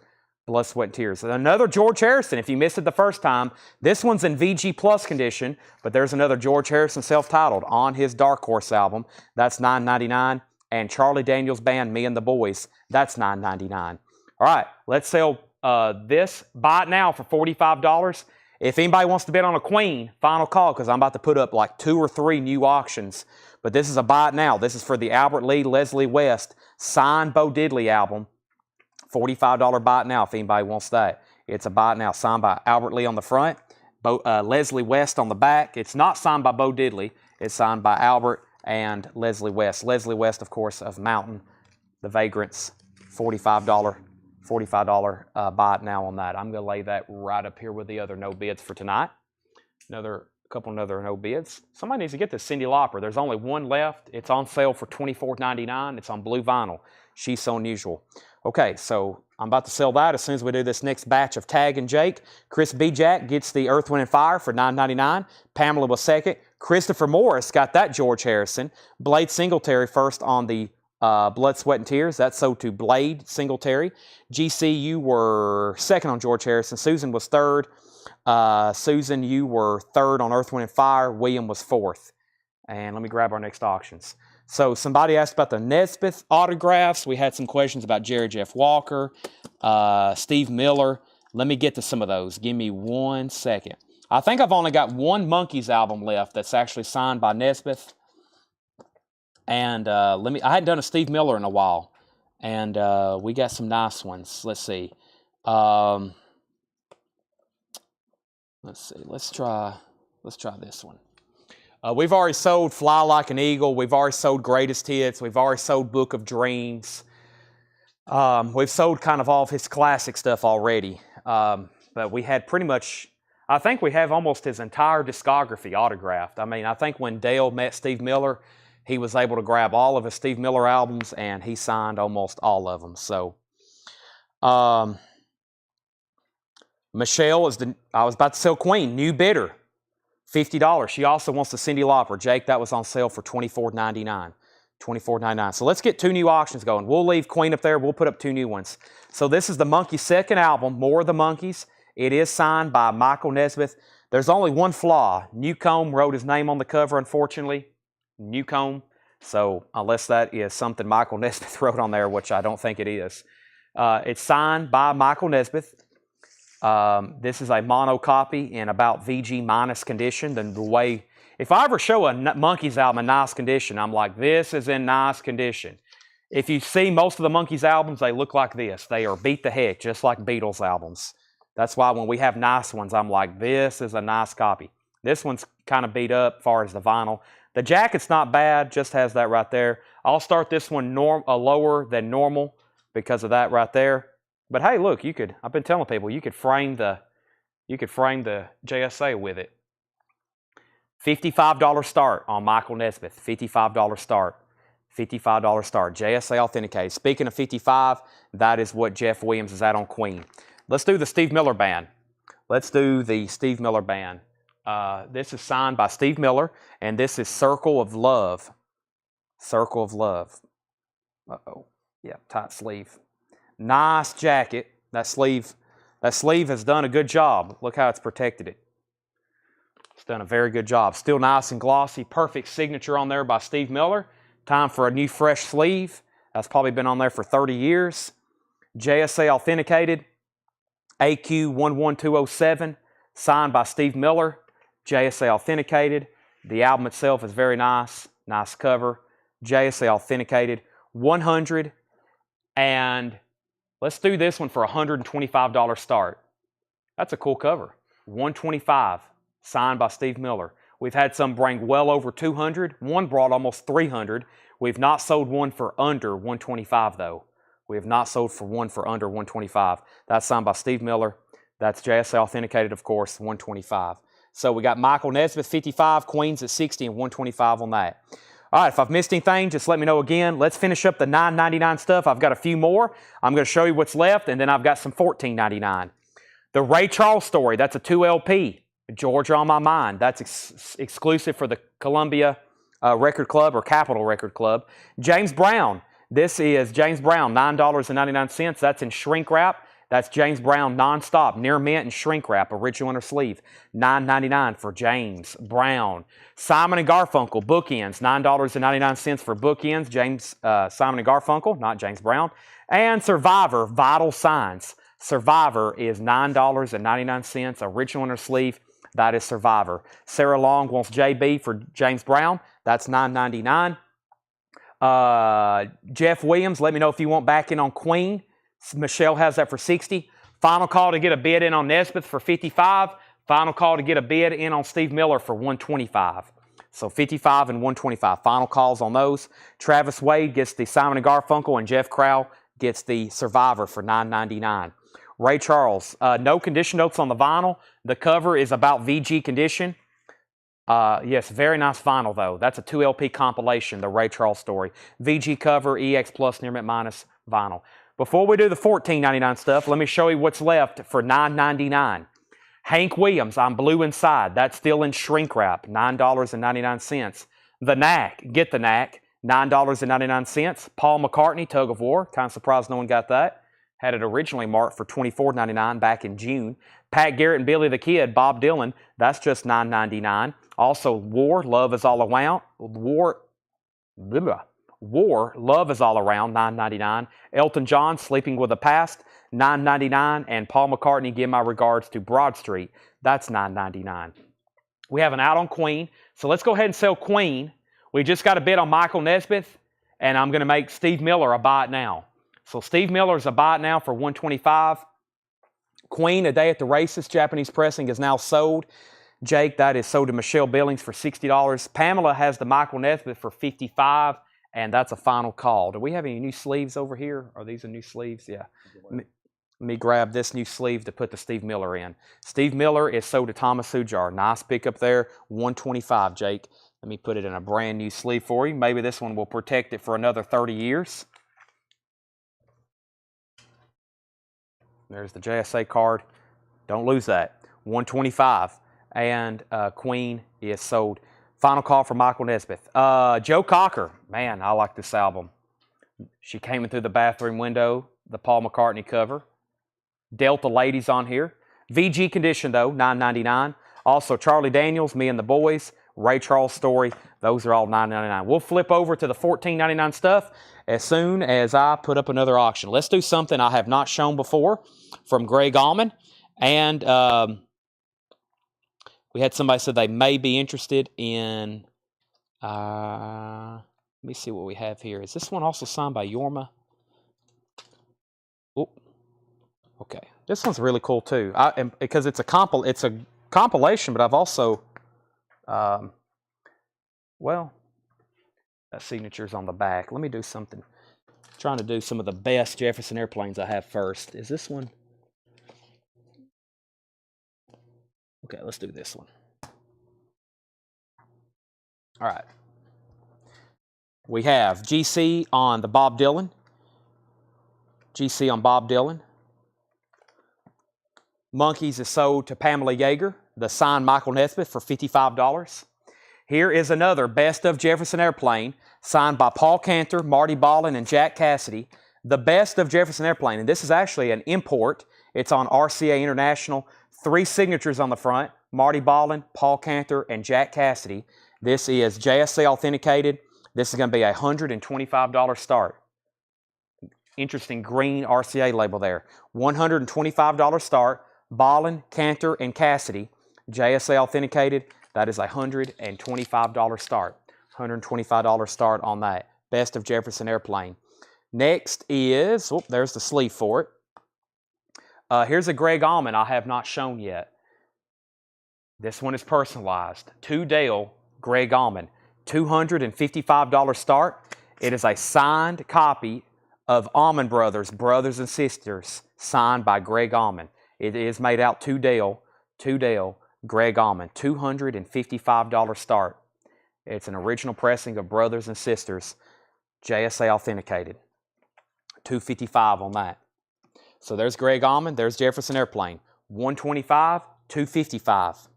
Blood, Sweat, and Tears. And another George Harrison, if you missed it the first time, this one's in VG Plus condition, but there's another George Harrison self-titled on his Dark Horse album. That's $9.99. And Charlie Daniels Band, Me and the Boys, that's $9.99. All right, let's sell this. Buy it now for $45. If anybody wants to bid on a Queen, final call, because I'm about to put up like 2 or 3 new auctions. But this is a buy it now. This is for the Albert Lee Leslie West signed Bo Diddley album. $45 buy it now if anybody wants that. It's a buy it now signed by Albert Lee on the front, Leslie West on the back. It's not signed by Bo Diddley. It's signed by Albert and Leslie West. Leslie West, of course, of Mountain, The Vagrants, $45 buy it now on that. I'm going to lay that right up here with the other no bids for tonight. Couple no bids. Somebody needs to get this Cyndi Lauper. There's only one left. It's on sale for $24.99. It's on blue vinyl. She's So Unusual. Okay, so I'm about to sell that as soon as we do this next batch of Tag and Jake. Chris B. Jack gets the Earth, Wind, and Fire for $9.99. Pamela was second. Christopher Morris got that George Harrison. Blade Singletary first on the Blood, Sweat, and Tears. That's sold to Blade Singletary. GC, you were second on George Harrison. Susan was third. Susan, you were third on Earth, Wind, and Fire. William was fourth. And let me grab our next auctions. So somebody asked about the Nesbitt autographs. We had some questions about Jerry Jeff Walker, Steve Miller. Let me get to some of those. Give me 1 second. I think I've only got one Monkees album left that's actually signed by Nesbitt. And I hadn't done a Steve Miller in a while. And we got some nice ones. Let's see. Let's try this one. We've already sold Fly Like an Eagle. We've already sold Greatest Hits. We've already sold Book of Dreams. We've sold kind of all of his classic stuff already. But we had pretty much, I think we have almost his entire discography autographed. I mean, I think when Dale met Steve Miller, he was able to grab all of his Steve Miller albums, and he signed almost all of them. So, Michelle I was about to sell Queen, new bidder. $50. She also wants the Cyndi Lauper. Jake, that was on sale for $24.99. $24.99. So let's get 2 new auctions going. We'll leave Queen up there. We'll put up 2 new ones. So this is the Monkees' second album, More of the Monkees. It is signed by Michael Nesmith. There's only one flaw. Newcomb wrote his name on the cover, unfortunately. Newcomb. So unless that is something Michael Nesmith wrote on there, which I don't think it is. It's signed by Michael Nesmith. This is a mono copy in about VG minus condition. Then the way, if I ever show a Monkees album in nice condition, I'm like, this is in nice condition. If you see most of the Monkees albums, they look like this. They are beat the heck, just like Beatles albums. That's why when we have nice ones, I'm like, this is a nice copy. This one's kind of beat up as far as the vinyl. The jacket's not bad, just has that right there. I'll start this one lower than normal because of that right there. But hey, look, you could, I've been telling people, you could frame the JSA with it. $55 start on Michael Nesmith. $55 start. $55 start. JSA authenticated. Speaking of 55, that is what Jeff Williams is at on Queen. Let's do the Steve Miller Band. Let's do the Steve Miller Band. This is signed by Steve Miller, and this is Circle of Love. Circle of Love. Uh-oh. Yeah, tight sleeve. Nice jacket. That sleeve has done a good job. Look how it's protected it. It's done a very good job. Still nice and glossy. Perfect signature on there by Steve Miller. Time for a new fresh sleeve. That's probably been on there for 30 years. JSA authenticated. AQ 11207. Signed by Steve Miller. JSA authenticated. The album itself is very nice. Nice cover. JSA authenticated. 100. And let's do this one for $125 start. That's a cool cover. $125. Signed by Steve Miller. We've had some bring well over 200. One brought almost 300. We've not sold one for under $125 though. We have not sold for one for under $125. That's signed by Steve Miller. That's JSA authenticated, of course, $125. So we got Michael Nesmith, 55, Queens at 60, and $125 on that. All right, if I've missed anything, just let me know again. Let's finish up the $9.99 stuff. I've got a few more. I'm going to show you what's left, and then I've got some $14.99. The Ray Charles story, that's a 2 LP. Georgia on My Mind. That's exclusive for the Columbia Record Club or Capitol Record Club. James Brown. This is James Brown, $9.99. That's in shrink wrap. That's James Brown nonstop, near mint and shrink wrap, original inner sleeve. $9.99 for James Brown. Simon & Garfunkel, bookends, $9.99 for bookends. Simon & Garfunkel, not James Brown. And Survivor, Vital Signs. Survivor is $9.99, original inner sleeve. That is Survivor. Sarah Long wants JB for James Brown. That's $9.99. Jeff Williams, let me know if you want back in on Queen. Michelle has that for $60. Final call to get a bid in on Nesmith for $55. Final call to get a bid in on Steve Miller for $125. So $55 and $125. Final calls on those. Travis Wade gets the Simon & Garfunkel, and Jeff Crow gets the Survivor for $9.99. Ray Charles, no condition notes on the vinyl. The cover is about VG condition. Yes, very nice vinyl though. That's a 2 LP compilation, the Ray Charles story. VG cover, EX plus, near mint minus vinyl. Before we do the $14.99 stuff, let me show you what's left for $9.99. Hank Williams, I'm Blue Inside. That's still in shrink wrap, $9.99. The Knack, Get the Knack, $9.99. Paul McCartney, Tug of War. Kind of surprised no one got that. Had it originally marked for $24.99 back in June. Pat Garrett and Billy the Kid, Bob Dylan, that's just $9.99. Also, War, Love is All Around. War, Love is All Around, $9.99. Elton John, Sleeping with the Past, $9.99. And Paul McCartney, Give My Regards to Broad Street, that's $9.99. We have an out on Queen, so let's go ahead and sell Queen. We just got a bid on Michael Nesmith, and I'm going to make Steve Miller a buy it now. So Steve Miller's a buy it now for $125. Queen, A Day at the Races, Japanese pressing, is now sold. Jake, that is sold to Michelle Billings for $60. Pamela has the Michael Nesmith for $55, and that's a final call. Do we have any new sleeves over here? Are these the new sleeves? Yeah. Let me grab this new sleeve to put the Steve Miller in. Steve Miller is sold to Thomas Sujar. Nice pickup there, $125, Jake. Let me put it in a brand new sleeve for you. Maybe this one will protect it for another 30 years. There's the JSA card. Don't lose that. $125. and Queen is sold. Final call for Michael Nesmith. Joe Cocker. Man, I like this album. She Came In Through the Bathroom Window, the Paul McCartney cover. Delta Ladies on here. VG Condition, though, $9.99. Also, Charlie Daniels, Me and the Boys, Ray Charles Story. Those are all $9.99. We'll flip over to the $14.99 stuff as soon as I put up another auction. Let's do something I have not shown before from Greg Allman. And we had somebody said they may be interested in... let me see what we have here. Is this one also signed by Yorma? Oh, okay. This one's really cool too. Because it's a compilation, but I've also, well, that signature's on the back. Let me do something. I'm trying to do some of the best Jefferson Airplanes I have first. Is this one? Okay, let's do this one. All right. We have GC on the Bob Dylan. GC on Bob Dylan. Monkeys is sold to Pamela Yeager, the signed Michael Nesmith for $55. Here is another Best of Jefferson Airplane, signed by Paul Cantor, Marty Ballin, and Jack Cassidy. The Best of Jefferson Airplane, and this is actually an import. It's on RCA International. 3 signatures on the front, Marty Ballin, Paul Cantor, and Jack Cassidy. This is JSA authenticated. This is going to be a $125 start. Interesting green RCA label there. $125 start. Ballin, Cantor, and Cassidy. JSA authenticated. That is a $125 start. $125 start on that. Best of Jefferson Airplane. Next is, oh, there's the sleeve for it. Here's a Greg Allman I have not shown yet. This one is personalized. To Dale, Greg Allman. $255 start. It is a signed copy of Allman Brothers, Brothers and Sisters, signed by Greg Allman. It is made out to Dale, Greg Allman. $255 start. It's an original pressing of Brothers and Sisters, JSA authenticated. $255 on that. So there's Greg Allman, there's Jefferson Airplane. $125, $255.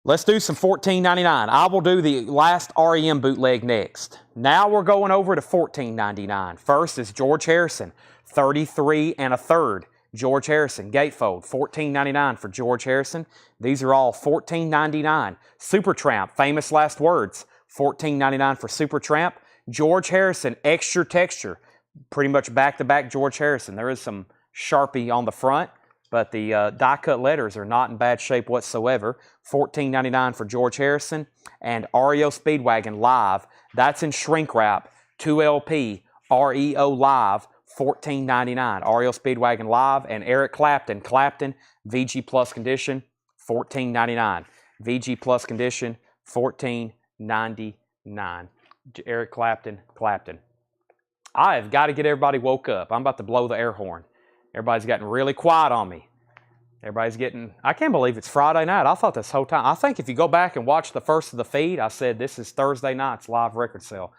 Let's do some $14.99. I will do the last REM bootleg next. Now we're going over to $14.99. First is George Harrison, 33 1/3. George Harrison, gatefold, $14.99 for George Harrison. These are all $14.99. Supertramp, Famous Last Words, $14.99 for Supertramp. George Harrison, extra texture, pretty much back-to-back George Harrison. There is some Sharpie on the front, but the die-cut letters are not in bad shape whatsoever. $14.99 for George Harrison. And REO Speedwagon Live, that's in shrink wrap, 2LP, REO Live, $14.99. REO Speedwagon Live. And Eric Clapton, VG Plus Condition, $14.99. VG Plus Condition, $14.99. Eric Clapton. I have got to get everybody woke up. I'm about to blow the air horn. Everybody's getting really quiet on me. I can't believe it's Friday night. I thought this whole time. I think if you go back and watch the first of the feed, I said this is Thursday night's live record sale.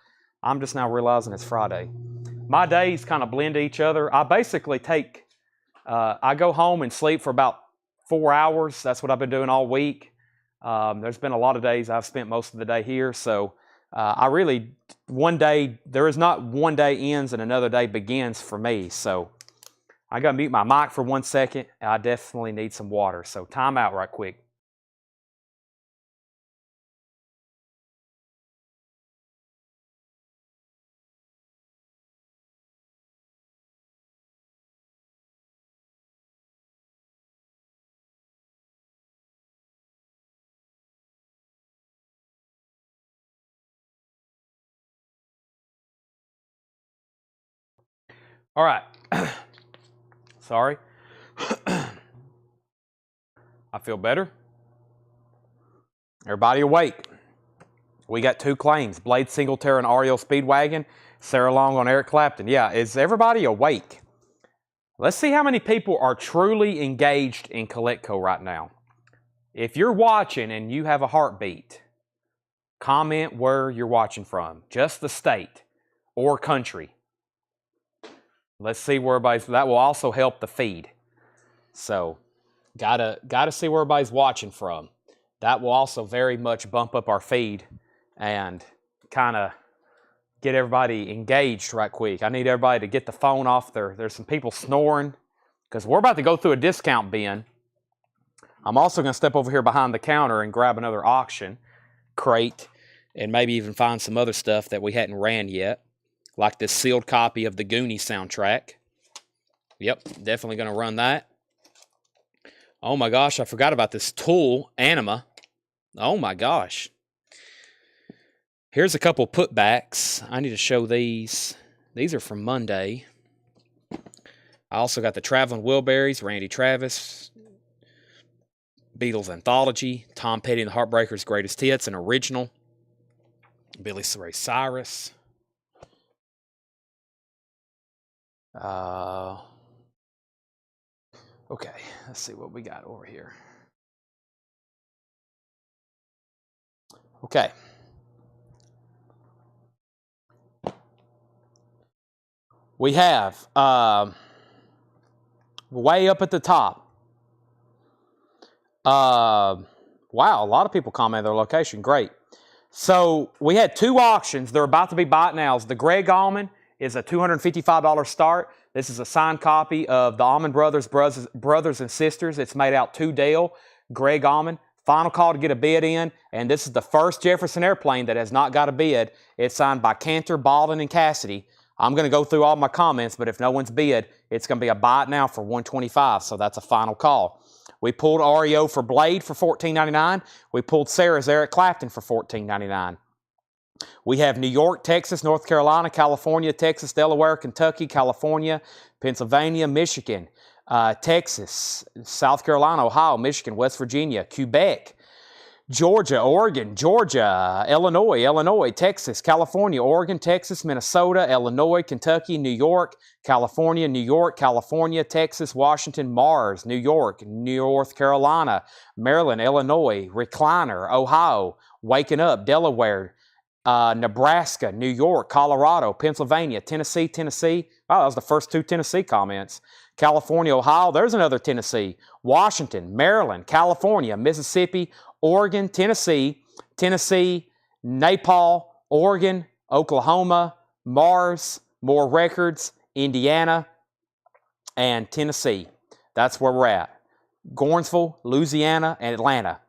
I'm just now realizing it's Friday. My days kind of blend to each other. I basically I go home and sleep for about 4 hours. That's what I've been doing all week. There's been a lot of days I've spent most of the day here. So there is not one day ends and another day begins for me. So I got to mute my mic for 1 second. I definitely need some water. So time out right quick. All right. Sorry. I feel better. Everybody awake. We got 2 claims. Blade Singletary on REO Speedwagon. Sarah Long on Eric Clapton. Yeah, is everybody awake? Let's see how many people are truly engaged in Coletco right now. If you're watching and you have a heartbeat, comment where you're watching from. Just the state or country. Let's see where everybody's. That will also help the feed. So, Gotta see where everybody's watching from. That will also very much bump up our feed and kind of get everybody engaged right quick. I need everybody to get the phone off there's some people snoring because we're about to go through a discount bin. I'm also going to step over here behind the counter and grab another auction crate and maybe even find some other stuff that we hadn't ran yet, like this sealed copy of the Goonies soundtrack. Yep, definitely going to run that. Oh my gosh, I forgot about this Tool Anima. Oh my gosh. Here's a couple putbacks. I need to show these. These are from Monday. I also got the Traveling Wilburys, Randy Travis, Beatles Anthology, Tom Petty and the Heartbreakers' Greatest Hits, an original, Billy Ray Cyrus. Okay, let's see what we got over here. Okay. We have way up at the top. Wow, a lot of people commented their location. Great. So we had two auctions. They're about to be bought now. The Greg Allman is a $255 start. This is a signed copy of the Allman Brothers and Sisters. It's made out to Dale. Greg Allman. Final call to get a bid in. And this is the first Jefferson airplane that has not got a bid. It's signed by Cantor, Baldwin, and Cassidy. I'm going to go through all my comments, but if no one's bid, it's going to be a buy it now for $125. So that's a final call. We pulled REO for Blade for $14.99. We pulled Sarah's Eric Clapton for $14.99. We have New York, Texas, North Carolina, California, Texas, Delaware, Kentucky, California, Pennsylvania, Michigan, Texas, South Carolina, Ohio, Michigan, West Virginia, Quebec, Georgia, Oregon, Georgia, Illinois, Texas, California, Oregon, Texas, Minnesota, Illinois, Kentucky, New York, California, Texas, Washington, Mars, New York, North Carolina, Maryland, Illinois, Recliner, Ohio, Waking Up, Delaware, Nebraska, New York, Colorado, Pennsylvania, Tennessee. Wow, that was the first two Tennessee comments. California, Ohio, there's another Tennessee. Washington, Maryland, California, Mississippi, Oregon, Tennessee, Nepal, Oregon, Oklahoma, Mars, more records, Indiana, and Tennessee. That's where we're at. Gornsville, Louisiana, and Atlanta,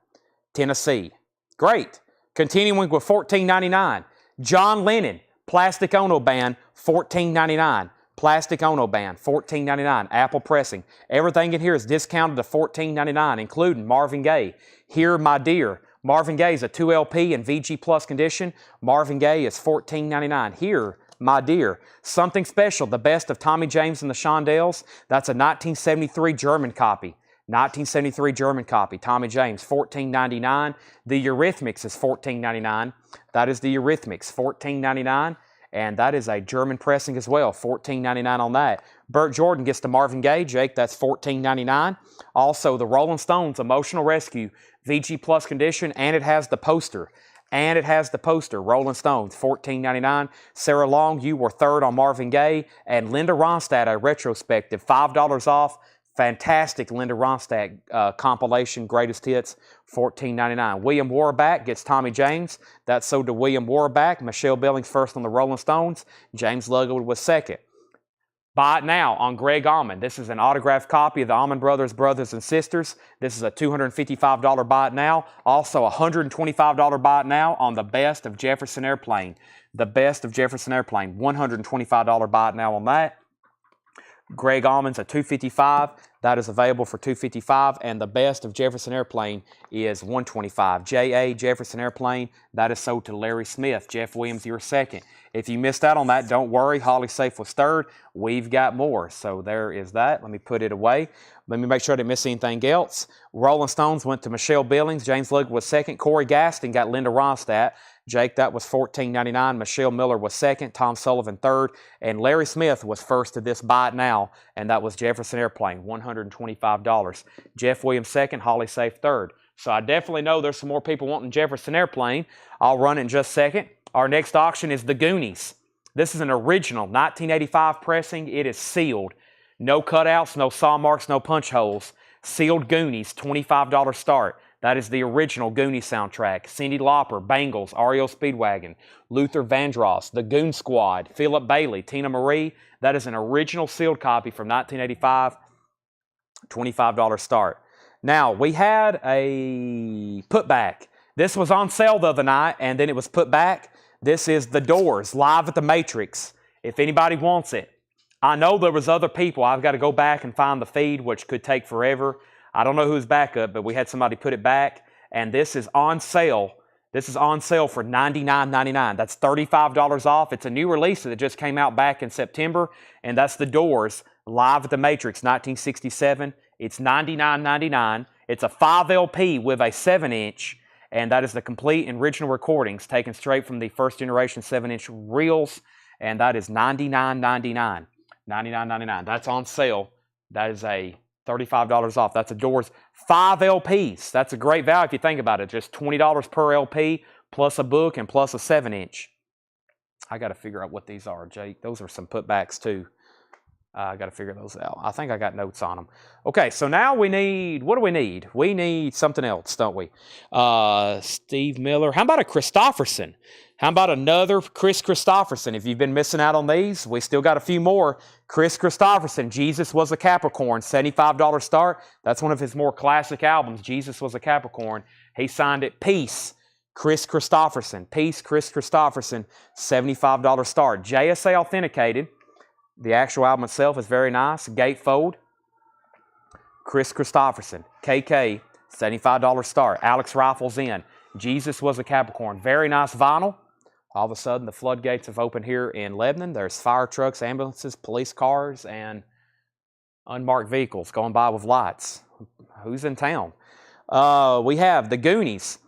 Tennessee. Great. Continuing with $14.99. John Lennon, Plastic Ono Band, $14.99. Plastic Ono Band, $14.99. Apple Pressing. Everything in here is discounted to $14.99, including Marvin Gaye. Here, My Dear. Marvin Gaye is a 2LP in VG Plus condition. Marvin Gaye is $14.99. Here, My Dear. Something Special, the best of Tommy James and the Shondells. That's a 1973 German copy. 1973 German copy. Tommy James, $14.99. The Eurythmics is $14.99. That is the Eurythmics, $14.99. And that is a German pressing as well, $14.99 on that. Burt Jordan gets the Marvin Gaye, Jake, that's $14.99. Also, the Rolling Stones Emotional Rescue, VG Plus condition, and it has the poster. Rolling Stones, $14.99. Sarah Long, you were third on Marvin Gaye. And Linda Ronstadt, a retrospective, $5 off. Fantastic Linda Ronstadt compilation, greatest hits, $14.99. William Warback gets Tommy James. That's sold to William Warback. Michelle Billings first on the Rolling Stones. James Ludwig was second. Buy it now on Greg Allman. This is an autographed copy of the Allman Brothers and Sisters. This is a $255 buy it now. Also a $125 buy it now on the Best of Jefferson Airplane. The Best of Jefferson Airplane, $125 buy it now on that. Greg Allman's a $255. That is available for $255. And the Best of Jefferson Airplane is $125. J.A. Jefferson Airplane, that is sold to Larry Smith. Jeff Williams, you're second. If you missed out on that, don't worry. Holly Safe was third. We've got more. So there is that. Let me put it away. Let me make sure I didn't miss anything else. Rolling Stones went to Michelle Billings. James Ludwig was second. Corey Gaston got Linda Ronstadt. Jake, that was $14.99. Michelle Miller was second. Tom Sullivan third. And Larry Smith was first to this buy it now, and that was Jefferson Airplane, $125. Jeff Williams second. Holly Safe third. So I definitely know there's some more people wanting Jefferson Airplane. I'll run it in just a second. Our next auction is the Goonies. This is an original 1985 pressing. It is sealed. No cutouts, no saw marks, no punch holes. Sealed Goonies, $25 start. That is the original Goonies soundtrack. Cyndi Lauper, Bangles, REO Speedwagon, Luther Vandross, The Goon Squad, Philip Bailey, Tina Marie. That is an original sealed copy from 1985, $25 start. Now, we had a putback. This was on sale the other night, and then it was put back. This is The Doors, Live at the Matrix. If anybody wants it. I know there was other people. I've got to go back and find the feed, which could take forever. I don't know who's back up, but we had somebody put it back, and this is on sale. This is on sale for $99.99. That's $35 off. It's a new release that just came out back in September, and that's The Doors, Live at the Matrix, 1967. It's $99.99. It's a 5 LP with a 7-inch, and that is the complete and original recordings taken straight from the first generation 7-inch reels, and that is $99.99. $99.99. That's on sale. That is a $35 off. That's a Doors 5 LPs. That's a great value if you think about it. Just $20 per LP plus a book and plus a 7-inch. I got to figure out what these are, Jake. Those are some putbacks too. I got to figure those out. I think I got notes on them. Okay, so now we need, what do we need? We need something else, don't we? Steve Miller. How about a Christofferson? How about another Chris Christofferson? If you've been missing out on these, we still got a few more. Chris Christofferson, Jesus Was a Capricorn, $75 start. That's one of his more classic albums, Jesus Was a Capricorn. He signed it Peace, Chris Christofferson. Peace, Chris Christofferson, $75 start. JSA authenticated. The actual album itself is very nice. Gatefold, Chris Christofferson. KK, $75 start. Alex Rifles in. Jesus Was a Capricorn. Very nice vinyl. All of a sudden, the floodgates have opened here in Lebanon. There's fire trucks, ambulances, police cars, and unmarked vehicles going by with lights. Who's in town? We have The Goonies.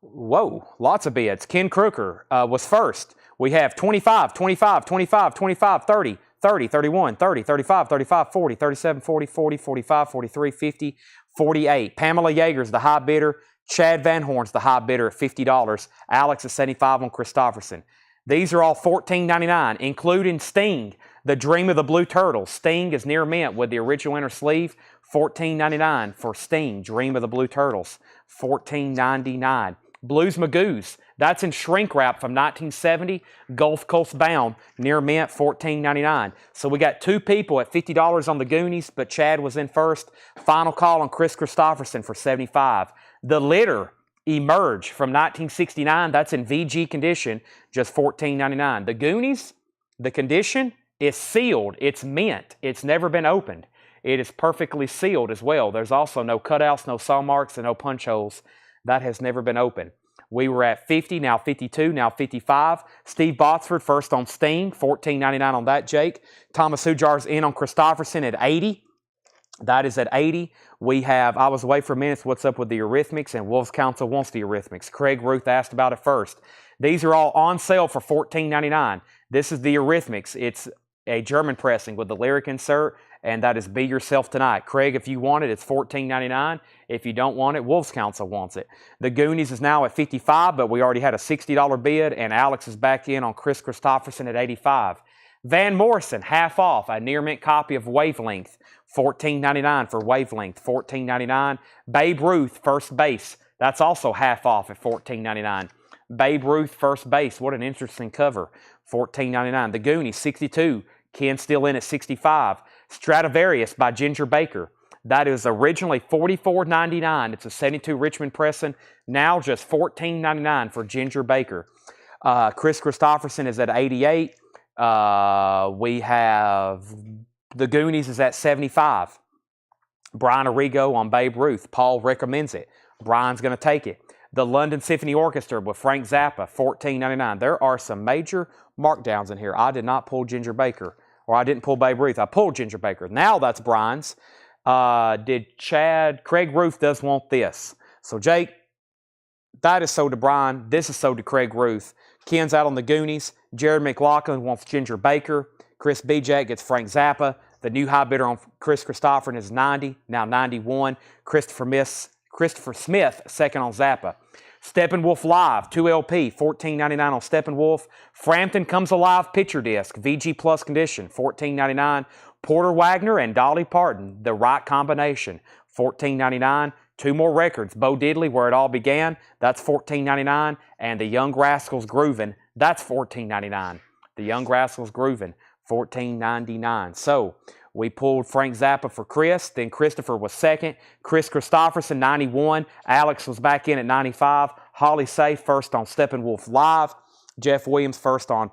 Whoa, lots of bids. Ken Crooker was first. We have 25, 25, 25, 25, 30, 30, 31, 30, 35, 35, 40, 37, 40, 40, 45, 43, 50, 48. Pamela Yeager's the high bidder. Chad Van Horn's the high bidder at $50. Alex is $75 on Christofferson. These are all $14.99, including Sting, the Dream of the Blue Turtles. Sting is near mint with the original inner sleeve. $14.99 for Sting, Dream of the Blue Turtles. $14.99. Blues Magoos. That's in shrink wrap from 1970. Gulf Coast bound, near mint, $14.99. So we got two people at $50 on the Goonies, but Chad was in first. Final call on Chris Christofferson for $75. The Litter, Emerge from 1969. That's in VG condition, just $14.99. The Goonies, the condition is sealed. It's mint. It's never been opened. It is perfectly sealed as well. There's also no cutouts, no saw marks, and no punch holes. That has never been opened. We were at 50, now 52, now 55. Steve Botsford first on Sting, $14.99 on that, Jake. Thomas Hujar's in on Christofferson at 80. That is at 80. We have, I was away for a minute, what's up with the Eurythmics, and Wolves Council wants the Eurythmics. Craig Ruth asked about it first. These are all on sale for $14.99. This is the Eurythmics. It's a German pressing with the lyric insert, and that is Be Yourself Tonight. Craig, if you want it, it's $14.99. If you don't want it, Wolves Council wants it. The Goonies is now at $55, but we already had a $60 bid, and Alex is back in on Chris Christofferson at $85. Van Morrison, half off, a near mint copy of Wavelength, $14.99 for Wavelength, $14.99. Babe Ruth, First Base, that's also half off at $14.99. Babe Ruth, First Base, what an interesting cover, $14.99. The Goonies, 62, Ken still in at 65. Stradivarius by Ginger Baker. That is originally $44.99. It's a 72 Richmond pressing, now just $14.99 for Ginger Baker. Chris Christofferson is at 88. We have The Goonies is at 75. Brian Arrigo on Babe Ruth. Paul recommends it. Brian's going to take it. The London Symphony Orchestra with Frank Zappa, $14.99. There are some major markdowns in here. I did not pull Ginger Baker, or I didn't pull Babe Ruth. I pulled Ginger Baker. Now that's Brian's. Craig Ruth does want this. So Jake, that is sold to Brian. This is sold to Craig Ruth. Ken's out on the Goonies. Jared McLaughlin wants Ginger Baker. Chris Bijak gets Frank Zappa. The new high bidder on Chris Christofferson is 90, now 91. Christopher Smith, second on Zappa. Steppenwolf Live, 2 LP, $14.99 on Steppenwolf. Frampton Comes Alive picture disc, VG Plus condition, $14.99. Porter Wagner and Dolly Parton, The Right Combination, $14.99. Two more records. Bo Diddley, Where It All Began, that's $14.99. And The Young Rascals Groovin', that's $14.99. The Young Rascals Groovin', $14.99. So we pulled Frank Zappa for Chris. Then Christopher was second. Chris Christopherson, 91. Alex was back in at 95. Holly Safe first on Steppenwolf Live. Jeff Williams first on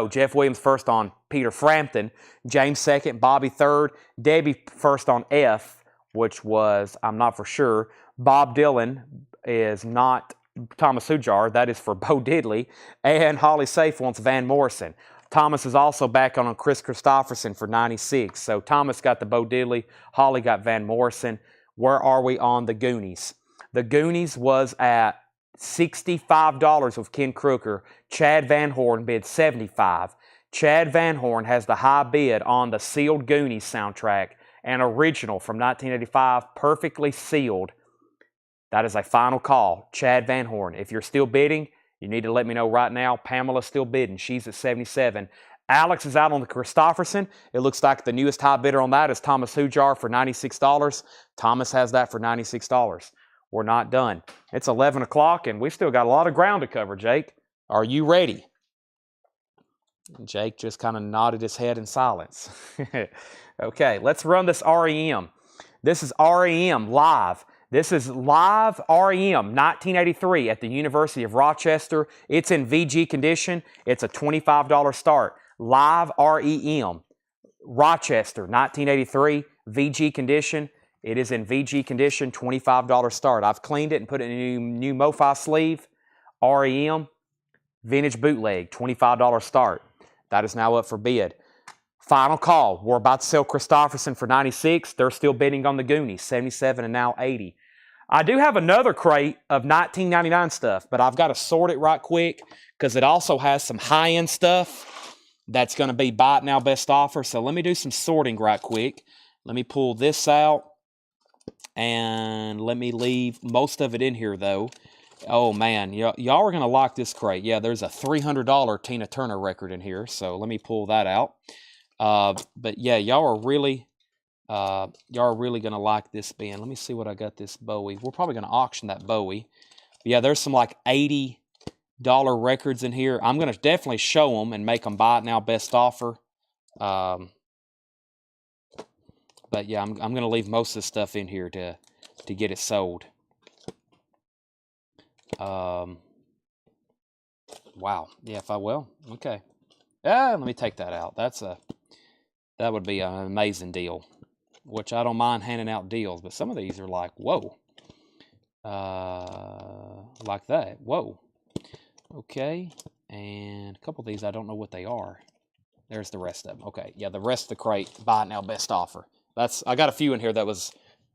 Jeff Williams first on Peter Frampton. James second. Bobby third. Debbie first on F, which was, I'm not for sure. Bob Dylan is not Thomas Hujar. That is for Bo Diddley. And Holly Safe wants Van Morrison. Thomas is also back on Chris Christopherson for 96. So Thomas got the Bo Diddley. Holly got Van Morrison. Where are we on the Goonies? The Goonies was at $65 with Ken Crooker. Chad Van Horn bid $75. Chad Van Horn has the high bid on the sealed Goonies soundtrack, an original from 1985, perfectly sealed. That is a final call. Chad Van Horn. If you're still bidding, you need to let me know right now. Pamela's still bidding. She's at 77. Alex is out on the Christopherson. It looks like the newest high bidder on that is Thomas Hujar for $96. Thomas has that for $96. We're not done. It's 11 o'clock, and we still got a lot of ground to cover, Jake. Are you ready? Jake just kind of nodded his head in silence. Okay, let's run this REM. This is REM live. This is live REM 1983 at the University of Rochester. It's in VG condition. It's a $25 start. Live REM Rochester 1983 VG condition. It is in VG condition, $25 start. I've cleaned it and put it in a new MoFi sleeve. REM vintage bootleg, $25 start. That is now up for bid. Final call. We're about to sell Christopherson for 96. They're still bidding on the Goonies, 77 and now 80. I do have another crate of 1999 stuff, but I've got to sort it right quick because it also has some high-end stuff that's going to be buy it now best offer. So let me do some sorting right quick. Let me pull this out and let me leave most of it in here though. Oh man, y'all are going to like this crate. Yeah, there's a $300 Tina Turner record in here, so let me pull that out. But yeah, y'all are really going to like this band. Let me see what I got this Bowie. We're probably going to auction that Bowie. But yeah, there's some like $80 records in here. I'm going to definitely show them and make them buy it now best offer. But yeah, I'm going to leave most of the stuff in here to get it sold. Wow. Yeah, if I will. Okay. Let me take that out. That would be an amazing deal, which I don't mind handing out deals, but some of these are like, whoa. Like that. Whoa. Okay. And a couple of these, I don't know what they are. There's the rest of them. Okay. Yeah, the rest of the crate, buy it now, best offer. I got a few in here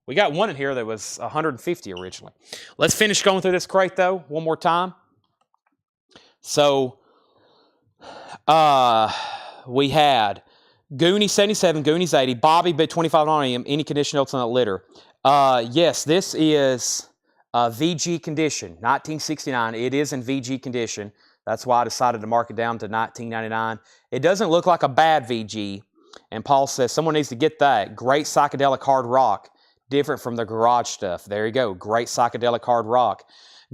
we got one in here that was 150 originally. Let's finish going through this crate though, one more time. So, we had Goonies 77, Goonies 80, Bobby bid 25 on him, any condition else on that litter. Yes, this is VG condition, 1969. It is in VG condition. That's why I decided to mark it down to $19.99. It doesn't look like a bad VG. And Paul says, someone needs to get that. Great psychedelic hard rock. Different from the garage stuff. There you go. Great psychedelic hard rock.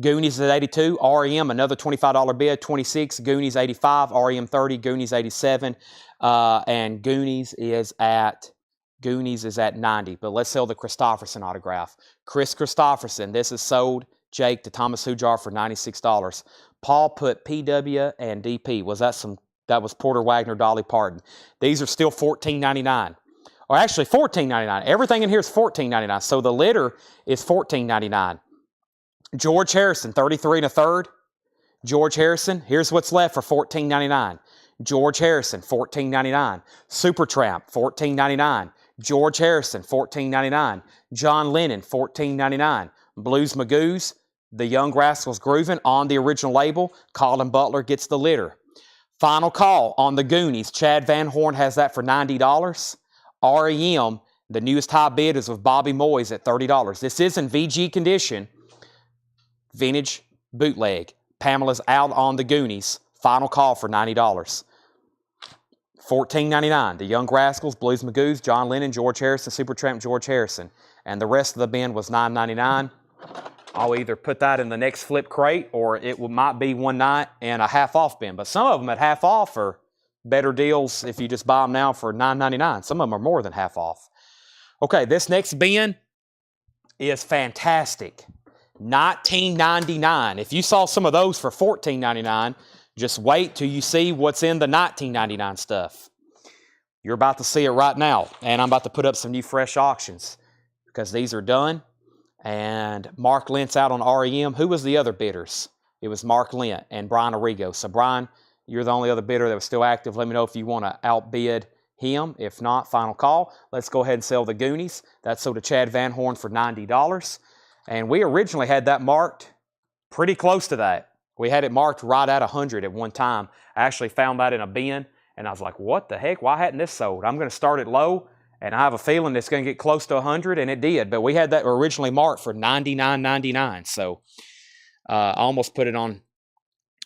Goonies at 82, REM, another $25 bid, 26, Goonies 85, REM 30, Goonies 87, and Goonies is at 90. But let's sell the Christopherson autograph. Chris Christopherson, this is sold, Jake, to Thomas Hujar for $96. Paul put PW and DP. That was Porter Wagner, Dolly Parton. These are still $14.99. Or actually $14.99. Everything in here is $14.99. So the litter is $14.99. George Harrison, 33 and a third. George Harrison, here's what's left for $14.99. George Harrison, $14.99. Supertramp, $14.99. George Harrison, $14.99. John Lennon, $14.99. Blues Magoos, The Young Rascals Groovin' on the original label. Colin Butler gets the litter. Final call on the Goonies. Chad Van Horn has that for $90. REM, the newest high bid is with Bobby Moyes at $30. This is in VG condition. Vintage bootleg. Pamela's out on the Goonies. Final call for $90. $14.99. The Young Rascals, Blues Magoos, John Lennon, George Harrison, Supertramp, George Harrison. And the rest of the bin was $9.99. I'll either put that in the next flip crate or it might be one night and a half off bin. But some of them at half off are better deals if you just buy them now for $9.99. Some of them are more than half off. Okay, this next bin is fantastic. $19.99. If you saw some of those for $14.99, just wait till you see what's in the $19.99 stuff. You're about to see it right now. And I'm about to put up some new fresh auctions because these are done. And Mark Lent's out on REM. Who was the other bidders? It was Mark Lent and Brian Arrigo. So Brian, you're the only other bidder that was still active. Let me know if you want to outbid him. If not, final call. Let's go ahead and sell the Goonies. That's sold to Chad Van Horn for $90. And we originally had that marked pretty close to that. We had it marked right at 100 at one time. I actually found that in a bin, and I was like, what the heck? Why hadn't this sold? I'm going to start it low, and I have a feeling it's going to get close to 100, and it did. But we had that originally marked for $99.99. So I almost put it on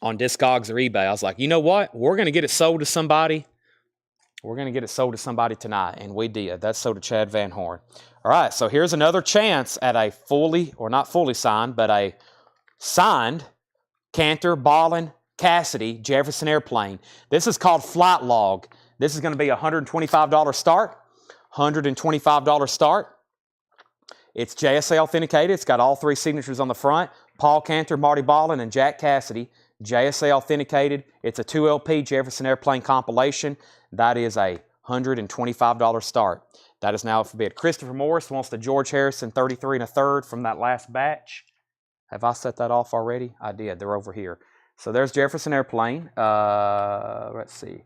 Discogs or eBay. I was like, you know what? We're going to get it sold to somebody. We're going to get it sold to somebody tonight, and we did. That's sold to Chad Van Horn. All right, so here's another chance at a fully, or not fully signed, but a signed Cantor, Ballin, Cassidy, Jefferson Airplane. This is called Flight Log. This is going to be a $125 start. $125 start. It's JSA authenticated. It's got all three signatures on the front. Paul Cantor, Marty Ballin, and Jack Cassidy. JSA authenticated. It's a 2LP Jefferson Airplane compilation. That is a $125 start. That is now up for bid. Christopher Morris wants the George Harrison 33 1/3 from that last batch. Have I set that off already? I did. They're over here. So there's Jefferson Airplane. Let's see.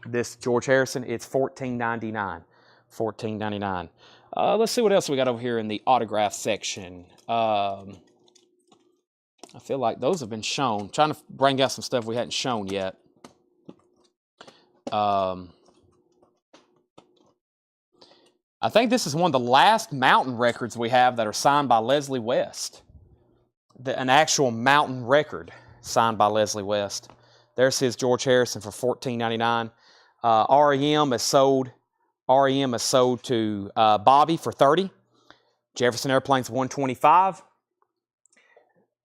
This George Harrison, it's $14.99. $14.99. Let's see what else we got over here in the autograph section. I feel like those have been shown. I'm trying to bring out some stuff we hadn't shown yet. I think this is one of the last mountain records we have that are signed by Leslie West. An actual mountain record signed by Leslie West. There's his George Harrison for $14.99. REM is sold to Bobby for $30. Jefferson Airplane's $125.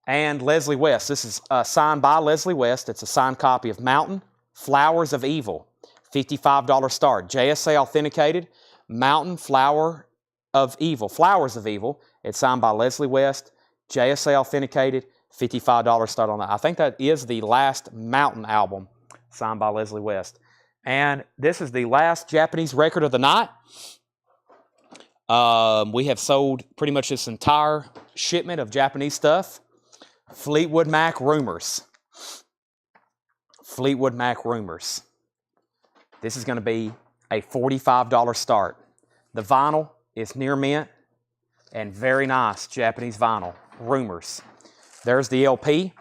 And Leslie West. This is signed by Leslie West. It's a signed copy of Mountain. Flowers of Evil. $55 start. JSA authenticated. Mountain Flower of Evil. Flowers of Evil. It's signed by Leslie West. JSA authenticated. $55 start on that. I think that is the last Mountain album signed by Leslie West. And this is the last Japanese record of the night. We have sold pretty much this entire shipment of Japanese stuff. Fleetwood Mac Rumors. Fleetwood Mac Rumors. This is going to be a $45 start. The vinyl is near mint and very nice Japanese vinyl. Rumors. There's the LP.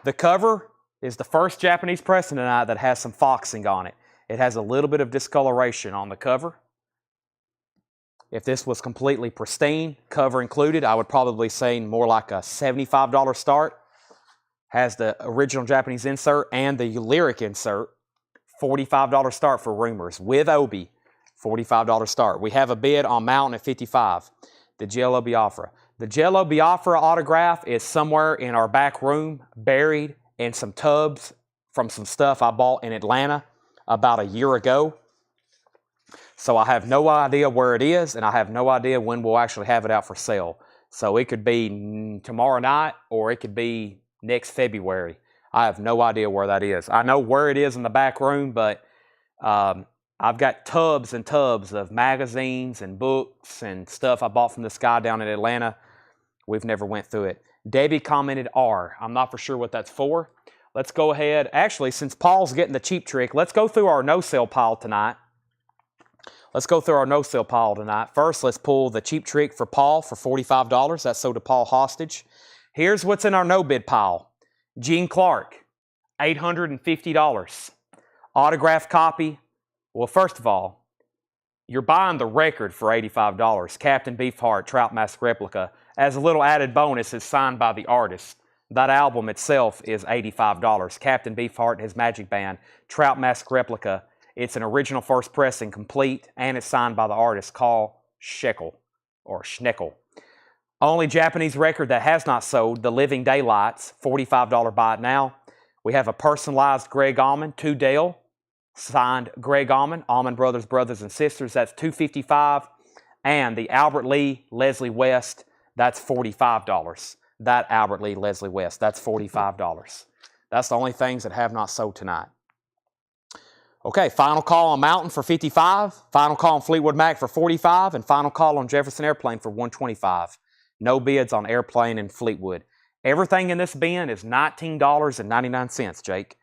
The cover is the first Japanese pressing tonight that has some foxing on it. It has a little bit of discoloration on the cover. If this was completely pristine, cover included, I would probably say more like a $75 start. Has the original Japanese insert and the lyric insert. $45 start for Rumors. With Obi, $45 start. We have a bid on Mountain at $55. The Jello Biafra. The Jello Biafra autograph is somewhere in our back room, buried in some tubs from some stuff I bought in Atlanta about a year ago. So I have no idea where it is, and I have no idea when we'll actually have it out for sale. So it could be tomorrow night, or it could be next February. I have no idea where that is. I know where it is in the back room, but I've got tubs and tubs of magazines and books and stuff I bought from this guy down in Atlanta. We've never went through it. Debbie commented R. I'm not for sure what that's for. Let's go ahead. Actually, since Paul's getting the cheap trick, let's go through our no-sale pile tonight. First, let's pull the cheap trick for Paul for $45. That's sold to Paul Hostage. Here's what's in our no-bid pile. Gene Clark, $850. Autograph copy. Well, first of all, you're buying the record for $85. Captain Beefheart, Trout Mask replica. As a little added bonus, it's signed by the artist. That album itself is $85. Captain Beefheart and his Magic Band, Trout Mask Replica. It's an original first pressing, complete, and it's signed by the artist Carl Shekel, or Schneckel. Only Japanese record that has not sold, The Living Daylights, $45 buy it now. We have a personalized Greg Allman, 2 Dale, signed Greg Allman, Allman Brothers, Brothers and Sisters, that's $255. And the Albert Lee, Leslie West, that's $45. That Albert Lee, Leslie West, that's $45. That's the only things that have not sold tonight. Okay, final call on Mountain for $55, final call on Fleetwood Mac for $45, and final call on Jefferson Airplane for $125. No bids on Airplane and Fleetwood. Everything in this bin is $19.99, Jake,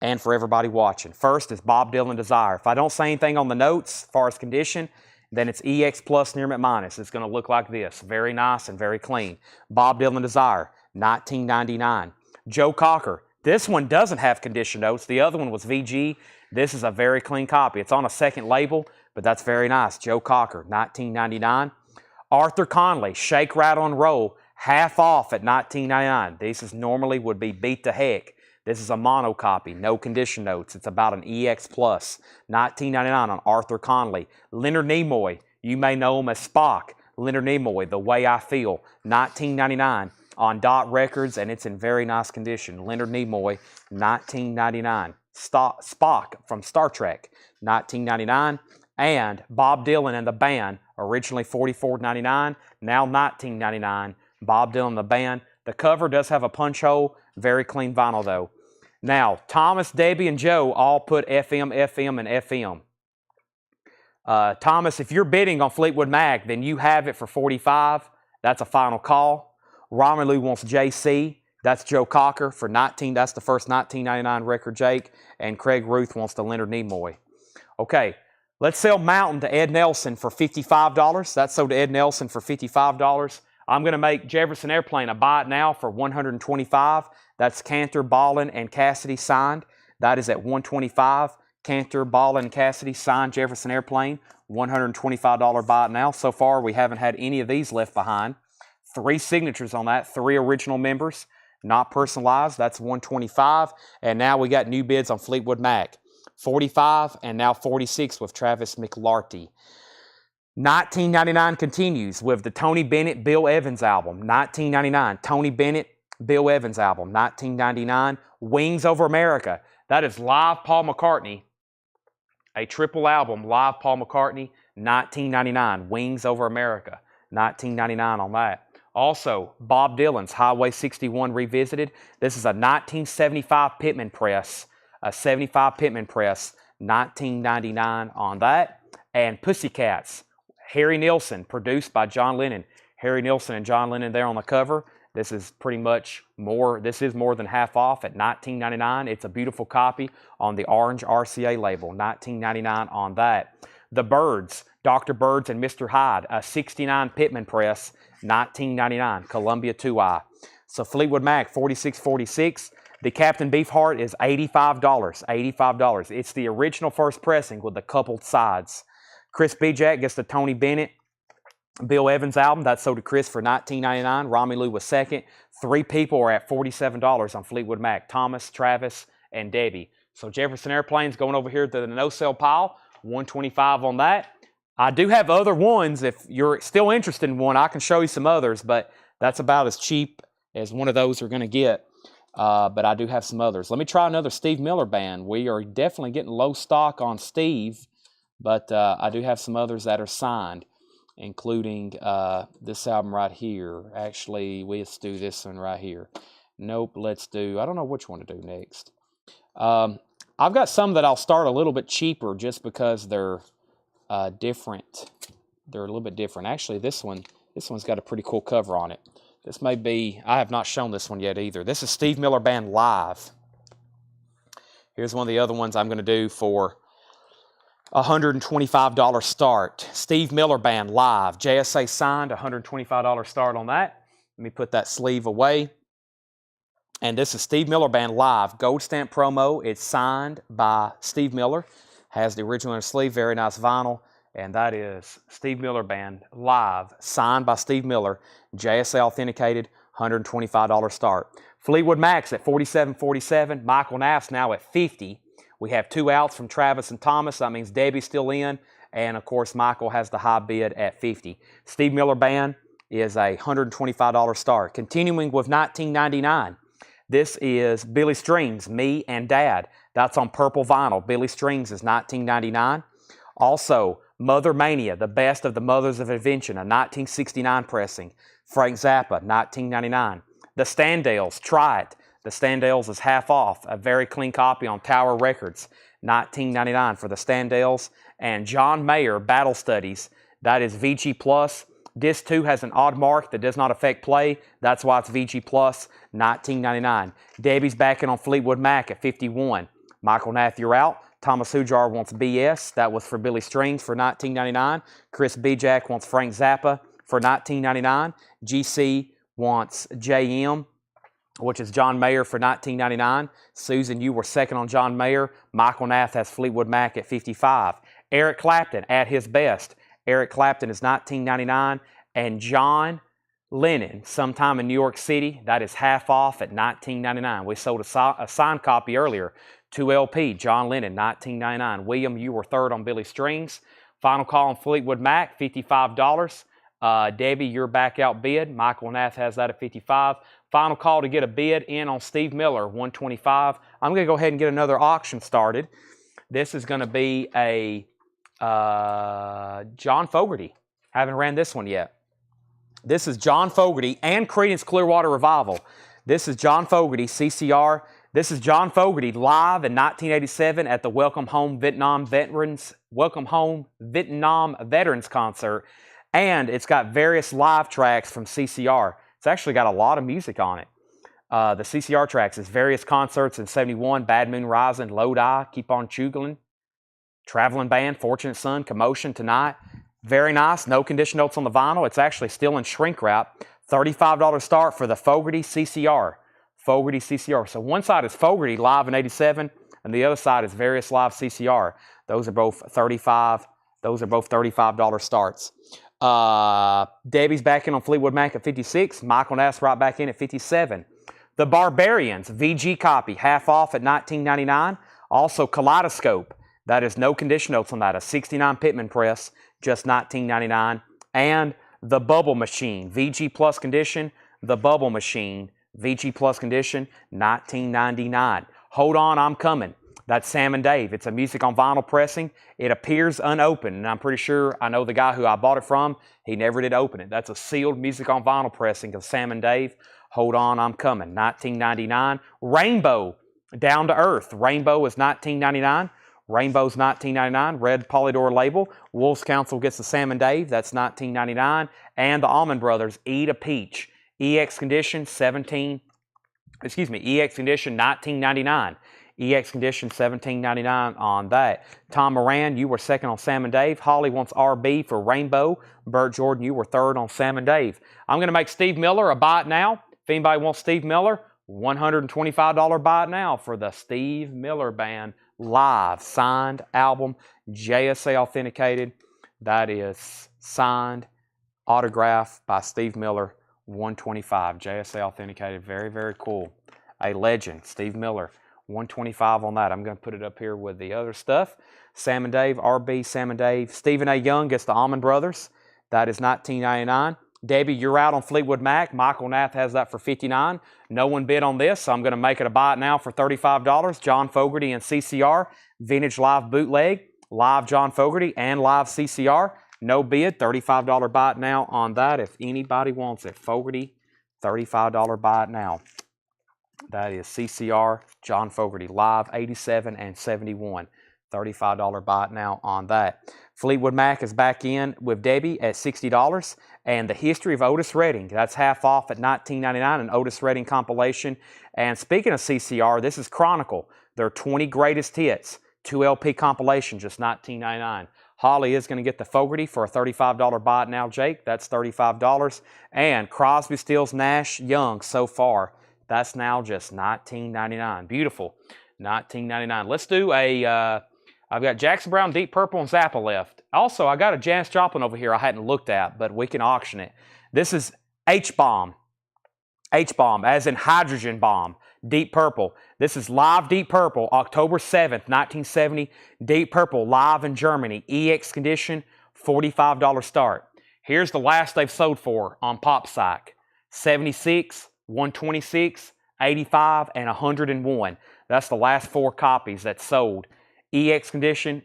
and for everybody watching. First is Bob Dylan Desire. If I don't say anything on the notes as far as condition, then it's EX Plus near minus. It's going to look like this. Very nice and very clean. Bob Dylan Desire, $19.99. Joe Cocker. This one doesn't have condition notes. The other one was VG. This is a very clean copy. It's on a second label, but that's very nice. Joe Cocker, $19.99. Arthur Conley, Shake, Rattle, and Roll, half off at $19.99. This normally would be beat to heck. This is a mono copy, no condition notes. It's about an EX Plus, $19.99 on Arthur Conley. Leonard Nimoy, you may know him as Spock. Leonard Nimoy, The Way I Feel, $19.99 on Dot Records, and it's in very nice condition. Leonard Nimoy, $19.99. Spock from Star Trek, $19.99. And Bob Dylan and the Band, originally $44.99, now $19.99. Bob Dylan and the Band. The cover does have a punch hole. Very clean vinyl, though. Now, Thomas, Debbie, and Joe all put FM, FM, and FM. Thomas, if you're bidding on Fleetwood Mac, then you have it for $45. That's a final call. Romelu wants JC. That's Joe Cocker for $19. That's the first $19.99 record, Jake. And Craig Ruth wants the Leonard Nimoy. Okay, let's sell Mountain to Ed Nelson for $55. That's sold to Ed Nelson for $55. I'm going to make Jefferson Airplane a buy it now for $125. That's Cantor, Ballin, and Cassidy signed. That is at $125. Cantor, Ballin, and Cassidy signed Jefferson Airplane. $125 buy it now. So far, we haven't had any of these left behind. 3 signatures on that, 3 original members, not personalized. That's $125. And now we got new bids on Fleetwood Mac. $45 and now $46 with Travis McLarty. $19.99 continues with the Tony Bennett, Bill Evans album. $19.99. Tony Bennett, Bill Evans album. $19.99. Wings Over America. That is live Paul McCartney. A triple album, live Paul McCartney. $19.99. Wings Over America. $19.99 on that. Also, Bob Dylan's Highway 61 Revisited. This is a 1975 Pittman press. A 75 Pittman press. $19.99 on that. And Pussycats. Harry Nilsson, produced by John Lennon. Harry Nilsson and John Lennon there on the cover. This is pretty much more, this is more than half off at $19.99. It's a beautiful copy on the orange RCA label, $19.99 on that. The Byrds, Dr. Byrds and Mr. Hyde, a 69 Pittman press, $19.99, Columbia 2i. So Fleetwood Mac, $46.46. The Captain Beefheart is $85, $85. It's the original first pressing with the coupled sides. Chris Bijak gets the Tony Bennett, Bill Evans album. That's sold to Chris for $19.99. Romelu was second. 3 people are at $47 on Fleetwood Mac. Thomas, Travis, and Debbie. So Jefferson Airplane's going over here to the no-sell pile. $125 on that. I do have other ones. If you're still interested in one, I can show you some others, but that's about as cheap as one of those are going to get. But I do have some others. Let me try another Steve Miller Band. We are definitely getting low stock on Steve, but I do have some others that are signed, including this album right here. Actually, let's do this one right here. Nope, let's do, I don't know which one to do next. I've got some that I'll start a little bit cheaper just because they're different. They're a little bit different. Actually, this one's got a pretty cool cover on it. This may be, I have not shown this one yet either. This is Steve Miller Band Live. Here's one of the other ones I'm going to do for $125 start. Steve Miller Band Live. JSA signed, $125 start on that. Let me put that sleeve away. And this is Steve Miller Band Live. Gold stamp promo. It's signed by Steve Miller. Has the original sleeve. Very nice vinyl. And that is Steve Miller Band Live. Signed by Steve Miller. JSA authenticated. $125 start. Fleetwood Mac's at $47.47. Michael Knapp's now at $50. We have 2 outs from Travis and Thomas. That means Debbie's still in. And, of course, Michael has the high bid at $50. Steve Miller Band is a $125 start. Continuing with $19.99. This is Billy Strings, Me and Dad. That's on purple vinyl. Billy Strings is $19.99. Also, Mother Mania, the best of the Mothers of Invention, a 1969 pressing. Frank Zappa, $19.99. The Standales, Try It. The Standales is half off. A very clean copy on Tower Records, $19.99 for the Standales. And John Mayer, Battle Studies. That is VG Plus. Disc 2 has an odd mark that does not affect play. That's why it's VG Plus, $19.99. Debbie's backing on Fleetwood Mac at $51. Michael Nath, you're out. Thomas Hujar wants BS. That was for Billy Strings for $19.99. Chris Bijak wants Frank Zappa for $19.99. GC wants JM, which is John Mayer, for $19.99. Susan, you were second on John Mayer. Michael Nath has Fleetwood Mac at $55. Eric Clapton, At His Best. Eric Clapton is $19.99. And John Lennon, Sometime in New York City, that is half off at $19.99. We sold a signed copy earlier. 2 LP, John Lennon, $19.99. William, you were third on Billy Strings. Final call on Fleetwood Mac, $55. Debbie, your back out bid. Michael Nath has that at $55. Final call to get a bid in on Steve Miller, $125. I'm going to go ahead and get another auction started. This is going to be a John Fogerty. Haven't ran this one yet. This is John Fogerty and Creedence Clearwater Revival. This is John Fogerty, CCR. This is John Fogerty live in 1987 at the Welcome Home Vietnam Veterans Concert. And it's got various live tracks from CCR. It's actually got a lot of music on it. The CCR tracks is various concerts in 71, Bad Moon Rising, Lodi, Keep On Chugling, Traveling Band, Fortunate Son, Commotion, Tonight. Very nice. No condition notes on the vinyl. It's actually still in shrink wrap. $35 start for the Fogerty CCR. Fogerty CCR. So one side is Fogerty live in 87, and the other side is various live CCR. Those are both $35. Those are both $35 starts. Debbie's back in on Fleetwood Mac at $56. Michael Nass right back in at $57. The Barbarians VG copy half off at $19.99. Also Kaleidoscope. That is no condition notes on that. A 69 Pittman press, just $19.99. And the Bubble Machine VG Plus condition. The Bubble Machine VG Plus condition, $19.99. Hold on, I'm coming. That's Sam and Dave. It's a music on vinyl pressing. It appears unopened, and I'm pretty sure I know the guy who I bought it from. He never did open it. That's a sealed music on vinyl pressing of Sam and Dave. Hold on, I'm coming. $19.99. Rainbow, Down to Earth. Rainbow is $19.99. Rainbow's $19.99. Red Polydor label. Wolf's Council gets the Sam and Dave. That's $19.99. And the Allman Brothers, Eat a Peach. EX condition EX condition $19.99. EX condition $17.99 on that. Tom Moran, you were second on Sam and Dave. Holly wants RB for Rainbow. Bert Jordan, you were third on Sam and Dave. I'm going to make Steve Miller a buy it now. If anybody wants Steve Miller, $125 buy it now for the Steve Miller Band live signed album, JSA authenticated. That is signed, autographed by Steve Miller. $125, JSA authenticated. Very, very cool. A legend, Steve Miller. $125 on that. I'm going to put it up here with the other stuff. Sam and Dave, RB, Sam and Dave. Stephen A. Young gets the Allman Brothers. That is $19.99. Debbie, you're out on Fleetwood Mac. Michael Nath has that for $59. No one bid on this, so I'm going to make it a buy it now for $35. John Fogerty and CCR. Vintage Live Bootleg. Live John Fogerty and Live CCR. No bid, $35 buy it now on that if anybody wants it. Fogerty, $35 buy it now. That is CCR, John Fogerty, live 87 and 71. $35 buy it now on that. Fleetwood Mac is back in with Debbie at $60. And the History of Otis Redding, that's half off at $19.99, an Otis Redding compilation. And speaking of CCR, this is Chronicle, their 20 greatest hits, 2 LP compilation, just $19.99. Holly is going to get the Fogerty for a $35 buy it now, Jake. That's $35. And Crosby, Stills, Nash, Young so far. That's now just $19.99. Beautiful. $19.99. Let's do a, I've got Jackson Browne, Deep Purple, and Zappa left. Also, I got a Janis Joplin over here I hadn't looked at, but we can auction it. This is H-Bomb. H-bomb, as in hydrogen bomb. Deep Purple. This is live Deep Purple, October 7th, 1970. Deep Purple, live in Germany. EX condition, $45 start. Here's the last they've sold for on PopPsych. 76, 126, 85, and 101. That's the last 4 copies that sold. EX condition,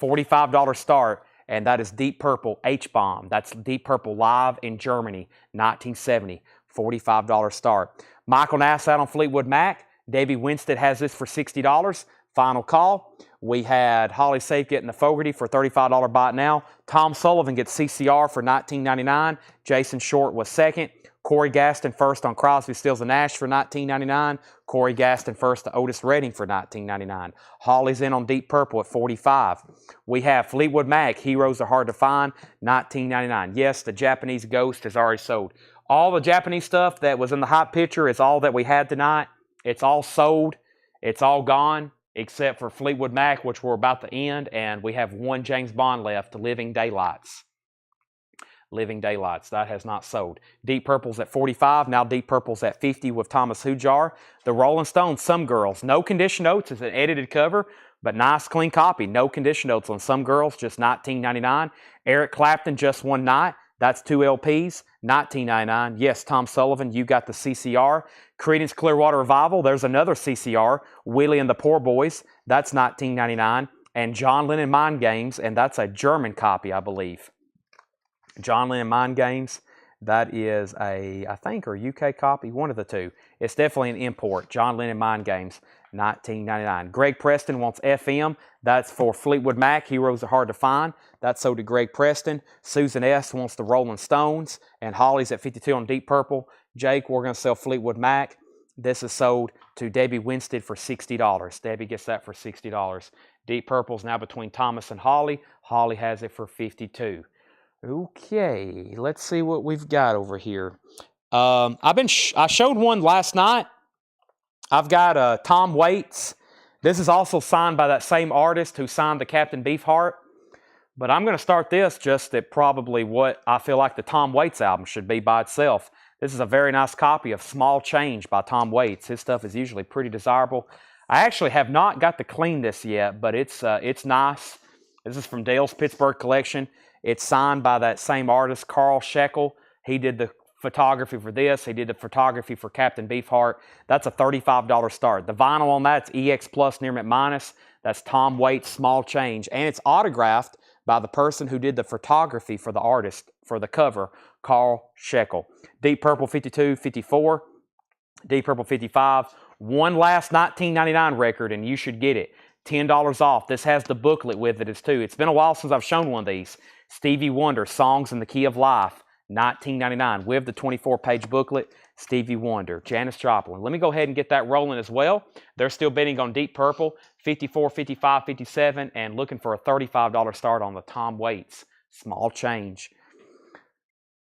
$45 start, and that is Deep Purple H-bomb. That's Deep Purple live in Germany, 1970. $45 start. Michael Nassau on Fleetwood Mac. Debbie Winstead has this for $60. Final call. We had Holly Safe getting the Fogarty for $35 buy it now. Tom Sullivan gets CCR for $19.99. Jason Short was second. Corey Gaston first on Crosby, Stills, and Nash for $19.99. Corey Gaston first to Otis Redding for $19.99. Holly's in on Deep Purple at $45. We have Fleetwood Mac, Heroes Are Hard to Find, $19.99. Yes, the Japanese Ghost is already sold. All the Japanese stuff that was in the hot picture is all that we had tonight. It's all sold. It's all gone, except for Fleetwood Mac, which we're about to end, and we have one James Bond left, Living Daylights. Living Daylights. That has not sold. Deep Purple's at $45. Now Deep Purple's at $50 with Thomas Hujar. The Rolling Stones, Some Girls. No condition notes. It's an edited cover, but nice, clean copy. No condition notes on Some Girls, just $19.99. Eric Clapton, Just One Night. That's 2 LPs, $19.99. Yes, Tom Sullivan, you got the CCR. Creedence Clearwater Revival, there's another CCR. Willie and the Poor Boys, that's $19.99. And John Lennon Mind Games, and that's a German copy, I believe. John Lennon Mind Games, that is a, I think, or UK copy, one of the two. It's definitely an import. John Lennon Mind Games, $19.99. Greg Preston wants FM. That's for Fleetwood Mac. Heroes Are Hard to Find. That's sold to Greg Preston. Susan S. wants the Rolling Stones. And Holly's at $52 on Deep Purple. Jake, we're going to sell Fleetwood Mac. This is sold to Debbie Winstead for $60. Debbie gets that for $60. Deep Purple's now between Thomas and Holly. Holly has it for $52. Okay, let's see what we've got over here. I showed one last night. I've got Tom Waits. This is also signed by that same artist who signed the Captain Beefheart. But I'm going to start this just at probably what I feel like the Tom Waits album should be by itself. This is a very nice copy of Small Change by Tom Waits. His stuff is usually pretty desirable. I actually have not got to clean this yet, but it's nice. This is from Dale's Pittsburgh collection. It's signed by that same artist, Carl Shekel. He did the photography for this. He did the photography for Captain Beefheart. That's a $35 start. The vinyl on that's EX Plus Near Mint Minus. That's Tom Waits' Small Change. And it's autographed by the person who did the photography for the artist for the cover, Carl Shekel. Deep Purple 52, 54. Deep Purple 55. One last 1999 record, and you should get it. $10 off. This has the booklet with it as too. It's been a while since I've shown one of these. Stevie Wonder, Songs in the Key of Life, $19.99 with the 24-page booklet. Stevie Wonder, Janis Joplin. Let me go ahead and get that rolling as well. They're still bidding on Deep Purple, 54, 55, 57, and looking for a $35 start on the Tom Waits. Small Change.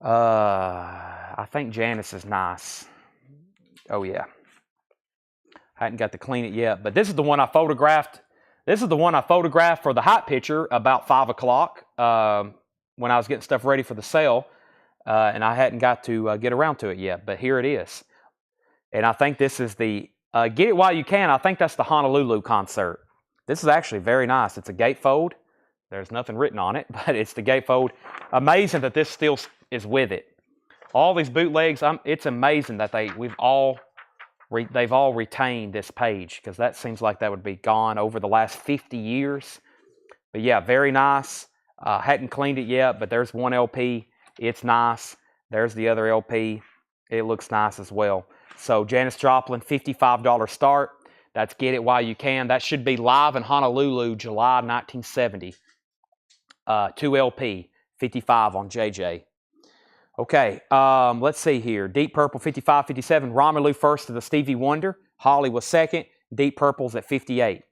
I think Janis is nice. Oh, yeah. I hadn't got to clean it yet, but this is the one I photographed. This is the one I photographed for the hot picture about 5 o'clock when I was getting stuff ready for the sale, and I hadn't got to get around to it yet, but here it is. And I think this is the, Get It While You Can, I think that's the Honolulu concert. This is actually very nice. It's a gatefold. There's nothing written on it, but it's the gatefold. Amazing that this still is with it. All these bootlegs, it's amazing that they've all retained this page, because that seems like that would be gone over the last 50 years. But yeah, very nice. Hadn't cleaned it yet, but there's one LP. It's nice. There's the other LP. It looks nice as well. So Janis Joplin, $55 start. That's Get It While You Can. That should be live in Honolulu, July 1970. 2 LP, 55 on JJ. Okay, let's see here. Deep Purple, 55, 57. Romelu first to the Stevie Wonder. Holly was second. Deep Purple's at 58.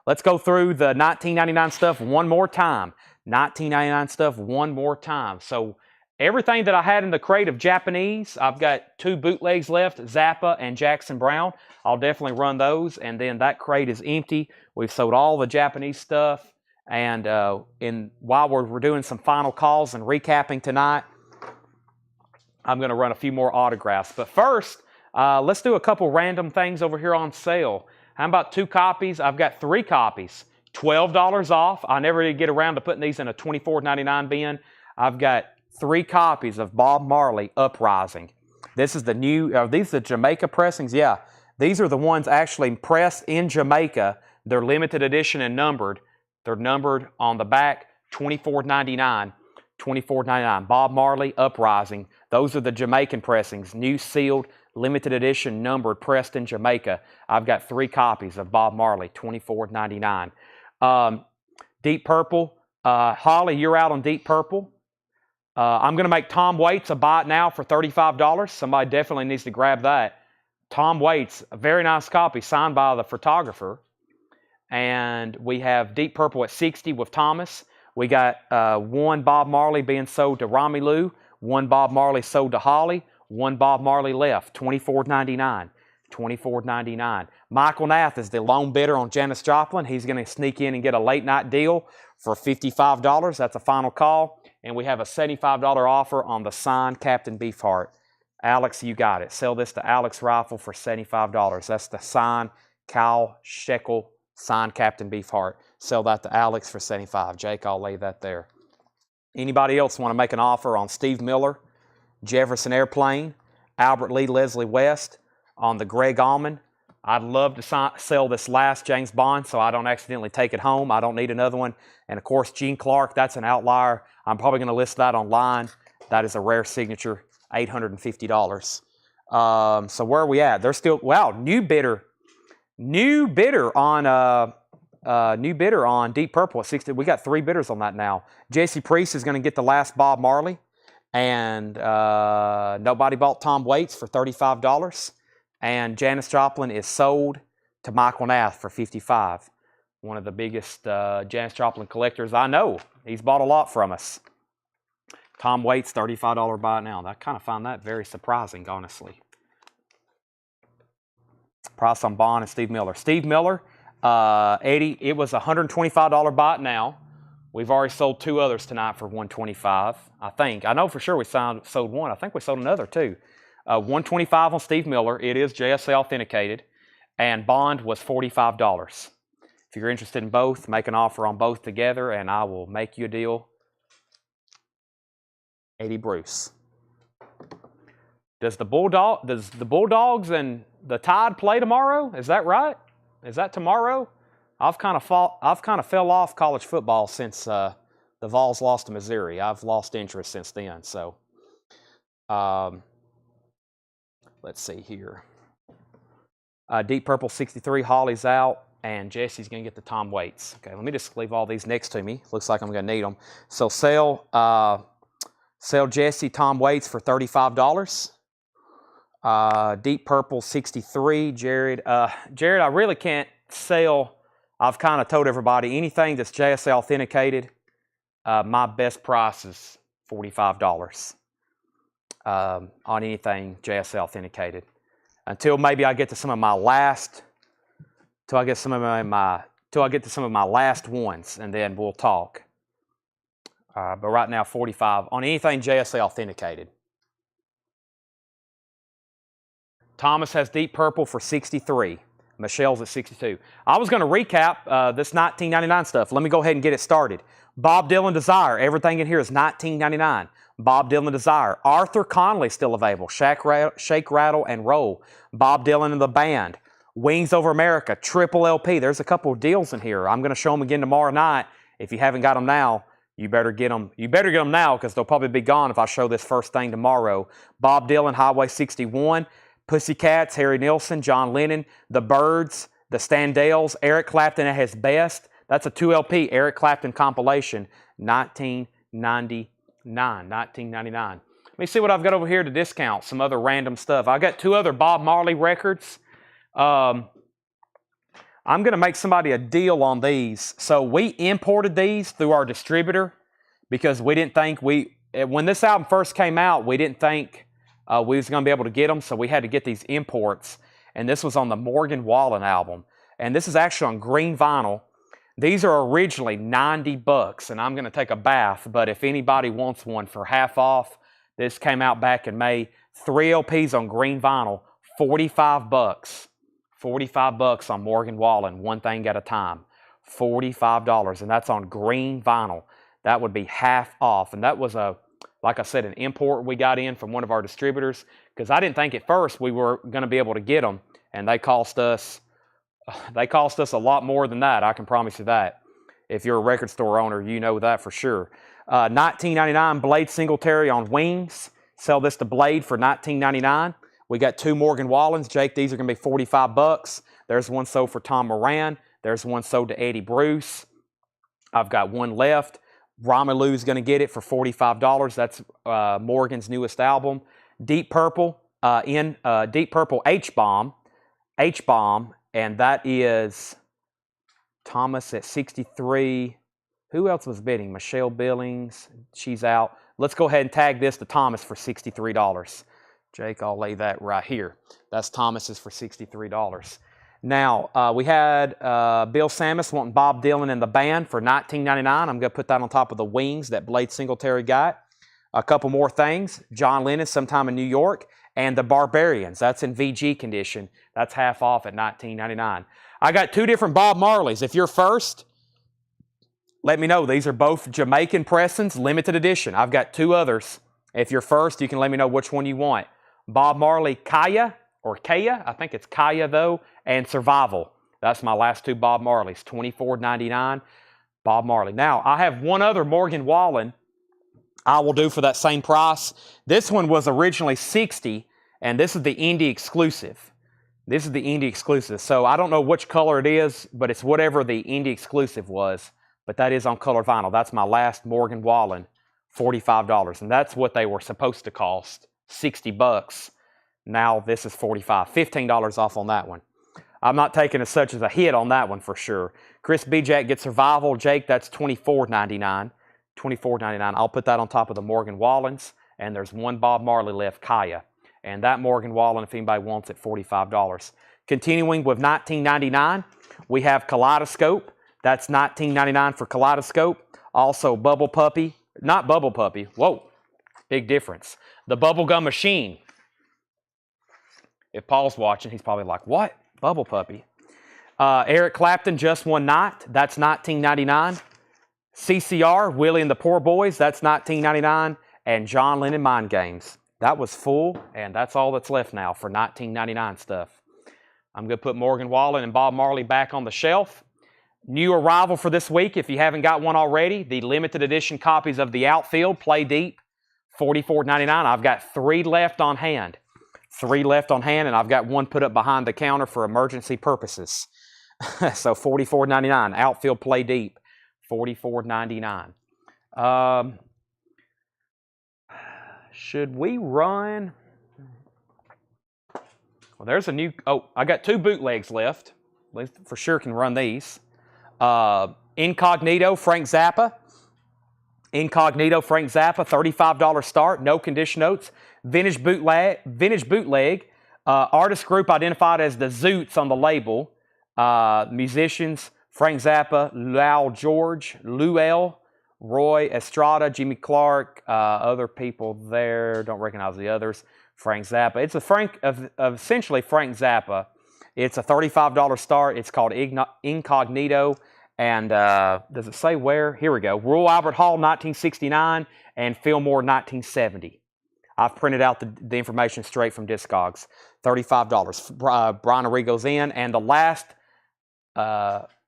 Let's go through the 1999 stuff one more time. 1999 stuff one more time. So everything that I had in the crate of Japanese, I've got 2 bootlegs left, Zappa and Jackson Browne. I'll definitely run those, and then that crate is empty. We've sold all the Japanese stuff, and while we're doing some final calls and recapping tonight, I'm going to run a few more autographs. But first, Let's do a couple random things over here on sale. How about 2 copies? I've got 3 copies. $12 off. I never did get around to putting these in a $24.99 bin. I've got 3 copies of Bob Marley Uprising. This is the new, are these the Jamaica pressings? Yeah. These are the ones actually pressed in Jamaica. They're limited edition and numbered. They're numbered on the back, $24.99. $24.99. Bob Marley Uprising. Those are the Jamaican pressings. New sealed, limited edition, numbered, pressed in Jamaica. I've got 3 copies of Bob Marley, $24.99. Deep Purple. Holly, you're out on Deep Purple. I'm going to make Tom Waits a buy it now for $35. Somebody definitely needs to grab that. Tom Waits, a very nice copy, signed by the photographer. And we have Deep Purple at $60 with Thomas. We got 1 Bob Marley being sold to Rami Lou, 1 Bob Marley sold to Holly, 1 Bob Marley left, $24.99. $24.99. Michael Nath is the lone bidder on Janis Joplin. He's going to sneak in and get a late night deal for $55. That's a final call. And we have a $75 offer on the signed Captain Beefheart. Alex, you got it. Sell this to Alex Rifle for $75. That's the signed Kyle Shekel signed Captain Beefheart. Sell that to Alex for $75. Jake, I'll lay that there. Anybody else want to make an offer on Steve Miller, Jefferson Airplane, Albert Lee, Leslie West, on the Greg Allman? I'd love to sell this last James Bond so I don't accidentally take it home. I don't need another one. And of course, Gene Clark, that's an outlier. I'm probably going to list that online. That is a rare signature, $850. So where are we at? They're still, wow, new bidder on Deep Purple at 60. We got 3 bidders on that now. Jesse Priest is going to get the last Bob Marley. And nobody bought Tom Waits for $35. And Janis Joplin is sold to Michael Nath for $55. One of the biggest Janis Joplin collectors I know. He's bought a lot from us. Tom Waits, $35 buy it now. I kind of find that very surprising, honestly. Price on Bond and Steve Miller. Steve Miller, Eddie, it was a $125 buy it now. We've already sold 2 others tonight for $125, I think. I know for sure we sold one. I think we sold another too. $125 on Steve Miller. It is JSA authenticated. And Bond was $45. If you're interested in both, make an offer on both together and I will make you a deal. Eddie Bruce. Does the Bulldogs and the Tide play tomorrow? Is that right? Is that tomorrow? I've kind of fell off college football since the Vols lost to Missouri. I've lost interest since then. So, let's see here. Deep Purple 63, Holly's out, and Jesse's going to get the Tom Waits. Okay, let me just leave all these next to me. Looks like I'm going to need them. So sell Jesse Tom Waits for $35. Deep Purple 63, Jared. Jared, I really can't sell. I've kind of told everybody anything that's JSA authenticated. My best price is $45 on anything JSA authenticated. Until maybe I get to some of my last, till I get to some of my last ones, and then we'll talk. But right now, $45 on anything JSA authenticated. Thomas has Deep Purple for $63. Michelle's at $62. I was going to recap this $19.99 stuff. Let me go ahead and get it started. Bob Dylan Desire. Everything in here is $19.99. Bob Dylan Desire. Arthur Conley still available. Shake, Rattle, and Roll. Bob Dylan and the Band. Wings Over America. Triple LP. There's a couple of deals in here. I'm going to show them again tomorrow night. If you haven't got them now, you better get them. You better get them now because they'll probably be gone if I show this first thing tomorrow. Bob Dylan, Highway 61. Pussycats, Harry Nilsson, John Lennon. The Byrds, the Standells, Eric Clapton at his best. That's a 2LP Eric Clapton compilation, $19.99. Let me see what I've got over here to discount. Some other random stuff. I got 2 other Bob Marley records. I'm going to make somebody a deal on these. So we imported these through our distributor because we didn't think when this album first came out, we didn't think we was going to be able to get them. So we had to get these imports. And this was on the Morgan Wallen album. And this is actually on green vinyl. These are originally $90, and I'm going to take a bath, but if anybody wants one for half off, this came out back in May. 3 LPs on green vinyl, 45 bucks. 45 bucks on Morgan Wallen, one thing at a time. $45, and that's on green vinyl. That would be half off, and that was like I said, an import we got in from one of our distributors, because I didn't think at first we were going to be able to get them, and they cost us a lot more than that. I can promise you that. If you're a record store owner, you know that for sure. $19.99 Blade Singletary on wings. Sell this to Blade for $19.99. We got 2 Morgan Wallens. Jake, these are going to be 45 bucks. There's one sold for Tom Moran. There's one sold to Eddie Bruce. I've got one left. Romulu's going to get it for $45. That's Morgan's newest album. Deep Purple Deep Purple H-Bomb, and that is Thomas at 63. Who else was bidding? Michelle Billings, she's out. Let's go ahead and tag this to Thomas for $63. Jake, I'll lay that right here. That's Thomas's for $63. Now, we had Bill Samus wanting Bob Dylan and the band for $19.99. I'm going to put that on top of the wings that Blade Singletary got. A couple more things. John Lennon, Sometime in New York, and the Barbarians. That's in VG condition. That's half off at $19.99. I got 2 different Bob Marleys. If you're first, let me know. These are both Jamaican pressings, limited edition. I've got 2 others. If you're first, you can let me know which one you want. Bob Marley Kaya, or Kaya, I think it's Kaya though, and Survival. That's my last 2 Bob Marleys, $24.99, Bob Marley. Now, I have one other Morgan Wallen I will do for that same price. This one was originally $60, and this is the indie exclusive. This is the indie exclusive. So I don't know which color it is, but it's whatever the indie exclusive was. But that is on color vinyl. That's my last Morgan Wallen, $45. And that's what they were supposed to cost, 60 bucks. Now this is $45, $15 off on that one. I'm not taking as such as a hit on that one for sure. Chris B. Jack gets Survival. Jake, that's $24.99. $24.99. I'll put that on top of the Morgan Wallens. And there's one Bob Marley left, Kaya. And that Morgan Wallen, if anybody wants it, $45. Continuing with $19.99, we have Kaleidoscope. That's $19.99 for Kaleidoscope. Also Bubble Puppy. Not Bubble Puppy. Whoa, big difference. The Bubblegum Machine. If Paul's watching, he's probably like, what? Bubble Puppy. Eric Clapton, Just One Night. That's $19.99. CCR, Willie and the Poor Boys. That's $19.99. And John Lennon, Mind Games. That was full, and that's all that's left now for $19.99 stuff. I'm going to put Morgan Wallen and Bob Marley back on the shelf. New arrival for this week, if you haven't got one already, the limited edition copies of The Outfield, Play Deep, $44.99. I've got 3 left on hand. 3 left on hand, and I've got one put up behind the counter for emergency purposes. So $44.99. Outfield Play Deep, $44.99. Should we run? Well, there's a new... Oh, I got 2 bootlegs left. For sure can run these. Incognito, Frank Zappa. Incognito, Frank Zappa, $35 start, no condition notes. Vintage bootleg. Artist group identified as the Zoots on the label. Musicians, Frank Zappa, Lowell George, Luell, Roy Estrada, Jimmy Clark, other people there, don't recognize the others. Frank Zappa. It's essentially Frank Zappa. It's a $35 start. It's called Incognito. And does it say where? Here we go. Royal Albert Hall, 1969, and Fillmore, 1970. I've printed out the information straight from Discogs. $35. Brian Arrigo's in. And the last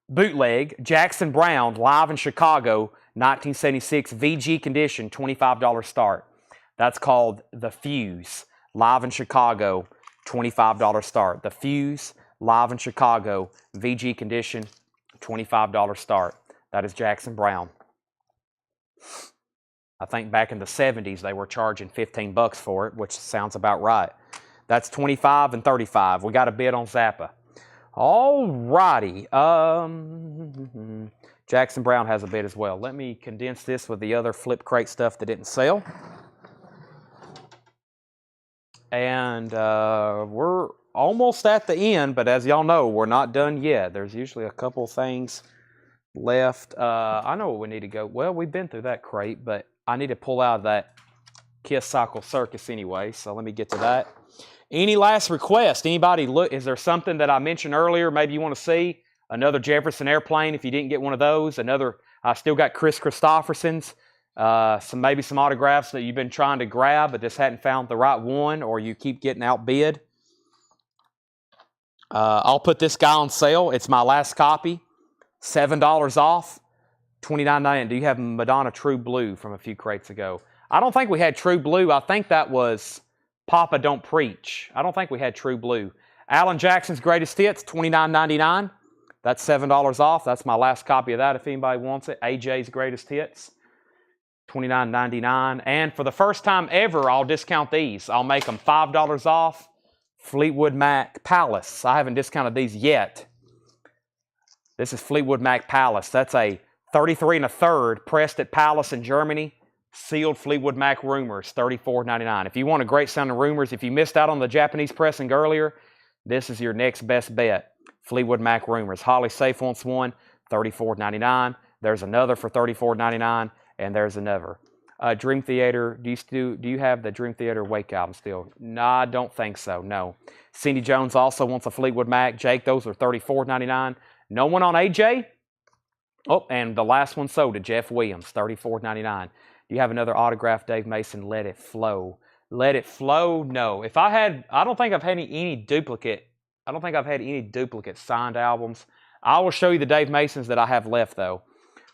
bootleg, Jackson Browne, live in Chicago, 1976, VG condition, $25 start. That's called The Fuse, live in Chicago, $25 start. The Fuse, live in Chicago, VG condition, $25 start. That is Jackson Browne. I think back in the 70s they were charging $15 for it, which sounds about right. That's $25 and $35. We got a bid on Zappa. All righty. Jackson Browne has a bid as well. Let me condense this with the other flip crate stuff that didn't sell. And we're almost at the end, but as y'all know, we're not done yet. There's usually a couple things left. I know what we need to go. Well, we've been through that crate, but I need to pull out that Kiss Cycle Circus anyway, so let me get to that. Any last request? Anybody look? Is there something that I mentioned earlier? Maybe you want to see another Jefferson airplane. If you didn't get one of those, another. I still got Chris Christopherson's. Maybe some autographs that you've been trying to grab, but just hadn't found the right one, or you keep getting outbid. I'll put this guy on sale. It's my last copy. $7 off. $29.99. Do you have Madonna True Blue from a few crates ago? I don't think we had True Blue. I think that was Papa Don't Preach. I don't think we had True Blue. Alan Jackson's Greatest Hits, $29.99. That's $7 off. That's my last copy of that if anybody wants it. AJ's Greatest Hits, $29.99. And for the first time ever, I'll discount these. I'll make them $5 off. Fleetwood Mac Palace. I haven't discounted these yet. This is Fleetwood Mac Palace. That's a 33 1/3 pressed at Palace in Germany. Sealed Fleetwood Mac Rumors, $34.99. If you want a great sounding Rumors, if you missed out on the Japanese pressing earlier, this is your next best bet. Fleetwood Mac Rumors. Holly Safe wants one, $34.99. There's another for $34.99, and there's another. Dream Theater, do you have the Dream Theater Wake album still? No, I don't think so, no. Cindy Jones also wants a Fleetwood Mac. Jake, those are $34.99. No one on AJ? Oh, and the last one sold to Jeff Williams, $34.99. Do you have another autograph, Dave Mason? Let It Flow. Let It Flow? No. I don't think I've had any duplicate. I don't think I've had any duplicate signed albums. I will show you the Dave Masons that I have left, though.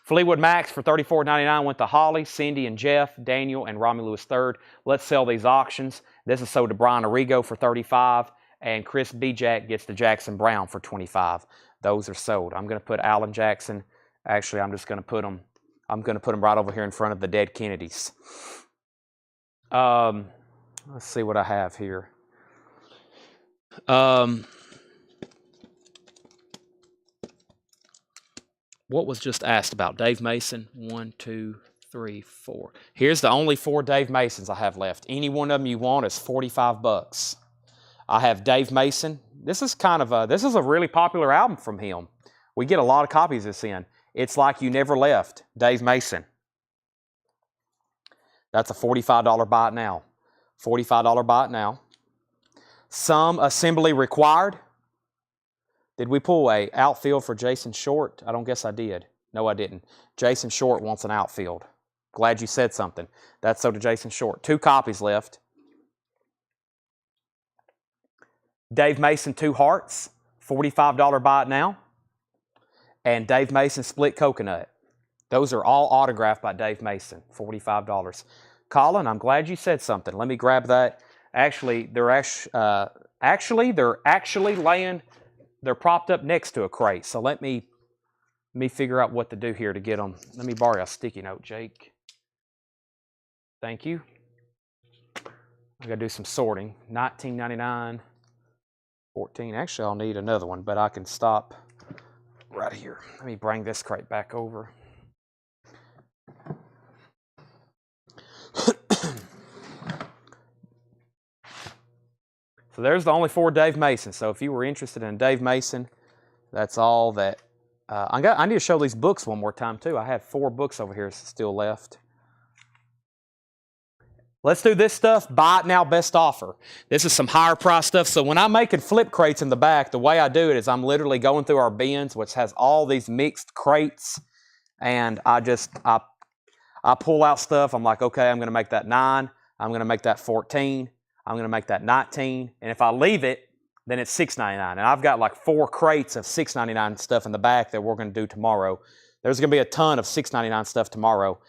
Fleetwood Macs for $34.99 went to Holly, Cindy, and Jeff, Daniel, and Romy Lewis III. Let's sell these auctions. This is sold to Brian Arrigo for $35, and Chris B. Jack gets to Jackson Brown for $25. Those are sold. I'm going to put Alan Jackson. Actually, I'm just going to put them. I'm going to put them right over here in front of the dead Kennedys. Let's see what I have here. What was just asked about? Dave Mason. 1, 2, 3, 4. Here's the only 4 Dave Masons I have left. Any one of them you want is $45. I have Dave Mason. This is a really popular album from him. We get a lot of copies of this in. It's Like You Never Left, Dave Mason. That's a $45 buy it now. $45 buy it now. Some assembly required. Did we pull a outfield for Jason Short? I don't guess I did. No, I didn't. Jason Short wants an outfield. Glad you said something. That's so to Jason Short. 2 copies left. Dave Mason 2 Hearts, $45 buy it now. And Dave Mason Split Coconut. Those are all autographed by Dave Mason, $45. Colin, I'm glad you said something. Let me grab that. Actually, they're propped up next to a crate. So let me figure out what to do here to get them. Let me borrow a sticky note, Jake. Thank you. I got to do some sorting. $19.99, $14. Actually, I'll need another one, but I can stop right here. Let me bring this crate back over. So there's the only 4 Dave Mason. So if you were interested in Dave Mason, that's all that. I need to show these books one more time too. I have 4 books over here still left. Let's do this stuff. Buy it now, best offer. This is some higher price stuff. So when I'm making flip crates in the back, the way I do it is I'm literally going through our bins, which has all these mixed crates, and I pull out stuff. I'm like, okay, I'm going to make that 9. I'm going to make that 14. I'm going to make that 19. And if I leave it, then it's $6.99. And I've got like 4 crates of $6.99 stuff in the back that we're going to do tomorrow. There's going to be a ton of $6.99 stuff tomorrow.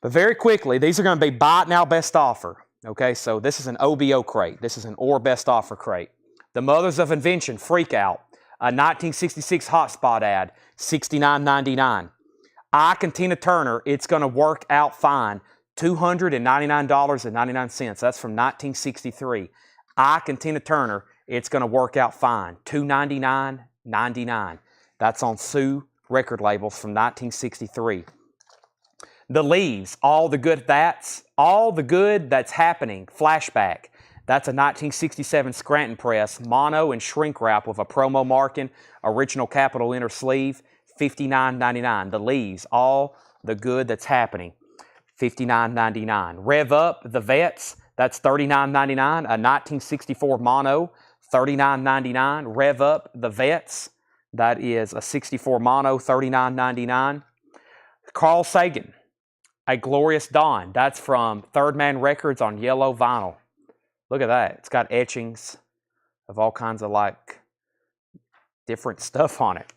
But very quickly, these are going to be buy it now, best offer. Okay, so this is an OBO crate. This is an or best offer crate. The Mothers of Invention, Freak Out. A 1966 Hotspot ad, $69.99. Ike and Tina Turner, It's Gonna Work Out Fine, $299.99. That's from 1963. Ike and Tina Turner, It's Gonna Work Out Fine, $299.99. That's on Sue record labels from 1963. The Leaves, All the Good That's Happening, Flashback. That's a 1967 Scranton Press, mono and shrink wrap with a promo marking, original capital inner sleeve, $59.99. The Leaves, All the Good That's Happening, $59.99. Rev Up, The Vets, That's $39.99. A 1964 mono, $39.99. Rev Up the Vets. That is a 64 mono, $39.99. Carl Sagan, A Glorious Dawn. That's from Third Man Records on yellow vinyl. Look at that. It's got etchings of all kinds of like different stuff on it.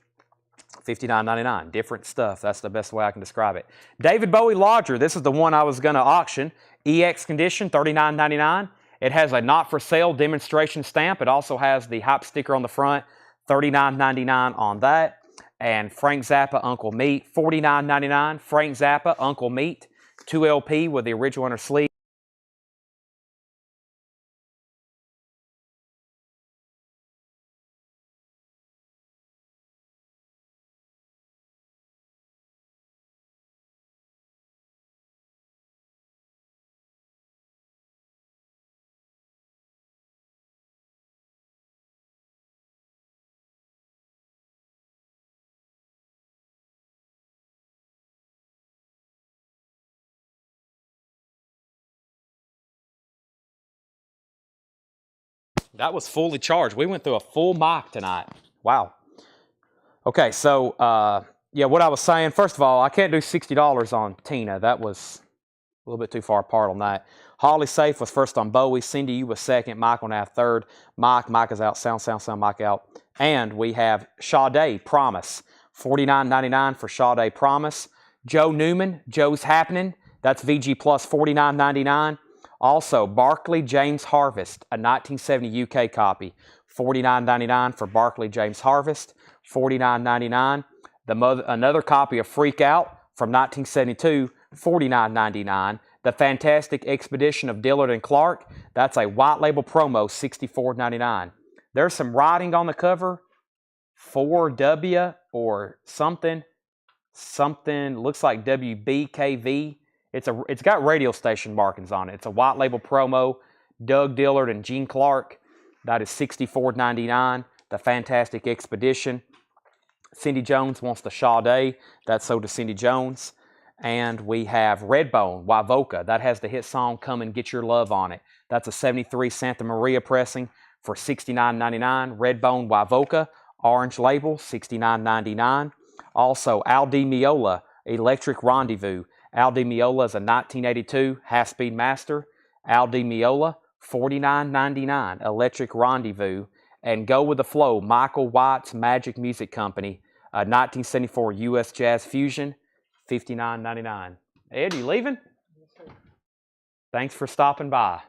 $59.99. Different stuff. That's the best way I can describe it. David Bowie Lodger. This is the one I was going to auction. EX condition, $39.99. It has a not for sale demonstration stamp. It also has the hype sticker on the front, $39.99 on that. And Frank Zappa Uncle Meat, $49.99. Frank Zappa Uncle Meat, 2 LP with the original inner sleeve. That was fully charged. We went through a full mic tonight. Wow. Okay, so yeah, what I was saying, first of all, I can't do $60 on Tina. That was a little bit too far apart on that. Holly Safe was first on Bowie. Cindy, you was second. Michael now third. Mike is out. Sound, Mike out. And we have Sade Promise. $49.99 for Sade Promise. Joe Newman, Joe's Happening. That's VG Plus, $49.99. Also, Barclay James Harvest, a 1970 UK copy. $49.99 for Barclay James Harvest. $49.99. Another copy of Freak Out from 1972, $49.99. The Fantastic Expedition of Dillard and Clark, that's a white label promo, $64.99. There's some writing on the cover, 4W or something, looks like WBKV. It's got radio station markings on it. It's a white label promo, Doug Dillard and Gene Clark. That is $64.99. The Fantastic Expedition. Cindy Jones wants the Sade. That's sold to Cindy Jones. And we have Redbone, Wavoka. That has the hit song Come and Get Your Love on it. That's a 73 Santa Maria pressing for $69.99. Redbone, Wavoka, orange label, $69.99. Also, Al Di Meola, Electric Rendezvous. Al Di Meola is a 1982 half-speed master. Al Di Meola, $49.99. Electric Rendezvous. And Go With The Flow, Michael White's Magic Music Company, 1974 U.S. Jazz Fusion, $59.99. Ed, you leaving? Yes, sir. Thanks for stopping by.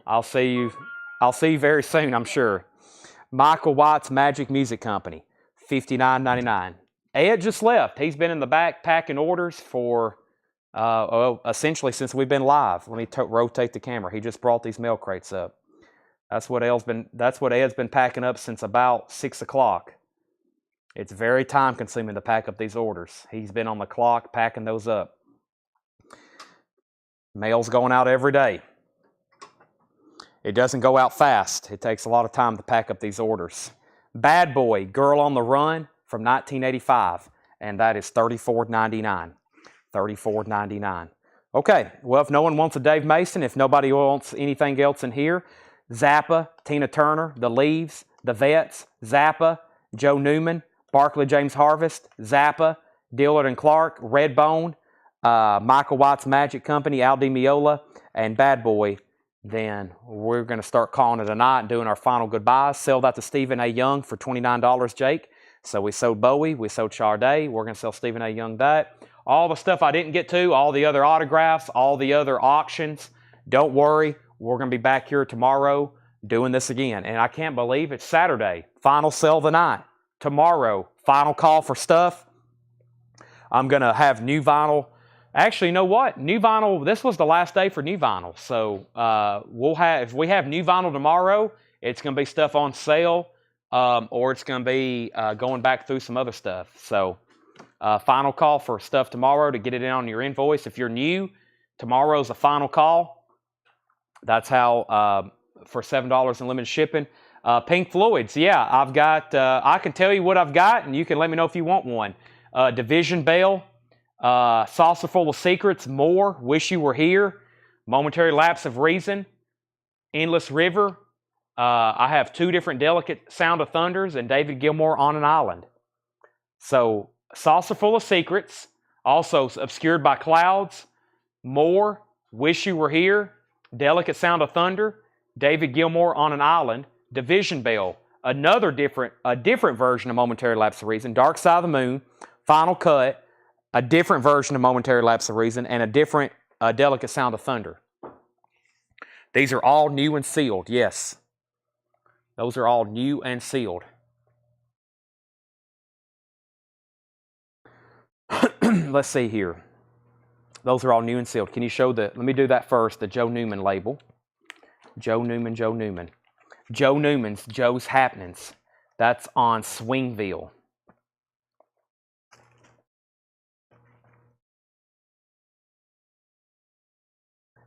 I'll see you very soon, I'm sure. Michael White's Magic Music Company, $59.99. Ed just left. He's been in the back packing orders for essentially since we've been live. Let me rotate the camera. He just brought these mail crates up. That's what Ed's been packing up since about 6 o'clock. It's very time consuming to pack up these orders. He's been on the clock packing those up. Mail's going out every day. It doesn't go out fast. It takes a lot of time to pack up these orders. Bad Boy, Girl on the Run from 1985, and that is $34.99. $34.99. Okay, well, if no one wants a Dave Mason, if nobody wants anything else in here, Zappa, Tina Turner, The Leaves, The Vets, Zappa, Joe Newman, Barclay James Harvest, Zappa, Dillard and Clark, Redbone, Michael White's Magic Company, Al Di Meola, and Bad Boy. Then we're going to start calling it a night and doing our final goodbyes. Sell that to Stephen A. Young for $29, Jake. So we sold Bowie, we sold Sade. We're going to sell Stephen A. Young that. All the stuff I didn't get to, all the other autographs, all the other auctions, don't worry. We're going to be back here tomorrow doing this again. And I can't believe it's Saturday. Final sell of the night. Tomorrow, final call for stuff. I'm going to have new vinyl. Actually, you know what? New vinyl, this was the last day for new vinyl. So if we have new vinyl tomorrow, it's going to be stuff on sale or it's going to be going back through some other stuff. So final call for stuff tomorrow to get it in on your invoice. If you're new, tomorrow's a final call. That's how, for $7 in limited shipping. Pink Floyd's, yeah, I've got, I can tell you what I've got, and you can let me know if you want one. Division Bell, Saucer Full of Secrets, More, Wish You Were Here, Momentary Lapse of Reason, Endless River. I have 2 different Delicate Sound of Thunders and David Gilmour on an Island. So, Saucer Full of Secrets, also Obscured by Clouds, More, Wish You Were Here, Delicate Sound of Thunder, David Gilmour on an Island, Division Bell, a different version of Momentary Lapse of Reason, Dark Side of the Moon, Final Cut, a different version of Momentary Lapse of Reason, and a different Delicate Sound of Thunder. These are all new and sealed, yes. Those are all new and sealed. Let's see here. Those are all new and sealed. Can you show let me do that first, the Joe Newman label. Joe Newman, Joe Newman. Joe Newman's Joe's Happenings. That's on Swingville.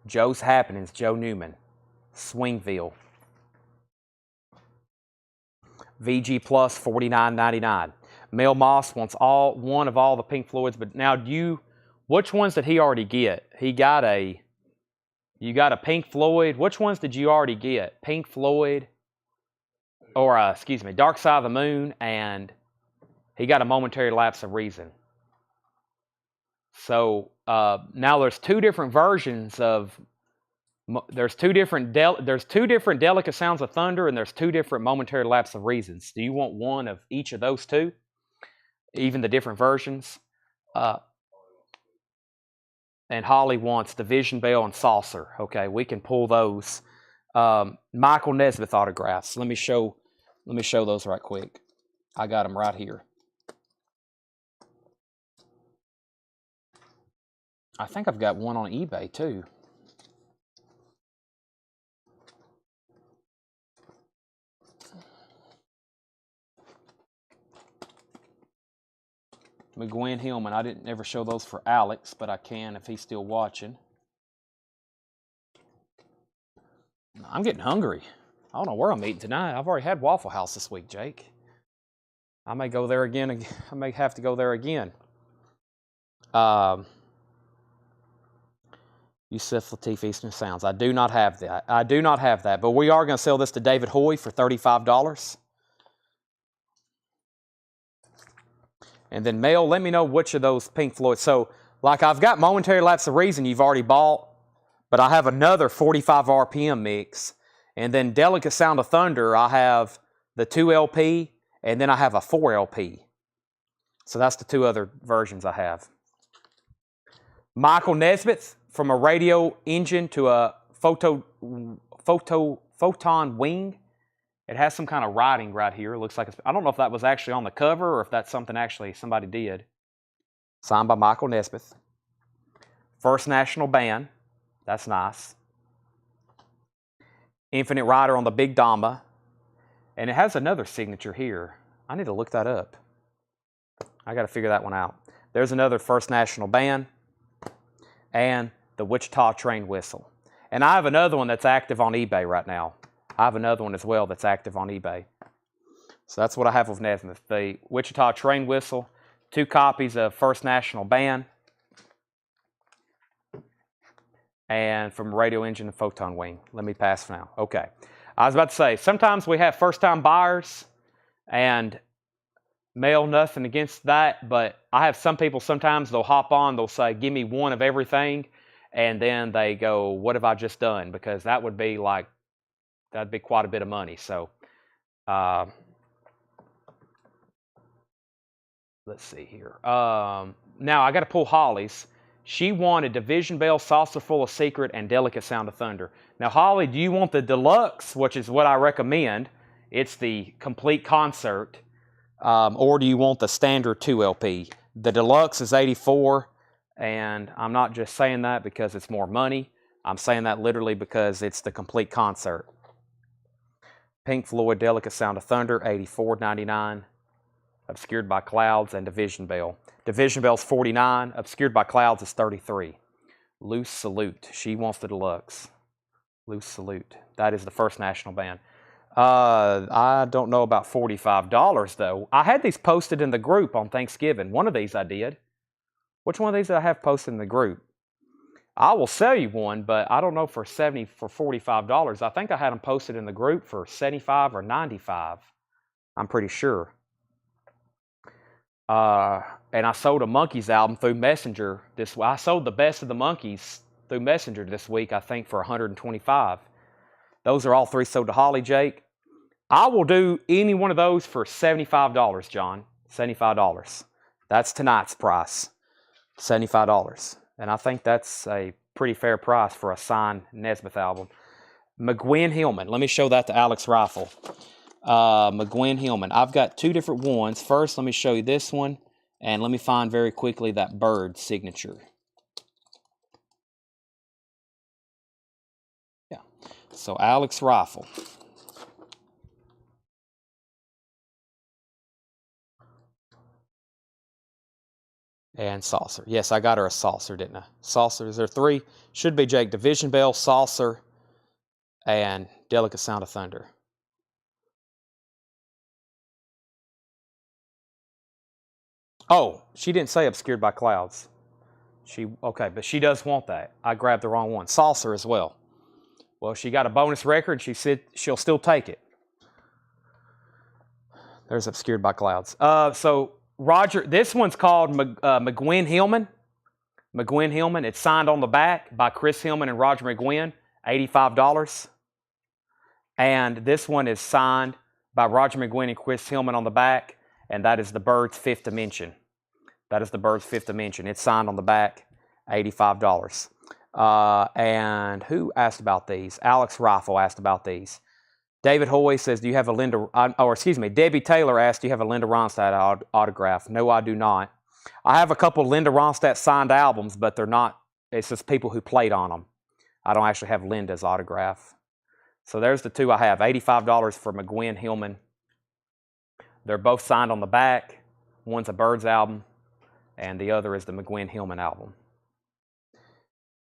Joe's Happenings, Joe Newman. Swingville. VG Plus, $49.99. Mel Moss wants one of all the Pink Floyds, but now which ones did he already get? You got a Pink Floyd. Which ones did you already get? Pink Floyd, or excuse me, Dark Side of the Moon, and he got a Momentary Lapse of Reason. So now there's 2 different versions of. There's two different Delicate Sounds of Thunder, and there's 2 different Momentary Lapse of Reasons. Do you want one of each of those 2? Even the different versions? And Holly wants Division Bell and Saucer. Okay, we can pull those. Michael Nesmith autographs. Let me show those right quick. I got them right here. I think I've got one on eBay too. McGuinn Hillman. I didn't ever show those for Alex, but I can if he's still watching. I'm getting hungry. I don't know where I'm eating tonight. I've already had Waffle House this week, Jake. I may go there again. I may have to go there again. Yusuf Lateef Eastern Sounds. I do not have that. But we are going to sell this to David Hoy for $35. And then Mel, let me know which of those Pink Floyd. So, like I've got Momentary Lapse of Reason you've already bought, but I have another 45 RPM mix. And then Delicate Sound of Thunder, I have the 2 LP, and then I have a 4 LP. So that's the 2 other versions I have. Michael Nesmith, from a radio engine to a photon wing. It has some kind of writing right here. It looks like I don't know if that was actually on the cover or if that's something actually somebody did. Signed by Michael Nesmith. First National Band. That's nice. Infinite Rider on the Big Dama. And it has another signature here. I need to look that up. I got to figure that one out. There's another First National Band. And the Wichita Train Whistle. And I have another one that's active on eBay right now. I have another one as well that's active on eBay. So that's what I have with Nesmith. The Wichita Train Whistle, 2 copies of First National Band, and from Radio Engine and Photon Wing. Let me pass for now. Okay. I was about to say, sometimes we have first-time buyers, and Mel, nothing against that, but I have some people, sometimes they'll hop on, they'll say, give me one of everything, and then they go, what have I just done? Because that would be like, that'd be quite a bit of money. So, let's see here. Now, I got to pull Holly's. She wanted Division Bell, Saucer Full of Secret, and Delicate Sound of Thunder. Now, Holly, do you want the deluxe, which is what I recommend? It's the complete concert. Or do you want the standard 2 LP? The deluxe is $84, and I'm not just saying that because it's more money. I'm saying that literally because it's the complete concert. Pink Floyd, Delicate Sound of Thunder, $84.99. Obscured by Clouds, and Division Bell. Division Bell's $49. Obscured by Clouds is $33. Loose Salute. She wants the deluxe. Loose Salute. That is the First National Band. I don't know about $45 though. I had these posted in the group on Thanksgiving. One of these I did. Which one of these did I have posted in the group? I will sell you one, but I don't know for $45. I think I had them posted in the group for 75 or 95. I'm pretty sure. And I sold a Monkees album through Messenger this week. I sold the Best of the Monkees through Messenger this week, I think, for 125. Those are all three sold to Holly, Jake. I will do any one of those for $75, John. $75. That's tonight's price. $75. And I think that's a pretty fair price for a signed Nesmith album. McGuinn Hillman. Let me show that to Alex Rifle. McGuinn Hillman. I've got two different ones. First, let me show you this one. And let me find very quickly that bird signature. Yeah. So Alex Rifle. And Saucer. Yes, I got her a Saucer, didn't I? Saucer. Is there three? Should be, Jake. Division Bell, Saucer, and Delicate Sound of Thunder. Oh, she didn't say Obscured by Clouds. Okay, but she does want that. I grabbed the wrong one. Saucer as well. Well, she got a bonus record. She said she'll still take it. There's Obscured by Clouds. So Roger, this one's called McGuinn Hillman. McGuinn Hillman. It's signed on the back by Chris Hillman and Roger McGuinn, $85. And this one is signed by Roger McGuinn and Chris Hillman on the back, and that is the Bird's Fifth Dimension. That is the Bird's Fifth Dimension. It's signed on the back, $85. And who asked about these? Alex Rifle asked about these. David Hoy says, do you have a Debbie Taylor asked, do you have a Linda Ronstadt autograph? No, I do not. I have a couple Linda Ronstadt signed albums, but they're not, it's just people who played on them. I don't actually have Linda's autograph. So there's the two I have, $85 for McGuinn Hillman. They're both signed on the back. One's a Birds album, and the other is the McGuinn Hillman album.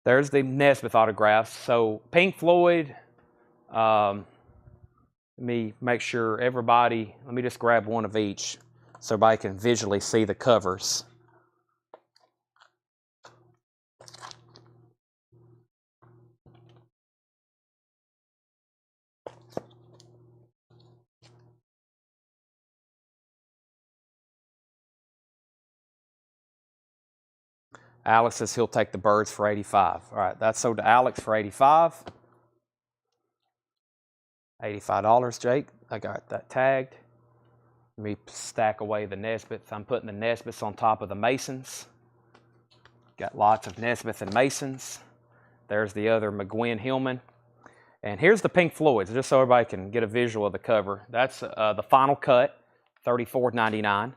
There's the Nesmith autographs. So Pink Floyd, let me make sure everybody, let me just grab one of each so everybody can visually see the covers. Alex says he'll take the Birds for $85. All right, that's sold to Alex for $85. $85, Jake. I got that tagged. Let me stack away the Nesmiths. I'm putting the Nesmiths on top of the Masons. Got lots of Nesmith and Masons. There's the other McGuinn Hillman. And here's the Pink Floyds, just so everybody can get a visual of the cover. That's the final cut, $34.99.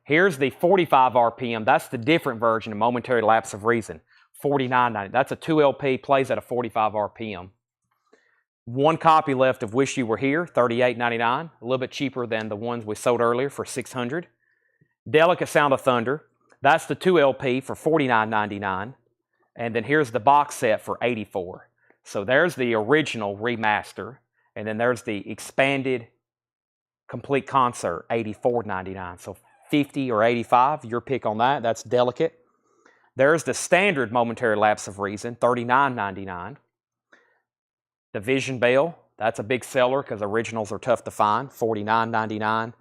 Here's the 45 RPM. That's the different version of Momentary Lapse of Reason, $49.90. That's a 2 LP, plays at a 45 RPM. One copy left of Wish You Were Here, $38.99, a little bit cheaper than the ones we sold earlier for $600. Delicate Sound of Thunder, that's the 2 LP for $49.99. And then here's the box set for $84. So there's the original remaster, and then there's the expanded complete concert, $84.99. So $50 or $85, your pick on that. That's Delicate. There's the standard Momentary Lapse of Reason, $39.99. Division Bell, that's a big seller because originals are tough to find, $49.99.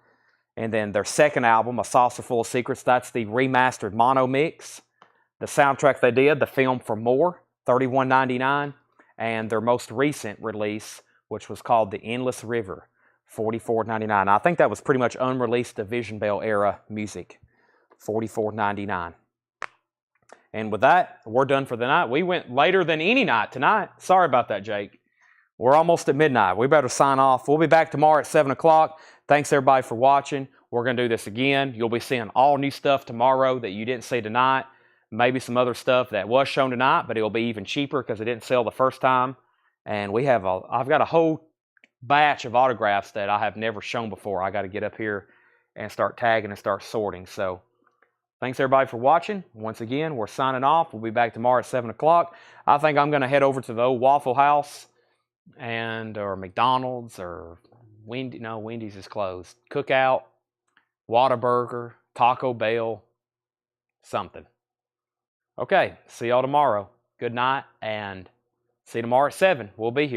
And then their second album, A Saucer Full of Secrets, that's the remastered mono mix. The soundtrack they did, The Film for More, $31.99. And their most recent release, which was called The Endless River, $44.99. I think that was pretty much unreleased Division Bell era music, $44.99. And with that, we're done for the night. We went later than any night tonight. Sorry about that, Jake. We're almost at midnight. We better sign off. We'll be back tomorrow at 7 o'clock. Thanks, everybody, for watching. We're going to do this again. You'll be seeing all new stuff tomorrow that you didn't see tonight. Maybe some other stuff that was shown tonight, but it'll be even cheaper because it didn't sell the first time. And I've got a whole batch of autographs that I have never shown before. I got to get up here and start tagging and start sorting. So thanks, everybody, for watching. Once again, we're signing off. We'll be back tomorrow at 7 o'clock. I think I'm going to head over to the old Waffle House or McDonald's or Wendy's is closed. Cookout, Whataburger, Taco Bell, something. Okay, see y'all tomorrow. Good night, and see you tomorrow at 7. We'll be here.